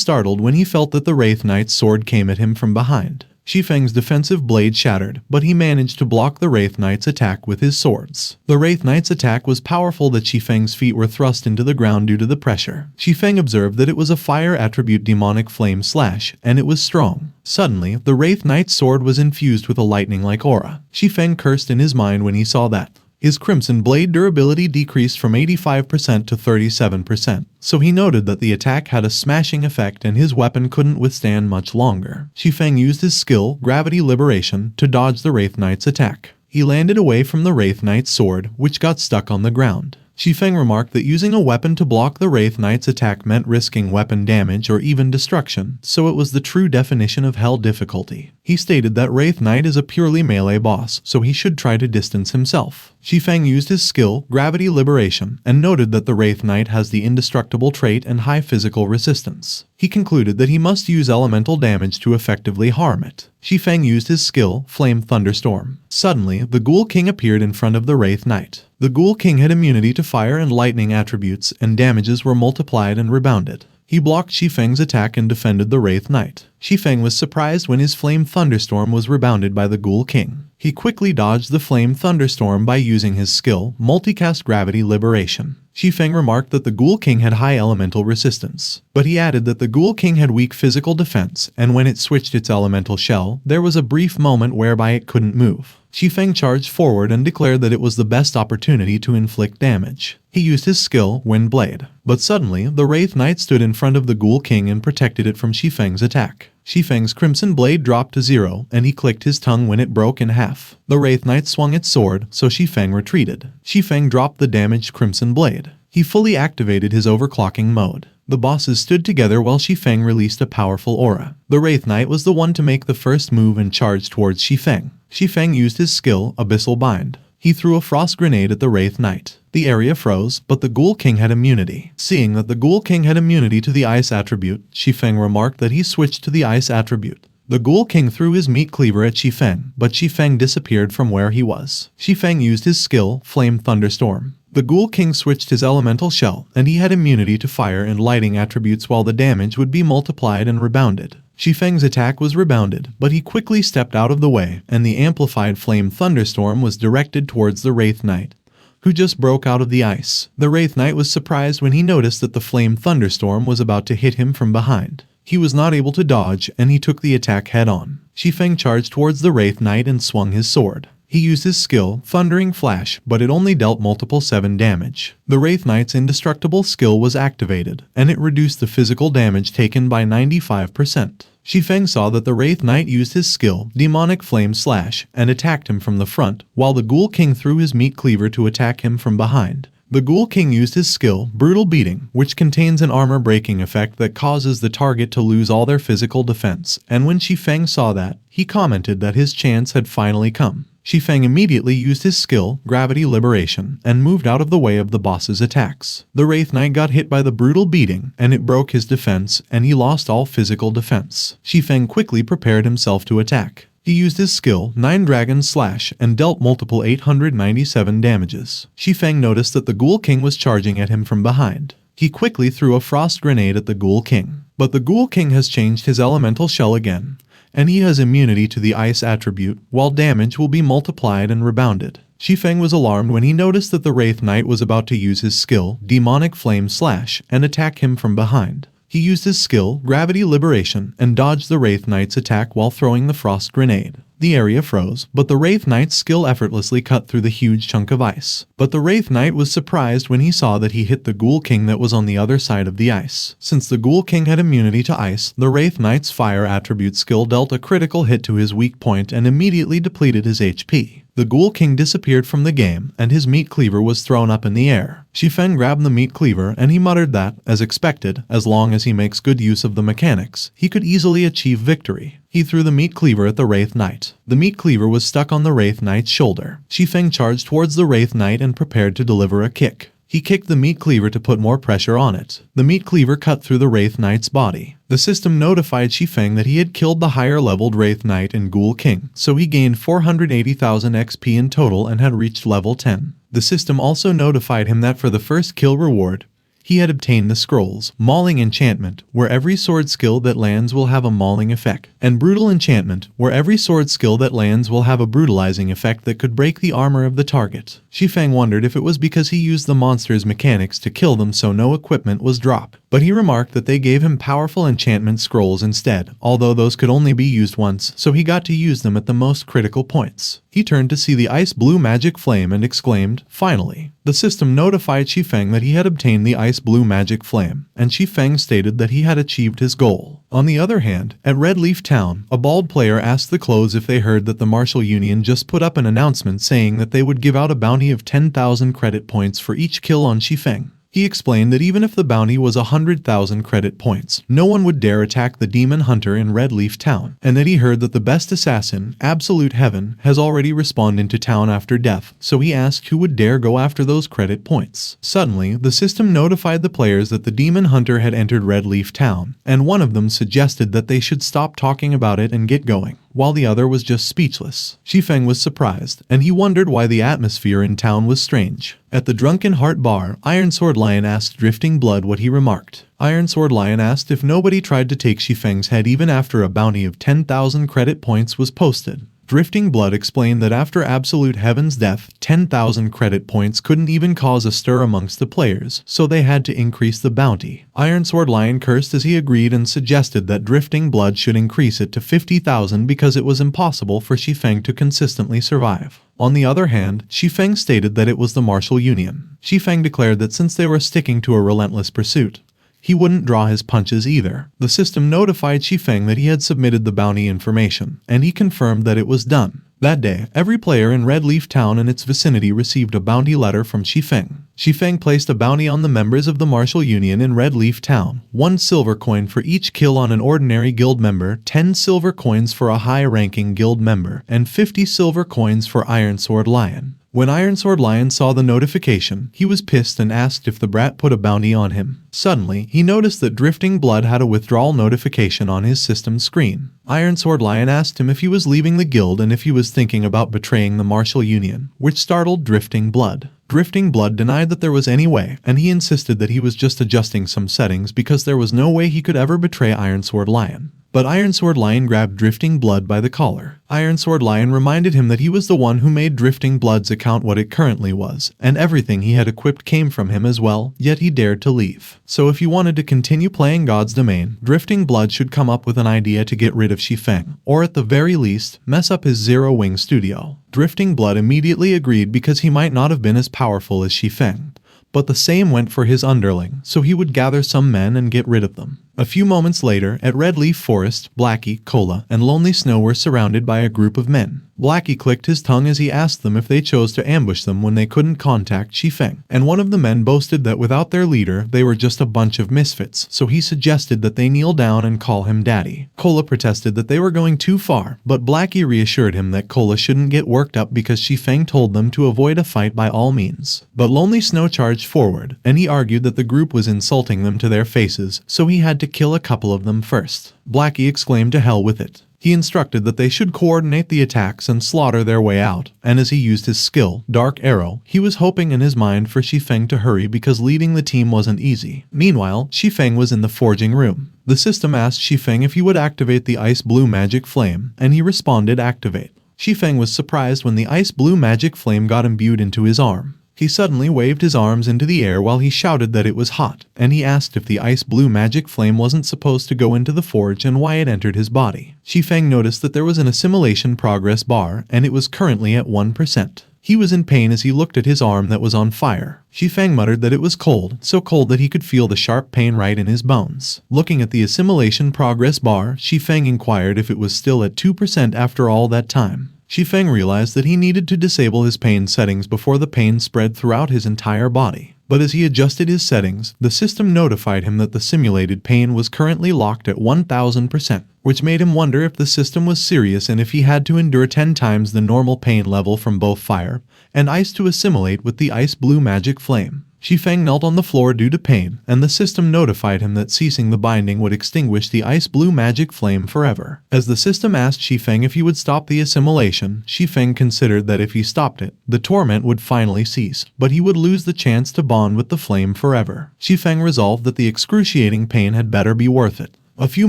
startled when he felt that the Wraith Knight's sword came at him from behind. Shi Feng's defensive blade shattered, but he managed to block the Wraith Knight's attack with his swords. The Wraith Knight's attack was powerful that Shi Feng's feet were thrust into the ground due to the pressure. Shi Feng observed that it was a fire attribute demonic flame slash, and it was strong. Suddenly, the Wraith Knight's sword was infused with a lightning-like aura. Shi Feng cursed in his mind when he saw that. His Crimson Blade durability decreased from 85% to 37%, so he noted that the attack had a smashing effect and his weapon couldn't withstand much longer. Shi Feng used his skill, Gravity Liberation, to dodge the Wraith Knight's attack. He landed away from the Wraith Knight's sword, which got stuck on the ground. Shi Feng remarked that using a weapon to block the Wraith Knight's attack meant risking weapon damage or even destruction, so it was the true definition of hell difficulty. He stated that Wraith Knight is a purely melee boss, so he should try to distance himself. Shi Feng used his skill, Gravity Liberation, and noted that the Wraith Knight has the indestructible trait and high physical resistance. He concluded that he must use elemental damage to effectively harm it. Shi Feng used his skill, Flame Thunderstorm. Suddenly, the Ghoul King appeared in front of the Wraith Knight. The Ghoul King had immunity to fire and lightning attributes, and damages were multiplied and rebounded. He blocked Shi Feng's attack and defended the Wraith Knight. Shi Feng was surprised when his Flame Thunderstorm was rebounded by the Ghoul King. He quickly dodged the Flame Thunderstorm by using his skill, Multicast Gravity Liberation. Shi Feng remarked that the Ghoul King had high elemental resistance, but he added that the Ghoul King had weak physical defense, and when it switched its elemental shell, there was a brief moment whereby it couldn't move. Shi Feng charged forward and declared that it was the best opportunity to inflict damage. He used his skill, Wind Blade. But suddenly, the Wraith Knight stood in front of the Ghoul King and protected it from Shi Feng's attack. Shi Feng's Crimson Blade dropped to 0, and he clicked his tongue when it broke in half. The Wraith Knight swung its sword, so Shi Feng retreated. Shi Feng dropped the damaged Crimson Blade. He fully activated his overclocking mode. The bosses stood together while Shi Feng released a powerful aura. The Wraith Knight was the one to make the first move and charged towards Shi Feng. Shi Feng used his skill, Abyssal Bind. He threw a frost grenade at the Wraith Knight. The area froze, but the Ghoul King had immunity. Seeing that the Ghoul King had immunity to the Ice attribute, Shi Feng remarked that he switched to the Ice attribute. The Ghoul King threw his meat cleaver at Shi Feng, but Shi Feng disappeared from where he was. Shi Feng used his skill, Flame Thunderstorm. The Ghoul King switched his elemental shell, and he had immunity to fire and lighting attributes while the damage would be multiplied and rebounded. Shi Feng's attack was rebounded, but he quickly stepped out of the way, and the amplified Flame Thunderstorm was directed towards the Wraith Knight, who just broke out of the ice. The Wraith Knight was surprised when he noticed that the Flame Thunderstorm was about to hit him from behind. He was not able to dodge, and he took the attack head-on. Shi Feng charged towards the Wraith Knight and swung his sword. He used his skill, Thundering Flash, but it only dealt multiple 7 damage. The Wraith Knight's indestructible skill was activated, and it reduced the physical damage taken by 95%. Shi Feng saw that the Wraith Knight used his skill, Demonic Flame Slash, and attacked him from the front, while the Ghoul King threw his meat cleaver to attack him from behind. The Ghoul King used his skill, Brutal Beating, which contains an armor-breaking effect that causes the target to lose all their physical defense, and when Shi Feng saw that, he commented that his chance had finally come. Shi Feng immediately used his skill, Gravity Liberation, and moved out of the way of the boss's attacks. The Wraith Knight got hit by the Brutal Beating, and it broke his defense, and he lost all physical defense. Shi Feng quickly prepared himself to attack. He used his skill, 9 Dragon Slash, and dealt multiple 897 damages. Shi Feng noticed that the Ghoul King was charging at him from behind. He quickly threw a frost grenade at the Ghoul King. But the Ghoul King has changed his elemental shell again, and he has immunity to the Ice attribute, while damage will be multiplied and rebounded. Shi Feng was alarmed when he noticed that the Wraith Knight was about to use his skill, Demonic Flame Slash, and attack him from behind. He used his skill, Gravity Liberation, and dodged the Wraith Knight's attack while throwing the frost grenade. The area froze, but the Wraith Knight's skill effortlessly cut through the huge chunk of ice. But the Wraith Knight was surprised when he saw that he hit the Ghoul King that was on the other side of the ice. Since the Ghoul King had immunity to ice, the Wraith Knight's fire attribute skill dealt a critical hit to his weak point and immediately depleted his HP. The Ghoul King disappeared from the game, and his meat cleaver was thrown up in the air. Shi Feng grabbed the meat cleaver, and he muttered that, as expected, as long as he makes good use of the mechanics, he could easily achieve victory. He threw the meat cleaver at the Wraith Knight. The meat cleaver was stuck on the Wraith Knight's shoulder. Shi Feng charged towards the Wraith Knight and prepared to deliver a kick. He kicked the meat cleaver to put more pressure on it. The meat cleaver cut through the Wraith Knight's body. The system notified Shi Feng that he had killed the higher-leveled Wraith Knight and Ghoul King, so he gained 480,000 XP in total and had reached level 10. The system also notified him that for the first kill reward, he had obtained the scrolls, Mauling Enchantment, where every sword skill that lands will have a mauling effect, and Brutal Enchantment, where every sword skill that lands will have a brutalizing effect that could break the armor of the target. Shi Feng wondered if it was because he used the monster's mechanics to kill them so no equipment was dropped, but he remarked that they gave him powerful enchantment scrolls instead, although those could only be used once, so he got to use them at the most critical points. He turned to see the ice blue magic flame and exclaimed, "Finally!" The system notified Shi Feng that he had obtained the ice blue magic flame, and Shi Feng stated that he had achieved his goal. On the other hand, at Red Leaf Town, a bald player asked the clothes if they heard that the Martial Union just put up an announcement saying that they would give out a bounty of 10,000 credit points for each kill on Shi Feng. He explained that even if the bounty was 100,000 credit points, no one would dare attack the demon hunter in Red Leaf Town, and that he heard that the best assassin, Absolute Heaven, has already respawned into town after death, so he asked who would dare go after those credit points. Suddenly, the system notified the players that the demon hunter had entered Red Leaf Town, and one of them suggested that they should stop talking about it and get going, while the other was just speechless. Shi Feng was surprised, and he wondered why the atmosphere in town was strange. At the Drunken Heart Bar, Iron Sword Lion asked Drifting Blood what he remarked. Iron Sword Lion asked if nobody tried to take Shi Feng's head even after a bounty of 10,000 credit points was posted. Drifting Blood explained that after Absolute Heaven's death, 10,000 credit points couldn't even cause a stir amongst the players, so they had to increase the bounty. Iron Sword Lion cursed as he agreed and suggested that Drifting Blood should increase it to 50,000 because it was impossible for Shi Feng to consistently survive. On the other hand, Shi Feng stated that it was the Martial Union. Shi Feng declared that since they were sticking to a relentless pursuit, he wouldn't draw his punches either. The system notified Shi Feng that he had submitted the bounty information, and he confirmed that it was done. That day, every player in Red Leaf Town and its vicinity received a bounty letter from Shi Feng. Shi Feng placed a bounty on the members of the Martial Union in Red Leaf Town, 1 silver coin for each kill on an ordinary guild member, 10 silver coins for a high-ranking guild member, and 50 silver coins for Iron Sword Lion. When Iron Sword Lion saw the notification, he was pissed and asked if the brat put a bounty on him. Suddenly, he noticed that Drifting Blood had a withdrawal notification on his system screen. Iron Sword Lion asked him if he was leaving the guild and if he was thinking about betraying the Martial Union, which startled Drifting Blood. Drifting Blood denied that there was any way, and he insisted that he was just adjusting some settings because there was no way he could ever betray Iron Sword Lion. But Iron Sword Lion grabbed Drifting Blood by the collar. Iron Sword Lion reminded him that he was the one who made Drifting Blood's account what it currently was, and everything he had equipped came from him as well, yet he dared to leave. So if he wanted to continue playing God's Domain, Drifting Blood should come up with an idea to get rid of Shi Feng, or at the very least, mess up his Zero Wing studio. Drifting Blood immediately agreed because he might not have been as powerful as Shi Feng. But the same went for his underling, so he would gather some men and get rid of them. A few moments later, at Red Leaf Forest, Blackie, Cola, and Lonely Snow were surrounded by a group of men. Blackie clicked his tongue as he asked them if they chose to ambush them when they couldn't contact Shi Feng, and one of the men boasted that without their leader, they were just a bunch of misfits, so he suggested that they kneel down and call him Daddy. Cola protested that they were going too far, but Blackie reassured him that Cola shouldn't get worked up because Shi Feng told them to avoid a fight by all means. But Lonely Snow charged forward, and he argued that the group was insulting them to their faces, so he had to kill a couple of them first. Blackie exclaimed to hell with it. He instructed that they should coordinate the attacks and slaughter their way out, and as he used his skill, Dark Arrow, he was hoping in his mind for Shi Feng to hurry because leading the team wasn't easy. Meanwhile, Shi Feng was in the forging room. The system asked Shi Feng if he would activate the Ice Blue Magic Flame, and he responded activate. Shi Feng was surprised when the Ice Blue Magic Flame got imbued into his arm. He suddenly waved his arms into the air while he shouted that it was hot, and he asked if the ice blue magic flame wasn't supposed to go into the forge and why it entered his body. Shi Feng noticed that there was an assimilation progress bar, and it was currently at 1%. He was in pain as he looked at his arm that was on fire. Shi Feng muttered that it was cold, so cold that he could feel the sharp pain right in his bones. Looking at the assimilation progress bar, Shi Feng inquired if it was still at 2% after all that time. Shi Feng realized that he needed to disable his pain settings before the pain spread throughout his entire body. But as he adjusted his settings, the system notified him that the simulated pain was currently locked at 1000%, which made him wonder if the system was serious and if he had to endure 10 times the normal pain level from both fire and ice to assimilate with the ice blue magic flame. Shi Feng knelt on the floor due to pain, and the system notified him that ceasing the binding would extinguish the ice blue magic flame forever. As the system asked Shi Feng if he would stop the assimilation, Shi Feng considered that if he stopped it, the torment would finally cease, but he would lose the chance to bond with the flame forever. Shi Feng resolved that the excruciating pain had better be worth it. A few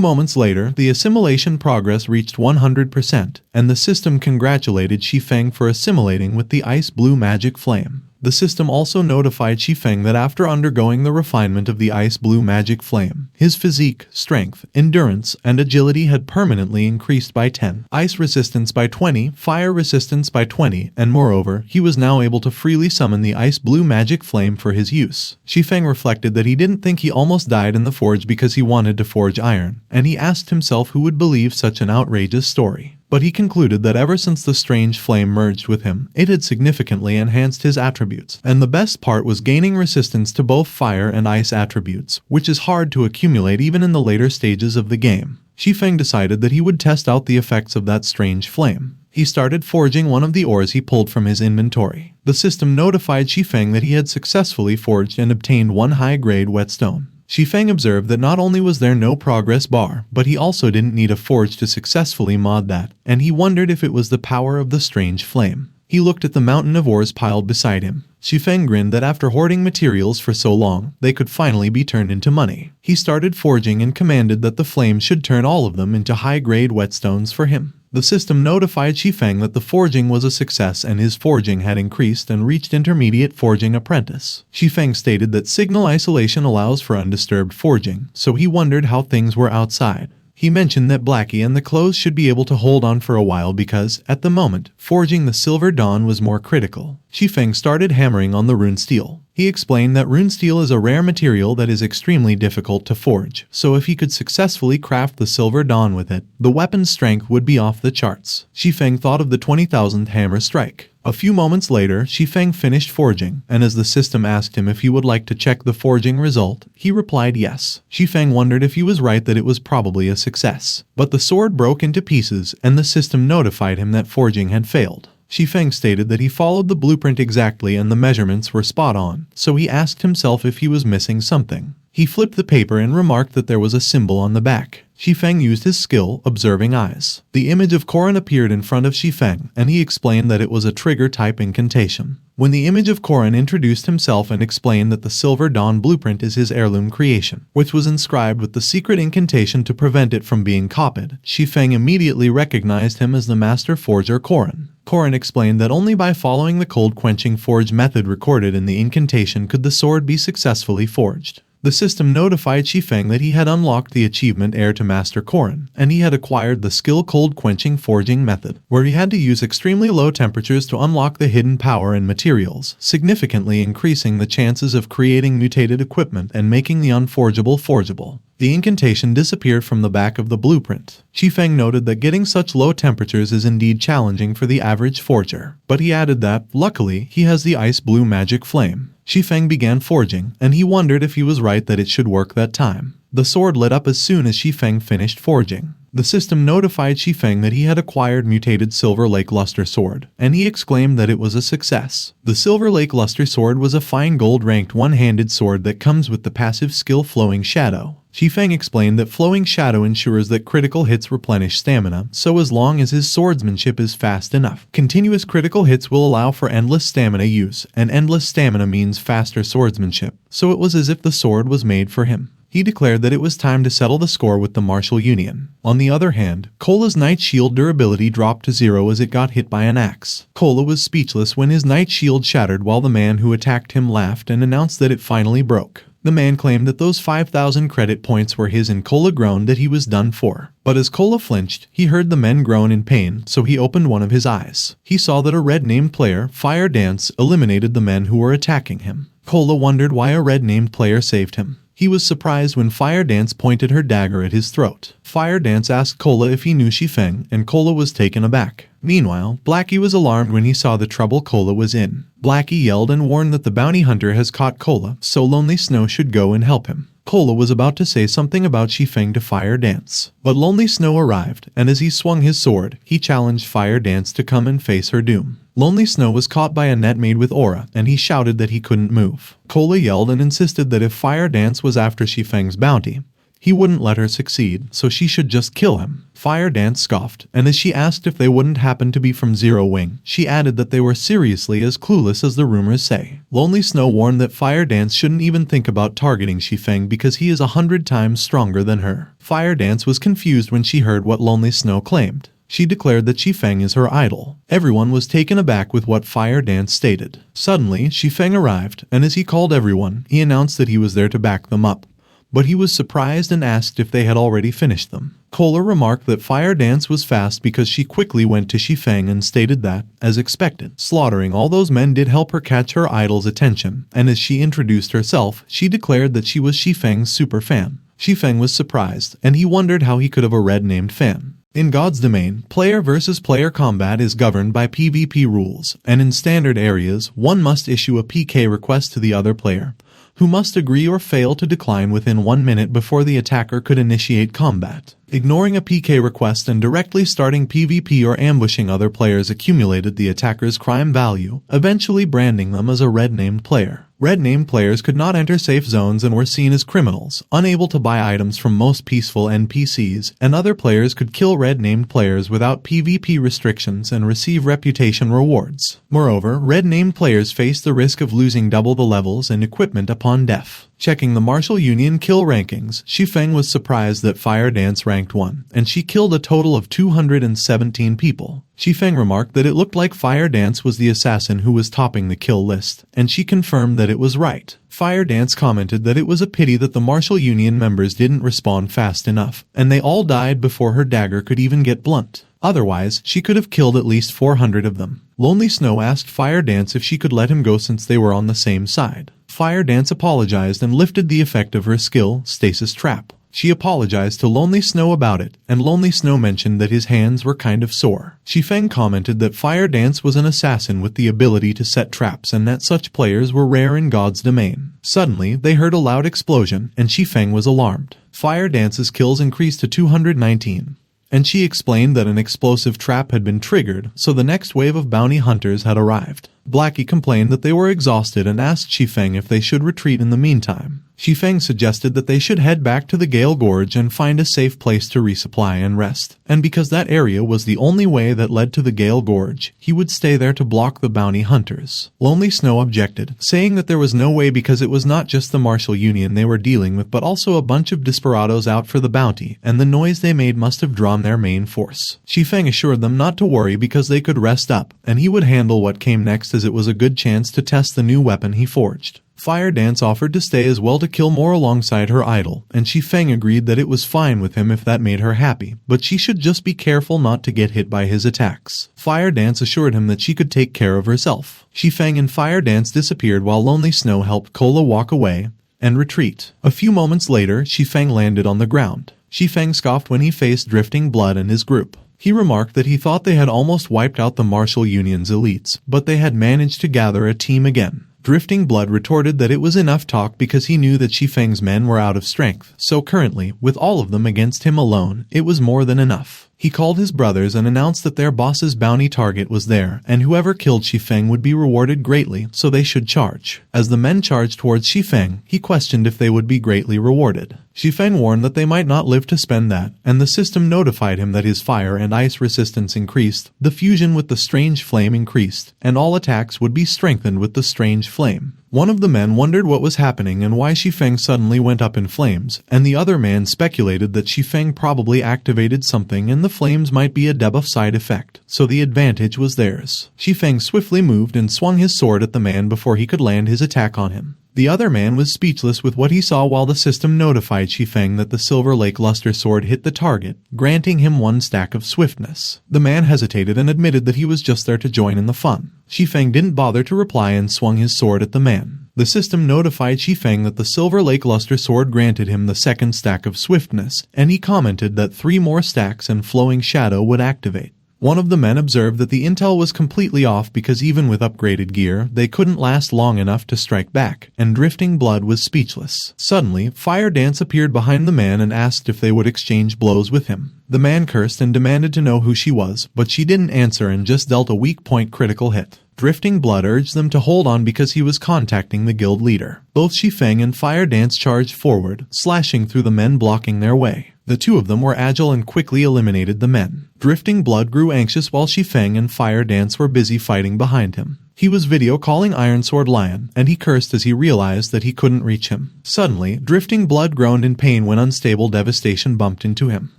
moments later, the assimilation progress reached 100%, and the system congratulated Shi Feng for assimilating with the ice blue magic flame. The system also notified Shi Feng that after undergoing the refinement of the ice blue magic flame, his physique, strength, endurance, and agility had permanently increased by 10, ice resistance by 20, fire resistance by 20, and moreover, he was now able to freely summon the ice blue magic flame for his use. Shi Feng reflected that he didn't think he almost died in the forge because he wanted to forge iron, and he asked himself who would believe such an outrageous story. But he concluded that ever since the strange flame merged with him, it had significantly enhanced his attributes, and the best part was gaining resistance to both fire and ice attributes, which is hard to accumulate even in the later stages of the game. Shi Feng decided that he would test out the effects of that strange flame. He started forging one of the ores he pulled from his inventory. The system notified Shi Feng that he had successfully forged and obtained one high-grade whetstone. Shi Feng observed that not only was there no progress bar, but he also didn't need a forge to successfully mod that, and he wondered if it was the power of the strange flame. He looked at the mountain of ores piled beside him. Shi Feng grinned that after hoarding materials for so long, they could finally be turned into money. He started forging and commanded that the flame should turn all of them into high-grade whetstones for him. The system notified Shi Feng that the forging was a success and his forging had increased and reached intermediate forging apprentice. Shi Feng stated that signal isolation allows for undisturbed forging, so he wondered how things were outside. He mentioned that Blackie and the clothes should be able to hold on for a while because, at the moment, forging the Silver Dawn was more critical. Shi Feng started hammering on the rune steel. He explained that rune steel is a rare material that is extremely difficult to forge, so if he could successfully craft the Silver Dawn with it, the weapon's strength would be off the charts. Shi Feng thought of the 20,000th hammer strike. A few moments later, Shi Feng finished forging, and as the system asked him if he would like to check the forging result, he replied yes. Shi Feng wondered if he was right that it was probably a success. But the sword broke into pieces, and the system notified him that forging had failed. Shi Feng stated that he followed the blueprint exactly and the measurements were spot on, so he asked himself if he was missing something. He flipped the paper and remarked that there was a symbol on the back. Shi Feng used his skill, observing eyes. The image of Korin appeared in front of Shi Feng, and he explained that it was a trigger-type incantation. When the image of Korin introduced himself and explained that the Silver Dawn blueprint is his heirloom creation, which was inscribed with the secret incantation to prevent it from being copied, Shi Feng immediately recognized him as the master forger Korin. Korin explained that only by following the cold-quenching forge method recorded in the incantation could the sword be successfully forged. The system notified Shi Feng that he had unlocked the achievement Heir to Master Korin, and he had acquired the skill cold-quenching forging method, where he had to use extremely low temperatures to unlock the hidden power in materials, significantly increasing the chances of creating mutated equipment and making the unforgeable forgeable. The incantation disappeared from the back of the blueprint. Shi Feng noted that getting such low temperatures is indeed challenging for the average forger, but he added that, luckily, he has the ice blue magic flame. Shi Feng began forging, and he wondered if he was right that it should work that time. The sword lit up as soon as Shi Feng finished forging. The system notified Shi Feng that he had acquired mutated Silver Lake Luster Sword, and he exclaimed that it was a success. The Silver Lake Luster Sword was a fine gold-ranked one-handed sword that comes with the passive skill Flowing Shadow. Shi Feng explained that Flowing Shadow ensures that critical hits replenish stamina, so as long as his swordsmanship is fast enough. Continuous critical hits will allow for endless stamina use, and endless stamina means faster swordsmanship, so it was as if the sword was made for him. He declared that it was time to settle the score with the Martial Union. On the other hand, Kola's Knight Shield durability dropped to 0 as it got hit by an axe. Kola was speechless when his Knight Shield shattered while the man who attacked him laughed and announced that it finally broke. The man claimed that those 5,000 credit points were his and Kola groaned that he was done for. But as Kola flinched, he heard the men groan in pain, so he opened one of his eyes. He saw that a red-named player, Fire Dance, eliminated the men who were attacking him. Kola wondered why a red-named player saved him. He was surprised when Fire Dance pointed her dagger at his throat. Fire Dance asked Kola if he knew Shi Feng, and Kola was taken aback. Meanwhile, Blackie was alarmed when he saw the trouble Kola was in. Blackie yelled and warned that the bounty hunter has caught Kola, so Lonely Snow should go and help him. Cola was about to say something about Shi Feng to Fire Dance, but Lonely Snow arrived, and as he swung his sword, he challenged Fire Dance to come and face her doom. Lonely Snow was caught by a net made with aura, and he shouted that he couldn't move. Cola yelled and insisted that if Fire Dance was after Shi Feng's bounty, he wouldn't let her succeed, so she should just kill him. Fire Dance scoffed, and as she asked if they wouldn't happen to be from Zero Wing, she added that they were seriously as clueless as the rumors say. Lonely Snow warned that Fire Dance shouldn't even think about targeting Shi Feng because he is 100 times stronger than her. Fire Dance was confused when she heard what Lonely Snow claimed. She declared that Shi Feng is her idol. Everyone was taken aback with what Fire Dance stated. Suddenly, Shi Feng arrived, and as he called everyone, he announced that he was there to back them up. But he was surprised and asked if they had already finished them. Cola remarked that Fire Dance was fast because she quickly went to Shi Feng and stated that, as expected, slaughtering all those men did help her catch her idol's attention, and as she introduced herself, she declared that she was Shi Feng's super fan. Shi Feng was surprised, and he wondered how he could have a red-named fan. In God's domain, player versus player combat is governed by PvP rules, and in standard areas, one must issue a PK request to the other player, who must agree or fail to decline within 1 minute before the attacker could initiate combat. Ignoring a PK request and directly starting PvP or ambushing other players accumulated the attacker's crime value, eventually branding them as a red-named player. Red-named players could not enter safe zones and were seen as criminals, unable to buy items from most peaceful NPCs, and other players could kill red-named players without PvP restrictions and receive reputation rewards. Moreover, red-named players faced the risk of losing double the levels and equipment upon death. Checking the Martial Union kill rankings, Shi Feng was surprised that Fire Dance ranked 1, and she killed a total of 217 people. Shi Feng remarked that it looked like Fire Dance was the assassin who was topping the kill list, and she confirmed that it was right. Fire Dance commented that it was a pity that the Martial Union members didn't respond fast enough, and they all died before her dagger could even get blunt. Otherwise, she could have killed at least 400 of them. Lonely Snow asked Fire Dance if she could let him go since they were on the same side. Fire Dance apologized and lifted the effect of her skill, Stasis Trap. She apologized to Lonely Snow about it, and Lonely Snow mentioned that his hands were kind of sore. Shi Feng commented that Fire Dance was an assassin with the ability to set traps and that such players were rare in God's domain. Suddenly, they heard a loud explosion, and Shi Feng was alarmed. Fire Dance's kills increased to 219. And she explained that an explosive trap had been triggered, so the next wave of bounty hunters had arrived. Blackie complained that they were exhausted and asked Shi Feng if they should retreat in the meantime. Shi Feng suggested that they should head back to the Gale Gorge and find a safe place to resupply and rest. And because that area was the only way that led to the Gale Gorge, he would stay there to block the bounty hunters. Lonely Snow objected, saying that there was no way because it was not just the Martial Union they were dealing with but also a bunch of desperados out for the bounty, and the noise they made must have drawn their main force. Shi Feng assured them not to worry because they could rest up, and he would handle what came next as it was a good chance to test the new weapon he forged. Fire Dance offered to stay as well to kill more alongside her idol, and Shi Feng agreed that it was fine with him if that made her happy, but she should just be careful not to get hit by his attacks. Fire Dance assured him that she could take care of herself. Shi Feng and Fire Dance disappeared while Lonely Snow helped Cola walk away and retreat. A few moments later, Shi Feng landed on the ground. Shi Feng scoffed when he faced Drifting Blood and his group. He remarked that he thought they had almost wiped out the Martial Union's elites, but they had managed to gather a team again. Drifting Blood retorted that it was enough talk because he knew that Shi Feng's men were out of strength, so currently, with all of them against him alone, it was more than enough. He called his brothers and announced that their boss's bounty target was there, and whoever killed Shi Feng would be rewarded greatly, so they should charge. As the men charged towards Shi Feng, he questioned if they would be greatly rewarded. Shi Feng warned that they might not live to spend that, and the system notified him that his fire and ice resistance increased, the fusion with the strange flame increased, and all attacks would be strengthened with the strange flame. One of the men wondered what was happening and why Shi Feng suddenly went up in flames, and the other man speculated that Shi Feng probably activated something and the flames might be a debuff side effect, so the advantage was theirs. Shi Feng swiftly moved and swung his sword at the man before he could land his attack on him. The other man was speechless with what he saw while the system notified Shi Feng that the Silver Lake Luster Sword hit the target, granting him 1 stack of swiftness. The man hesitated and admitted that he was just there to join in the fun. Shi Feng didn't bother to reply and swung his sword at the man. The system notified Shi Feng that the Silver Lake Luster Sword granted him the 2nd stack of swiftness, and he commented that 3 more stacks and Flowing Shadow would activate. One of the men observed that the intel was completely off because even with upgraded gear, they couldn't last long enough to strike back, and Drifting Blood was speechless. Suddenly, Fire Dance appeared behind the man and asked if they would exchange blows with him. The man cursed and demanded to know who she was, but she didn't answer and just dealt a weak point critical hit. Drifting Blood urged them to hold on because he was contacting the guild leader. Both Shi Feng and Fire Dance charged forward, slashing through the men blocking their way. The two of them were agile and quickly eliminated the men. Drifting Blood grew anxious while Shi Feng and Fire Dance were busy fighting behind him. He was video calling Iron Sword Lion, and he cursed as he realized that he couldn't reach him. Suddenly, Drifting Blood groaned in pain when Unstable Devastation bumped into him.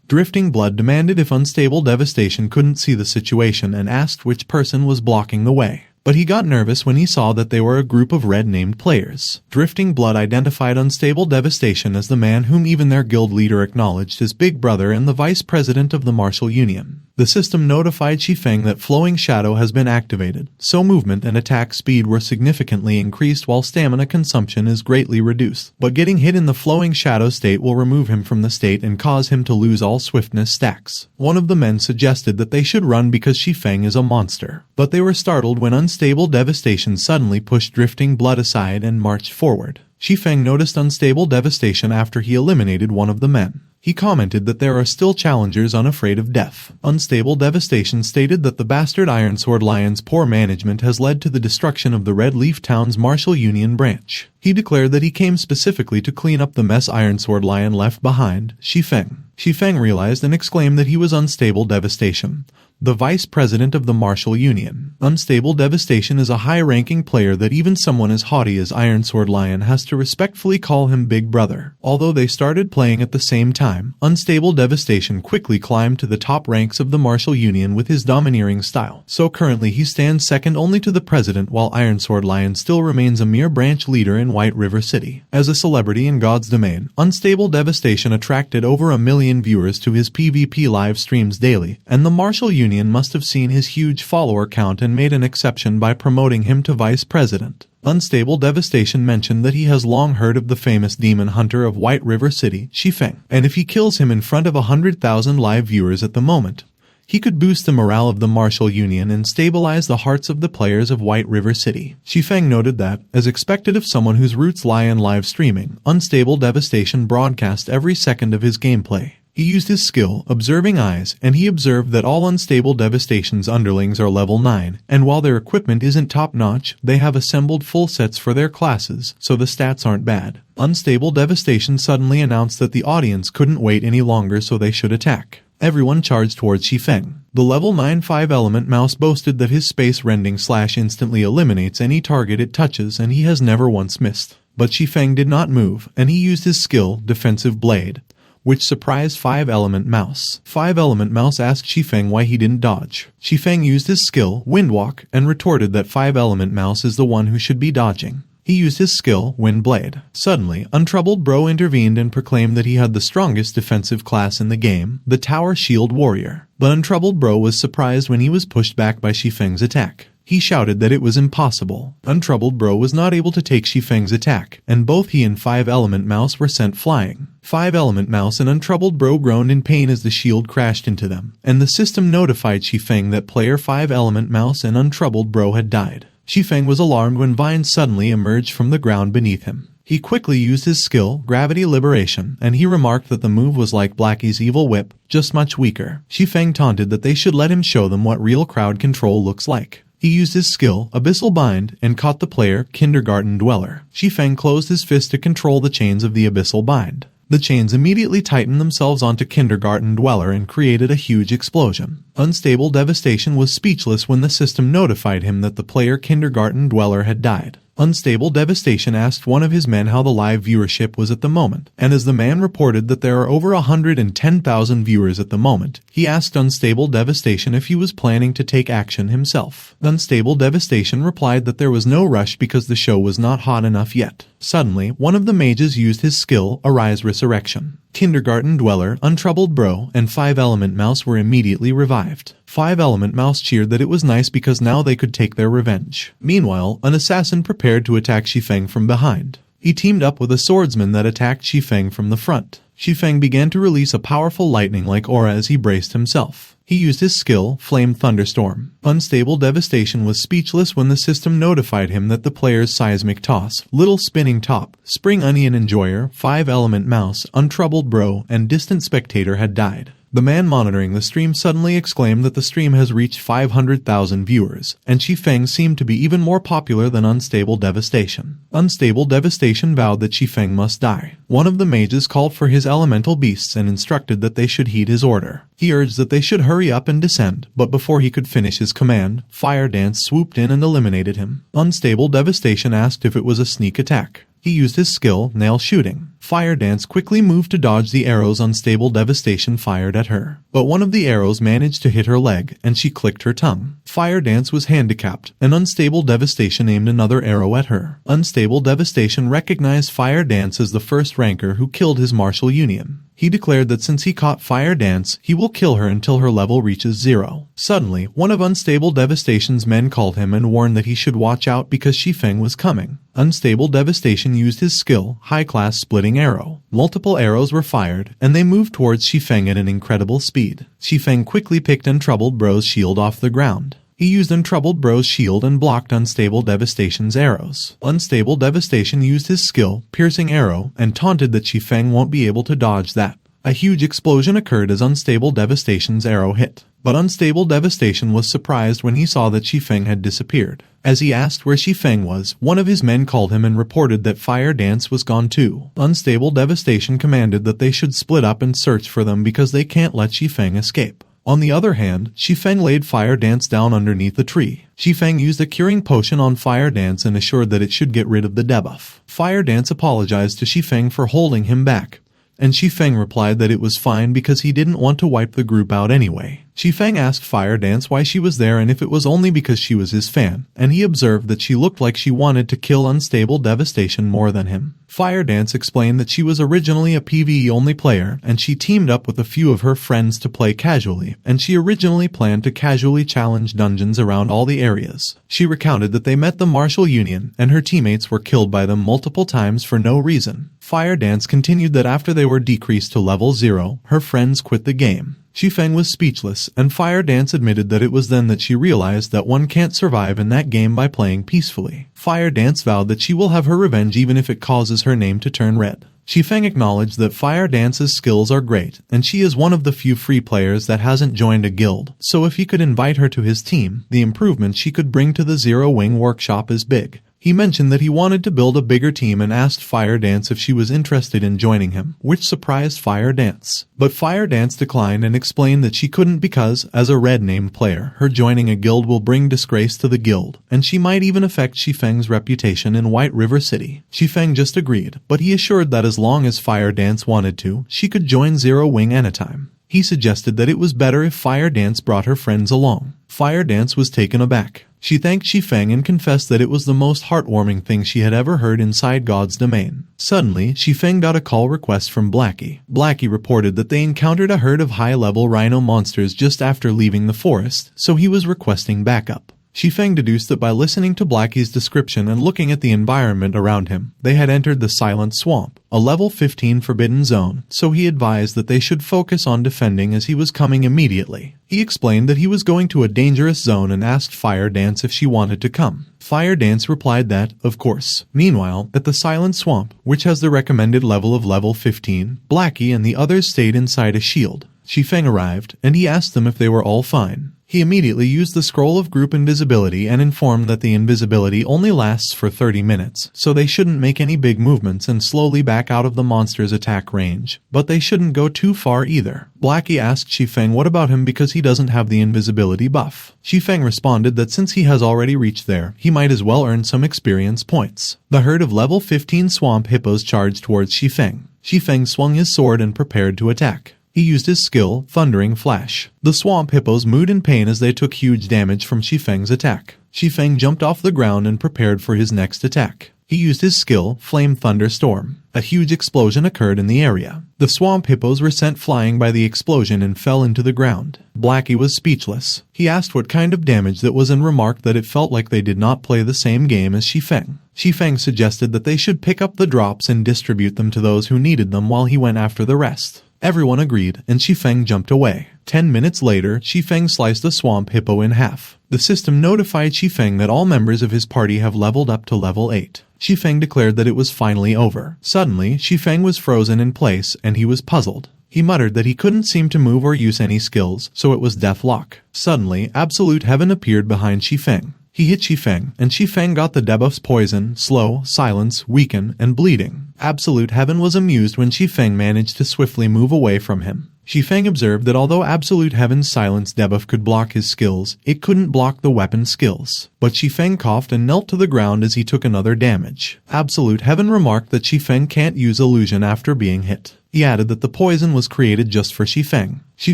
Drifting Blood demanded if Unstable Devastation couldn't see the situation and asked which person was blocking the way. But he got nervous when he saw that they were a group of red-named players. Drifting Blood identified Unstable Devastation as the man whom even their guild leader acknowledged as Big Brother and the vice president of the Martial Union. The system notified Shi Feng that Flowing Shadow has been activated, so movement and attack speed were significantly increased while stamina consumption is greatly reduced. But getting hit in the Flowing Shadow state will remove him from the state and cause him to lose all swiftness stacks. One of the men suggested that they should run because Shi Feng is a monster. But they were startled when Unstable Devastation suddenly pushed Drifting Blood aside and marched forward. Shi Feng noticed Unstable Devastation after he eliminated one of the men. He commented that there are still challengers unafraid of death. Unstable Devastation stated that the bastard Iron Sword Lion's poor management has led to the destruction of the Red Leaf Town's Martial Union branch. He declared that he came specifically to clean up the mess Iron Sword Lion left behind. Shi Feng. Shi Feng realized and exclaimed that he was Unstable Devastation, the vice president of the Martial Union. Unstable Devastation is a high-ranking player that even someone as haughty as Iron Sword Lion has to respectfully call him Big Brother. Although they started playing at the same time, Unstable Devastation quickly climbed to the top ranks of the Martial Union with his domineering style. So currently he stands second only to the president, while Iron Sword Lion still remains a mere branch leader in White River City. As a celebrity in God's domain, Unstable Devastation attracted over 1 million viewers to his PvP live streams daily, and the Martial Union must have seen his huge follower count and made an exception by promoting him to vice president. Unstable Devastation mentioned that he has long heard of the famous demon hunter of White River City, Shi Feng, and if he kills him in front of 100,000 live viewers at the moment, he could boost the morale of the Martial Union and stabilize the hearts of the players of White River City. Shi Feng noted that, as expected of someone whose roots lie in live streaming, Unstable Devastation broadcast every second of his gameplay. He used his skill, Observing Eyes, and he observed that all Unstable Devastation's underlings are level 9, and while their equipment isn't top-notch, they have assembled full sets for their classes, so the stats aren't bad. Unstable Devastation suddenly announced that the audience couldn't wait any longer, so they should attack. Everyone charged towards Shi Feng. The level 9 5-element mouse boasted that his space rending slash instantly eliminates any target it touches, and he has never once missed. But Shi Feng did not move, and he used his skill, Defensive Blade, which surprised 5-element mouse. 5-element mouse asked Shi Feng why he didn't dodge. Shi Feng used his skill, Windwalk, and retorted that 5-element mouse is the one who should be dodging. He used his skill, Wind Blade. Suddenly, Untroubled Bro intervened and proclaimed that he had the strongest defensive class in the game, the Tower Shield Warrior. But Untroubled Bro was surprised when he was pushed back by Shi Feng's attack. He shouted that it was impossible. Untroubled Bro was not able to take Shi Feng's attack, and both he and 5-element mouse were sent flying. 5-element mouse and Untroubled Bro groaned in pain as the shield crashed into them, and the system notified Shi Feng that player 5-element mouse and Untroubled Bro had died. Shi Feng was alarmed when vines suddenly emerged from the ground beneath him. He quickly used his skill, Gravity Liberation, and he remarked that the move was like Blackie's evil whip, just much weaker. Shi Feng taunted that they should let him show them what real crowd control looks like. He used his skill, Abyssal Bind, and caught the player, Kindergarten Dweller. Shi Feng closed his fist to control the chains of the Abyssal Bind. The chains immediately tightened themselves onto Kindergarten Dweller and created a huge explosion. Unstable Devastation was speechless when the system notified him that the player Kindergarten Dweller had died. Unstable Devastation asked one of his men how the live viewership was at the moment, and as the man reported that there are over 110,000 viewers at the moment, he asked Unstable Devastation if he was planning to take action himself. Unstable Devastation replied that there was no rush because the show was not hot enough yet. Suddenly, one of the mages used his skill, Arise Resurrection. Kindergarten Dweller, Untroubled Bro, and 5-element mouse were immediately revived. 5-element mouse cheered that it was nice because now they could take their revenge. Meanwhile, an assassin prepared to attack Shi Feng from behind. He teamed up with a swordsman that attacked Shi Feng from the front. Shi Feng began to release a powerful lightning-like aura as he braced himself. He used his skill, Flame Thunderstorm. Unstable Devastation was speechless when the system notified him that the player's Seismic Toss, Little Spinning Top, Spring Onion Enjoyer, 5-Element Mouse, Untroubled Bro, and Distant Spectator had died. The man monitoring the stream suddenly exclaimed that the stream has reached 500,000 viewers, and Shi Feng seemed to be even more popular than Unstable Devastation. Unstable Devastation vowed that Shi Feng must die. One of the mages called for his elemental beasts and instructed that they should heed his order. He urged that they should hurry up and descend, but before he could finish his command, Fire Dance swooped in and eliminated him. Unstable Devastation asked if it was a sneak attack. He used his skill, Nail Shooting. Fire Dance quickly moved to dodge the arrows Unstable Devastation fired at her. But one of the arrows managed to hit her leg, and she clicked her tongue. Fire Dance was handicapped, and Unstable Devastation aimed another arrow at her. Unstable Devastation recognized Fire Dance as the first ranker who killed his martial union. He declared that since he caught Fire Dance, he will kill her until her level reaches 0. Suddenly, one of Unstable Devastation's men called him and warned that he should watch out because Shi Feng was coming. Unstable Devastation used his skill, High-Class Splitting Arrow. Multiple arrows were fired, and they moved towards Shi Feng at an incredible speed. Shi Feng quickly picked Untroubled Bro's shield off the ground. He used Untroubled Bro's shield and blocked Unstable Devastation's arrows. Unstable Devastation used his skill, Piercing Arrow, and taunted that Shi Feng won't be able to dodge that. A huge explosion occurred as Unstable Devastation's arrow hit. But Unstable Devastation was surprised when he saw that Shi Feng had disappeared. As he asked where Shi Feng was, one of his men called him and reported that Fire Dance was gone too. Unstable Devastation commanded that they should split up and search for them because they can't let Shi Feng escape. On the other hand, Shi Feng laid Fire Dance down underneath the tree. Shi Feng used a curing potion on Fire Dance and assured that it should get rid of the debuff. Fire Dance apologized to Shi Feng for holding him back, and Shi Feng replied that it was fine because he didn't want to wipe the group out anyway. Shi Feng asked Fire Dance why she was there and if it was only because she was his fan, and he observed that she looked like she wanted to kill Unstable Devastation more than him. Fire Dance explained that she was originally a PvE-only player, and she teamed up with a few of her friends to play casually, and she originally planned to casually challenge dungeons around all the areas. She recounted that they met the Martial Union, and her teammates were killed by them multiple times for no reason. Fire Dance continued that after they were decreased to level 0, her friends quit the game. Shi Feng was speechless, and Fire Dance admitted that it was then that she realized that one can't survive in that game by playing peacefully. Fire Dance vowed that she will have her revenge even if it causes her name to turn red. Shi Feng acknowledged that Fire Dance's skills are great, and she is one of the few free players that hasn't joined a guild, so if he could invite her to his team, the improvement she could bring to the Zero Wing workshop is big. He mentioned that he wanted to build a bigger team and asked Fire Dance if she was interested in joining him, which surprised Fire Dance. But Fire Dance declined and explained that she couldn't because, as a red-named player, her joining a guild will bring disgrace to the guild, and she might even affect Shi Feng's reputation in White River City. Shi Feng just agreed, but he assured that as long as Fire Dance wanted to, she could join Zero Wing anytime. He suggested that it was better if Fire Dance brought her friends along. Fire Dance was taken aback. She thanked Shi Feng and confessed that it was the most heartwarming thing she had ever heard inside God's domain. Suddenly, Shi Feng got a call request from Blackie. Blackie reported that they encountered a herd of high-level rhino monsters just after leaving the forest, so he was requesting backup. Shi Feng deduced that by listening to Blackie's description and looking at the environment around him, they had entered the Silent Swamp, a level 15 forbidden zone, so he advised that they should focus on defending as he was coming immediately. He explained that he was going to a dangerous zone and asked Fire Dance if she wanted to come. Fire Dance replied that, of course. Meanwhile, at the Silent Swamp, which has the recommended level of level 15, Blackie and the others stayed inside a shield. Shi Feng arrived, and he asked them if they were all fine. He immediately used the scroll of group invisibility and informed that the invisibility only lasts for 30 minutes, so they shouldn't make any big movements and slowly back out of the monster's attack range. But they shouldn't go too far either. Blackie asked Shi Feng what about him because he doesn't have the invisibility buff. Shi Feng responded that since he has already reached there, he might as well earn some experience points. The herd of level 15 swamp hippos charged towards Shi Feng. Shi Feng swung his sword and prepared to attack. He used his skill, Thundering Flash. The swamp hippos mooed in pain as they took huge damage from Shi Feng's attack. Shi Feng jumped off the ground and prepared for his next attack. He used his skill, Flame Thunderstorm. A huge explosion occurred in the area. The swamp hippos were sent flying by the explosion and fell into the ground. Blackie was speechless. He asked what kind of damage that was and remarked that it felt like they did not play the same game as Shi Feng. Shi Feng suggested that they should pick up the drops and distribute them to those who needed them while he went after the rest. Everyone agreed, and Shi Feng jumped away. 10 minutes later, Shi Feng sliced a swamp hippo in half. The system notified Shi Feng that all members of his party have leveled up to level 8. Shi Feng declared that it was finally over. Suddenly, Shi Feng was frozen in place, and he was puzzled. He muttered that he couldn't seem to move or use any skills, so it was deathlock. Suddenly, absolute heaven appeared behind Shi Feng. He hit Shi Feng, and Shi Feng got the debuffs poison, slow, silence, weaken, and bleeding. Absolute heaven was amused when Shi Feng managed to swiftly move away from him. Shi Feng observed that although Absolute Heaven's silence debuff could block his skills, it couldn't block the weapon skills. But Shi Feng coughed and knelt to the ground as he took another damage. Absolute Heaven remarked that Shi Feng can't use illusion after being hit. He added that the poison was created just for Shi Feng. Shi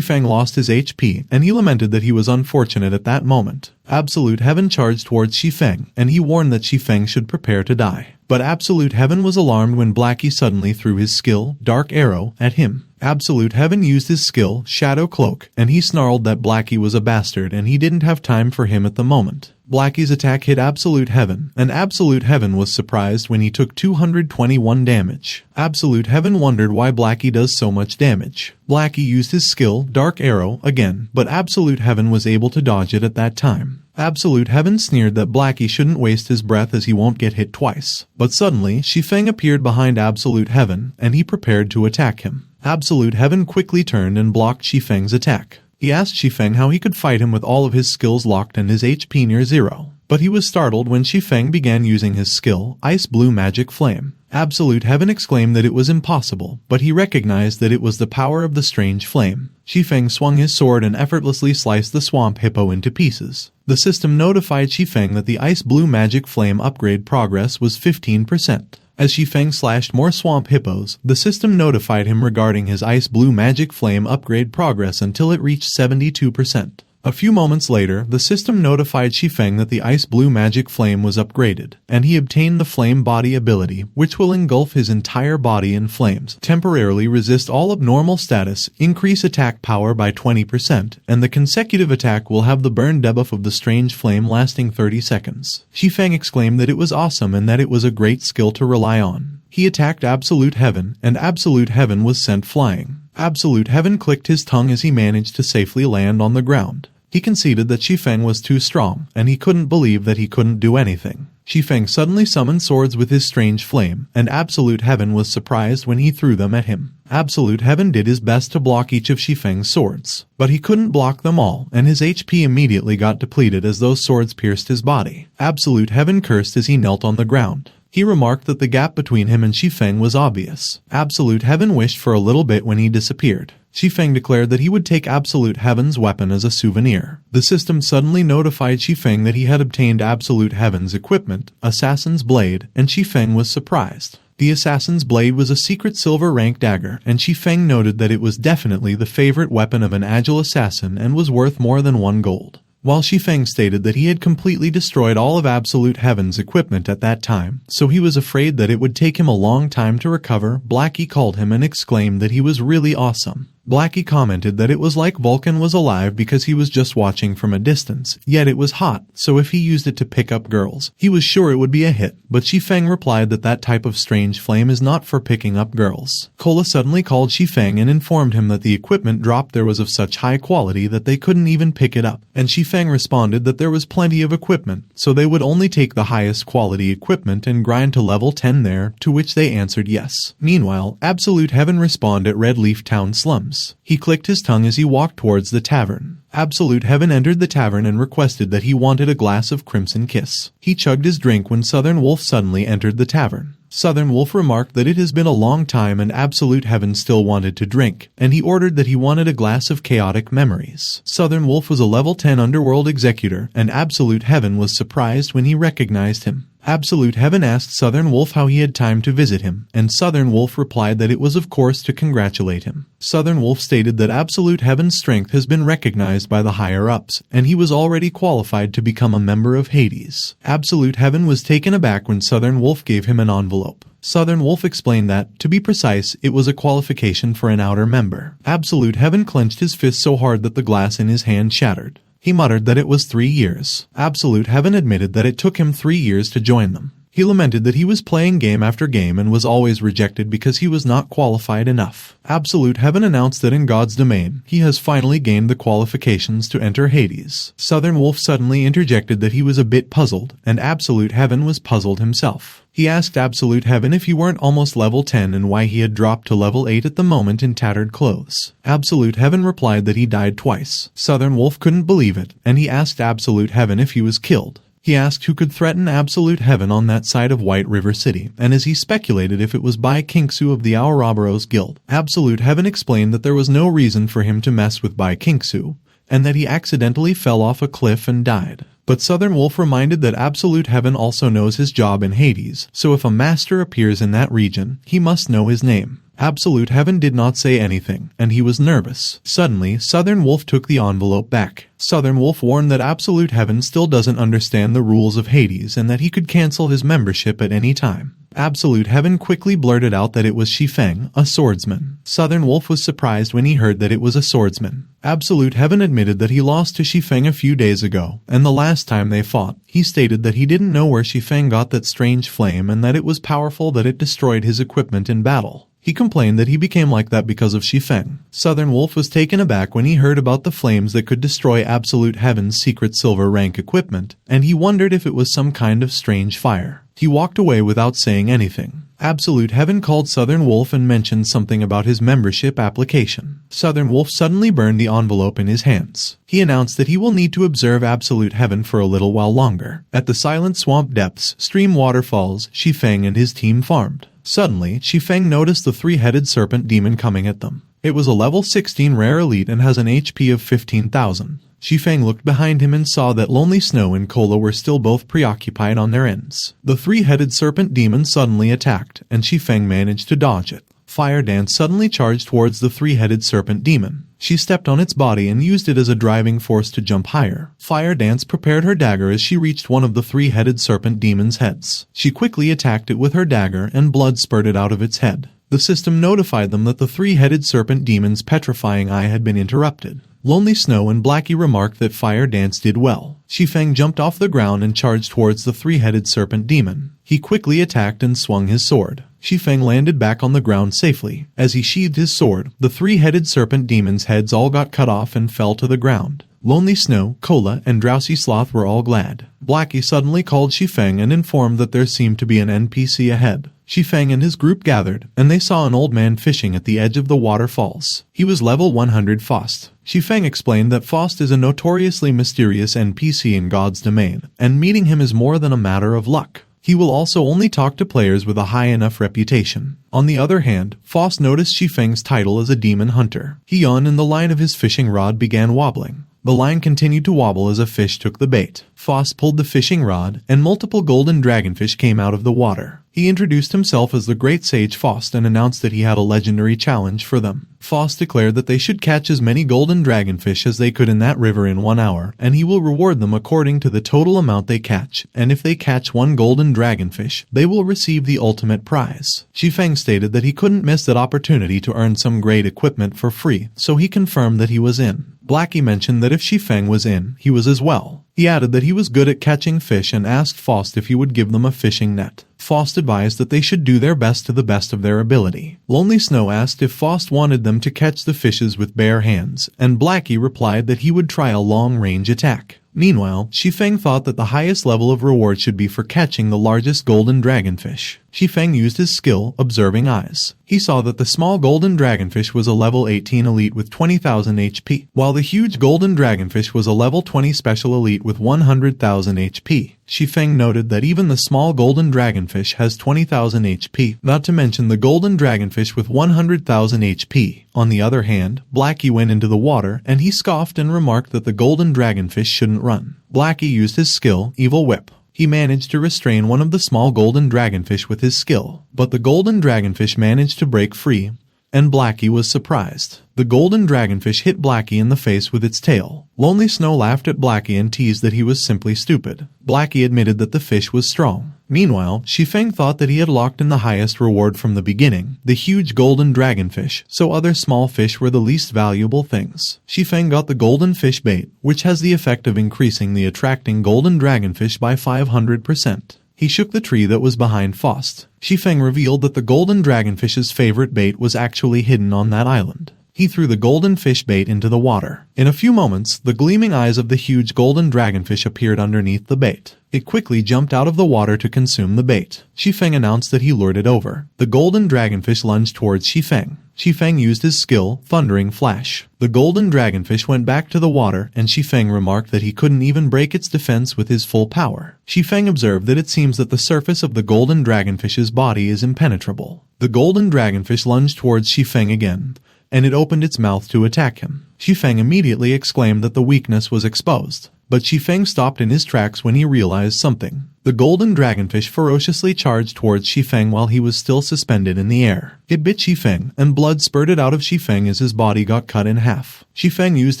Feng lost his HP, and he lamented that he was unfortunate at that moment. Absolute Heaven charged towards Shi Feng, and he warned that Shi Feng should prepare to die. But Absolute Heaven was alarmed when Blackie suddenly threw his skill, Dark Arrow, at him. Absolute Heaven used his skill, Shadow Cloak, and he snarled that Blackie was a bastard and he didn't have time for him at the moment. Blackie's attack hit Absolute Heaven, and Absolute Heaven was surprised when he took 221 damage. Absolute Heaven wondered why Blackie does so much damage. Blackie used his skill, Dark Arrow, again, but Absolute Heaven was able to dodge it at that time. Absolute Heaven sneered that Blackie shouldn't waste his breath as he won't get hit twice. But suddenly, Shi Feng appeared behind Absolute Heaven, and he prepared to attack him. Absolute Heaven quickly turned and blocked Shi Feng's attack. He asked Shi Feng how he could fight him with all of his skills locked and his HP near zero. But he was startled when Shi Feng began using his skill, Ice Blue Magic Flame. Absolute Heaven exclaimed that it was impossible, but he recognized that it was the power of the strange flame. Shi Feng swung his sword and effortlessly sliced the swamp hippo into pieces. The system notified Shi Feng that the Ice Blue Magic Flame upgrade progress was 15%. As Shi Feng slashed more swamp hippos, the system notified him regarding his Ice Blue Magic Flame upgrade progress until it reached 72%. A few moments later, the system notified Shi Feng that the Ice Blue Magic Flame was upgraded, and he obtained the Flame Body ability, which will engulf his entire body in flames, temporarily resist all abnormal status, increase attack power by 20%, and the consecutive attack will have the burn debuff of the strange flame lasting 30 seconds. Shi Feng exclaimed that it was awesome and that it was a great skill to rely on. He attacked Absolute Heaven, and Absolute Heaven was sent flying. Absolute Heaven clicked his tongue as he managed to safely land on the ground. He conceded that Shi Feng was too strong, and he couldn't believe that he couldn't do anything. Shi Feng suddenly summoned swords with his strange flame, and Absolute Heaven was surprised when he threw them at him. Absolute Heaven did his best to block each of Shi Feng's swords, but he couldn't block them all, and his HP immediately got depleted as those swords pierced his body. Absolute Heaven cursed as he knelt on the ground. He remarked that the gap between him and Shi Feng was obvious. Absolute Heaven wished for a little bit when he disappeared. Shi Feng declared that he would take Absolute Heaven's weapon as a souvenir. The system suddenly notified Shi Feng that he had obtained Absolute Heaven's equipment, Assassin's Blade, and Shi Feng was surprised. The Assassin's Blade was a secret silver rank dagger, and Shi Feng noted that it was definitely the favorite weapon of an agile assassin and was worth more than 1 gold. While Shi Feng stated that he had completely destroyed all of Absolute Heaven's equipment at that time, so he was afraid that it would take him a long time to recover, Blackie called him and exclaimed that he was really awesome. Blackie commented that it was like Vulcan was alive because he was just watching from a distance, yet it was hot, so if he used it to pick up girls, he was sure it would be a hit, but Shi Feng replied that that type of strange flame is not for picking up girls. Cola suddenly called Shi Feng and informed him that the equipment dropped there was of such high quality that they couldn't even pick it up, and Shi Feng responded that there was plenty of equipment, so they would only take the highest quality equipment and grind to level 10 there, to which they answered yes. Meanwhile, Absolute Heaven respawned at Red Leaf Town slums. He clicked his tongue as he walked towards the tavern. Absolute Heaven entered the tavern and requested that he wanted a glass of Crimson Kiss. He chugged his drink when Southern Wolf suddenly entered the tavern. Southern Wolf remarked that it has been a long time and Absolute Heaven still wanted to drink, and he ordered that he wanted a glass of Chaotic Memories. Southern Wolf was a level 10 underworld executor, and Absolute Heaven was surprised when he recognized him. Absolute Heaven asked Southern Wolf how he had time to visit him, and Southern Wolf replied that it was of course to congratulate him. Southern Wolf stated that Absolute Heaven's strength has been recognized by the higher-ups, and he was already qualified to become a member of Hades. Absolute Heaven was taken aback when Southern Wolf gave him an envelope. Southern Wolf explained that, to be precise, it was a qualification for an outer member. Absolute Heaven clenched his fist so hard that the glass in his hand shattered. He muttered that it was 3 years. Absolute Heaven admitted that it took him 3 years to join them. He lamented that he was playing game after game and was always rejected because he was not qualified enough. Absolute Heaven announced that in God's domain, he has finally gained the qualifications to enter Hades. Southern Wolf suddenly interjected that he was a bit puzzled, and Absolute Heaven was puzzled himself. He asked Absolute Heaven if he weren't almost level 10 and why he had dropped to level 8 at the moment in tattered clothes. Absolute Heaven replied that he died twice. Southern Wolf couldn't believe it, and he asked Absolute Heaven if he was killed. He asked who could threaten Absolute Heaven on that side of White River City, and as he speculated if it was Bai Kingsu of the Ouroboros Guild, Absolute Heaven explained that there was no reason for him to mess with Bai Kingsu, and that he accidentally fell off a cliff and died. But Southern Wolf reminded that Absolute Heaven also knows his job in Hades, so if a master appears in that region, he must know his name. Absolute Heaven did not say anything, and he was nervous. Suddenly, Southern Wolf took the envelope back. Southern Wolf warned that Absolute Heaven still doesn't understand the rules of Hades and that he could cancel his membership at any time. Absolute Heaven quickly blurted out that it was Shi Feng, a swordsman. Southern Wolf was surprised when he heard that it was a swordsman. Absolute Heaven admitted that he lost to Shi Feng a few days ago, and the last time they fought, he stated that he didn't know where Shi Feng got that strange flame and that it was powerful that it destroyed his equipment in battle. He complained that he became like that because of Shi Feng. Southern Wolf was taken aback when he heard about the flames that could destroy Absolute Heaven's secret silver rank equipment, and he wondered if it was some kind of strange fire. He walked away without saying anything. Absolute Heaven called Southern Wolf and mentioned something about his membership application. Southern Wolf suddenly burned the envelope in his hands. He announced that he will need to observe Absolute Heaven for a little while longer. At the silent swamp depths, stream waterfalls, Shi Feng and his team farmed. Suddenly, Shi Feng noticed the three-headed serpent demon coming at them. It was a level 16 rare elite and has an HP of 15,000. Shi Feng looked behind him and saw that Lonely Snow and Cola were still both preoccupied on their ends. The three-headed serpent demon suddenly attacked, and Shi Feng managed to dodge it. Fire Dance suddenly charged towards the three-headed serpent demon. She stepped on its body and used it as a driving force to jump higher. Fire Dance prepared her dagger as she reached one of the three-headed serpent demon's heads. She quickly attacked it with her dagger and blood spurted out of its head. The system notified them that the three-headed serpent demon's petrifying eye had been interrupted. Lonely Snow and Blackie remarked that Fire Dance did well. Shi Feng jumped off the ground and charged towards the three-headed serpent demon. He quickly attacked and swung his sword. Shi Feng landed back on the ground safely. As he sheathed his sword, the three-headed serpent demon's heads all got cut off and fell to the ground. Lonely Snow, Cola, and Drowsy Sloth were all glad. Blackie suddenly called Shi Feng and informed that there seemed to be an NPC ahead. Shi Feng and his group gathered, and they saw an old man fishing at the edge of the waterfalls. He was level 100 Faust. Shi Feng explained that Faust is a notoriously mysterious NPC in God's domain, and meeting him is more than a matter of luck. He will also only talk to players with a high enough reputation. On the other hand, Faust noticed Shi Feng's title as a demon hunter. He yawned and the line of his fishing rod began wobbling. The line continued to wobble as a fish took the bait. Faust pulled the fishing rod, and multiple golden dragonfish came out of the water. He introduced himself as the Great Sage Faust and announced that he had a legendary challenge for them. Faust declared that they should catch as many golden dragonfish as they could in that river in 1 hour, and he will reward them according to the total amount they catch, and if they catch one golden dragonfish, they will receive the ultimate prize. Shi Feng stated that he couldn't miss that opportunity to earn some great equipment for free, so he confirmed that he was in. Blackie mentioned that if Shi Feng was in, he was as well. He added that he was good at catching fish and asked Faust if he would give them a fishing net. Faust advised that they should do their best to the best of their ability. Lonely Snow asked if Faust wanted them to catch the fishes with bare hands, and Blackie replied that he would try a long-range attack. Meanwhile, Shi Feng thought that the highest level of reward should be for catching the largest golden dragonfish. Shi Feng used his skill, Observing Eyes. He saw that the small golden dragonfish was a level 18 elite with 20,000 HP, while the huge golden dragonfish was a level 20 special elite with 100,000 HP. Shi Feng noted that even the small golden dragonfish has 20,000 HP, not to mention the golden dragonfish with 100,000 HP. On the other hand, Blackie went into the water, and he scoffed and remarked that the golden dragonfish shouldn't run. Blackie used his skill, Evil Whip. He managed to restrain one of the small golden dragonfish with his skill, but the golden dragonfish managed to break free, and Blackie was surprised. The golden dragonfish hit Blackie in the face with its tail. Lonely Snow laughed at Blackie and teased that he was simply stupid. Blackie admitted that the fish was strong. Meanwhile, Shi Feng thought that he had locked in the highest reward from the beginning, the huge golden dragonfish, so other small fish were the least valuable things. Shi Feng got the golden fish bait, which has the effect of increasing the attracting golden dragonfish by 500%. He shook the tree that was behind Faust. Shi Feng revealed that the golden dragonfish's favorite bait was actually hidden on that island. He threw the golden fish bait into the water. In a few moments, the gleaming eyes of the huge golden dragonfish appeared underneath the bait. It quickly jumped out of the water to consume the bait. Shi Feng announced that he lured it over. The golden dragonfish lunged towards Shi Feng. Shi Feng used his skill, Thundering Flash. The golden dragonfish went back to the water, and Shi Feng remarked that he couldn't even break its defense with his full power. Shi Feng observed that it seems that the surface of the golden dragonfish's body is impenetrable. The golden dragonfish lunged towards Shi Feng again, and it opened its mouth to attack him. Shi Feng immediately exclaimed that the weakness was exposed. But Shi Feng stopped in his tracks when he realized something. The golden dragonfish ferociously charged towards Shi Feng while he was still suspended in the air. It bit Shi Feng, and blood spurted out of Shi Feng as his body got cut in half. Shi Feng used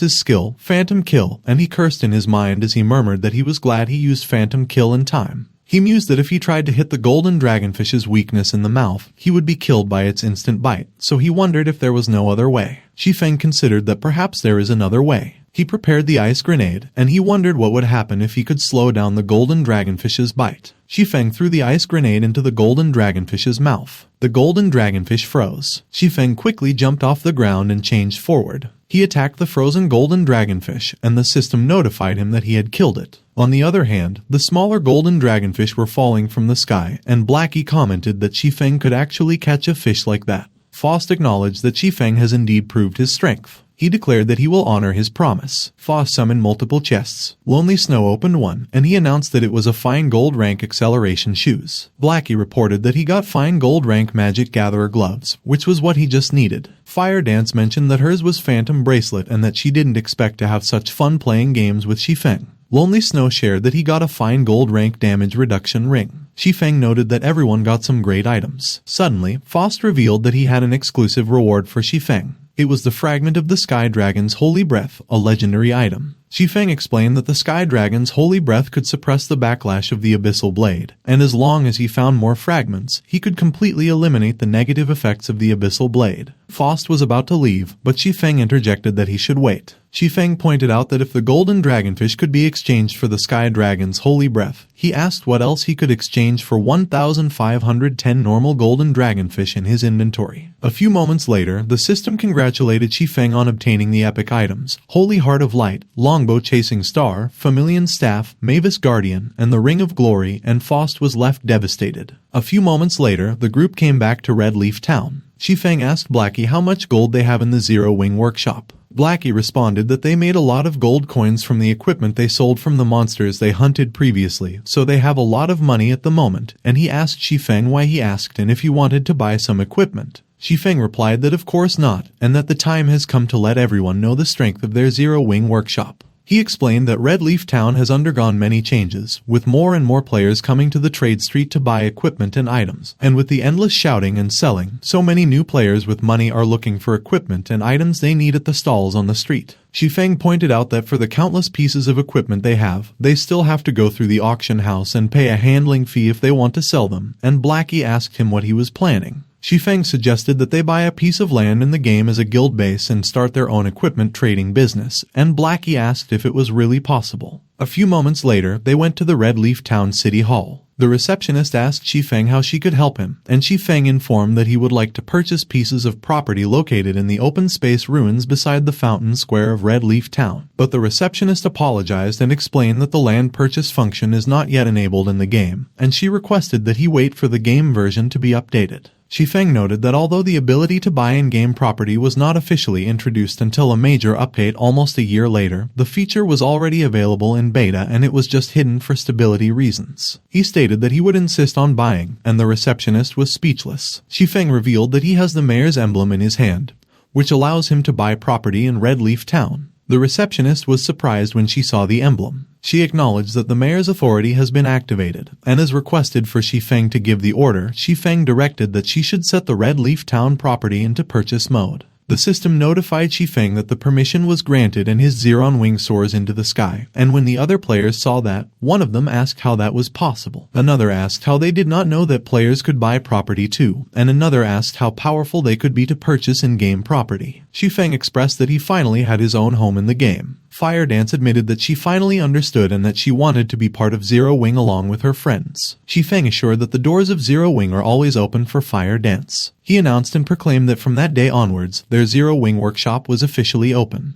his skill, Phantom Kill, and he cursed in his mind as he murmured that he was glad he used Phantom Kill in time. He mused that if he tried to hit the golden dragonfish's weakness in the mouth, he would be killed by its instant bite, so he wondered if there was no other way. Shi Feng considered that perhaps there is another way. He prepared the ice grenade, and he wondered what would happen if he could slow down the golden dragonfish's bite. Shi Feng threw the ice grenade into the golden dragonfish's mouth. The golden dragonfish froze. Shi Feng quickly jumped off the ground and changed forward. He attacked the frozen golden dragonfish, and the system notified him that he had killed it. On the other hand, the smaller golden dragonfish were falling from the sky, and Blackie commented that Shi Feng could actually catch a fish like that. Faust acknowledged that Shi Feng has indeed proved his strength. He declared that he will honor his promise. Faust summoned multiple chests. Lonely Snow opened one, and he announced that it was a fine gold rank acceleration shoes. Blackie reported that he got fine gold rank magic gatherer gloves, which was what he just needed. Fire Dance mentioned that hers was phantom bracelet and that she didn't expect to have such fun playing games with Shi Feng. Lonely Snow shared that he got a fine gold rank damage reduction ring. Shi Feng noted that everyone got some great items. Suddenly, Faust revealed that he had an exclusive reward for Shi Feng. It was the fragment of the Sky Dragon's Holy Breath, a legendary item. Shi Feng explained that the Sky Dragon's Holy Breath could suppress the backlash of the Abyssal Blade, and as long as he found more fragments, he could completely eliminate the negative effects of the Abyssal Blade. Faust was about to leave, but Shi Feng interjected that he should wait. Shi Feng pointed out that if the golden dragonfish could be exchanged for the Sky Dragon's Holy Breath, he asked what else he could exchange for 1,510 normal golden dragonfish in his inventory. A few moments later, the system congratulated Shi Feng on obtaining the epic items: Holy Heart of Light, Longbow Chasing Star, Familian Staff, Mavis Guardian, and the Ring of Glory, and Faust was left devastated. A few moments later, the group came back to Red Leaf Town. Shi Feng asked Blackie how much gold they have in the Zero Wing workshop. Blackie responded that they made a lot of gold coins from the equipment they sold from the monsters they hunted previously, so they have a lot of money at the moment, and he asked Shi Feng why he asked and if he wanted to buy some equipment. Shi Feng replied that of course not, and that the time has come to let everyone know the strength of their Zero Wing workshop. He explained that Red Leaf Town has undergone many changes, with more and more players coming to the trade street to buy equipment and items, and with the endless shouting and selling, so many new players with money are looking for equipment and items they need at the stalls on the street. Shi Feng pointed out that for the countless pieces of equipment they have, they still have to go through the auction house and pay a handling fee if they want to sell them, and Blackie asked him what he was planning. Shi Feng suggested that they buy a piece of land in the game as a guild base and start their own equipment trading business, and Blackie asked if it was really possible. A few moments later, they went to the Red Leaf Town City Hall. The receptionist asked Shi Feng how she could help him, and Shi Feng informed that he would like to purchase pieces of property located in the open space ruins beside the fountain square of Red Leaf Town. But the receptionist apologized and explained that the land purchase function is not yet enabled in the game, and she requested that he wait for the game version to be updated. Shi Feng noted that although the ability to buy in-game property was not officially introduced until a major update almost a year later, the feature was already available in beta and it was just hidden for stability reasons. He stated that he would insist on buying, and the receptionist was speechless. Shi Feng revealed that he has the mayor's emblem in his hand, which allows him to buy property in Red Leaf Town. The receptionist was surprised when she saw the emblem. She acknowledged that the mayor's authority has been activated, and as requested for Shi Feng to give the order, Shi Feng directed that she should set the Red Leaf Town property into purchase mode. The system notified Shi Feng that the permission was granted and his Zeron wing soars into the sky, and when the other players saw that, one of them asked how that was possible. Another asked how they did not know that players could buy property too, and another asked how powerful they could be to purchase in-game property. Shi Feng expressed that he finally had his own home in the game. Fire Dance admitted that she finally understood and that she wanted to be part of Zero Wing along with her friends. Shi Feng assured that the doors of Zero Wing are always open for Fire Dance. He announced and proclaimed that from that day onwards, their Zero Wing workshop was officially open.